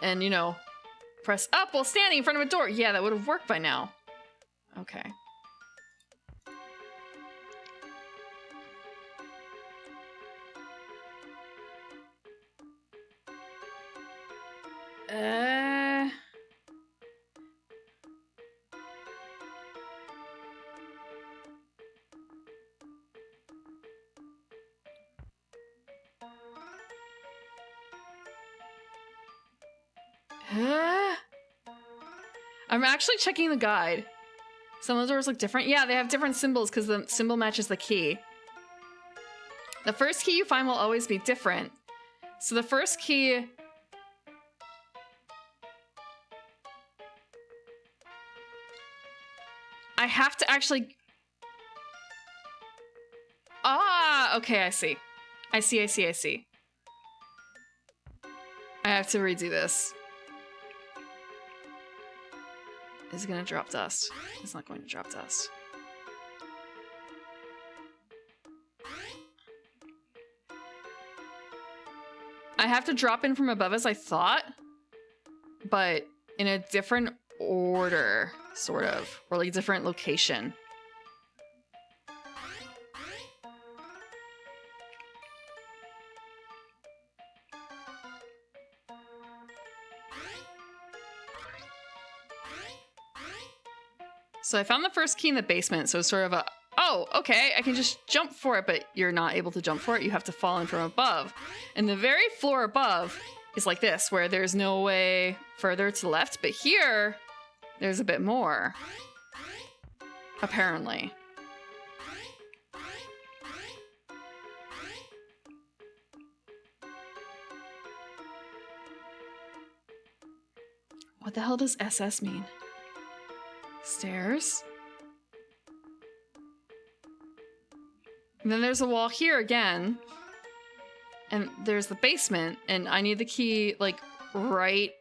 And, you know, press up while standing in front of a door. Yeah, that would have worked by now. Okay. I'm actually checking the guide. Some of the doors look different. Yeah, they have different symbols because the symbol matches the key. The first key you find will always be different. So the first key... I have to actually... Ah, okay, I see. I see. I have to redo this. Is it gonna drop dust? It's not going to drop dust. I have to drop in from above as I thought, but in a different order, sort of, or like different location. So I found the first key in the basement, so it's sort of a, oh, okay, I can just jump for it, but you're not able to jump for it. You have to fall in from above. And the very floor above is like this, where there's no way further to the left, but here, there's a bit more. Apparently. What the hell does SS mean? Stairs? And then there's a wall here again. And there's the basement, and I need the key, like, right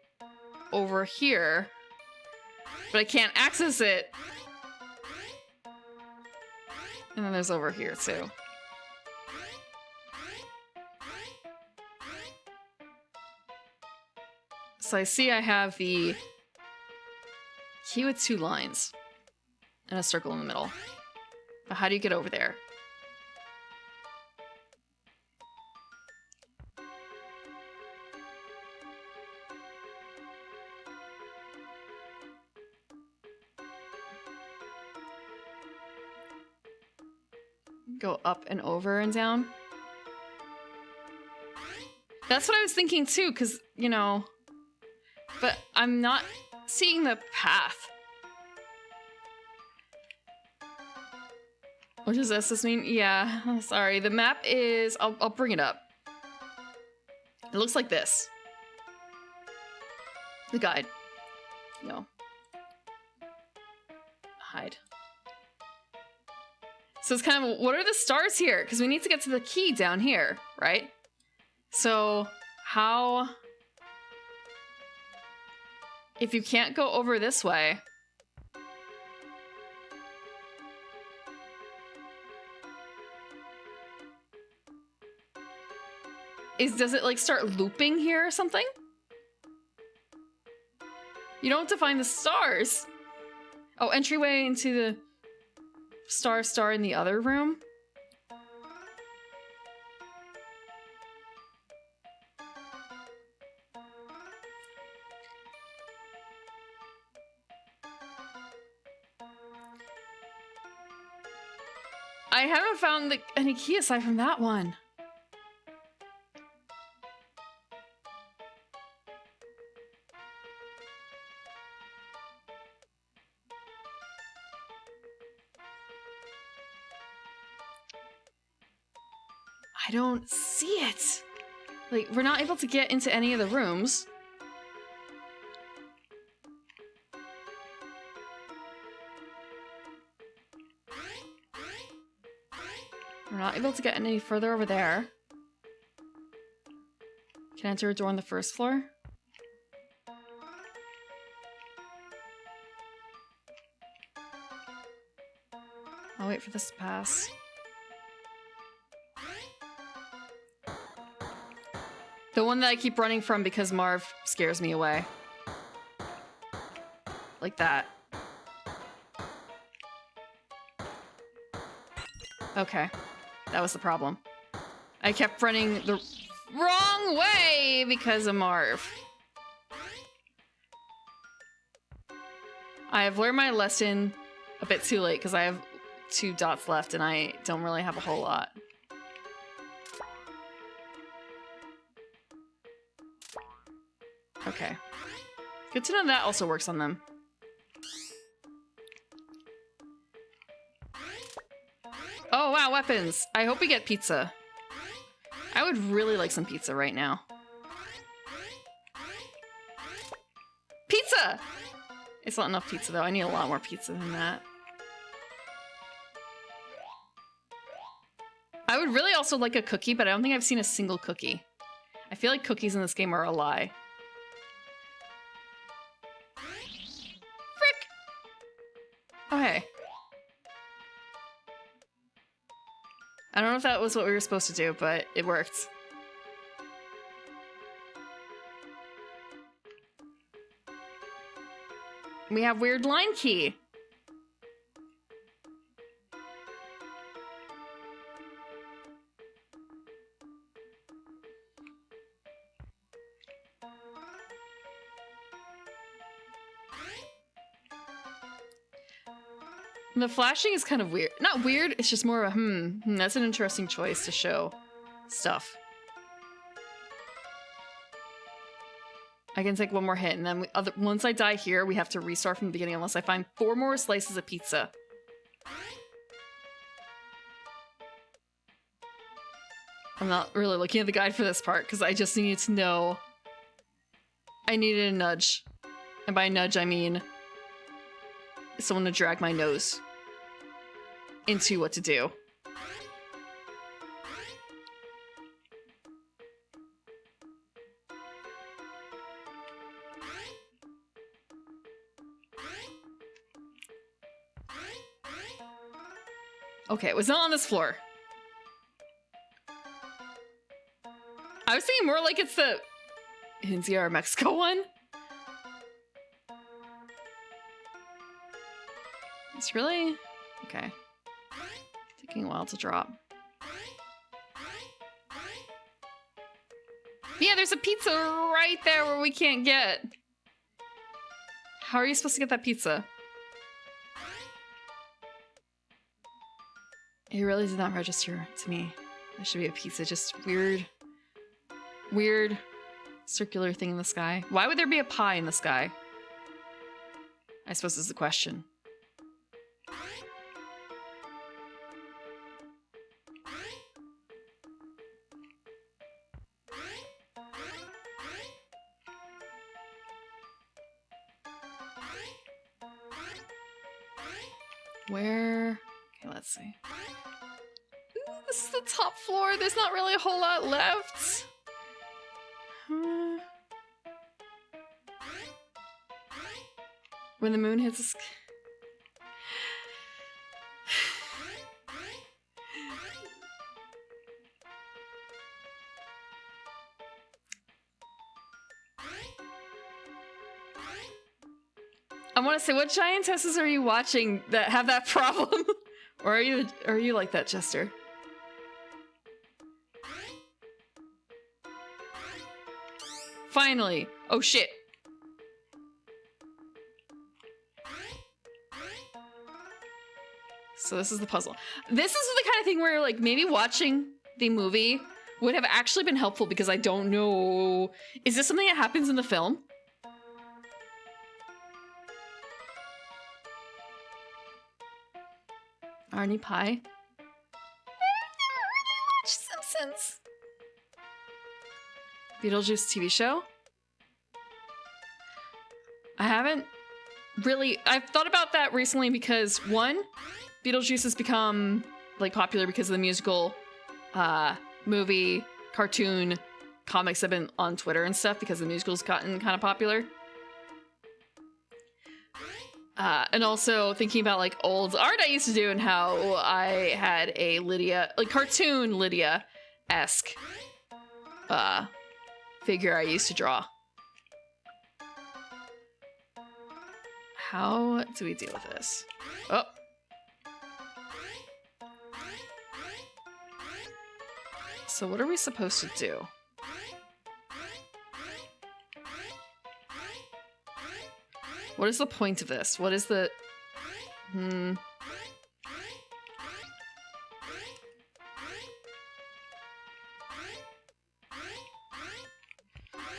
over here. But I can't access it. And then there's over here, too. So I see I have the key with 2 lines and a circle in the middle. But how do you get over there? Go up and over and down. That's what I was thinking too, because, you know, but I'm not seeing the path. What does this mean? Yeah, sorry. The map is... I'll bring it up. It looks like this. The guide. No. Hide. So it's kind of, what are the stars here? Because we need to get to the key down here, right? So how... If you can't go over this way... Does it like start looping here or something? You don't have to find the stars. Oh, entryway into the star in the other room. I haven't found any key aside from that one. I don't see it. Like, we're not able to get into any of the rooms. We're not able to get any further over there. Can I enter a door on the first floor? I'll wait for this to pass. The one that I keep running from because Marv scares me away. Like that. Okay. That was the problem. I kept running the wrong way because of Marv. I have learned my lesson a bit too late because I have 2 dots left and I don't really have a whole lot. Okay. Good to know that also works on them. Oh, wow, weapons. I hope we get pizza. I would really like some pizza right now. Pizza! It's not enough pizza, though. I need a lot more pizza than that. I would really also like a cookie, but I don't think I've seen a single cookie. I feel like cookies in this game are a lie. Frick! Okay. I don't know if that was what we were supposed to do, but it worked. We have weird line key. The flashing is kind of weird. Not weird, it's just more of a, that's an interesting choice to show stuff. I can take one more hit, and then once I die here, we have to restart from the beginning unless I find 4 more slices of pizza. I'm not really looking at the guide for this part, because I just needed to know. I needed a nudge. And by nudge, I mean someone to drag my nose into what to do. Okay, it was not on this floor. I was thinking more like it's the India or Mexico one. It's really... okay. Taking a while to drop. Yeah, there's a pizza right there where we can't get. How are you supposed to get that pizza? It really did not register to me. There should be a pizza, just weird circular thing in the sky. Why would there be a pie in the sky? I suppose is the question. Where? Okay, let's see. This is the top floor. There's not really a whole lot left. When the moon hits the sky. I want to say, what giantesses are you watching that have that problem? Or are you like that, Jester? Finally! Oh shit! So this is the puzzle. This is the kind of thing where, like, maybe watching the movie would have actually been helpful because I don't know... Is this something that happens in the film? Arnie Pie? Simpsons. Beetlejuice TV show? I haven't really... I've thought about that recently because, one, Beetlejuice has become, like, popular because of the musical, movie, cartoon, comics have been on Twitter and stuff because the musical's gotten kind of popular. And also thinking about, like, old art I used to do and how I had a Lydia, like, cartoon Lydia-esque, figure I used to draw. How do we deal with this? Oh. So what are we supposed to do? What is the point of this? What is the...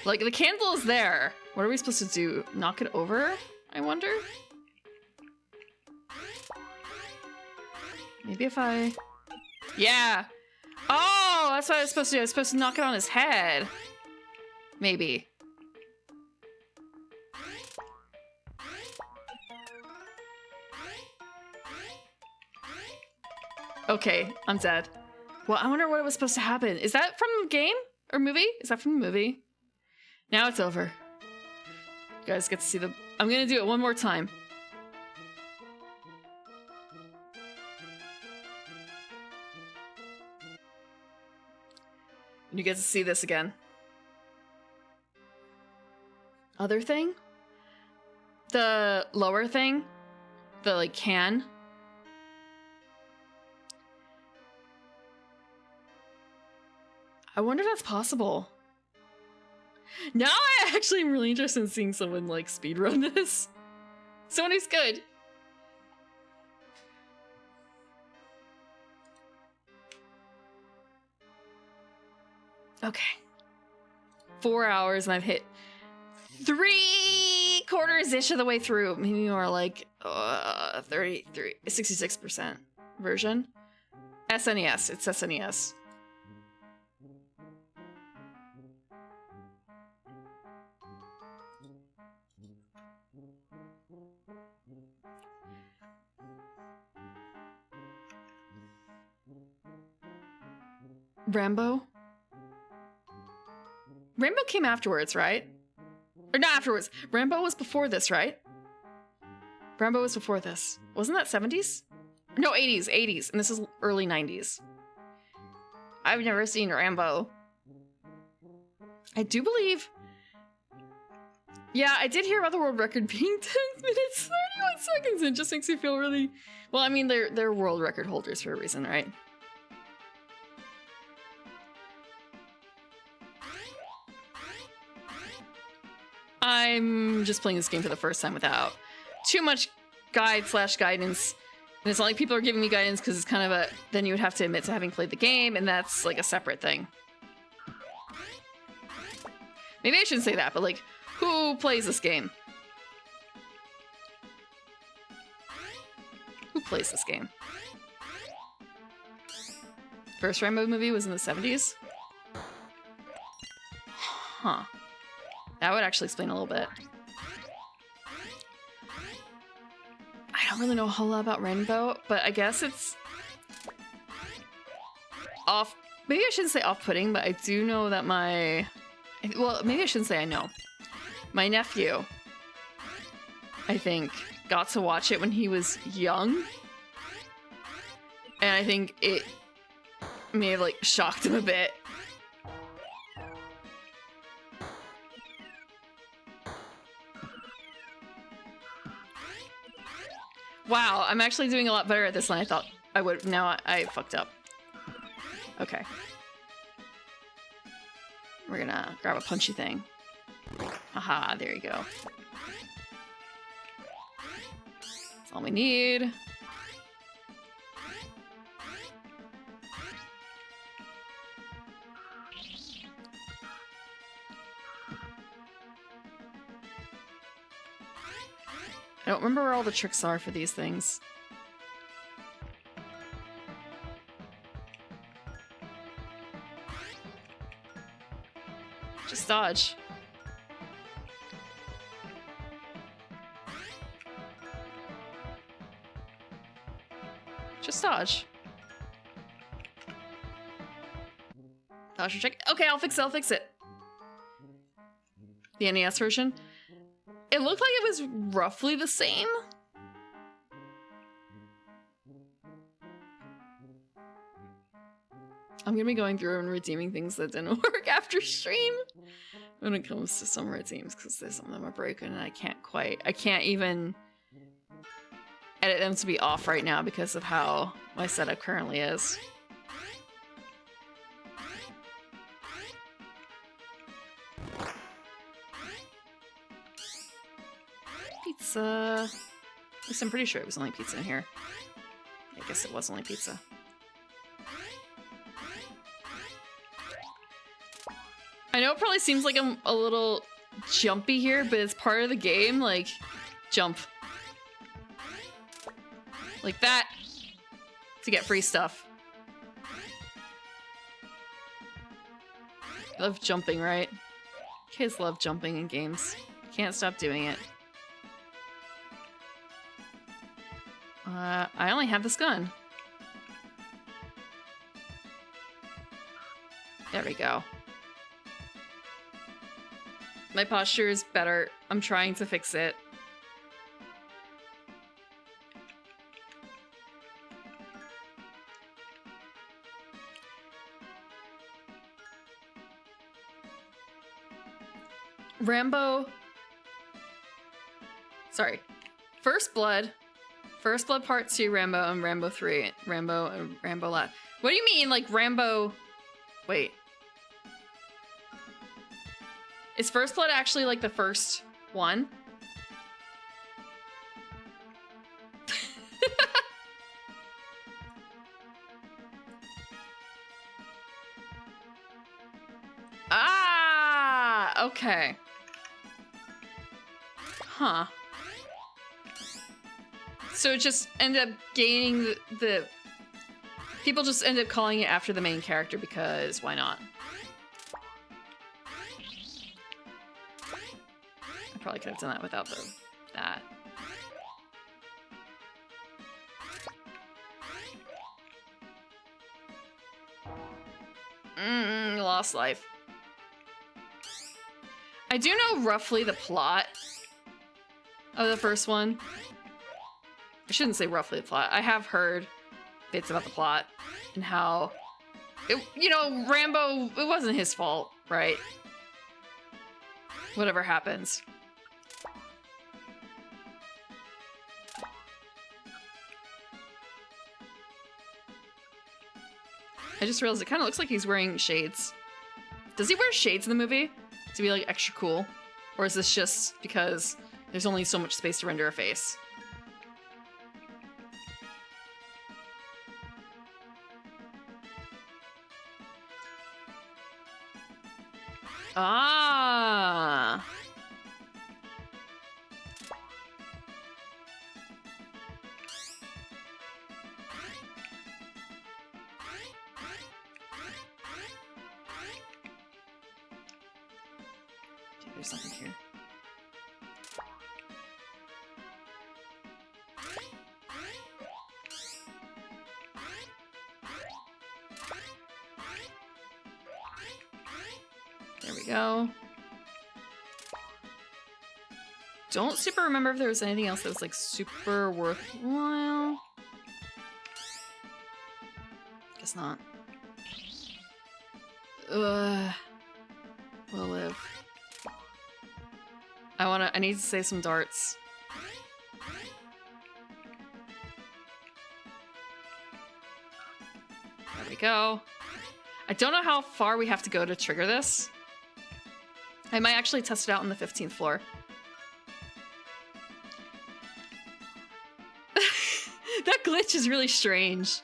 Like, the candle is there. What are we supposed to do? Knock it over, I wonder? Maybe if I... Yeah! Oh, that's what I was supposed to do. I was supposed to knock it on his head. Maybe. Okay, I'm dead. Well, I wonder what was supposed to happen. Is that from the game? Or movie? Is that from the movie? Now it's over. You guys get to see the... I'm gonna do it one more time. You get to see this again. Other thing? The lower thing? The, like, can? I wonder if that's possible. Now I actually am really interested in seeing someone, like, speedrun this. Someone who's good. Okay. 4 hours and I've hit 3/4-ish of the way through. Maybe more like 66% version. SNES. It's SNES. Rambo? Rambo came afterwards, right? Or not afterwards. Rambo was before this, right? Rambo was before this. Wasn't that 70s? No, 80s, 80s. And this is early 90s. I've never seen Rambo. I do believe... Yeah, I did hear about the world record being 10 minutes, 31 seconds. It just makes me feel really... Well, I mean, they're world record holders for a reason, right? I'm just playing this game for the first time without too much guide/guidance. And it's not like people are giving me guidance because it's kind of a... Then you would have to admit to having played the game, and that's like a separate thing. Maybe I shouldn't say that, but like, who plays this game? Who plays this game? First Rambo movie was in the 70s? Huh. That would actually explain a little bit. I I don't really know a whole lot about Rainbow, but I guess it's off. Maybe I shouldn't say off-putting, but I do know that well, maybe I shouldn't say I know. My nephew, I think, got to watch it when he was young. And I think it may have, like, shocked him a bit. Wow, I'm actually doing a lot better at this than I thought I would. Now I fucked up. Okay. We're gonna grab a punchy thing. Aha, there you go. That's all we need. I don't remember where all the tricks are for these things. Just dodge. Just dodge. Dodge or check. Okay, I'll fix it. The NES version. It looked like it was roughly the same. I'm gonna be going through and redeeming things that didn't work after stream when it comes to some redeems, because some of them are broken and I can't even edit them to be off right now because of how my setup currently is. Pizza. At least I'm pretty sure it was only pizza in here. I guess it was only pizza. I know it probably seems like I'm a little jumpy here, but it's part of the game. Like, jump. Like that. To get free stuff. I love jumping, right? Kids love jumping in games. Can't stop doing it. I only have this gun. There we go. My posture is better. I'm trying to fix it. Rambo. Sorry. First Blood Part 2, Rambo, and Rambo 3. Rambo and Rambo Last. What do you mean, like, Rambo... Wait. Is First Blood actually, like, the first one? Ah! Okay. Huh. So it just ended up gaining the... People just end up calling it after the main character because why not? I probably could have done that without that. Lost life. I do know roughly the plot of the first one. I shouldn't say roughly the plot. I have heard bits about the plot and how you know, Rambo, it wasn't his fault, right? Whatever happens. I just realized it kind of looks like he's wearing shades. Does he wear shades in the movie to be like extra cool? Or is this just because there's only so much space to render a face? Ah. Okay, there's something here. There we go. Don't super remember if there was anything else that was like super worthwhile. Guess not. Ugh. We'll live. I need to save some darts. There we go. I don't know how far we have to go to trigger this. I might actually test it out on the 15th floor. That glitch is really strange.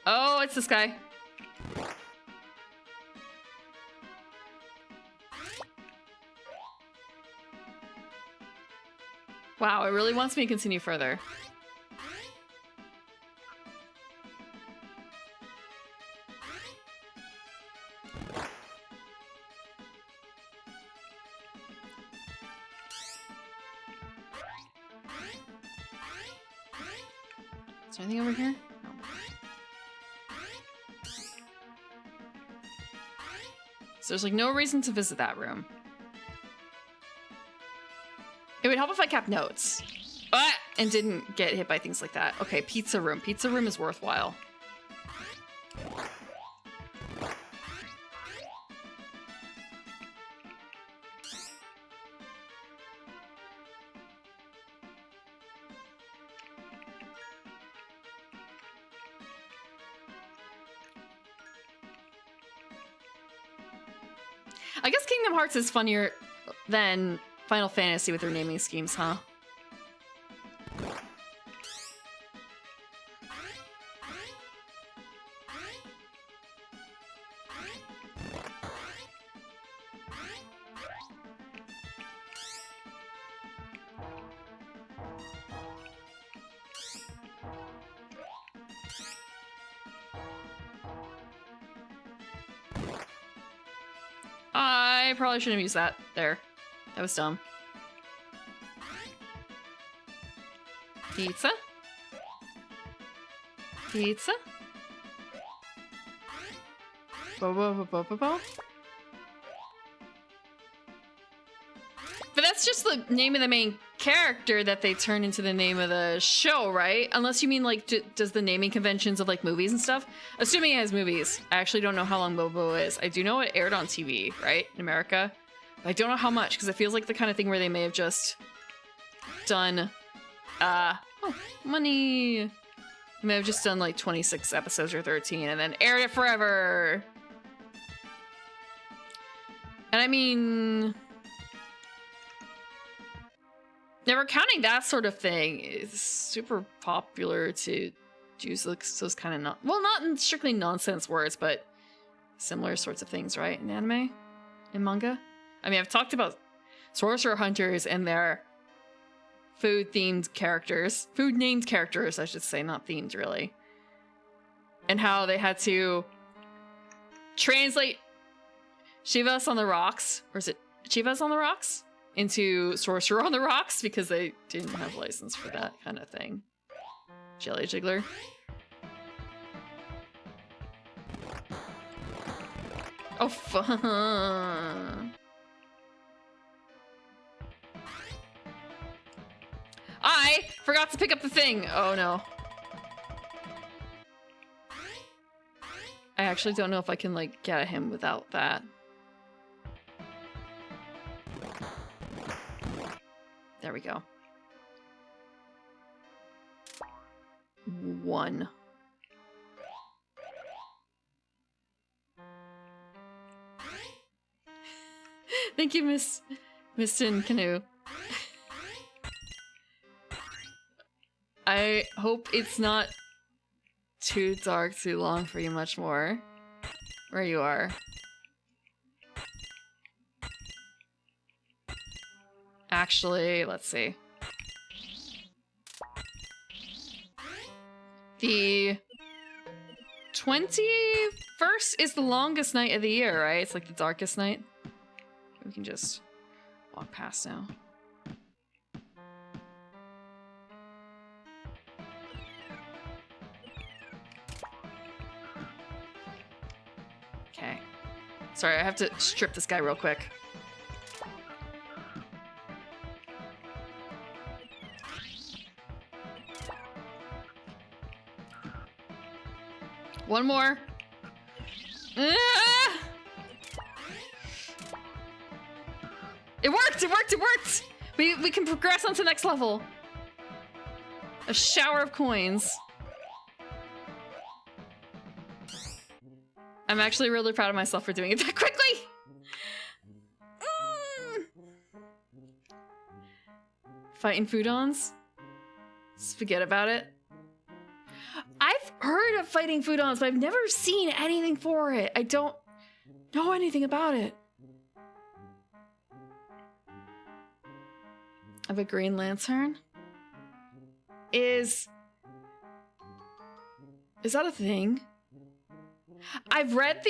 Oh, it's this guy. Wow, it really wants me to continue further. Is there anything over here? No. So there's like no reason to visit that room. It would help if I kept notes. And didn't get hit by things like that. Okay, pizza room. Pizza room is worthwhile. I guess Kingdom Hearts is funnier than Final Fantasy with their naming schemes, huh? I probably shouldn't have used that there. That was dumb. Pizza? Pizza? Bo. But that's just the name of the main character that they turn into the name of the show, right? Unless you mean, like, does the naming conventions of, like, movies and stuff? Assuming it has movies. I actually don't know how long Bobo is. I do know it aired on TV, right? In America. But I don't know how much, because it feels like the kind of thing where they may have just done, oh, money! They may have just done, like, 26 episodes or 13 and then aired it forever! And I mean... never counting that sort of thing is super popular to use those kind of not strictly nonsense words, but similar sorts of things, right? In anime, in manga. I mean, I've talked about sorcerer hunters and their food-named characters, I should say, not themed really, and how they had to translate Chivas on the Rocks, or is it Chivas on the Rocks? Into Sorcerer on the Rocks because they didn't have license for that kind of thing. Jelly Jiggler. Oh, fun. I forgot to pick up the thing. Oh, no. I actually don't know if I can, like, get at him without that. There we go. 1. Thank you, Miss Tin Canoe. I hope it's not too dark, too long for you much more. Where you are. Actually, let's see. The 21st is the longest night of the year, right? It's like the darkest night. We can just walk past now. Okay. Sorry, I have to strip this guy real quick. One more. Ah! It worked! It worked! It worked! We can progress on to the next level. A shower of coins. I'm actually really proud of myself for doing it that quickly. Fighting Foodons? Forget about it. I've heard of Fighting Foodons, but I've never seen anything for it. I don't know anything about it. Of a Green Lantern? Is that a thing? I've read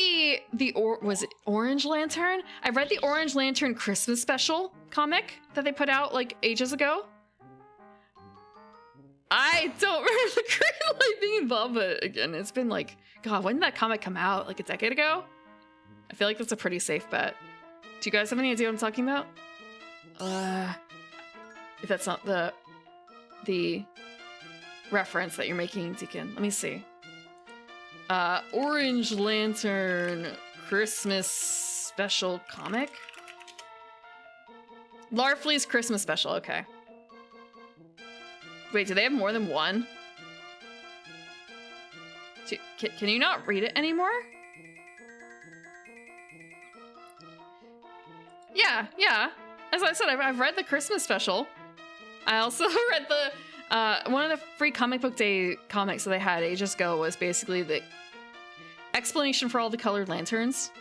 was it Orange Lantern? I've read the Orange Lantern Christmas special comic that they put out like ages ago. I don't remember the Green Light being involved, but again, it's been like, God, when did that comic come out? Like a decade ago? I feel like that's a pretty safe bet. Do you guys have any idea what I'm talking about? If that's not the reference that you're making, Deacon. Let me see. Orange Lantern Christmas special comic? Larfleeze Christmas special, okay. Wait, do they have more than one? Can you not read it anymore? Yeah. As I said, I've read the Christmas special. I also read the, one of the free comic book day comics that they had ages ago was basically the explanation for all the colored lanterns.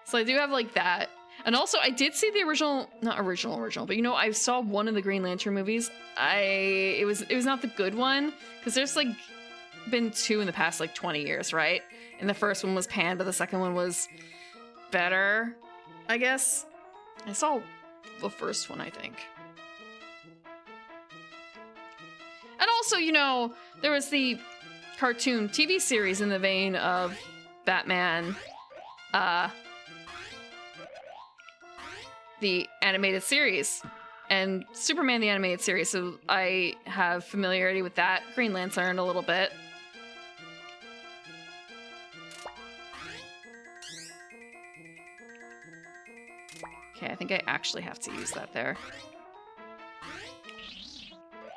So I do have like that. And also I did see the original, not original, but you know, I saw one of the Green Lantern movies. It was not the good one, because there's like been two in the past like 20 years, right? And the first one was panned, but the second one was better, I guess. I saw the first one, I think. And also, you know, there was the cartoon TV series in the vein of Batman, the animated series, and Superman the animated series, so I have familiarity with that. Green Lantern a little bit. Okay, I think I actually have to use that there.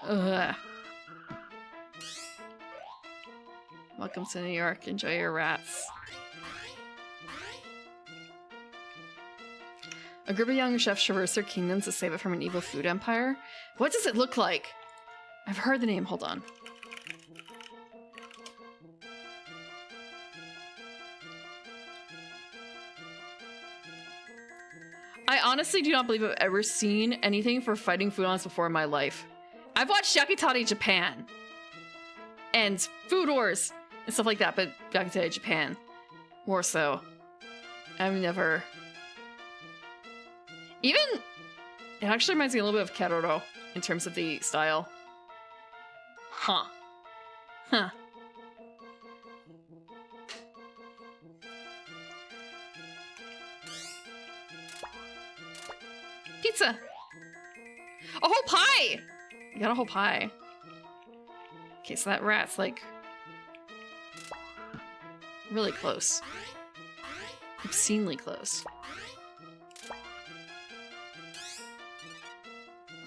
Ugh. Welcome to New York. Enjoy your rats. A group of young chefs traverse their kingdoms to save it from an evil food empire. What does it look like? I've heard the name. Hold on. I honestly do not believe I've ever seen anything for Fighting Foodons before in my life. I've watched Yakitori Japan and Food Wars and stuff like that, but Yakitori Japan more so. I've never... Even... It actually reminds me a little bit of Keroro in terms of the style. Huh. Pizza! A whole pie! You got a whole pie. Okay, so that rat's like... really close. Obscenely close.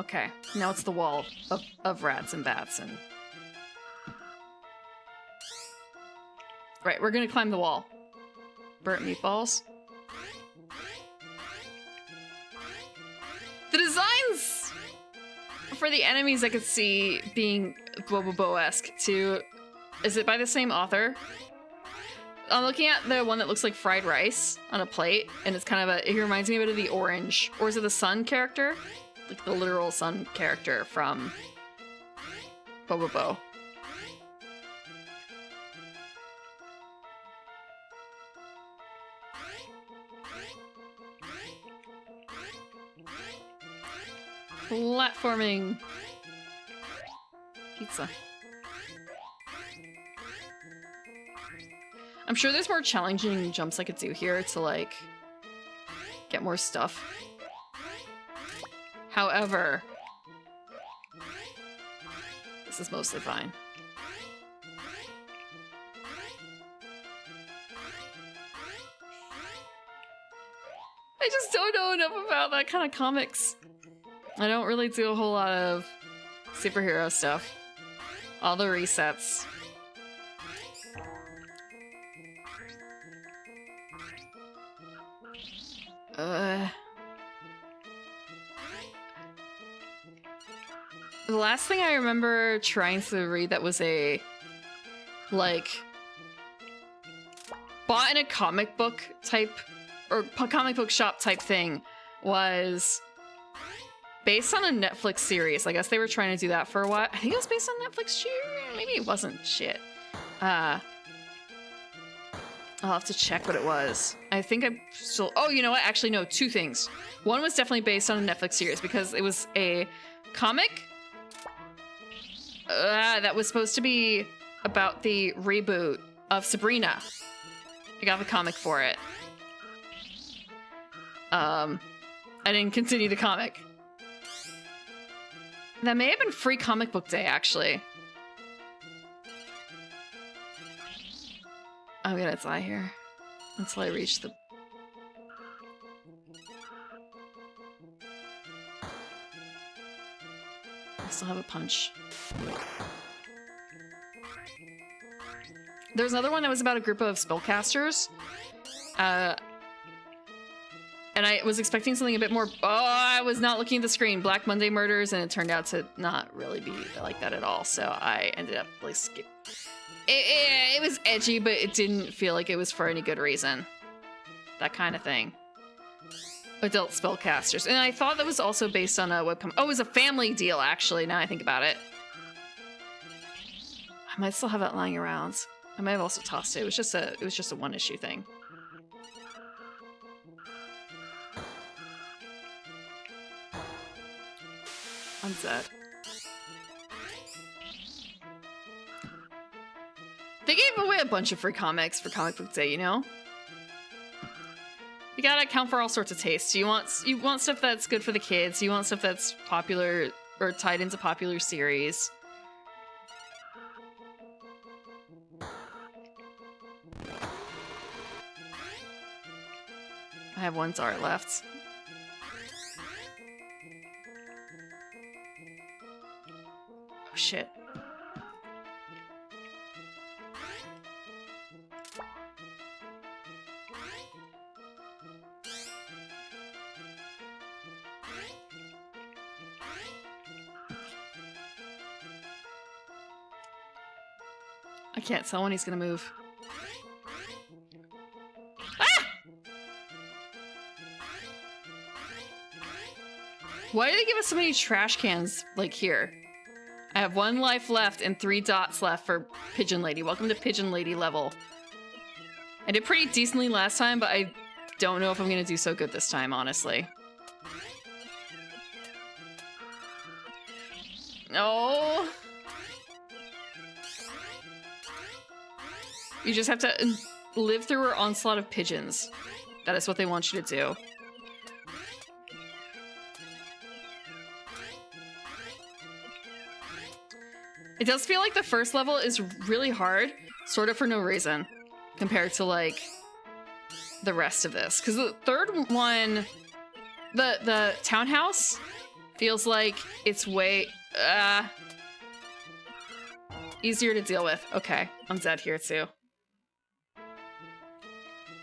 Okay, now it's the wall of rats and bats and... Right, we're gonna climb the wall. Burnt meatballs. The designs for the enemies I could see being Bobobo-esque too. Is it by the same author? I'm looking at the one that looks like fried rice on a plate, and it's kind of a... It reminds me a bit of the orange. Or is it the sun character? Like the literal sun character from Bobobo. Platforming. Pizza. I'm sure there's more challenging jumps I could do here to, like, get more stuff. However, this is mostly fine. I just don't know enough about that kind of comics. I don't really do a whole lot of superhero stuff. All the resets. The last thing I remember trying to read that was a, like, bought in a comic book type, or comic book shop type thing was based on a Netflix series. I guess they were trying to do that for a while. I think it was based on Netflix. Maybe it wasn't. Shit. I'll have to check what it was. I think I'm still... Oh, you know what? Actually, no. Two things. One was definitely based on a Netflix series because it was a comic that was supposed to be about the reboot of Sabrina. I got the comic for it. I didn't continue the comic. That may have been Free Comic Book Day, actually. I'm gonna die here until I reach the... I still have a punch. There's another one that was about a group of spellcasters. And I was expecting something a bit more... Oh, I was not looking at the screen. Black Monday Murders, and it turned out to not really be like that at all. So I ended up like skip. It was edgy, but it didn't feel like it was for any good reason. That kind of thing. Adult spellcasters. And I thought that was also based on a webcomic. Oh, it was a family deal, actually, now I think about it. I might still have that lying around. I might have also tossed it. It was just a one-issue thing. I'm dead. They gave away a bunch of free comics for Comic Book Day, you know? You gotta account for all sorts of tastes. You want stuff that's good for the kids. You want stuff that's popular or tied into popular series. I have one dart left. Oh shit. I can't tell when he's gonna move. Ah! Why do they give us so many trash cans, like, here? I have 1 life left and 3 dots left for Pigeon Lady. Welcome to Pigeon Lady level. I did pretty decently last time, but I don't know if I'm gonna do so good this time, honestly. No. You just have to live through her onslaught of pigeons. That is what they want you to do. It does feel like the first level is really hard, sort of for no reason, compared to, like, the rest of this. Because the third one, the townhouse, feels like it's way easier to deal with. Okay, I'm dead here too.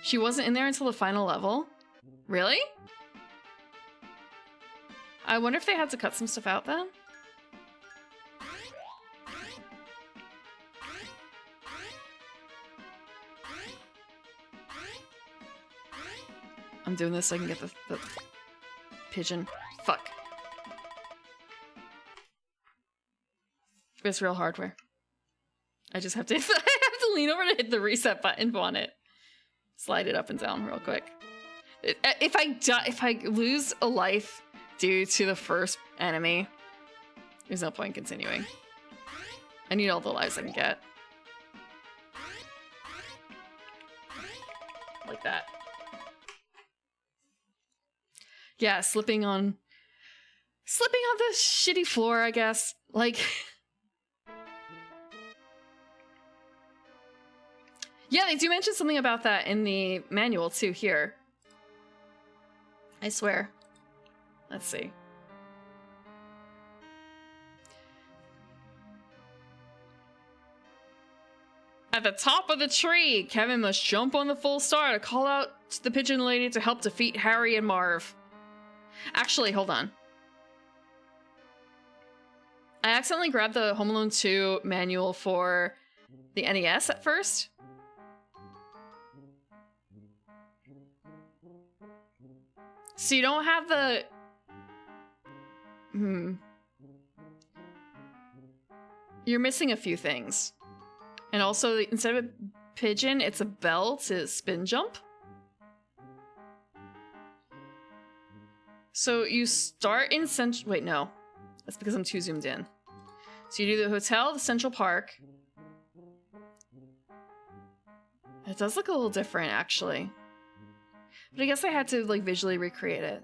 She wasn't in there until the final level? Really? I wonder if they had to cut some stuff out then? I'm doing this so I can get the pigeon. Fuck. It's real hardware. I just have to I have to lean over to hit the reset button on it. Slide it up and down real quick. If I lose a life due to the first enemy, there's no point in continuing. I need all the lives I can get. like that. Yeah, slipping on the shitty floor, I guess. Like, yeah, they do mention something about that in the manual too here. I swear. Let's see. At the top of the tree, Kevin must jump on the full star to call out to the pigeon lady to help defeat Harry and Marv. Actually, hold on. I accidentally grabbed the Home Alone 2 manual for the NES at first. So you don't have the... You're missing a few things. And also, instead of a pigeon, it's a bell to spin jump. So you start in Central... Wait, no. That's because I'm too zoomed in. So you do the hotel, the Central Park. It does look a little different, actually. But I guess I had to, like, visually recreate it.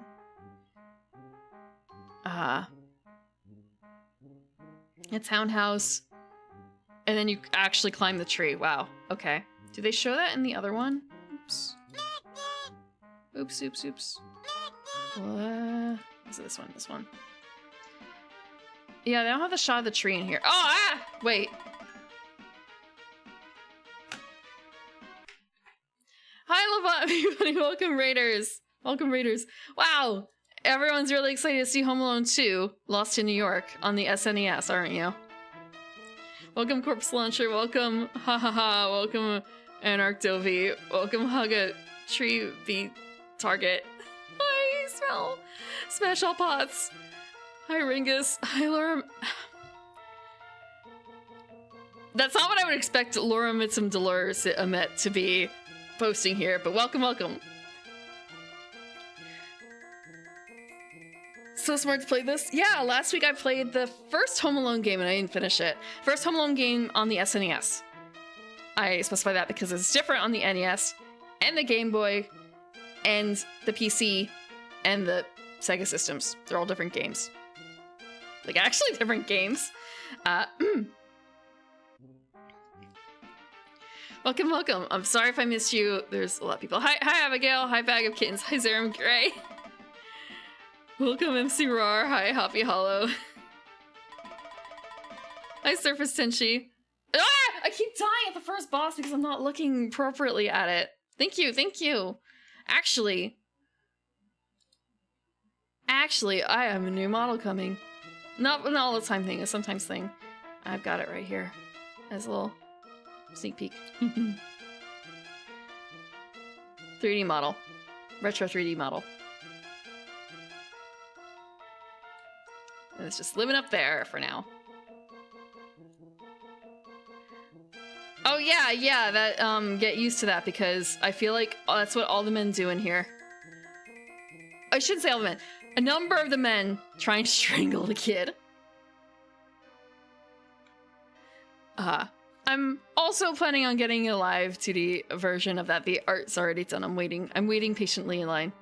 A townhouse. And then you actually climb the tree. Wow. Okay. Do they show that in the other one? Oops. Oops, oops, oops. What? Is it this one? This one. Yeah, they don't have the shot of the tree in here. Oh, ah! Wait. Hi, Levant, everybody. Welcome, Raiders. Welcome, Raiders. Wow. Everyone's really excited to see Home Alone 2, Lost in New York, on the SNES, aren't you? Welcome, Corpse Launcher. Welcome, ha ha ha. Welcome, Anarch Dovey. Welcome, Hugga Tree Beat Target. Hi, Smell. Smash All Pots. Hi, Ringus. Hi, Laura. That's not what I would expect Laura Mitsum Dolores Amet to be posting here, but welcome, welcome. So smart to play this. Yeah, last week I played the first Home Alone game and I didn't finish it. First Home Alone game on the SNES. I specify that because it's different on the NES and the Game Boy and the PC and the Sega systems. They're all different games. Like, actually different games. Welcome, welcome. I'm sorry if I missed you. There's a lot of people. Hi, Abigail. Hi, Bag of Kittens. Hi, Zerum Gray. Welcome, MC Rar. Hi, Hoppy Hollow. Hi, Surface Tenchi. Ah! I keep dying at the first boss because I'm not looking appropriately at it. Thank you, thank you. Actually, I have a new model coming. Not all the time thing, a sometimes thing. I've got it right here as a little sneak peek. 3D model. Retro 3D model. And it's just living up there for now. Oh yeah, that, get used to that because I feel like that's what all the men do in here. I shouldn't say all the men. A number of the men trying to strangle the kid. I'm also planning on getting a live 2D version of that. The art's already done. I'm waiting patiently in line.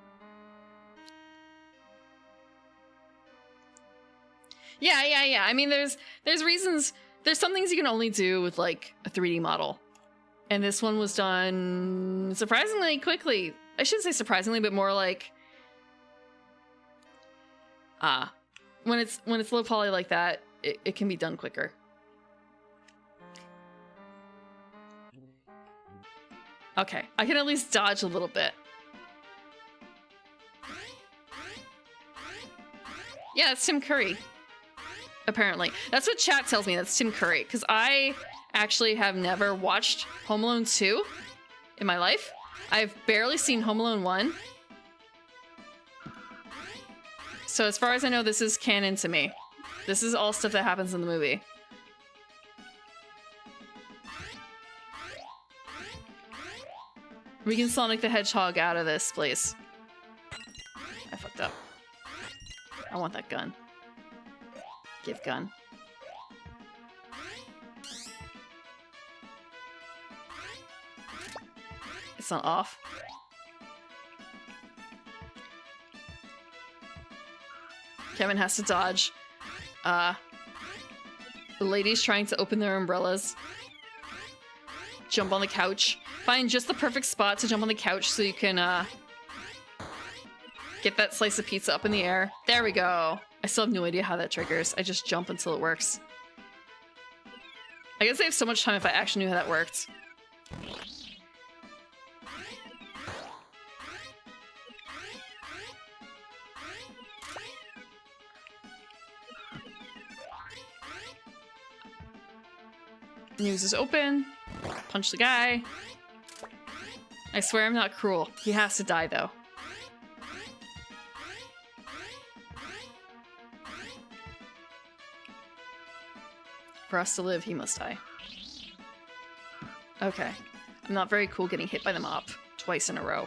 Yeah. I mean, there's reasons. There's some things you can only do with, like, a 3D model. And this one was done surprisingly quickly. I shouldn't say surprisingly, but more like... when it's low poly like that, it can be done quicker. Okay, I can at least dodge a little bit. Yeah, it's Tim Curry. Apparently. That's what chat tells me, that's Tim Curry. Because I actually have never watched Home Alone 2 in my life. I've barely seen Home Alone 1. So as far as I know, this is canon to me. This is all stuff that happens in the movie. We can Sonic the Hedgehog out of this place. I fucked up. I want that gun. Give gun. It's not off. Kevin has to dodge. The ladies trying to open their umbrellas. Jump on the couch. Find just the perfect spot to jump on the couch so you can, get that slice of pizza up in the air. There we go. I still have no idea how that triggers. I just jump until it works. I guess I have so much time if I actually knew how that worked. News is open. Punch the guy. I swear I'm not cruel. He has to die, though. For us to live, he must die. Okay. I'm not very cool getting hit by the mop twice in a row.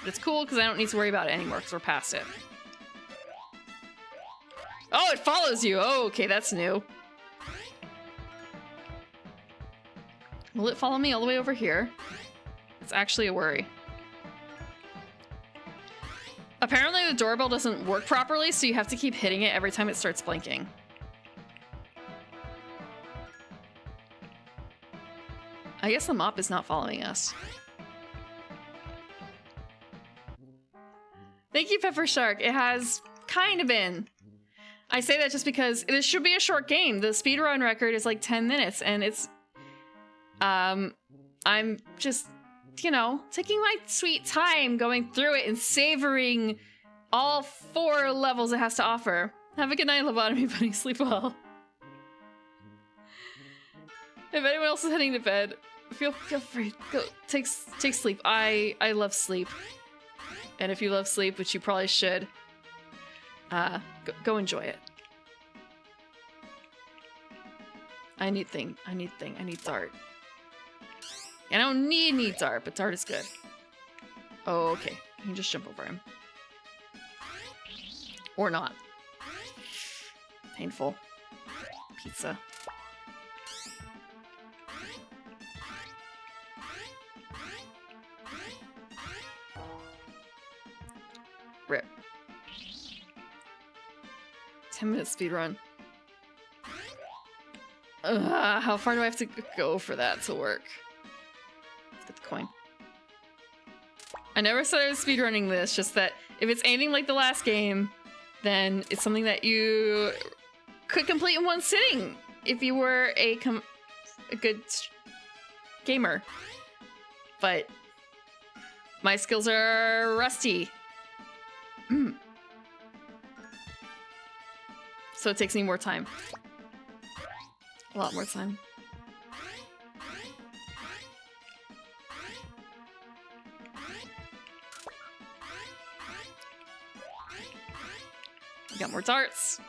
But it's cool because I don't need to worry about it anymore because we're past it. Oh, it follows you! Oh, okay, that's new. Will it follow me all the way over here? It's actually a worry. Apparently the doorbell doesn't work properly, so you have to keep hitting it every time it starts blinking. I guess the mop is not following us. Thank you, Pepper Shark. It has kind of been. I say that just because this should be a short game. The speedrun record is like 10 minutes, and it's... I'm just, you know, taking my sweet time going through it and savoring all 4 levels it has to offer. Have a good night, Lobotomy Bunny. Sleep well. If anyone else is heading to bed, feel free. Go take sleep. I love sleep. And if you love sleep, which you probably should, go enjoy it. I need dart. I don't need dart, but dart is good. Oh, okay. I can just jump over him. Or not. Painful. Pizza. Rip. 10-minute speedrun. How far do I have to go for that to work? Let's get the coin. I never said I was speedrunning this, just that if it's anything like the last game, then it's something that you could complete in one sitting if you were a good gamer. But my skills are rusty. So it takes me more time. A lot more time. We got more darts.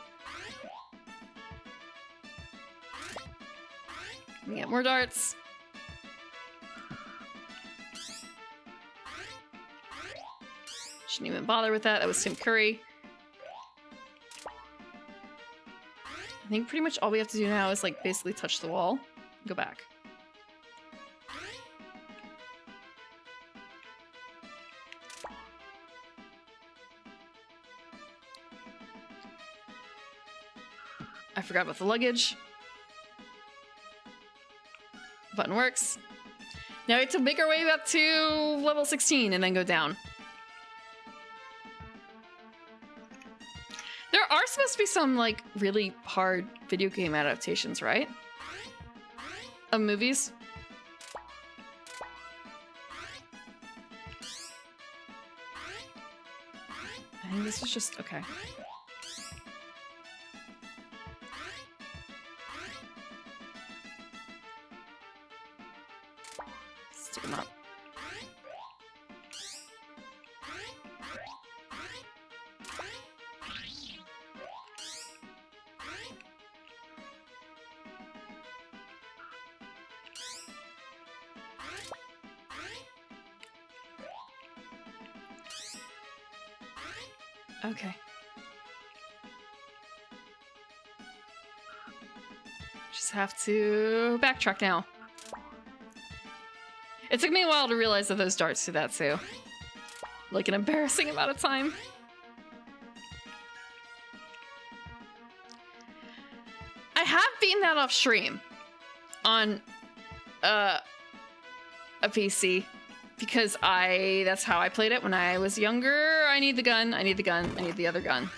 We got more darts. Shouldn't even bother with that. That was Tim Curry. I think pretty much all we have to do now is like basically touch the wall. Go back. I forgot about the luggage. Button works. Now we have to make our way up to level 16 and then go down. There are supposed to be some, like, really hard video game adaptations, right? Of movies? I think this was just... okay. Stick them up. Okay. Just have to backtrack now. It took me a while to realize that those darts do that too. Like an embarrassing amount of time. that off stream on a PC because that's how I played it when I was younger. I need the gun, I need the gun, I need the other gun.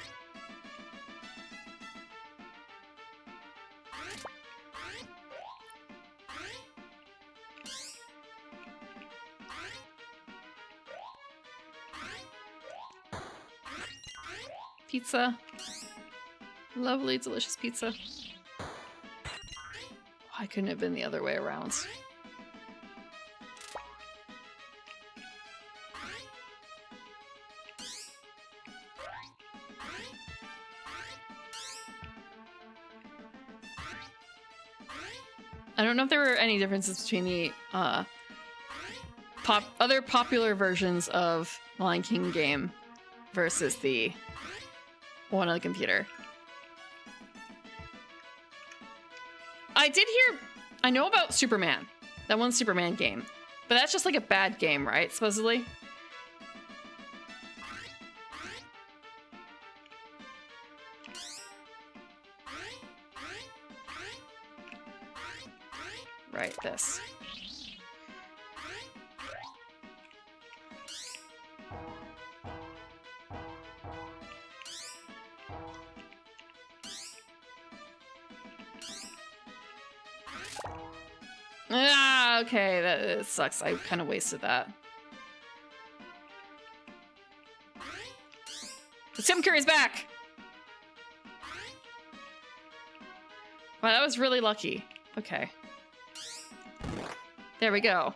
Pizza. Lovely, delicious pizza. Why couldn't it have been the other way around? I don't know if there were any differences between the other popular versions of Lion King game versus the one on the computer. I know about Superman. That one Superman game. But that's just like a bad game, right? Supposedly? Right, this. Ah, okay, that sucks. I kind of wasted that. The Tim Curry's back! Wow, that was really lucky. Okay. There we go.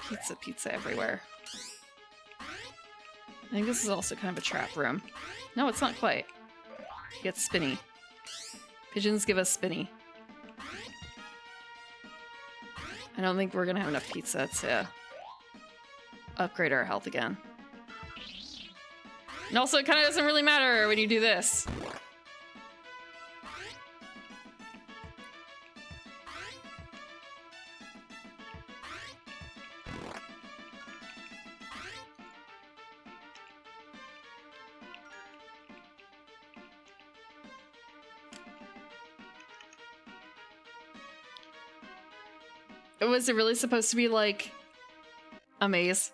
Pizza, pizza everywhere. I think this is also kind of a trap room. No, it's not quite. It gets spinny. Pigeons give us spinny. I don't think we're gonna have enough pizza to upgrade our health again. And also, it kind of doesn't really matter when you do this. Was it really supposed to be like a maze?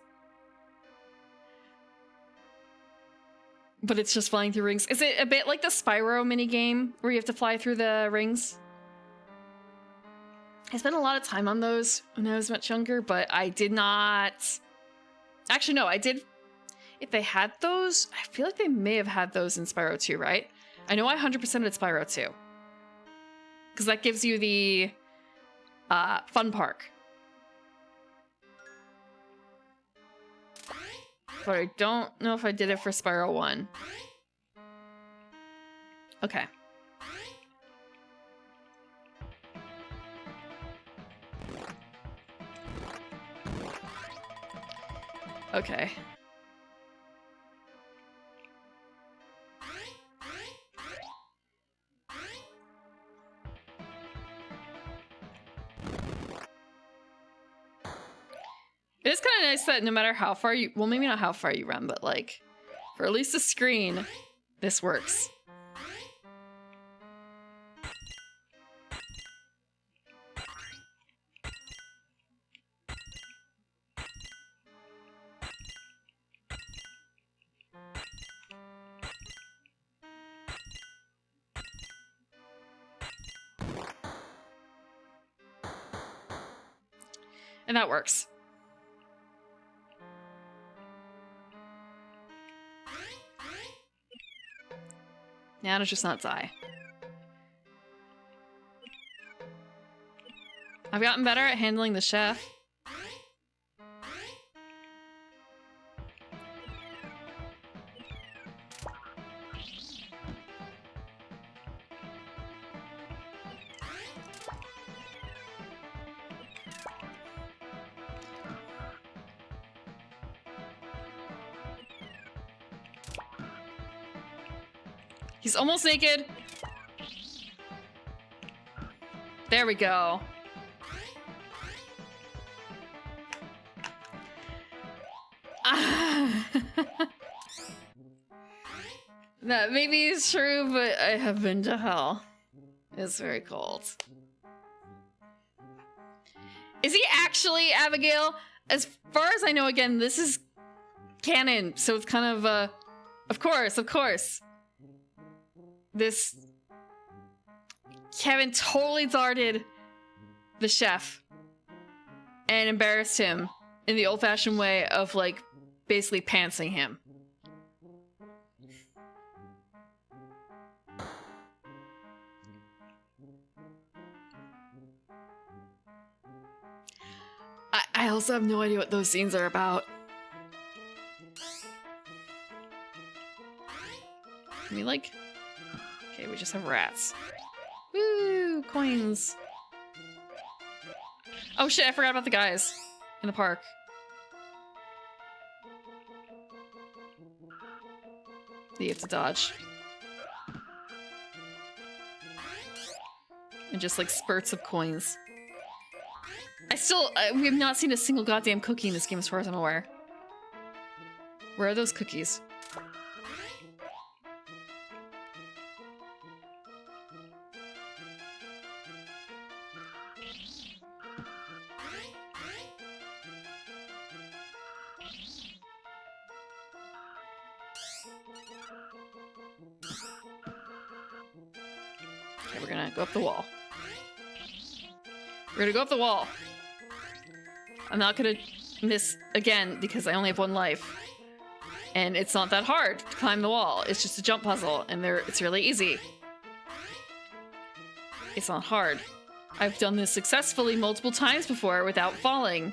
But it's just flying through rings. Is it a bit like the Spyro minigame where you have to fly through the rings? I spent a lot of time on those when I was much younger, but I did not... Actually, no, I did... If they had those, I feel like they may have had those in Spyro 2, right? I know I 100%ed Spyro 2. Because that gives you the fun park. But I don't know if I did it for Spyro 1. Okay. Okay. It is kind of nice that no matter how far you... Well, maybe not how far you run, but like... For at least a screen, this works. And that works. Now to just not die. I've gotten better at handling the chef. He's almost naked. There we go. That maybe is true, but I have been to hell. It's very cold. Is he actually Abigail? As far as I know, again, this is canon, so it's kind of, of course. This Kevin totally darted the chef and embarrassed him in the old-fashioned way of, like, basically pantsing him. I also have no idea what those scenes are about. Can we, like... Okay, we just have rats. Woo! Coins! Oh shit, I forgot about the guys in the park. That you have to dodge. And just, like, spurts of coins. We have not seen a single goddamn cookie in this game as far as I'm aware. Where are those cookies? Okay, we're gonna go up the wall. We're gonna go up the wall. I'm not gonna miss again because I only have one life. And it's not that hard to climb the wall. It's just a jump puzzle and it's really easy. It's not hard. I've done this successfully multiple times before without falling.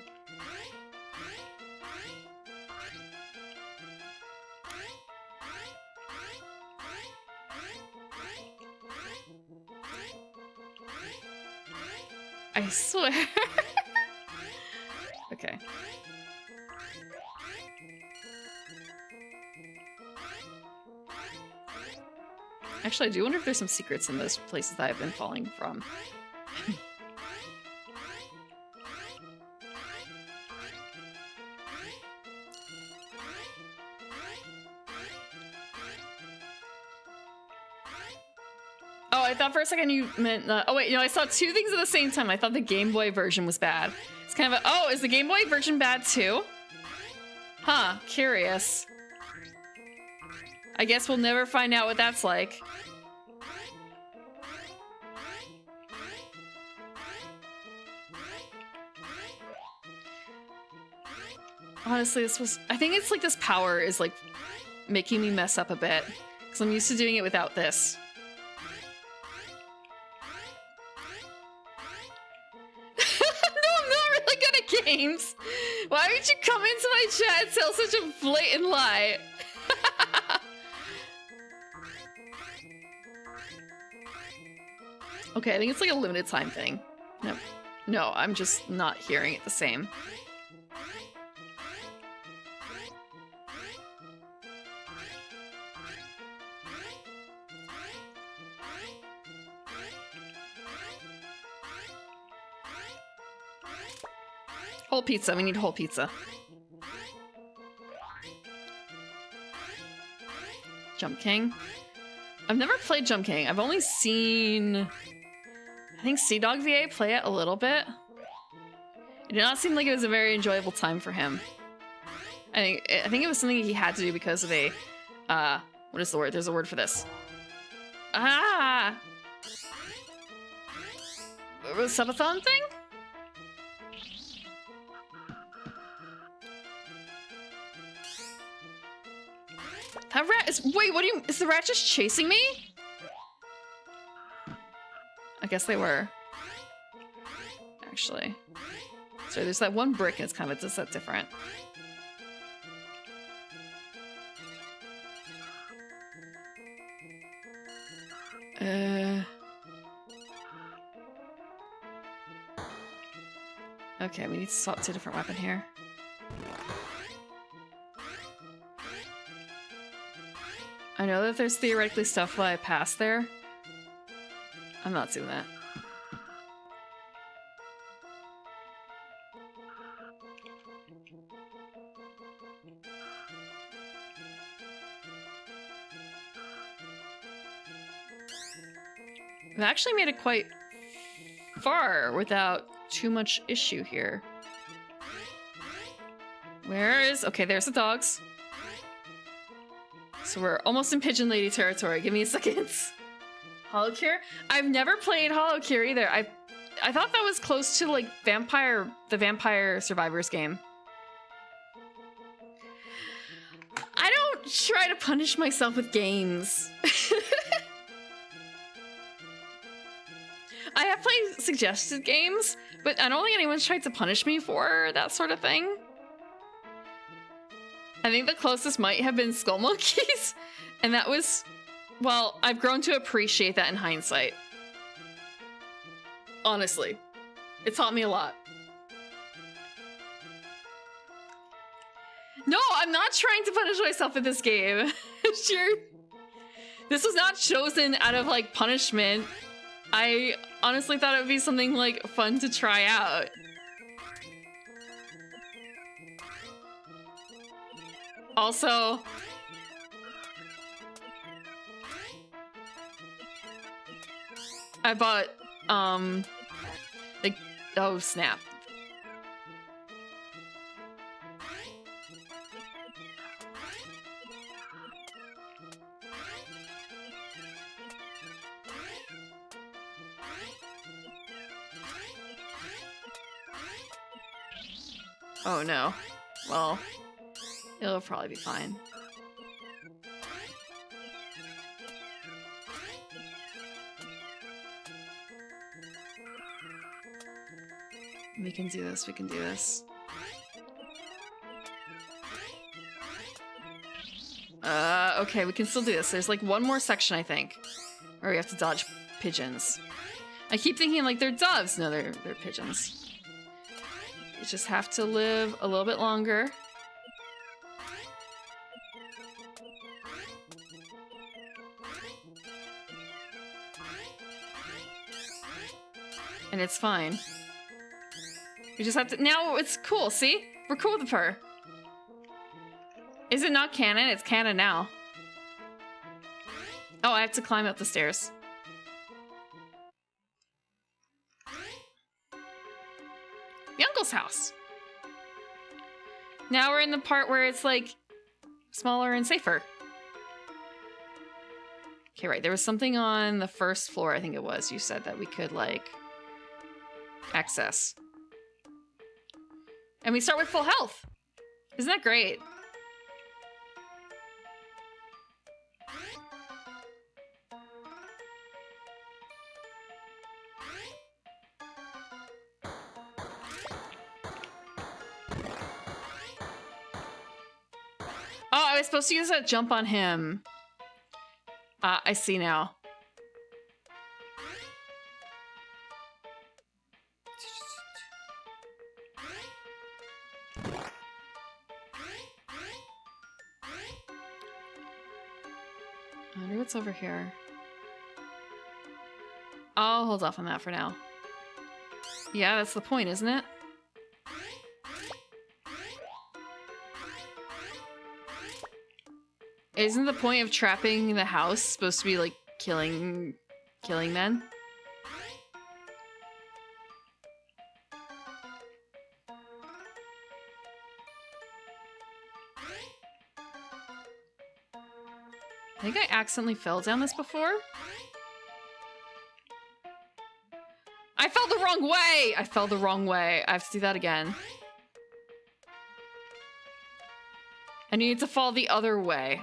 I swear. Okay. Actually, I do wonder if there's some secrets in those places that I've been falling from. Oh, I thought for a second you meant... oh, wait, no, I saw two things at the same time. I thought the Game Boy version was bad. It's kind of a... Oh, is the Game Boy version bad too? Huh, curious. I guess we'll never find out what that's like. Honestly, this was... I think it's like this power is like making me mess up a bit. Because I'm used to doing it without this. Games. Why would you come into my chat and tell such a blatant lie? Okay, I think it's like a limited time thing. No, I'm just not hearing it the same. Whole pizza. We need whole pizza. Jump King. I've never played Jump King. I've only seen... I think Sea-Dog VA play it a little bit. It did not seem like it was a very enjoyable time for him. I think it was something he had to do because of a... what is the word? There's a word for this. Ah! A subathon thing? That rat is- wait, what do you- is the rat just chasing me? I guess they were. Actually. So there's that one brick and it's kind of just that different. Okay, we need to swap to a different weapon here. I know that there's theoretically stuff while I pass there. I'm not doing that. We've actually made it quite far without too much issue here. Where is... Okay, there's the dogs. So we're almost in Pigeon Lady territory. Give me a second. Hollow Cure? I've never played Hollow Cure either. I thought that was close to, like, the Vampire Survivors game. I don't try to punish myself with games. I have played suggested games, but I don't think anyone's tried to punish me for that sort of thing. I think the closest might have been Skull Monkeys, and that was, well, I've grown to appreciate that in hindsight. Honestly, it taught me a lot. No, I'm not trying to punish myself in this game. Sure. This was not chosen out of, like, punishment. I honestly thought it would be something, like, fun to try out. Also, I bought, like, oh snap. Oh no. Well, it'll probably be fine. We can do this, we can do this. Okay, we can still do this. There's like one more section, I think, where we have to dodge pigeons. I keep thinking like they're doves. No, they're pigeons. You just have to live a little bit longer. And it's fine. We just have to... Now it's cool, see? We're cool with her. Is it not canon? It's canon now. Oh, I have to climb up the stairs. The uncle's house. Now we're in the part where it's, like, smaller and safer. Okay, right. There was something on the first floor, I think it was. You said that we could, like, access. And we start with full health. Isn't that great? Oh, I was supposed to use that jump on him. I see now. I wonder what's over here. I'll hold off on that for now. Yeah, that's the point, isn't it? Isn't the point of trapping the house supposed to be, like, killing men? I think I accidentally fell down this before. I fell the wrong way! I fell the wrong way. I have to do that again. I need to fall the other way.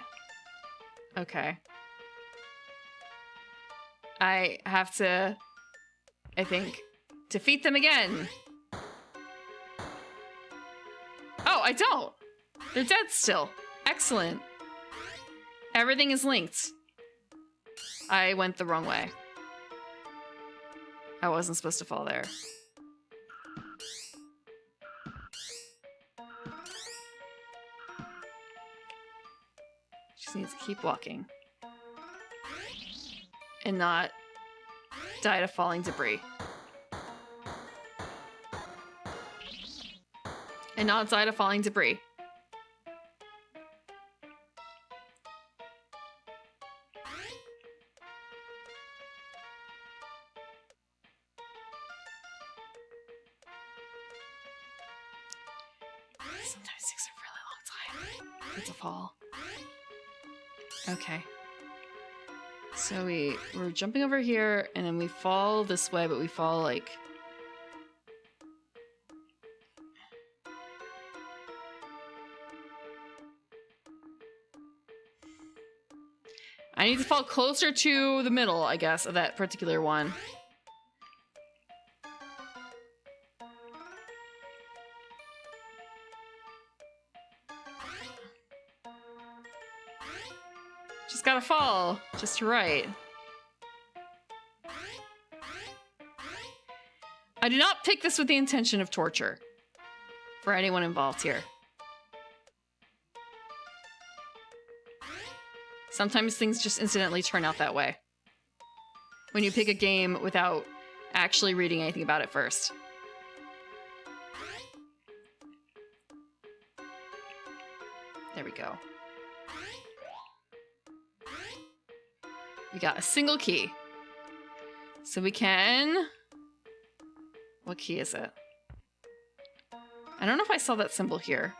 Okay. I have to, I think, defeat them again. Oh, I don't! They're dead still. Excellent. Everything is linked. I went the wrong way. I wasn't supposed to fall there. Just need to keep walking. And not die to falling debris. And not die to falling debris. Sometimes it takes a really long time. It's a fall. Okay. So we're jumping over here, and then we fall this way, but we fall like... I need to fall closer to the middle, I guess, of that particular one. Just gotta fall, just right. I did not pick this with the intention of torture for anyone involved here. Sometimes things just incidentally turn out that way. When you pick a game without actually reading anything about it first. There we go. We got a single key. So we can... What key is it? I don't know if I saw that symbol here.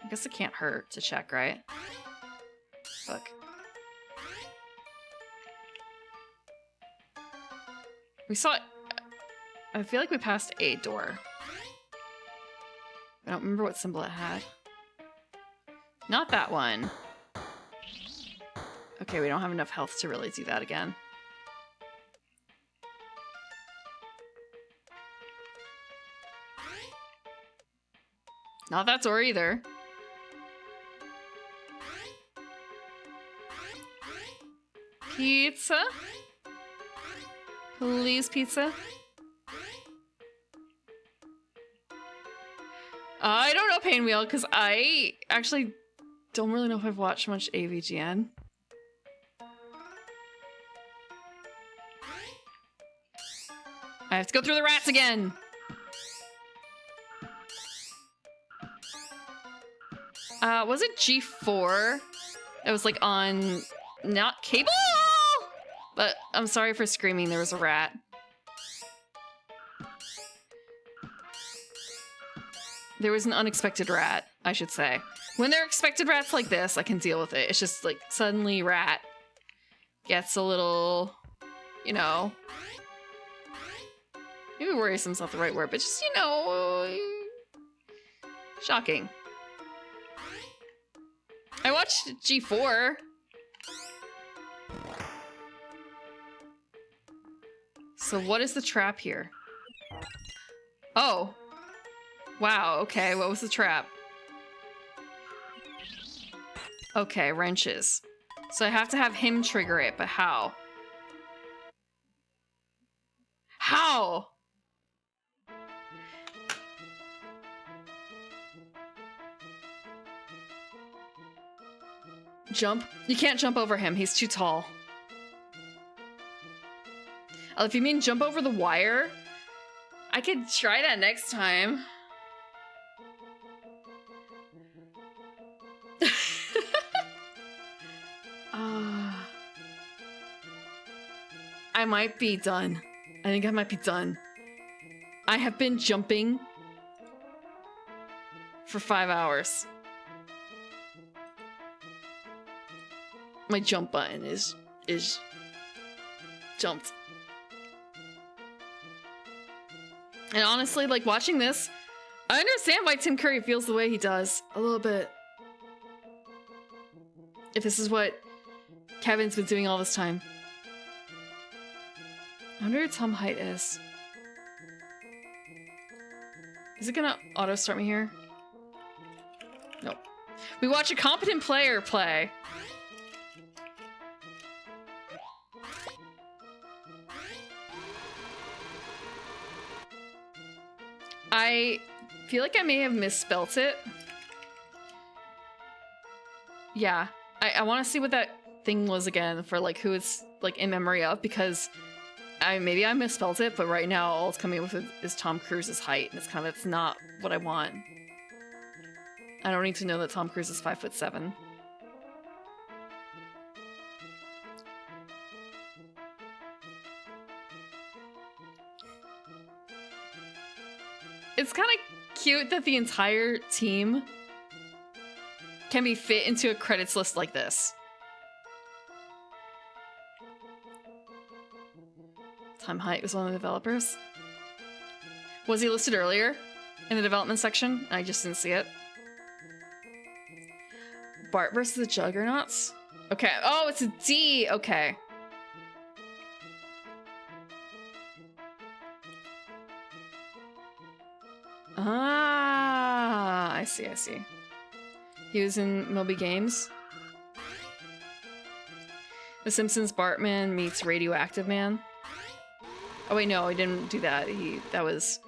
I guess it can't hurt to check, right? Look. We saw it. I feel like we passed a door. I don't remember what symbol it had. Not that one. Okay, we don't have enough health to really do that again. Not that door either. Pizza? Please, pizza? I don't know Painwheel, because I actually don't really know if I've watched much AVGN. I have to go through the rats again! Was it G4? That was like on... not cable? But I'm sorry for screaming, there was a rat. There was an unexpected rat, I should say. When there are expected rats like this, I can deal with it. It's just like suddenly rat gets a little, you know... Maybe worrisome's not the right word, but just, you know... shocking. I watched G4. So what is the trap here? Oh. Wow, okay, what was the trap? Okay, wrenches. So I have to have him trigger it, but how? How? Jump? You can't jump over him, he's too tall. Oh, if you mean jump over the wire, I could try that next time. I might be done. I think I might be done. I have been jumping for 5 hours. My jump button is jumped. And honestly, like, watching this, I understand why Tim Curry feels the way he does. A little bit. If this is what Kevin's been doing all this time. I wonder what Tom height is. Is it gonna auto-start me here? Nope. We watch a competent player play. I feel like I may have misspelt it. Yeah, I want to see what that thing was again for like who it's like in memory of, because maybe I misspelled it, but right now all it's coming up with is Tom Cruise's height, and it's not what I want. I don't need to know that Tom Cruise is 5'7". It's kind of cute that the entire team can be fit into a credits list like this. Time Height was one of the developers. Was he listed earlier in the development section? I just didn't see it. Bart versus the Juggernauts? Okay. Oh, it's a D. Okay. Ah, I see, I see. He was in Moby Games. The Simpsons Bartman meets Radioactive Man. Oh wait, no, he didn't do that. That was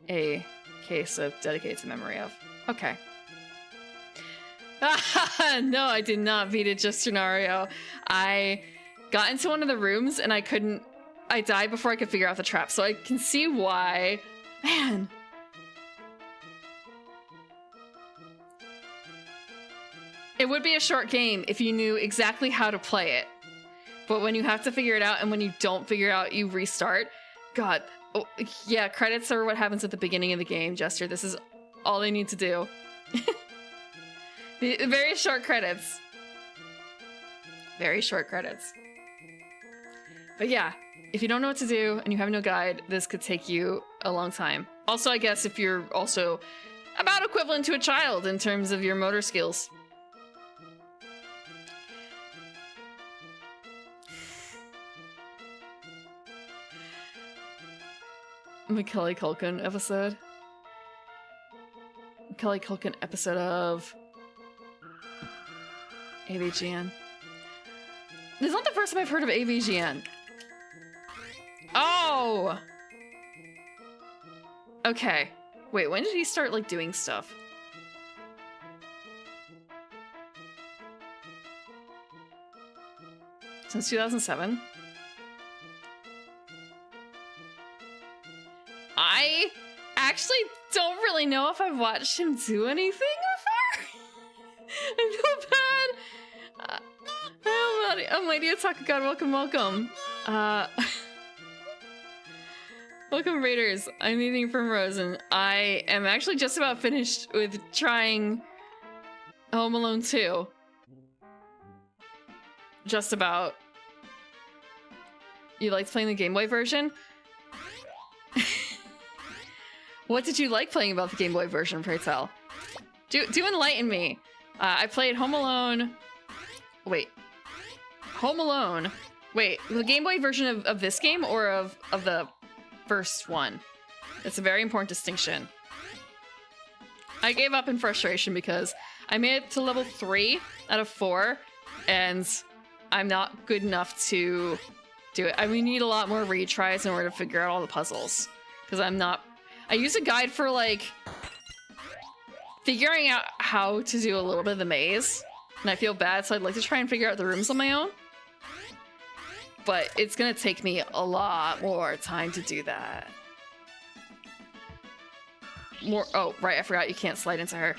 a case of dedicated to memory of. Okay. No, I did not beat it just scenario. I got into one of the rooms and I died before I could figure out the trap, so I can see why. Man. It would be a short game if you knew exactly how to play it. But when you have to figure it out and when you don't figure it out, you restart. God. Oh, yeah, credits are what happens at the beginning of the game, Jester. This is all they need to do. The very short credits. Very short credits. But yeah, if you don't know what to do and you have no guide, this could take you a long time. Also, I guess if you're also about equivalent to a child in terms of your motor skills. Macaulay Culkin episode. Macaulay Culkin episode of AVGN. This is not the first time I've heard of AVGN. Oh! Okay. Wait, when did he start, like, doing stuff? Since 2007? I actually don't really know if I've watched him do anything before. I feel bad. Oh, my dear Taco God, welcome, welcome. Welcome, Raiders. I'm eating from Rosen. I am actually just about finished with trying Home Alone 2. Just about. You liked playing the Game Boy version? What did you like playing about the Game Boy version, pray tell? Do enlighten me. I played Home Alone. Wait. Home Alone. Wait, the Game Boy version of this game or of the first one? It's a very important distinction. I gave up in frustration because I made it to level 3 out of 4, and I'm not good enough to do it. We need a lot more retries in order to figure out all the puzzles. Because I used a guide for, like, figuring out how to do a little bit of the maze. And I feel bad, so I'd like to try and figure out the rooms on my own. But it's gonna take me a lot more time to do that. Oh, right, I forgot you can't slide into her.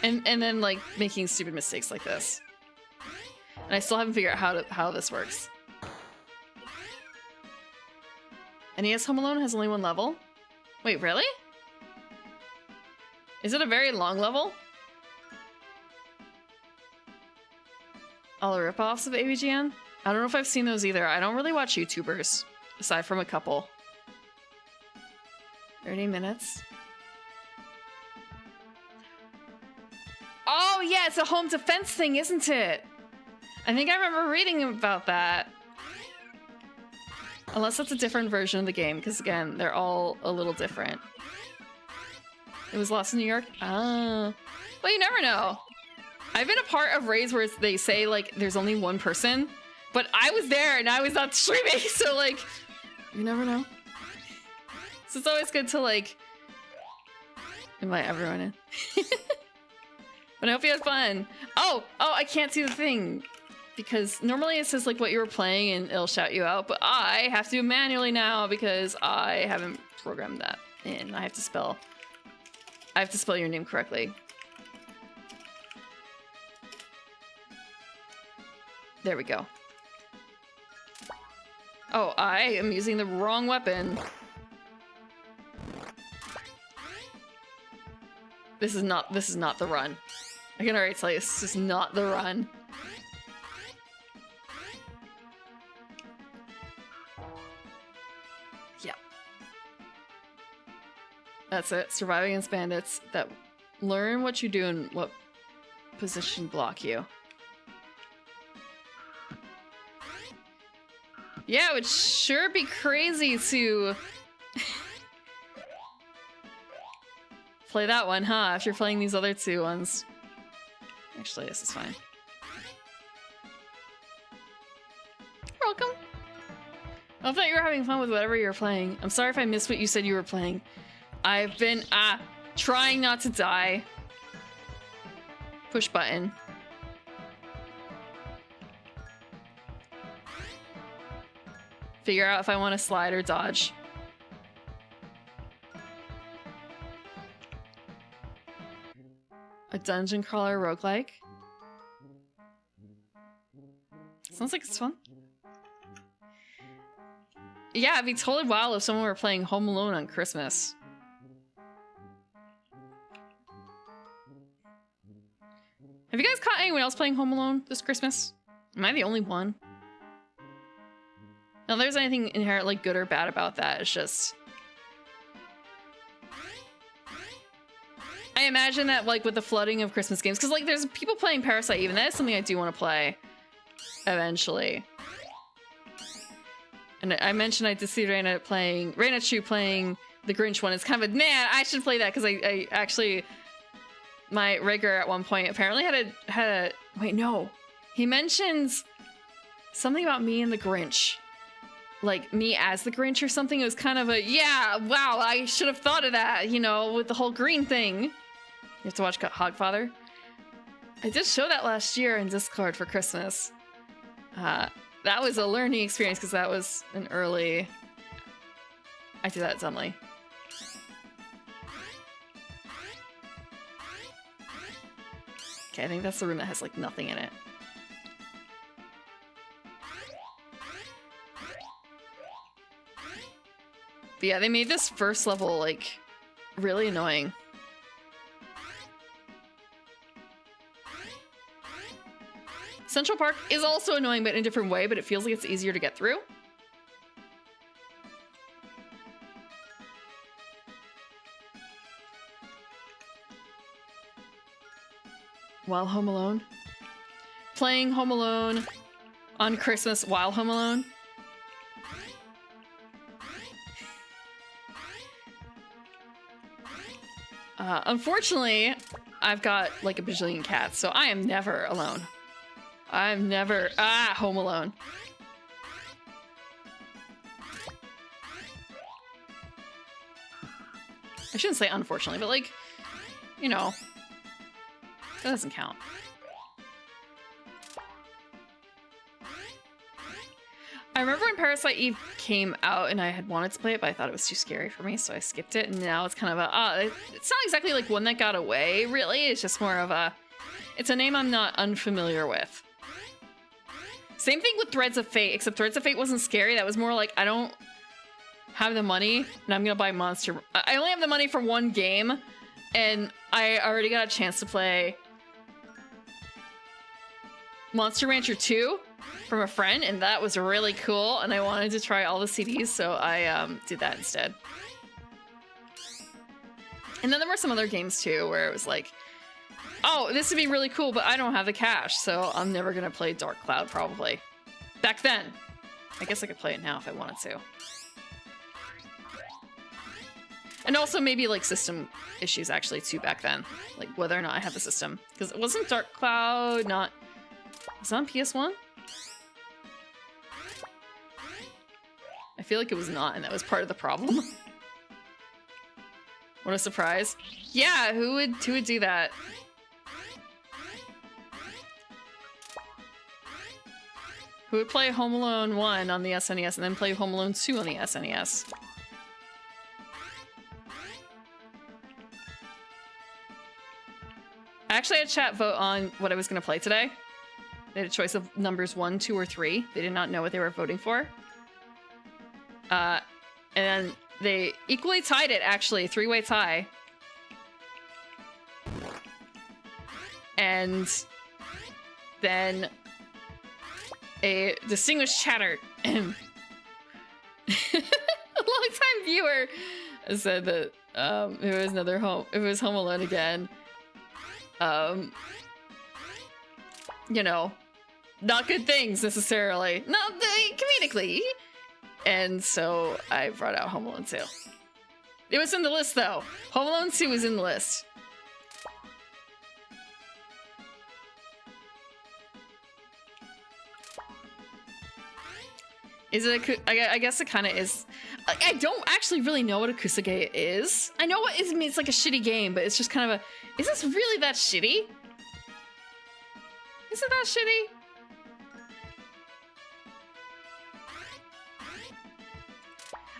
And then, like, making stupid mistakes like this. And I still haven't figured out how this works. NES Home Alone has only 1 level? Wait, really? Is it a very long level? All the ripoffs of AVGN? I don't know if I've seen those either. I don't really watch YouTubers, aside from a couple. 30 minutes. Oh, yeah, it's a home defense thing, isn't it? I think I remember reading about that. Unless that's a different version of the game, because again, they're all a little different. It was Lost in New York? Ah. Well, you never know. I've been a part of raids where they say, like, there's only 1 person, but I was there and I was not streaming, so, like, you never know. So it's always good to, like, invite everyone in. But I hope you had fun. Oh, I can't see the thing. Because normally it says, like, what you were playing and it'll shout you out, but I have to do it manually now because I haven't programmed that in. I have to spell your name correctly. There we go. Oh, I am using the wrong weapon. This is not the run. I can already tell you, this is not the run. Yeah. That's it. Surviving against bandits that learn what you do and what position block you. Yeah, it would sure be crazy to play that one, huh? If you're playing these other two ones. Actually, this is fine. You're welcome. I thought you were having fun with whatever you were playing. I'm sorry if I missed what you said you were playing. I've been, trying not to die. Push button. Figure out if I want to slide or dodge. A dungeon crawler roguelike. Sounds like it's fun. Yeah, it'd be totally wild if someone were playing Home Alone on Christmas. Have you guys caught anyone else playing Home Alone this Christmas? Am I the only one? Now, there's anything inherently good or bad about that. It's just... I imagine that, like, with the flooding of Christmas games, because, like, there's people playing Parasite even. That is something I do want to play eventually. And I mentioned I did see Raina Chu playing the Grinch one. It's kind of a, man, I should play that, because I actually... My rigger at one point apparently had a... Wait, no. He mentions something about me and the Grinch. Like, me as the Grinch or something. It was kind of a, yeah, wow, I should have thought of that, you know, with the whole green thing. You have to watch Hogfather. I did show that last year in Discord for Christmas. That was a learning experience because that was an early... I did that dumbly. Okay, I think that's the room that has, like, nothing in it. But yeah, they made this first level, like, really annoying. Central Park is also annoying, but in a different way, but it feels like it's easier to get through. While Home Alone? Playing Home Alone on Christmas while Home Alone? Unfortunately, I've got like a bajillion cats, so I am never alone. I'm never home alone. I shouldn't say unfortunately, but like, you know, that doesn't count. I remember when Parasite Eve came out and I had wanted to play it, but I thought it was too scary for me, so I skipped it. And now it's kind of a, it's not exactly like One That Got Away, really. It's just more of a, it's a name I'm not unfamiliar with. Same thing with Threads of Fate, except Threads of Fate wasn't scary. That was more like, I don't have the money and I'm gonna buy Monster. I only have the money for one game and I already got a chance to play Monster Rancher 2 from a friend, and that was really cool, and I wanted to try all the CDs, so I did that instead. And then there were some other games too where it was like, oh, this would be really cool, but I don't have the cash, so I'm never gonna play Dark Cloud probably. Back then. I guess I could play it now if I wanted to. And also maybe like system issues actually too back then, like whether or not I had the system, because it wasn't Dark Cloud, not... Was it on PS1? I feel like it was not, and that was part of the problem. What a surprise. Yeah, who would do that? Who would play Home Alone 1 on the SNES and then play Home Alone 2 on the SNES? I actually had chat vote on what I was going to play today. They had a choice of numbers 1, 2, or 3. They did not know what they were voting for. And they equally tied it, actually. 3-way tie. and then a distinguished chatter. A long-time viewer said that it was Home Alone again. You know, not good things necessarily. No, comedically. And so I brought out Home Alone 2. It was in the list though. Home Alone 2 was in the list. Is it a, I guess it kind of is. I don't actually really know what a Kusage is. I know what it means. It's like a shitty game, but it's just kind of a, is this really that shitty? Is it that shitty?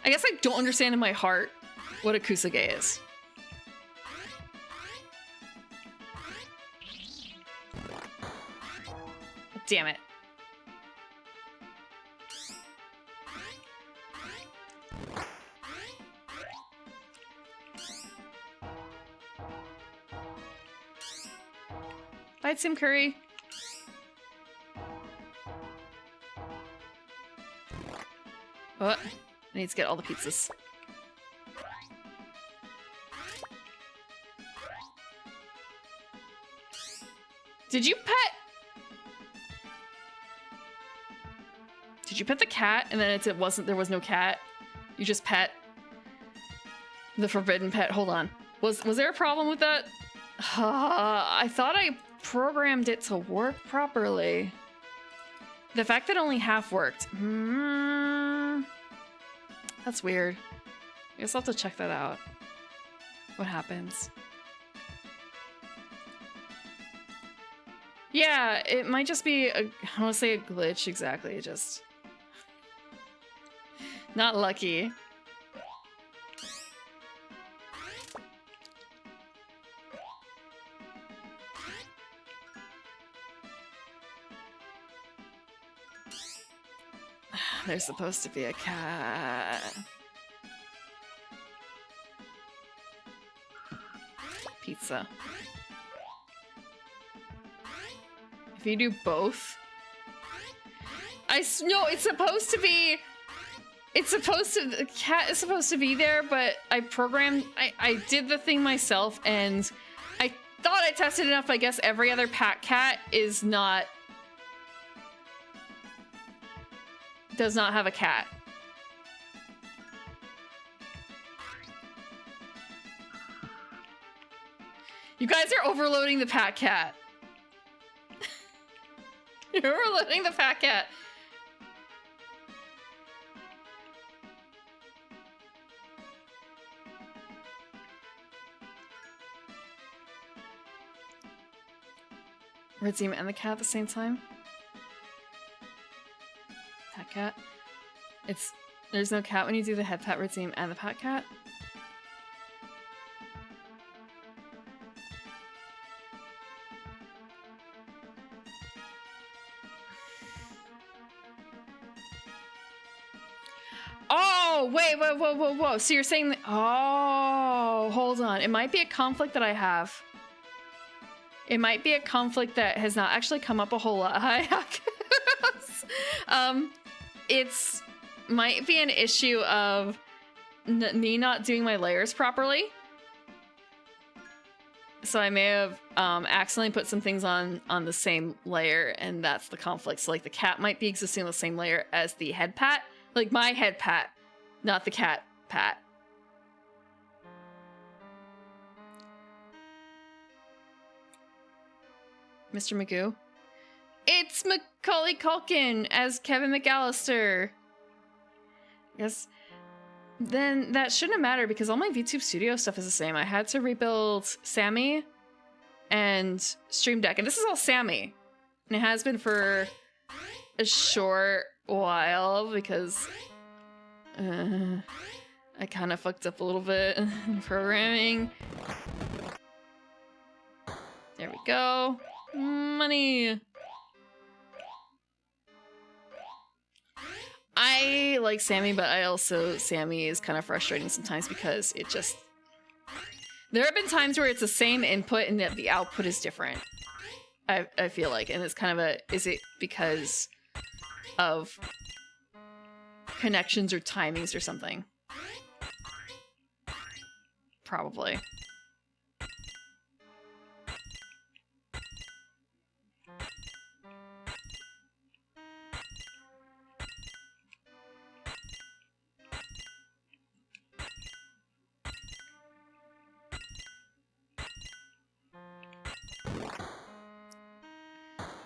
I guess I don't understand in my heart what a Kusage is. Damn it. Bye, Tim Curry. Oh, I need to get all the pizzas. Did you pet? Did you pet the cat and then there was no cat? You just pet the forbidden pet. Hold on. Was there a problem with that? I thought I programmed it to work properly. The fact that only half worked. That's weird. I guess I'll have to check that out. What happens? Yeah, it might just be I don't want to say a glitch exactly, just not lucky. There's supposed to be a cat. Pizza. If you do both, no, it's supposed to be. The cat is supposed to be there, but I did the thing myself, and I thought I tested enough. I guess every other pack cat is not. Does not have a cat. You guys are overloading the pack cat. You're overloading the pack cat. Red Team and the cat at the same time? Pat cat? There's no cat when you do the head pat, Red Team, and the pat cat? Oh, wait, whoa. So you're saying that, oh, hold on. It might be a conflict that I have. It might be a conflict that has not actually come up a whole lot. Hi, it's might be an issue of me not doing my layers properly. So I may have accidentally put some things on the same layer, and that's the conflict. So like the cat might be existing on the same layer as the head pat, like my head pat, not the cat pat. Mr. Magoo? It's Macaulay Culkin as Kevin McAllister. Yes. Then that shouldn't matter because all my VTube Studio stuff is the same. I had to rebuild Sammy and Stream Deck. And this is all Sammy. And it has been for a short while because I kind of fucked up a little bit in programming. There we go. Money. I like Sammy, but Sammy is kind of frustrating sometimes because it just... There have been times where it's the same input and the output is different. I feel like, and it's kind of a, is it because of connections or timings or something? Probably.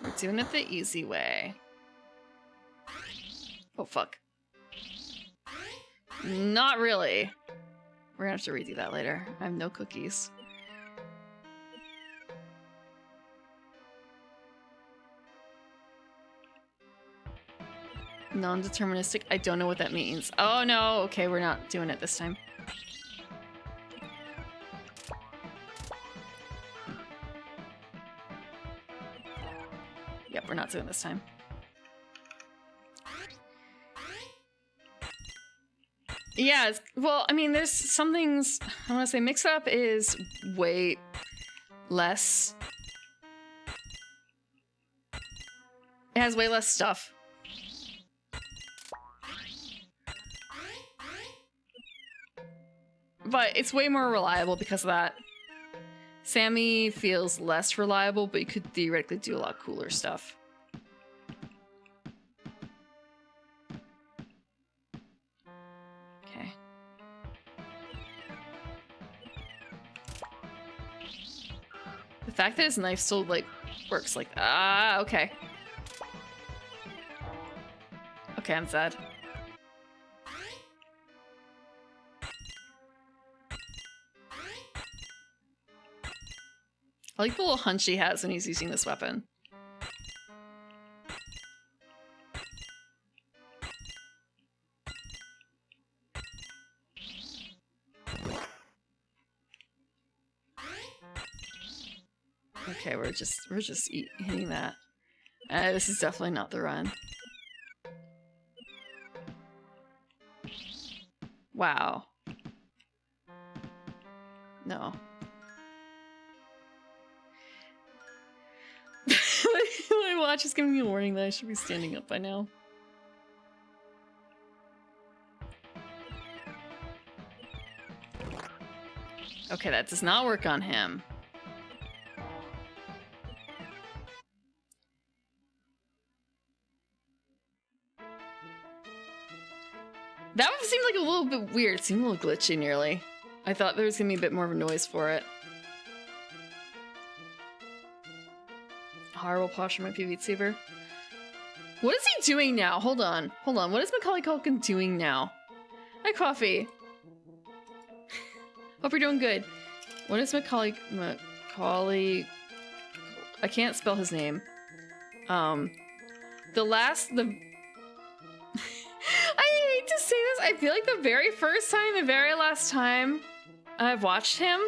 We're doing it the easy way. Oh, fuck. Not really. We're gonna have to redo that later. I have no cookies. Non-deterministic. I don't know what that means. Oh no, okay, we're not doing it this time. Yep, we're not doing it this time. Yeah, well, I mean, there's some things, I want to say mix-up is way less. It has way less stuff. But it's way more reliable because of that. Sammy feels less reliable, but you could theoretically do a lot cooler stuff. Okay. The fact that his knife still, like, works like... Ah, okay. Okay, I'm sad. I like the little hunch he has when he's using this weapon. Okay, we're just hitting that. This is definitely not the run. Wow. No. My watch is giving me a warning that I should be standing up by now. Okay, that does not work on him. That one seemed like a little bit weird. It seemed a little glitchy nearly. I thought there was gonna be a bit more of a noise for it. Horrible posture might be Beat Saber. What is he doing now? Hold on. Hold on. What is Macaulay Culkin doing now? Hi, Coffee. Hope you're doing good. What is Macaulay... I can't spell his name. I hate to say this. I feel like the very first time, the very last time I've watched him,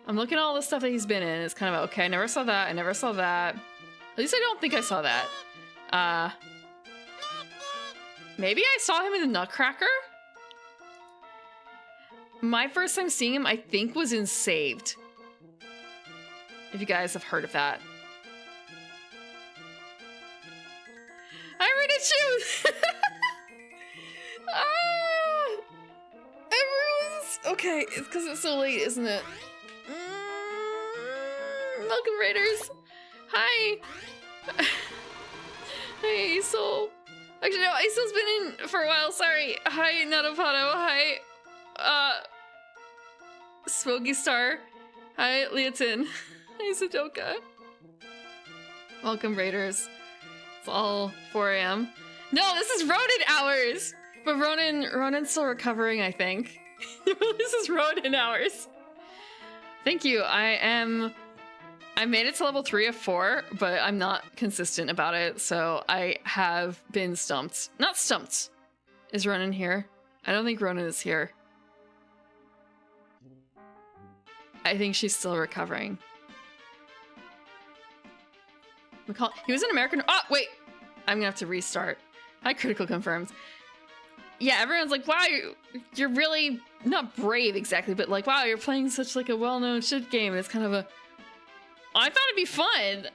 I'm looking at all the stuff that he's been in. It's kind of, okay, I never saw that. I never saw that. At least I don't think I saw that. Maybe I saw him in the Nutcracker? My first time seeing him, I think, was in Saved. If you guys have heard of that. I read it shoes! Everyone's... Okay, it's because it's so late, isn't it? Welcome, Raiders! Hi! Hey, Aisel. Actually, no, Aisel's been in for a while, sorry. Hi, Nadapato. Hi, Smoky Star. Hi, Leotin. Hi, Sudoka. Welcome, Raiders. It's all 4 AM. No, this is Ronin hours! But Ronin's still recovering, I think. This is Ronin hours. Thank you. I made it to level 3 of 4, but I'm not consistent about it, so I have been stumped. Not stumped. Is Ronin here? I don't think Ronin is here. I think she's still recovering. He was an American. Oh, wait! I'm gonna have to restart. Hi, Critical confirmed. Yeah, everyone's like, wow, you're really not brave exactly, but like, wow, you're playing such like a well-known shit game. And it's kind of a... I thought it'd be fun.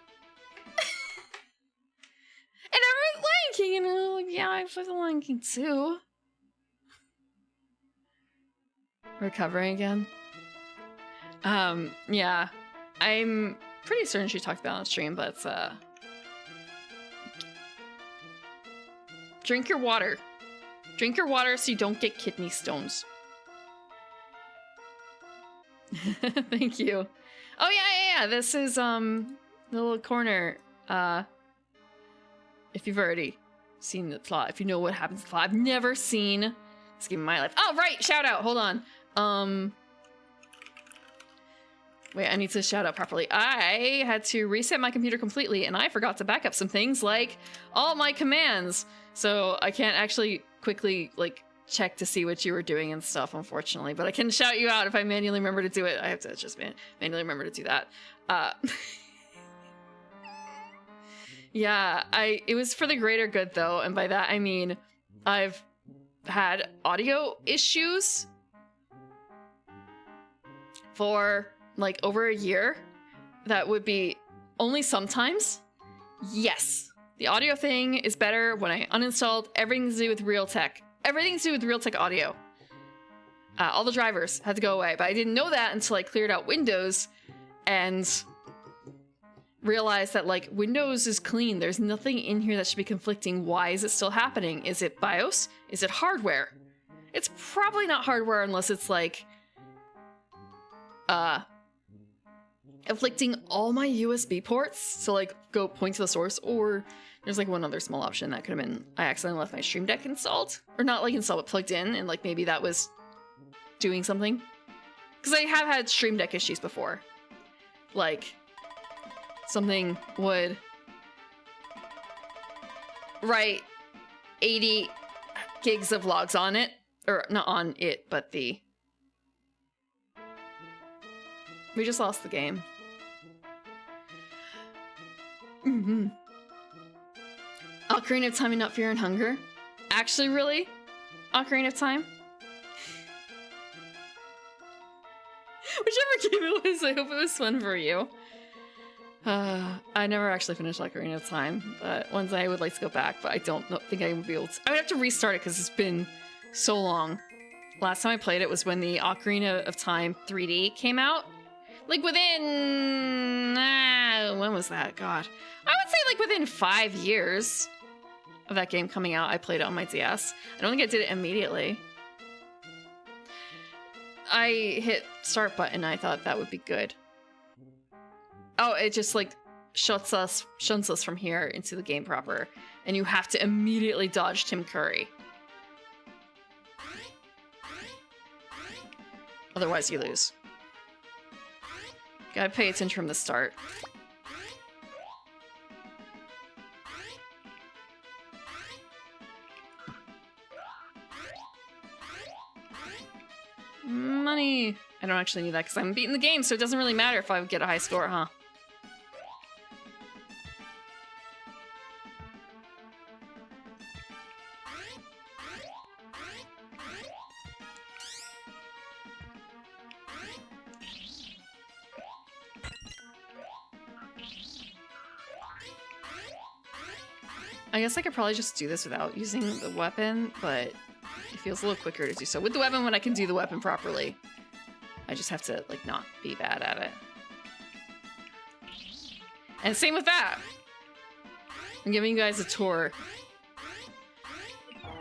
And I wrote Lion King, and I'm like, yeah, I play the Lion King too. Recovering again. Yeah. I'm pretty certain she talked about it on stream, but drink your water. Drink your water so you don't get kidney stones. Thank you. Oh yeah. This is the little corner. If you've already seen the plot, if you know what happens in the plot, I've never seen this game in my life. Oh right, shout out. Hold on. Wait, I need to shout out properly. I had to reset my computer completely, and I forgot to back up some things like all my commands. So I can't actually quickly like check to see what you were doing and stuff, unfortunately. But I can shout you out if I manually remember to do it. I have to just manually remember to do that. Yeah, it was for the greater good though, and by that I mean I've had audio issues for like over a year. That would be only sometimes. Yes, the audio thing is better when I uninstalled everything to do with Realtek. Everything to do with Realtek audio. All the drivers had to go away, but I didn't know that until I cleared out Windows and realized that like Windows is clean. There's nothing in here that should be conflicting. Why is it still happening? Is it BIOS? Is it hardware? It's probably not hardware unless it's like afflicting all my USB ports. So like go point to the source, or there's like one other small option that could have been I accidentally left my Stream Deck installed, or not like installed but plugged in, and like maybe that was doing something. Because I have had Stream Deck issues before. Like something would write 80 gigs of logs on it, or not on it, but the... We just lost the game. Ocarina of Time and Not Fear and Hunger? Actually, really? Ocarina of Time? Whichever game it was, I hope it was fun for you. I never actually finished Ocarina of Time, but one day I would like to go back, but I don't think I would be able to. I would have to restart it because it's been so long. Last time I played it was when the Ocarina of Time 3D came out. Like within... when was that? God. I would say like within 5 years of that game coming out, I played it on my DS. I don't think I did it immediately. I hit start button and I thought that would be good. Oh, it just like shuns us from here into the game proper. And you have to immediately dodge Tim Curry. Otherwise you lose. Gotta pay attention from the start. Money! I don't actually need that because I'm beating the game, so it doesn't really matter if I get a high score, huh? I guess I could probably just do this without using the weapon, but it feels a little quicker to do so with the weapon when I can do the weapon properly. I just have to, like, not be bad at it. And same with that! I'm giving you guys a tour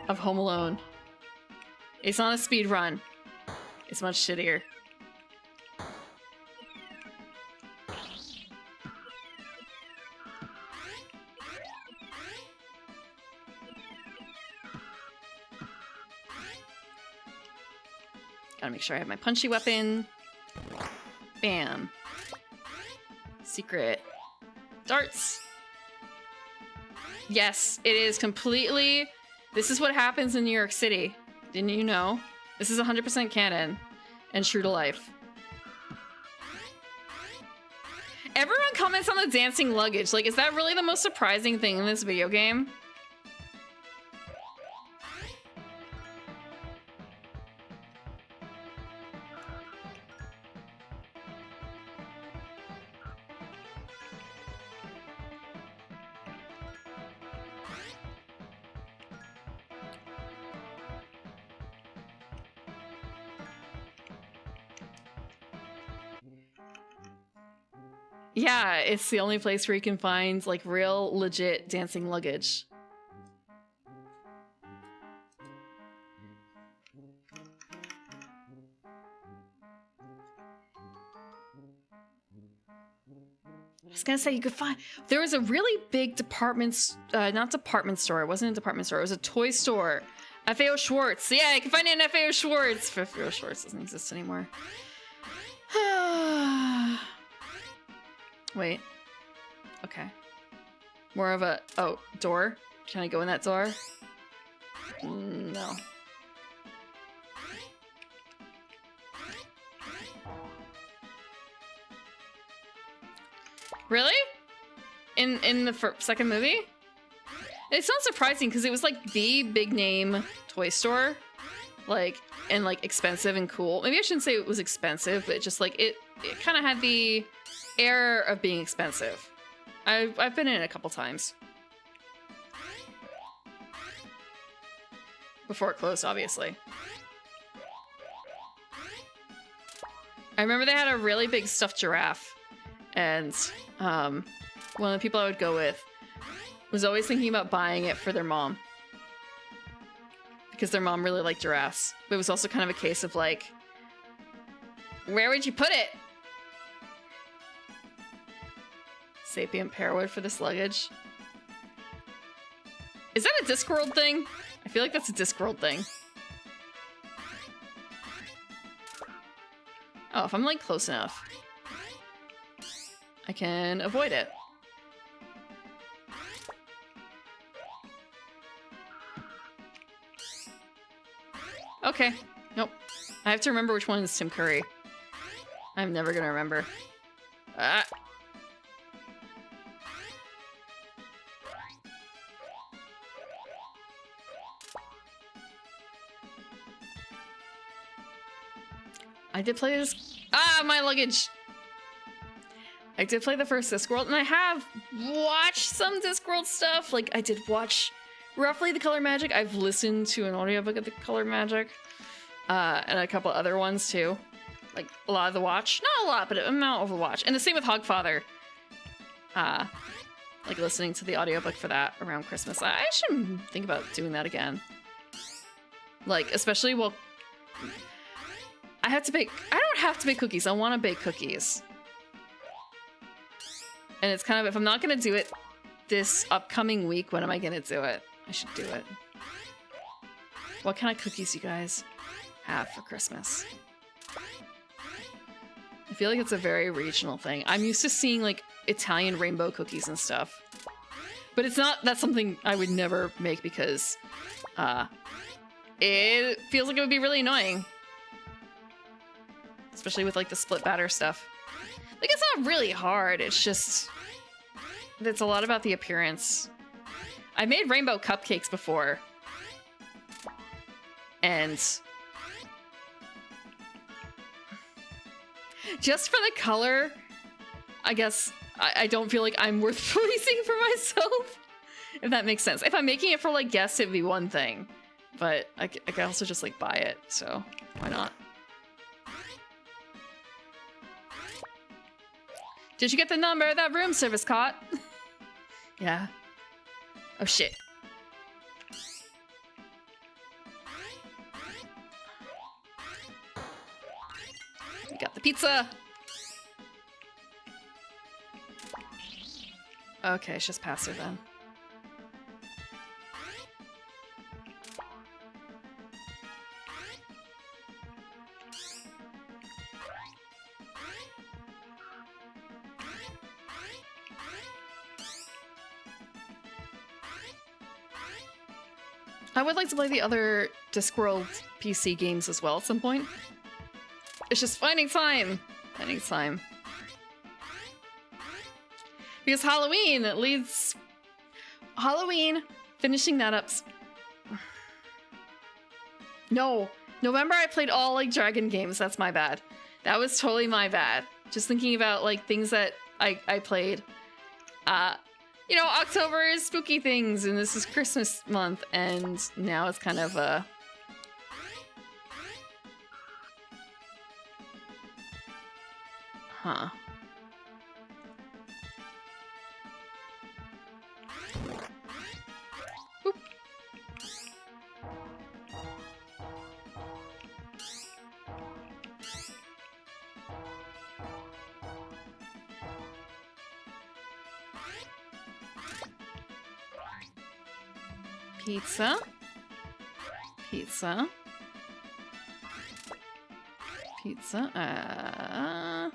of Home Alone. It's not a speed run. It's much shittier. Gotta make sure I have my punchy weapon. Bam. Secret. Darts. Yes, it is completely... This is what happens in New York City. Didn't you know? This is 100% canon and true to life. Everyone comments on the dancing luggage. Like, is that really the most surprising thing in this video game? Yeah, it's the only place where you can find like real legit dancing luggage. I was gonna say you could find, there was a really big not department store, it wasn't a department store, it was a toy store. FAO Schwartz. Yeah, you can find it in FAO Schwartz. FAO Schwartz doesn't exist anymore. Wait. Okay. More of a... Oh, door? Can I go in that door? No. Really? In the second movie? It's not surprising because it was like the big name toy store. Like, and like expensive and cool. Maybe I shouldn't say it was expensive, but just like it kind of had the air of being expensive. I've been in it a couple times. Before it closed, obviously. I remember they had a really big stuffed giraffe. And one of the people I would go with was always thinking about buying it for their mom. Because their mom really liked giraffes. But it was also kind of a case of like, where would you put it? Sapient pearwood for this luggage. Is that a Discworld thing? I feel like that's a Discworld thing. Oh, if I'm like close enough, I can avoid it. Okay. Nope. I have to remember which one is Tim Curry. I'm never gonna remember. Ah. I did play this. Ah, my luggage! I did play the first Discworld, and I have watched some Discworld stuff. Like, I did watch roughly The Color Magic. I've listened to an audiobook of The Color Magic. And a couple other ones, too. Like, a lot of The Watch. Not a lot, but an amount of The Watch. And the same with Hogfather. Like, listening to the audiobook for that around Christmas. I should think about doing that again. Like, especially, well... I don't have to bake cookies. I want to bake cookies. And it's kind of, if I'm not going to do it this upcoming week, when am I going to do it? I should do it. What kind of cookies you guys have for Christmas? I feel like it's a very regional thing. I'm used to seeing like Italian rainbow cookies and stuff. But it's not, that's something I would never make because it feels like it would be really annoying. Especially with like the split batter stuff. Like, it's not really hard, it's just... It's a lot about the appearance. I've made rainbow cupcakes before. And... just for the color, I guess I don't feel like I'm worth pleasing for myself. If that makes sense. If I'm making it for like guests, it'd be one thing. But I can also just like buy it, so why not? Did you get the number that room service caught? Yeah. Oh shit. We got the pizza. Okay, it's just past her then. I would like to play the other Discworld PC games as well at some point. It's just finding time. Finding time. Because Halloween leads... Halloween, finishing that up... No. November I played all like Dragon games. That's my bad. That was totally my bad. Just thinking about like things that I played. You know, October is spooky things, and this is Christmas month, and now it's kind of a... Huh. Pizza. Pizza. Pizza.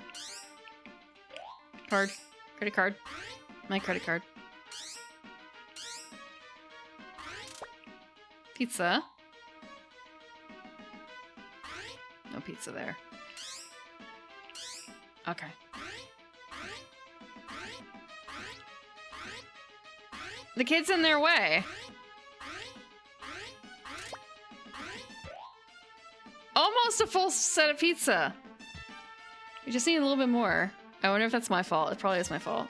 Card. Credit card. My credit card. Pizza. No pizza there. Okay. The kid's in their way. Almost a full set of pizza. We just need a little bit more. I wonder if that's my fault. It probably is my fault.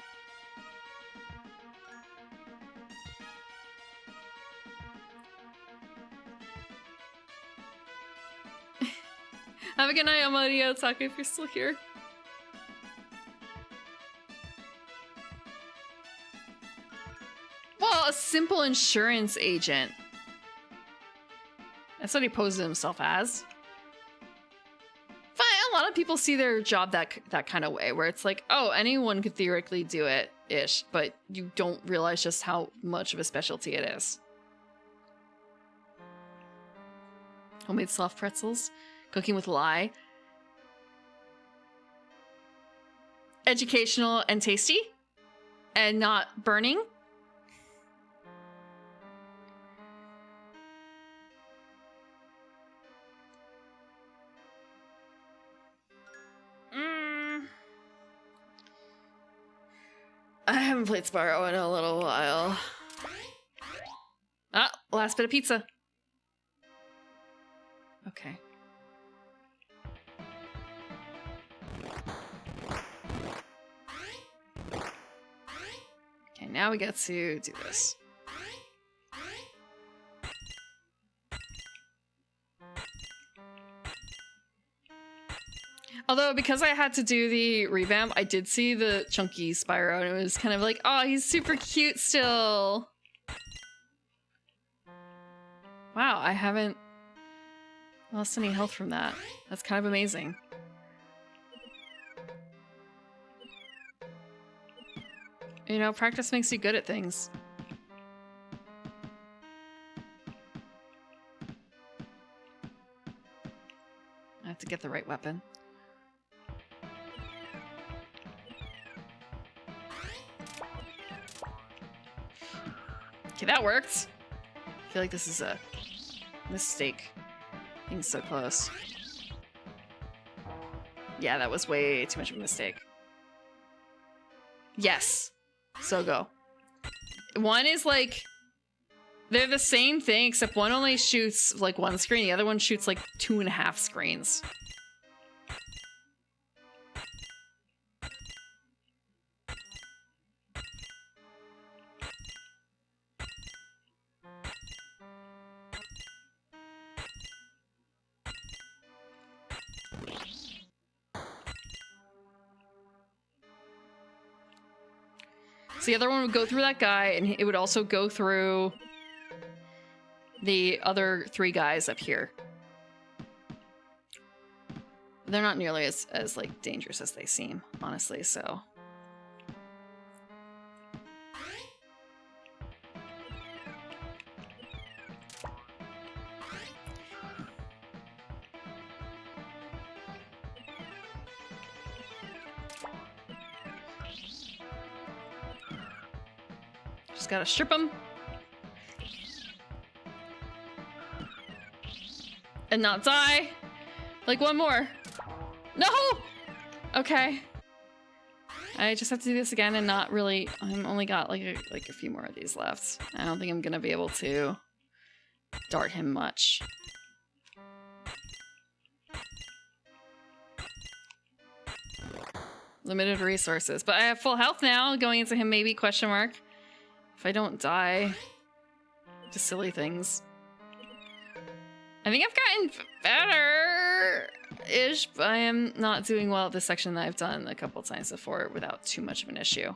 Have a good night, Amadio Taka, if you're still here. Well, a simple insurance agent. That's what he posed himself as. But a lot of people see their job that kind of way, where it's like, oh, anyone could theoretically do it-ish, but you don't realize just how much of a specialty it is. Homemade soft pretzels. Cooking with lye. Educational and tasty. And not burning. I haven't played Spyro in a little while. Ah, last bit of pizza. Okay. Okay, now we get to do this. Although, because I had to do the revamp, I did see the chunky Spyro, and it was kind of like, oh, he's super cute still. Wow, I haven't lost any health from that. That's kind of amazing. You know, practice makes you good at things. I have to get the right weapon. Okay, that worked. I feel like this is a mistake. Being so close. Yeah, that was way too much of a mistake. Yes. So go. One is like... They're the same thing, except one only shoots like one screen. The other one shoots like 2.5 screens. So the other one would go through that guy, and it would also go through the other 3 guys up here. They're not nearly as like dangerous as they seem, honestly, so. Just gotta strip them. And not die. Like one more. No! Okay. I just have to do this again and not really... I'm only got like a few more of these left. I don't think I'm gonna be able to dart him much. Limited resources. But I have full health now, going into him maybe, question mark. If I don't die to silly things. I think I've gotten better-ish, but I am not doing well at this section that I've done a couple times before without too much of an issue.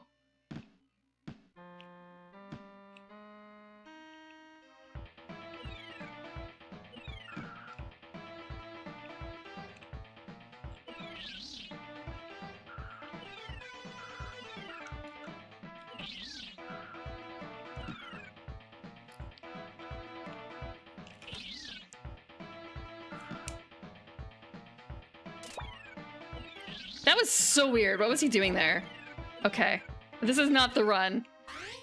That was so weird. What was he doing there? Okay. This is not the run.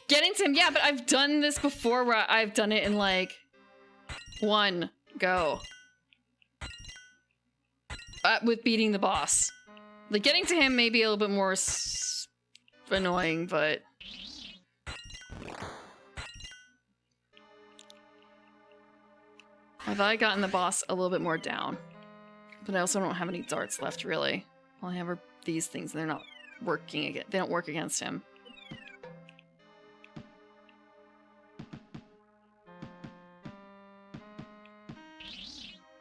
Getting to him, yeah, but I've done this before where I've done it in like one go. With beating the boss. Like getting to him may be a little bit more annoying, but... I thought I gotten the boss a little bit more down. But I also don't have any darts left, really. All I have are these things, and they're not working again. They don't work against him.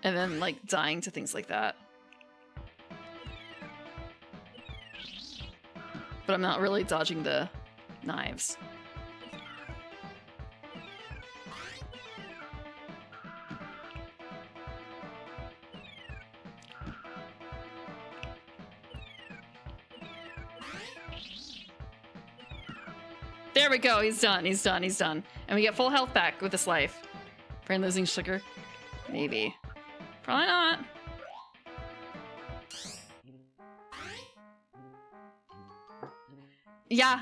And then, like, dying to things like that. But I'm not really dodging the knives. There we go, he's done, he's done, he's done. And we get full health back with this life. Brain losing sugar? Maybe. Probably not. Yeah.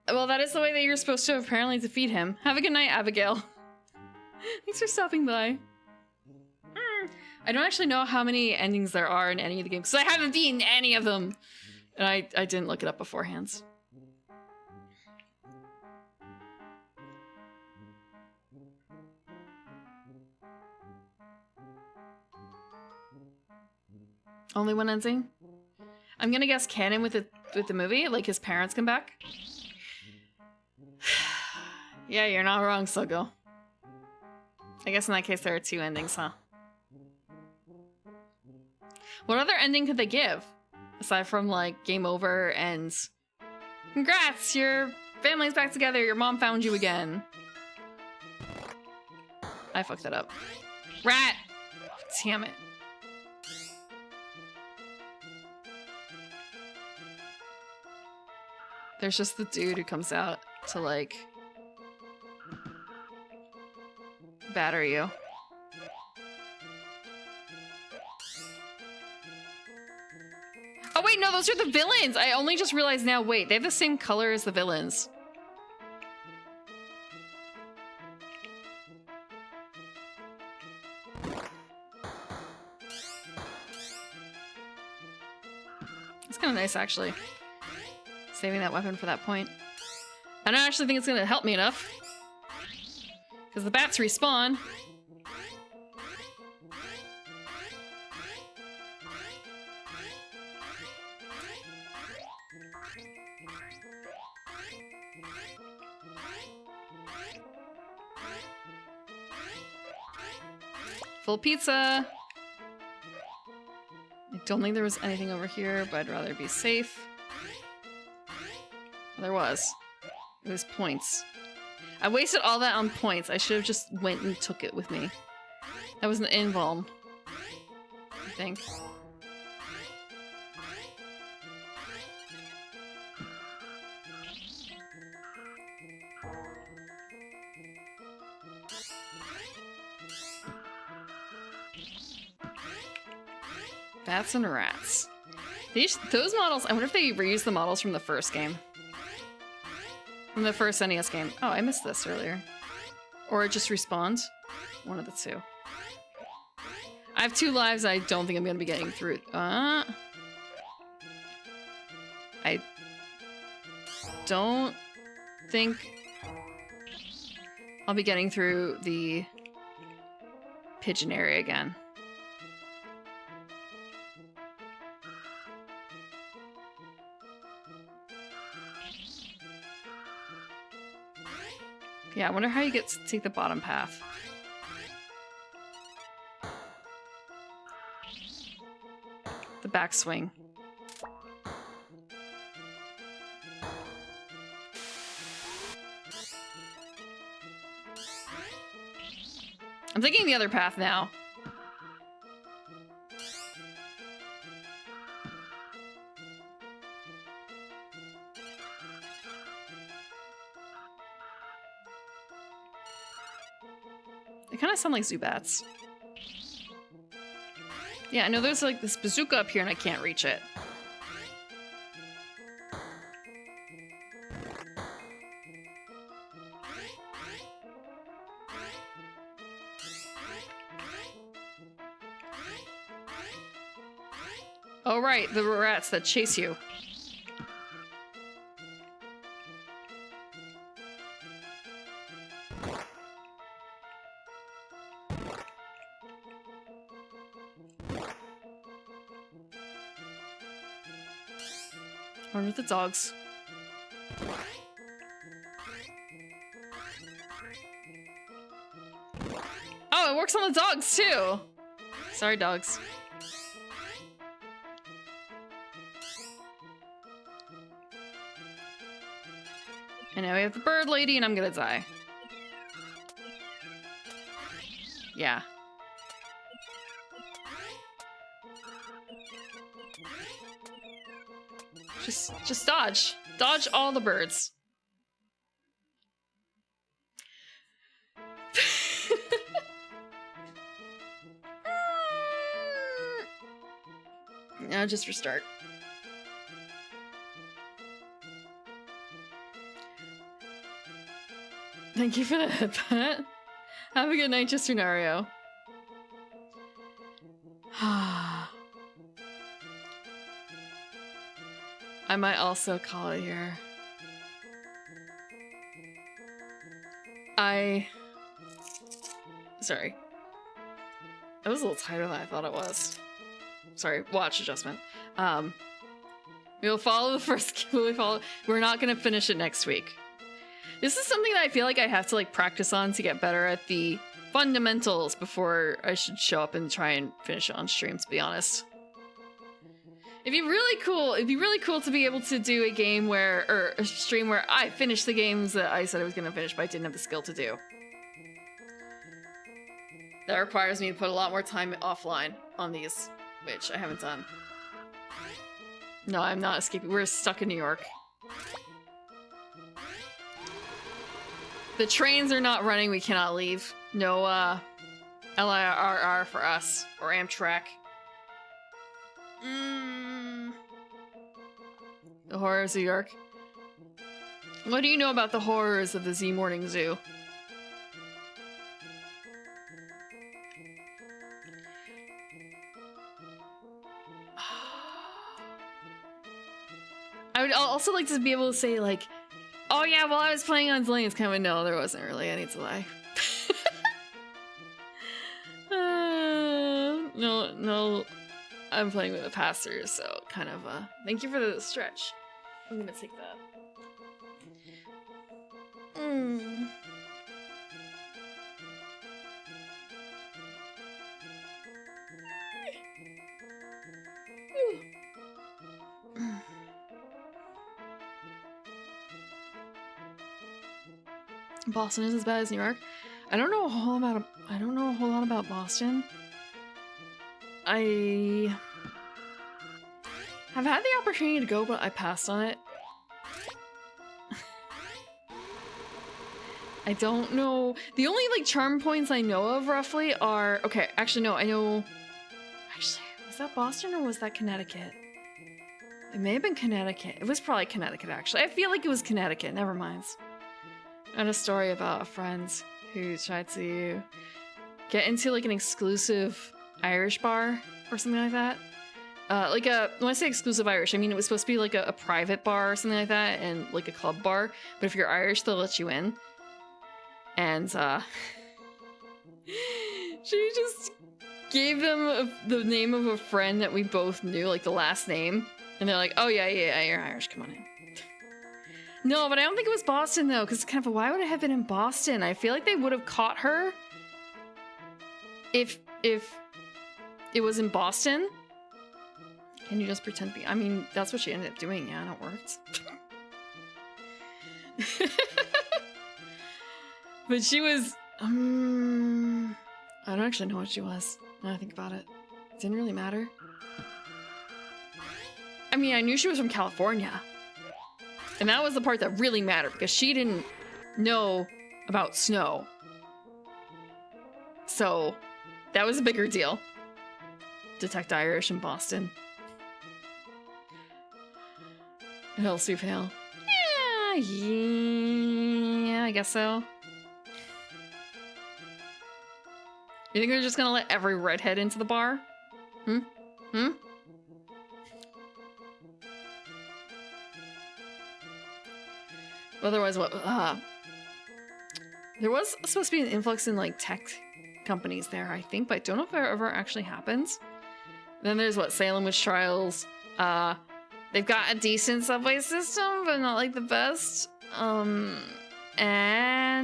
Well, that is the way that you're supposed to apparently defeat him. Have a good night, Abigail. Thanks for stopping by. I don't actually know how many endings there are in any of the games, because I haven't beaten any of them. And I didn't look it up beforehand. Only one ending? I'm gonna guess canon with the movie, like his parents come back. Yeah, you're not wrong, Sogo. I guess in that case there are two endings, huh? What other ending could they give? Aside from like game over and congrats, your family's back together, your mom found you again. I fucked that up. Rat! Oh, damn it. There's just the dude who comes out to, like, batter you. Oh wait, no, those are the villains! I only just realized now, wait, they have the same color as the villains. It's kind of nice, actually. Saving that weapon for that point. I don't actually think it's gonna help me enough. Because the bats respawn. Full pizza! I don't think there was anything over here, but I'd rather be safe. There was. It was points. I wasted all that on points. I should have just went and took it with me. That was an invuln, I think. Bats and rats. Those models, I wonder if they reused the models from the first game. From the first NES game. Oh, I missed this earlier. Or it just respawned. One of the two. I have 2 lives. I don't think I'm going to be getting through. I don't think I'll be getting through the pigeon area again. Yeah, I wonder how you get to take the bottom path. The backswing. I'm thinking the other path now. They kind of sound like Zubats. Yeah, I know there's like this bazooka up here and I can't reach it. Oh, right, the rats that chase you. Or with the dogs. Oh, it works on the dogs too! Sorry, dogs. And now we have the bird lady, and I'm gonna die. Yeah. Just dodge. Dodge all the birds. Now just restart. Thank you for the headbutt. Have a good night, Justunario. I might also call it here. Sorry. It was a little tighter than I thought it was. Sorry, watch adjustment. We'll follow the first. We're not gonna finish it next week. This is something that I feel like I have to like practice on to get better at the fundamentals before I should show up and try and finish it on stream, to be honest. It'd be really cool to be able to do a game or a stream where I finish the games that I said I was gonna finish but I didn't have the skill to do. That requires me to put a lot more time offline on these, which I haven't done. No, I'm not escaping. We're stuck in New York. The trains are not running, we cannot leave. No, LIRR for us. Or Amtrak. The horrors of New York. What do you know about the horrors of the Z Morning Zoo? I would also like to be able to say, like, oh yeah, while I was playing on delay, it's kind of no, there wasn't really any delay. No, I'm playing with a pastor, so kind of, thank you for the stretch. I'm gonna take that. Boston is as bad as New York. I don't know a whole lot about Boston. I have had the opportunity to go, but I passed on it. I don't know. The only like charm points I know of roughly are okay. Actually, no. I know. Actually, was that Boston or was that Connecticut? It may have been Connecticut. It was probably Connecticut. Actually, I feel like it was Connecticut. Never mind. I had a story about a friend who tried to get into like an exclusive Irish bar or something like that. When I say exclusive Irish, I mean it was supposed to be like a private bar or something like that, and like a club bar. But if you're Irish, they'll let you in. And she just gave them the name of a friend that we both knew, like the last name, and they're like, "Oh yeah, you're Irish. Come on in." No, but I don't think it was Boston, though, because kind of, why would it have been in Boston? I feel like they would have caught her if it was in Boston. Can you just pretend to be? I mean, that's what she ended up doing. Yeah, and it worked. But she was, I don't actually know what she was, now I think about it. It didn't really matter. I mean, I knew she was from California. And that was the part that really mattered, because she didn't know about snow. So, that was a bigger deal. Detect Irish in Boston. Hill Sweep Hill. Yeah, I guess so. You think they're just gonna let every redhead into the bar? Otherwise, what? There was supposed to be an influx in like tech companies there, I think, but I don't know if it ever actually happens. Then there's what, Salem Witch Trials. They've got a decent subway system, but not like the best. And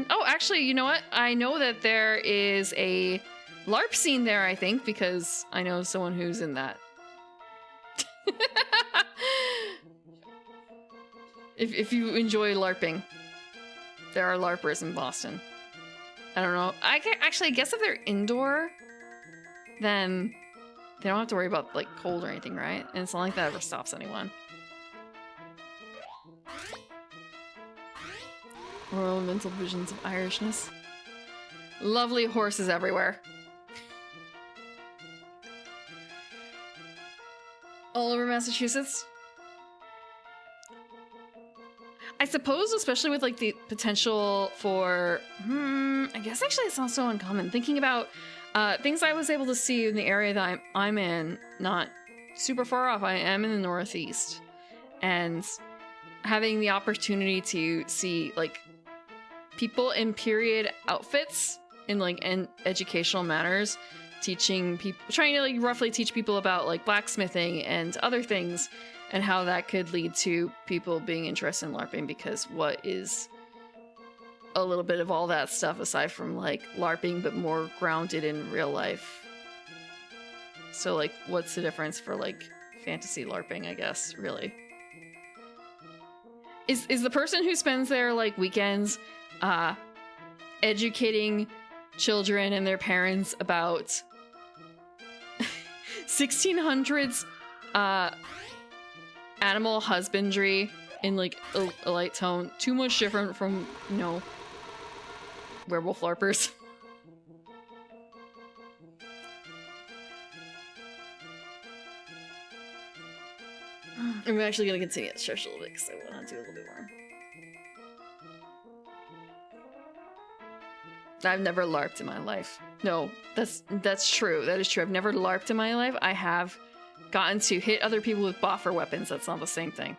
oh, actually, you know what? I know that there is a LARP scene there, I think, because I know someone who's in that. If you enjoy LARPing, there are LARPers in Boston. I don't know. I guess if they're indoor, then they don't have to worry about like cold or anything, right? And it's not like that ever stops anyone. Royal mental visions of Irishness. Lovely horses everywhere. All over Massachusetts. I suppose, especially with like the potential for, I guess actually it's not so uncommon. Thinking about things I was able to see in the area that I'm in, not super far off. I am in the Northeast, and having the opportunity to see like people in period outfits in like educational manners, teaching people, trying to like roughly teach people about like blacksmithing and other things, and how that could lead to people being interested in LARPing, because what is a little bit of all that stuff aside from like LARPing but more grounded in real life? So like what's the difference for like fantasy LARPing, I guess, really? Is the person who spends their like weekends educating children and their parents about 1600s animal husbandry in like a light tone too much different from, you know, werewolf LARPers? I'm actually gonna continue to stretch a little bit because I want to do a little bit more. I've never LARPed in my life. No, that's true. That is true. I've never LARPed in my life. I have gotten to hit other people with boffer weapons. That's not the same thing.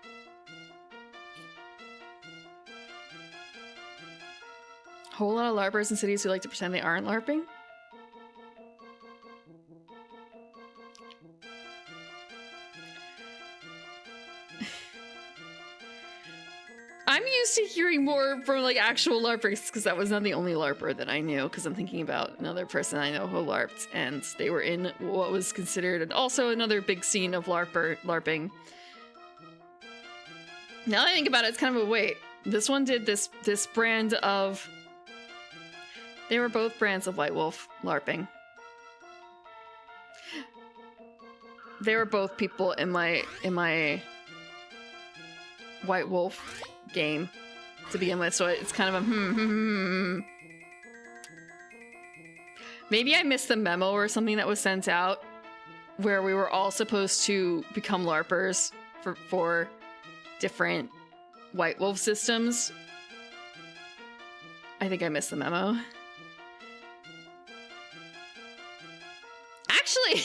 Whole lot of LARPers in cities who like to pretend they aren't LARPing. I'm used to hearing more from like actual LARPers, because that was not the only LARPer that I knew, because I'm thinking about another person I know who LARPed, and they were in what was considered also another big scene of LARPing. Now that I think about it, it's kind of a wait. This one did this brand of... They were both brands of White Wolf LARPing. They were both people in my White Wolf game to begin with, so it's kind of a Maybe I missed the memo or something that was sent out where we were all supposed to become LARPers for different White Wolf systems. I think I missed the memo. Actually,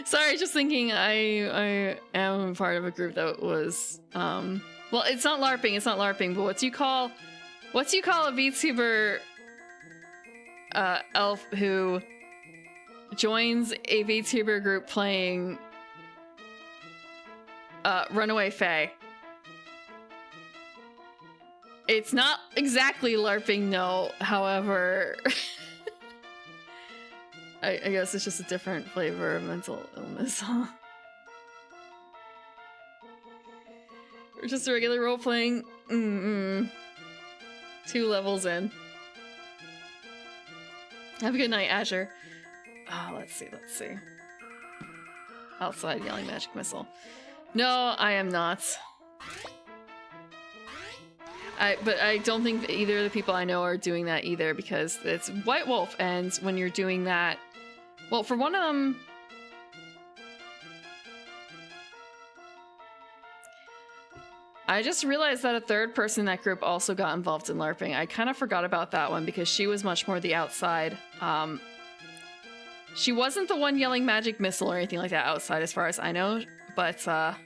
sorry, just thinking I am part of a group that was, well, it's not LARPing, but what do you call a VTuber elf who joins a VTuber group playing Runaway Fae? It's not exactly LARPing, no, however... I guess it's just a different flavor of mental illness, huh? Or just a regular role-playing. 2 levels in. Have a good night, Azure. Let's see. Outside yelling magic missile. No, I am not. But I don't think that either of the people I know are doing that either, because it's White Wolf, and when you're doing that... Well, for one of them... I just realized that a third person in that group also got involved in LARPing. I kind of forgot about that one because she was much more the outside. She wasn't the one yelling magic missile or anything like that outside as far as I know, but that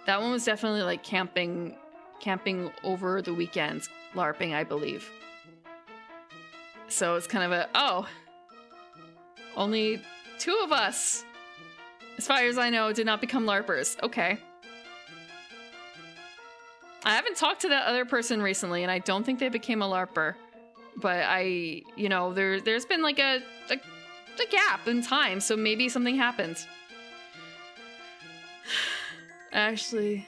one was definitely like camping camping over the weekend, LARPing, I believe. So it's kind of a, oh, only 2 of us, as far as I know, did not become LARPers. Okay. I haven't talked to that other person recently, and I don't think they became a LARPer. But I, you know, there's been like a gap in time, so maybe something happened. Actually,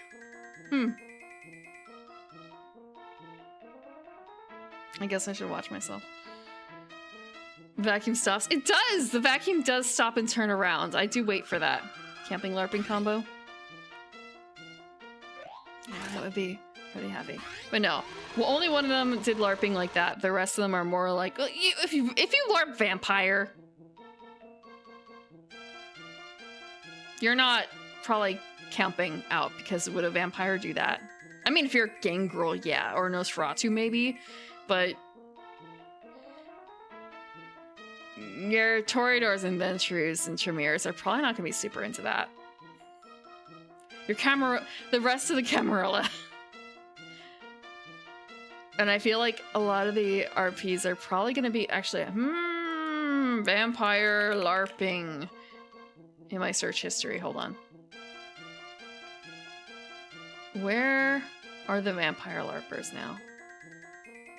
I guess I should watch myself. Vacuum stops. It does! The vacuum does stop and turn around. I do wait for that. Camping LARPing combo. Yeah, that would be pretty heavy. But no. Well, only one of them did LARPing like that. The rest of them are more like, if you LARP vampire, you're not probably camping out, because would a vampire do that? I mean, if you're a gangrel, yeah, or Nosferatu maybe, but your Toreadors and Ventures and Tremors are probably not gonna be super into that. Your camera, the rest of the Camarilla. And I feel like a lot of the RPs are probably gonna be actually, vampire LARPing in my search history. Hold on. Where are the vampire LARPers now?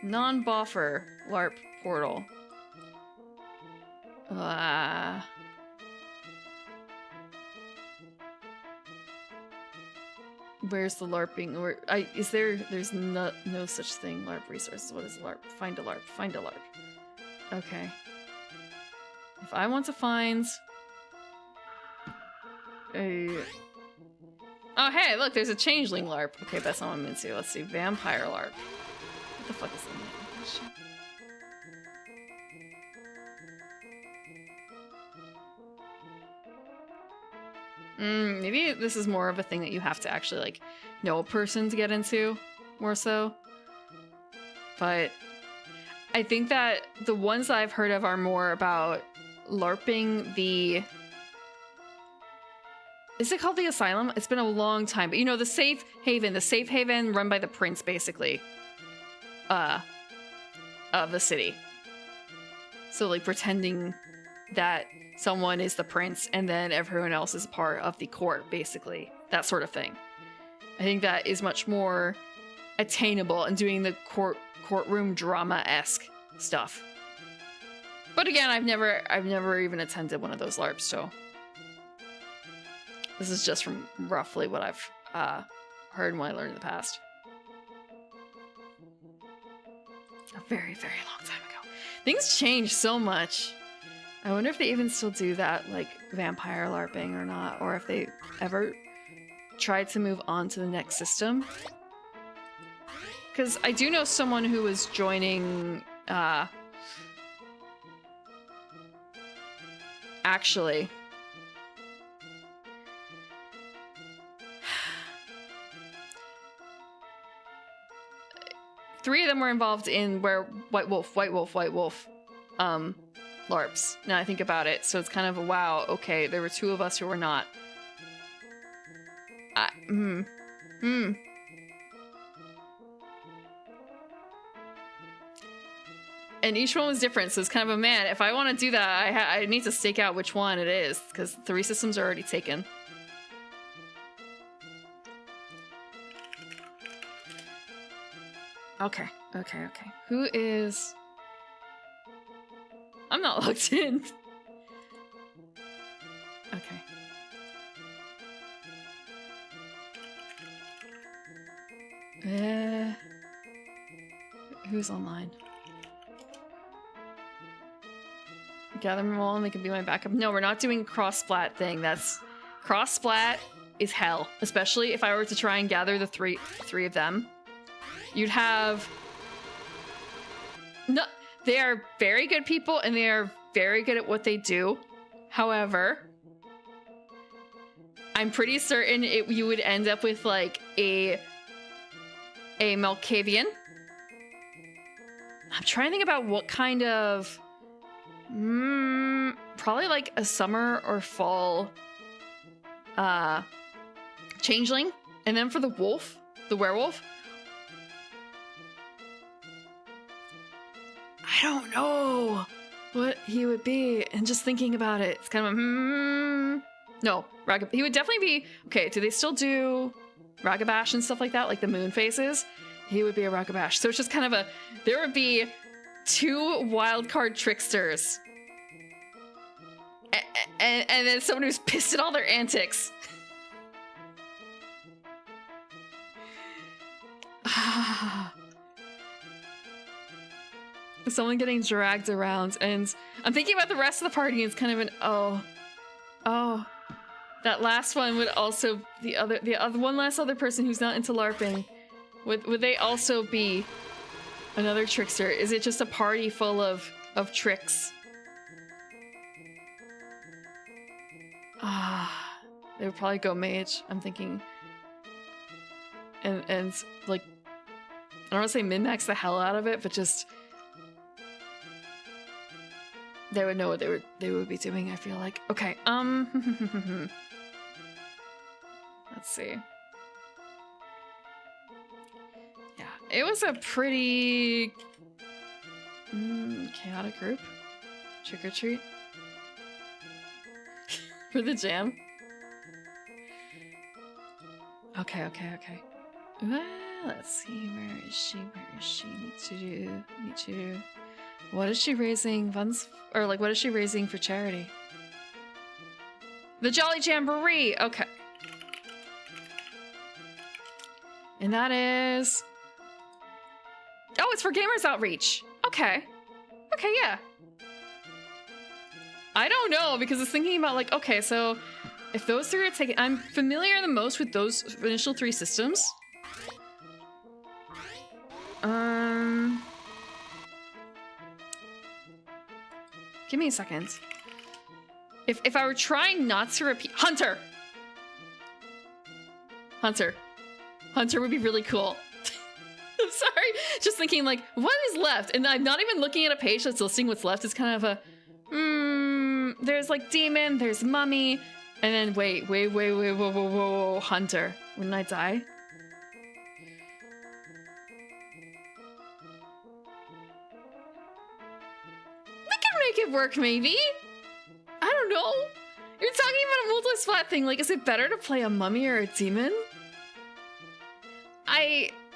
Non-boffer LARP portal. Where's the LARPing? There's no such thing. LARP resources. What is LARP? Find a LARP. Find a LARP. Okay. If I want to find a... Oh, hey, look, there's a changeling LARP. Okay, that's not what I'm into. Let's see. Vampire LARP. What the fuck is that? Maybe this is more of a thing that you have to actually, like, know a person to get into, more so. But I think that the ones I've heard of are more about LARPing the... Is it called the Asylum? It's been a long time, but you know, the safe haven run by the prince, basically, of the city. So, like, pretending that someone is the prince and then everyone else is part of the court, basically. That sort of thing. I think that is much more attainable and doing the courtroom drama-esque stuff. But again, I've never even attended one of those LARPs, so this is just from roughly what I've heard and what I learned in the past. A very, very long time ago. Things change so much. I wonder if they even still do that, like, vampire LARPing or not, or if they ever tried to move on to the next system. Because I do know someone who was joining, actually... 3 of them were involved in White Wolf, LARPs, now I think about it. So it's kind of a wow, okay, there were 2 of us who were not. And each one was different, so it's kind of a, man, if I want to do that, I need to stake out which one it is, because 3 systems are already taken. Okay. Who is... I'm not logged in. Okay. Who's online? Gather them all and they can be my backup. No, we're not doing cross-splat thing. That's... Cross-splat is hell. Especially if I were to try and gather the three of them. You'd have... No, they are very good people and they are very good at what they do. However, I'm pretty certain you would end up with like a Malkavian. I'm trying to think about what kind of... probably like a summer or fall changeling. And then for the wolf, the werewolf, he would be, and just thinking about it, it's kind of no, he would definitely be, okay, do they still do Ragabash and stuff like that, like the moon phases? He would be a Ragabash. So it's just kind of there would be 2 wildcard tricksters. And then someone who's pissed at all their antics. Someone getting dragged around, and I'm thinking about the rest of the party, and it's kind of an oh. That last one would also the other one last other person who's not into LARPing. Would they also be another trickster? Is it just a party full of tricks? They would probably go mage, I'm thinking. And like, I don't want to say min-max the hell out of it, but just they would know what they would be doing, I feel like. Okay, let's see. Yeah, it was a pretty chaotic group. Trick or treat. For the jam. Okay. Well, let's see, where is she? Need to do. What is she raising funds, or like what is she raising for charity? The Jolly Jamboree, okay. And that is, oh, it's for Gamers Outreach. Okay, yeah. I don't know, because it's thinking about like, okay, so if those 3 are taken, I'm familiar the most with those initial 3 systems. Give me a second. If I were trying not to repeat, Hunter would be really cool. I'm sorry, just thinking like, what is left? And I'm not even looking at a page that's listing what's left. It's kind of a, there's like demon, there's mummy, and then wait, whoa, Hunter. Wouldn't I die? We can make it work, maybe. I don't know. You're talking about a multi-splat thing. Like, is it better to play a mummy or a demon?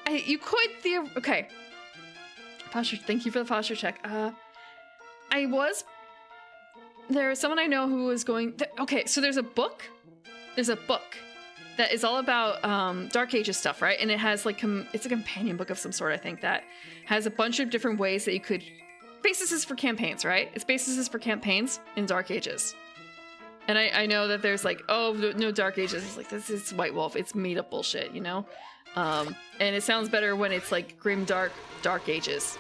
You could okay. Posture. Thank you for the posture check. There was someone I know who was going. Okay, so there's a book. There's a book that is all about Dark Ages stuff, right? And it has like it's a companion book of some sort, I think, that has a bunch of different ways that you could. Basis for campaigns, right? It's basis for campaigns in Dark Ages. And I know that there's like, oh, no Dark Ages. It's like, this is White Wolf. It's made up bullshit, you know? And it sounds better when it's like grim, dark Ages.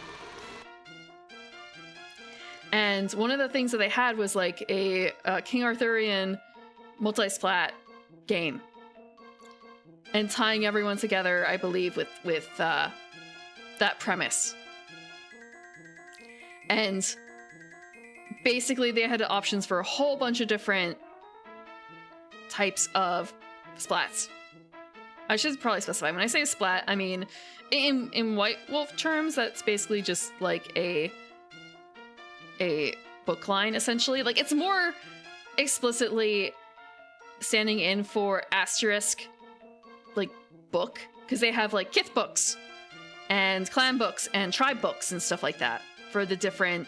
And one of the things that they had was like a King Arthurian multi-splat game. And tying everyone together, I believe, with that premise. And basically they had options for a whole bunch of different types of splats. I should probably specify. When I say splat, I mean in White Wolf terms, that's basically just like a book line, essentially. Like, it's more explicitly standing in for asterisk, like, book, because they have like kith books and clan books and tribe books and stuff like that for the different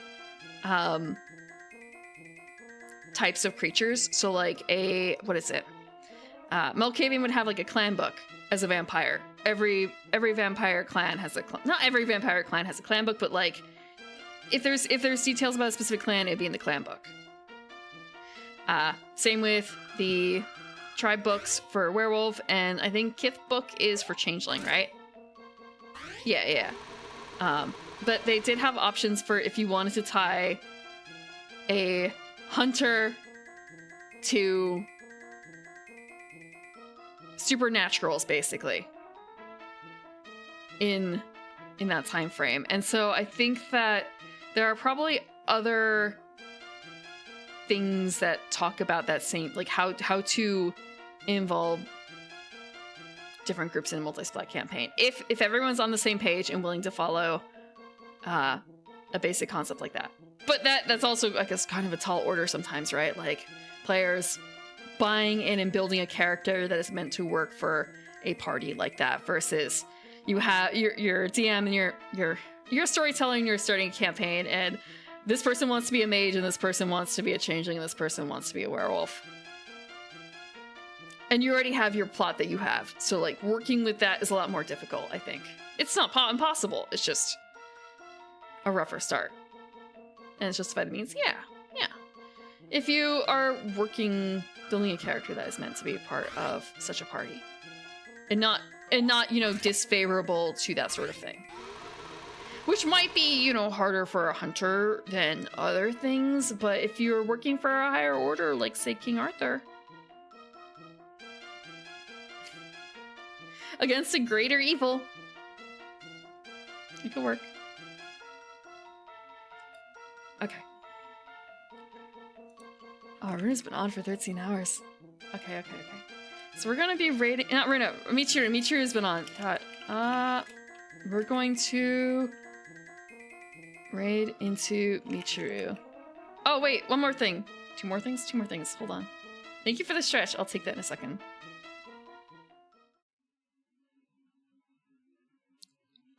types of creatures. So like what is it? Melkavian would have like a clan book as a vampire. Every vampire clan has not every vampire clan has a clan book, but like if there's details about a specific clan, it'd be in the clan book. Same with the tribe books for werewolf, and I think kith book is for changeling, right? Yeah. But they did have options for if you wanted to tie a hunter to supernaturals, basically, in that time frame. And so I think that there are probably other things that talk about that same, like how to involve different groups in a multi-splat campaign. If everyone's on the same page and willing to follow a basic concept like that. But that's also, I guess, kind of a tall order sometimes, right? Like, players buying in and building a character that is meant to work for a party like that versus you have your DM and your storyteller and you're starting a campaign and this person wants to be a mage and this person wants to be a changeling and this person wants to be a werewolf. And you already have your plot that you have. So like working with that is a lot more difficult, I think. It's not impossible. It's just a rougher start. And it's justified means, yeah. If you are building a character that is meant to be a part of such a party. And not, you know, disfavorable to that sort of thing. Which might be, you know, harder for a hunter than other things, but if you're working for a higher order, like, say, King Arthur, against a greater evil, it could work. Okay. Oh, Runa's been on for 13 hours. Okay. So we're gonna be raiding, not Runa, Michiru. Michiru's been on. God. We're going to raid into Michiru. Oh, wait, one more thing. Two more things? Hold on. Thank you for the stretch. I'll take that in a second.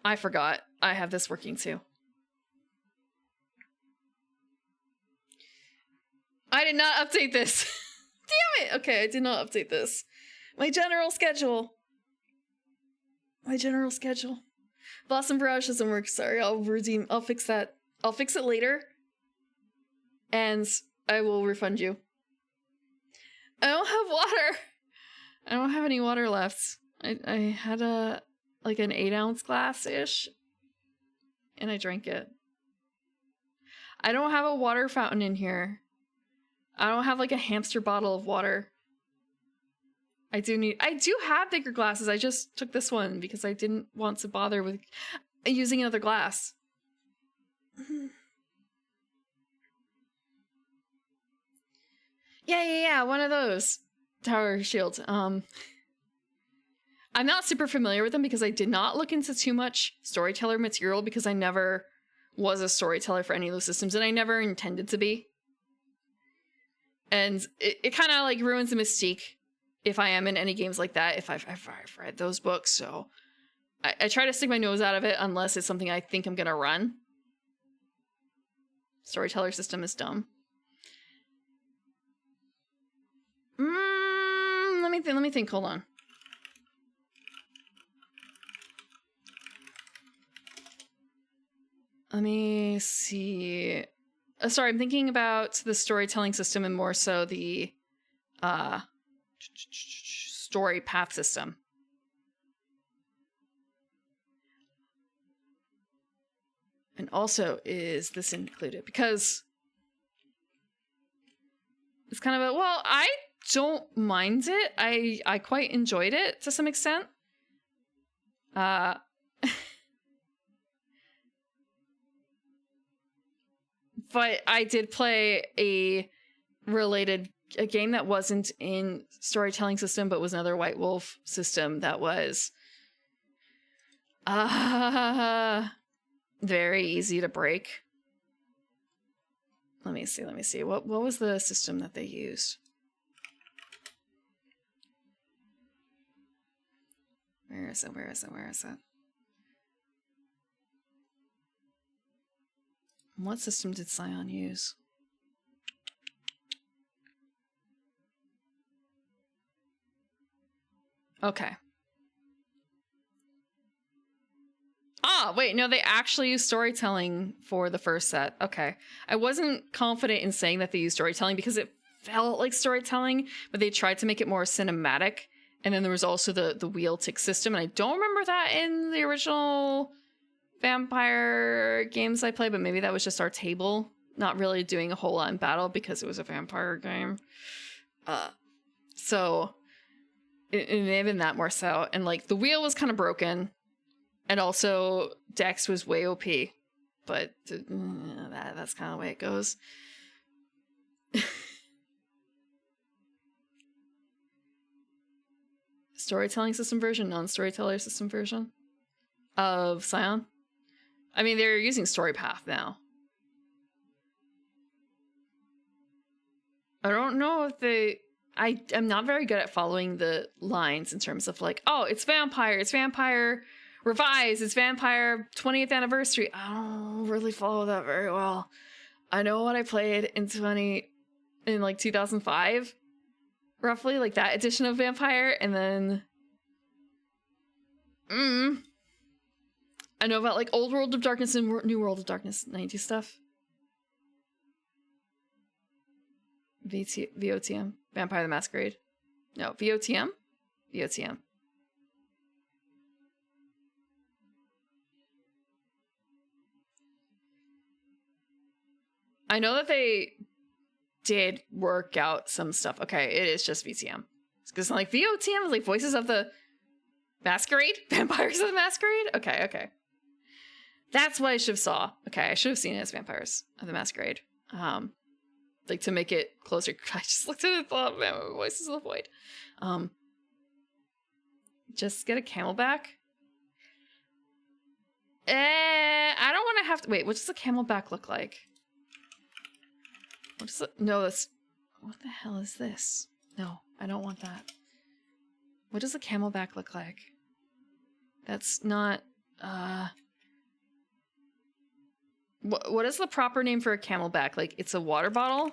I forgot. I have this working too. I did not update this. Damn it! Okay, I did not update this. My general schedule. Blossom Barrage doesn't work. Sorry, I'll fix that. I'll fix it later. And I will refund you. I don't have water. I don't have any water left. I had an 8-ounce glass-ish. And I drank it. I don't have a water fountain in here. I don't have like a hamster bottle of water. I do have bigger glasses. I just took this one because I didn't want to bother with using another glass. Yeah, one of those. Tower Shield. I'm not super familiar with them because I did not look into too much storyteller material because I never was a storyteller for any of those systems and I never intended to be. And it kind of like ruins the mystique if I am in any games like that, if I've read those books. So I try to stick my nose out of it unless it's something I think I'm going to run. Storyteller system is dumb. Let me think. Hold on. Let me see. Sorry, I'm thinking about the storytelling system and more so the story path system. And also, is this included? Because it's kind of well, I don't mind it. I quite enjoyed it to some extent. But I did play a game that wasn't in storytelling system, but was another White Wolf system that was very easy to break. Let me see. What was the system that they used? Where is it? What system did Scion use? Okay. Ah, wait, no, they actually used storytelling for the first set. Okay. I wasn't confident in saying that they used storytelling because it felt like storytelling, but they tried to make it more cinematic. And then there was also the wheel tick system, and I don't remember that in the original vampire games I played, but maybe that was just our table not really doing a whole lot in battle because it was a vampire game. So it may have been that more so. And like the wheel was kind of broken, and also Dex was way OP, but that's kind of the way it goes. Storytelling system version, non-storyteller system version of Scion. I mean, they're using Story Path now. I don't know if they... I'm not very good at following the lines in terms of like, oh, it's Vampire Revised, it's Vampire 20th Anniversary. I don't really follow that very well. I know what I played in 2005, roughly, like that edition of Vampire, and then I know about like Old World of Darkness and New World of Darkness 90s stuff. VOTM. Vampire the Masquerade. No, VOTM? VOTM. I know that they did work out some stuff. Okay, it is just VTM. Because like VOTM is like Voices of the Masquerade? Vampires of the Masquerade? Okay. That's what I should have saw. Okay, I should have seen it as Vampires of the Masquerade. Like to make it closer. I just looked at it and thought, man, Voices of the Void. Just get a Camelback. I don't want to have to wait. What does a Camelback look like? What is it? No, that's... What the hell is this? No, I don't want that. What does a Camelback look like? That's not... What is the proper name for a Camelback? Like, it's a water bottle?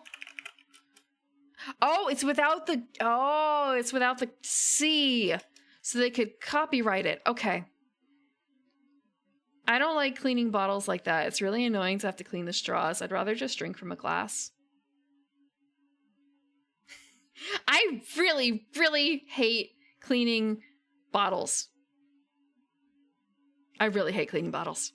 Oh, it's without the... Oh, it's without the C. So they could copyright it. Okay. I don't like cleaning bottles like that. It's really annoying to have to clean the straws. I'd rather just drink from a glass. I really, really hate cleaning bottles. I really hate cleaning bottles.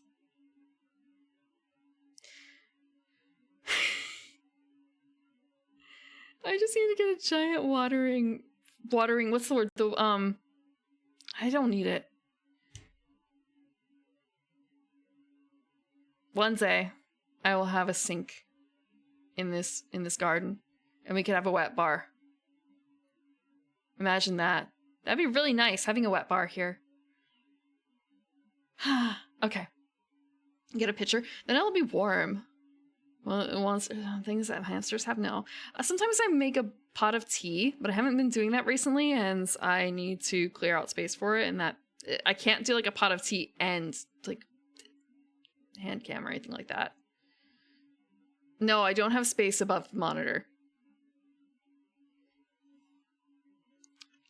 I just need to get a giant watering, what's the word? I don't need it. One day, I will have a sink in this garden, and we could have a wet bar. Imagine that. That'd be really nice, having a wet bar here. Okay. Get a pitcher. Then it'll be warm. Well, once things that hamsters have, no. Sometimes I make a pot of tea, but I haven't been doing that recently, and I need to clear out space for it, and that I can't do like a pot of tea and like hand cam or anything like that. No, I don't have space above the monitor.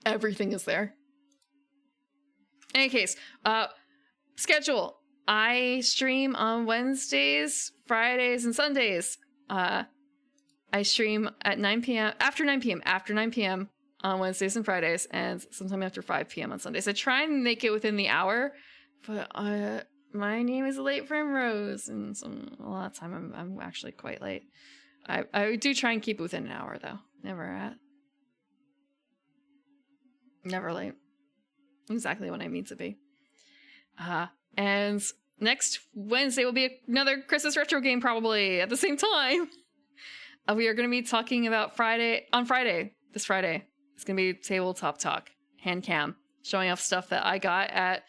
Everything is there. In any case, schedule. I stream on Wednesdays, Fridays, and Sundays. I stream at 9 p.m. After 9 p.m. On Wednesdays and Fridays, and sometime after 5 p.m. on Sundays. I try and make it within the hour, but my name is Late Frame Rose, and a lot of time I'm actually quite late. I do try and keep it within an hour, though. Never late. Exactly what I mean to be. And next Wednesday will be another Christmas retro game, probably at the same time. We are going to be talking about this Friday. It's going to be Tabletop Talk, hand cam, showing off stuff that I got at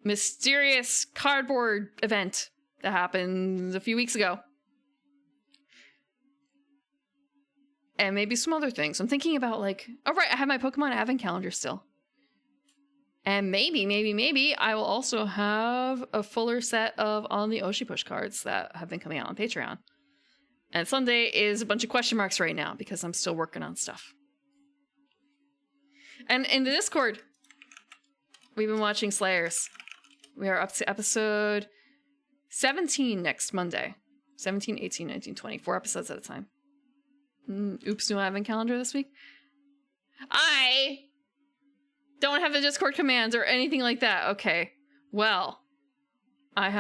mysterious cardboard event that happened a few weeks ago. And maybe some other things. I'm thinking about like, oh right, I have my Pokemon Advent calendar still. And maybe I will also have a fuller set of On the Oshi Push cards that have been coming out on Patreon. And Sunday is a bunch of question marks right now because I'm still working on stuff. And in the Discord, we've been watching Slayers. We are up to episode 17 next Monday. 17, 18, 19, 20. 4 episodes at a time. Oops, no advent calendar this week. I don't have the Discord commands or anything like that. Okay. Well, I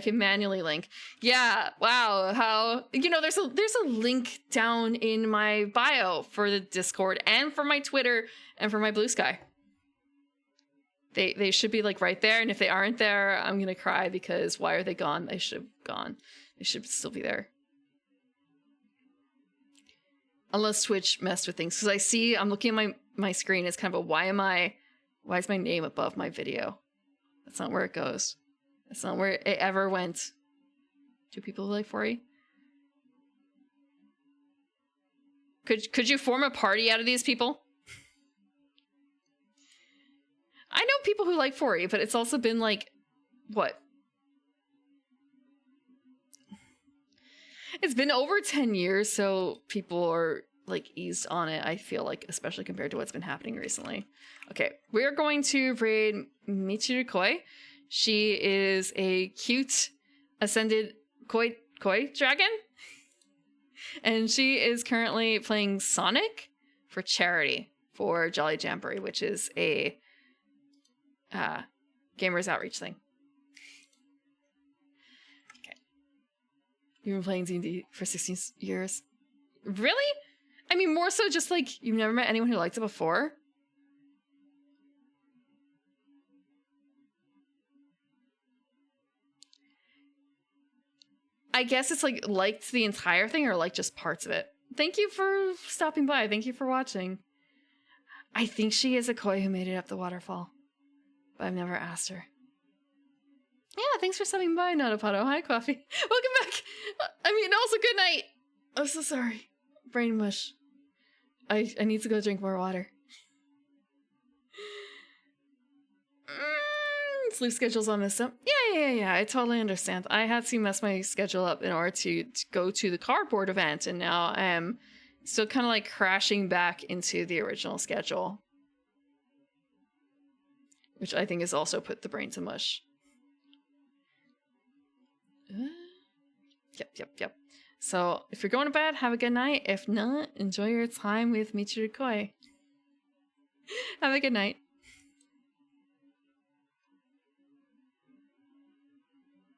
can manually link. Yeah, wow. How, there's a link down in my bio for the Discord and for my Twitter and for my Blue Sky. They should be like right there, and if they aren't there, I'm gonna cry because why are they gone? They should have gone. They should still be there. Unless Twitch messed with things, because I'm looking at my screen. It's kind of a why is my name above my video? That's not where it goes. That's not where it ever went. Do people like 4E? Could you form a party out of these people? I know people who like 4E, but it's also been like, what? It's been over 10 years, so people are like eased on it, I feel like, especially compared to what's been happening recently. Okay, we're going to raid Michiru Koi. She is a cute ascended koi dragon. And she is currently playing Sonic for charity for Jolly Jamboree, which is a gamers outreach thing. Okay. You've been playing D&D for 16 years? Really? I mean, more so just like you've never met anyone who liked it before? I guess it's like liked the entire thing or like just parts of it. Thank you for stopping by. Thank you for watching. I think she is a koi who made it up the waterfall. But I've never asked her. Yeah, thanks for stopping by, Notapato. Hi, Coffee. Welcome back. I mean, also good night. I'm so sorry. Brain mush. I need to go drink more water. Sleep schedule's all messed up. Yeah. I totally understand. I had to mess my schedule up in order to go to the cardboard event, and now I am still kind of like crashing back into the original schedule. Which I think has also put the brain to mush. Yep. So, if you're going to bed, have a good night. If not, enjoy your time with Michiru Koi. Have a good night.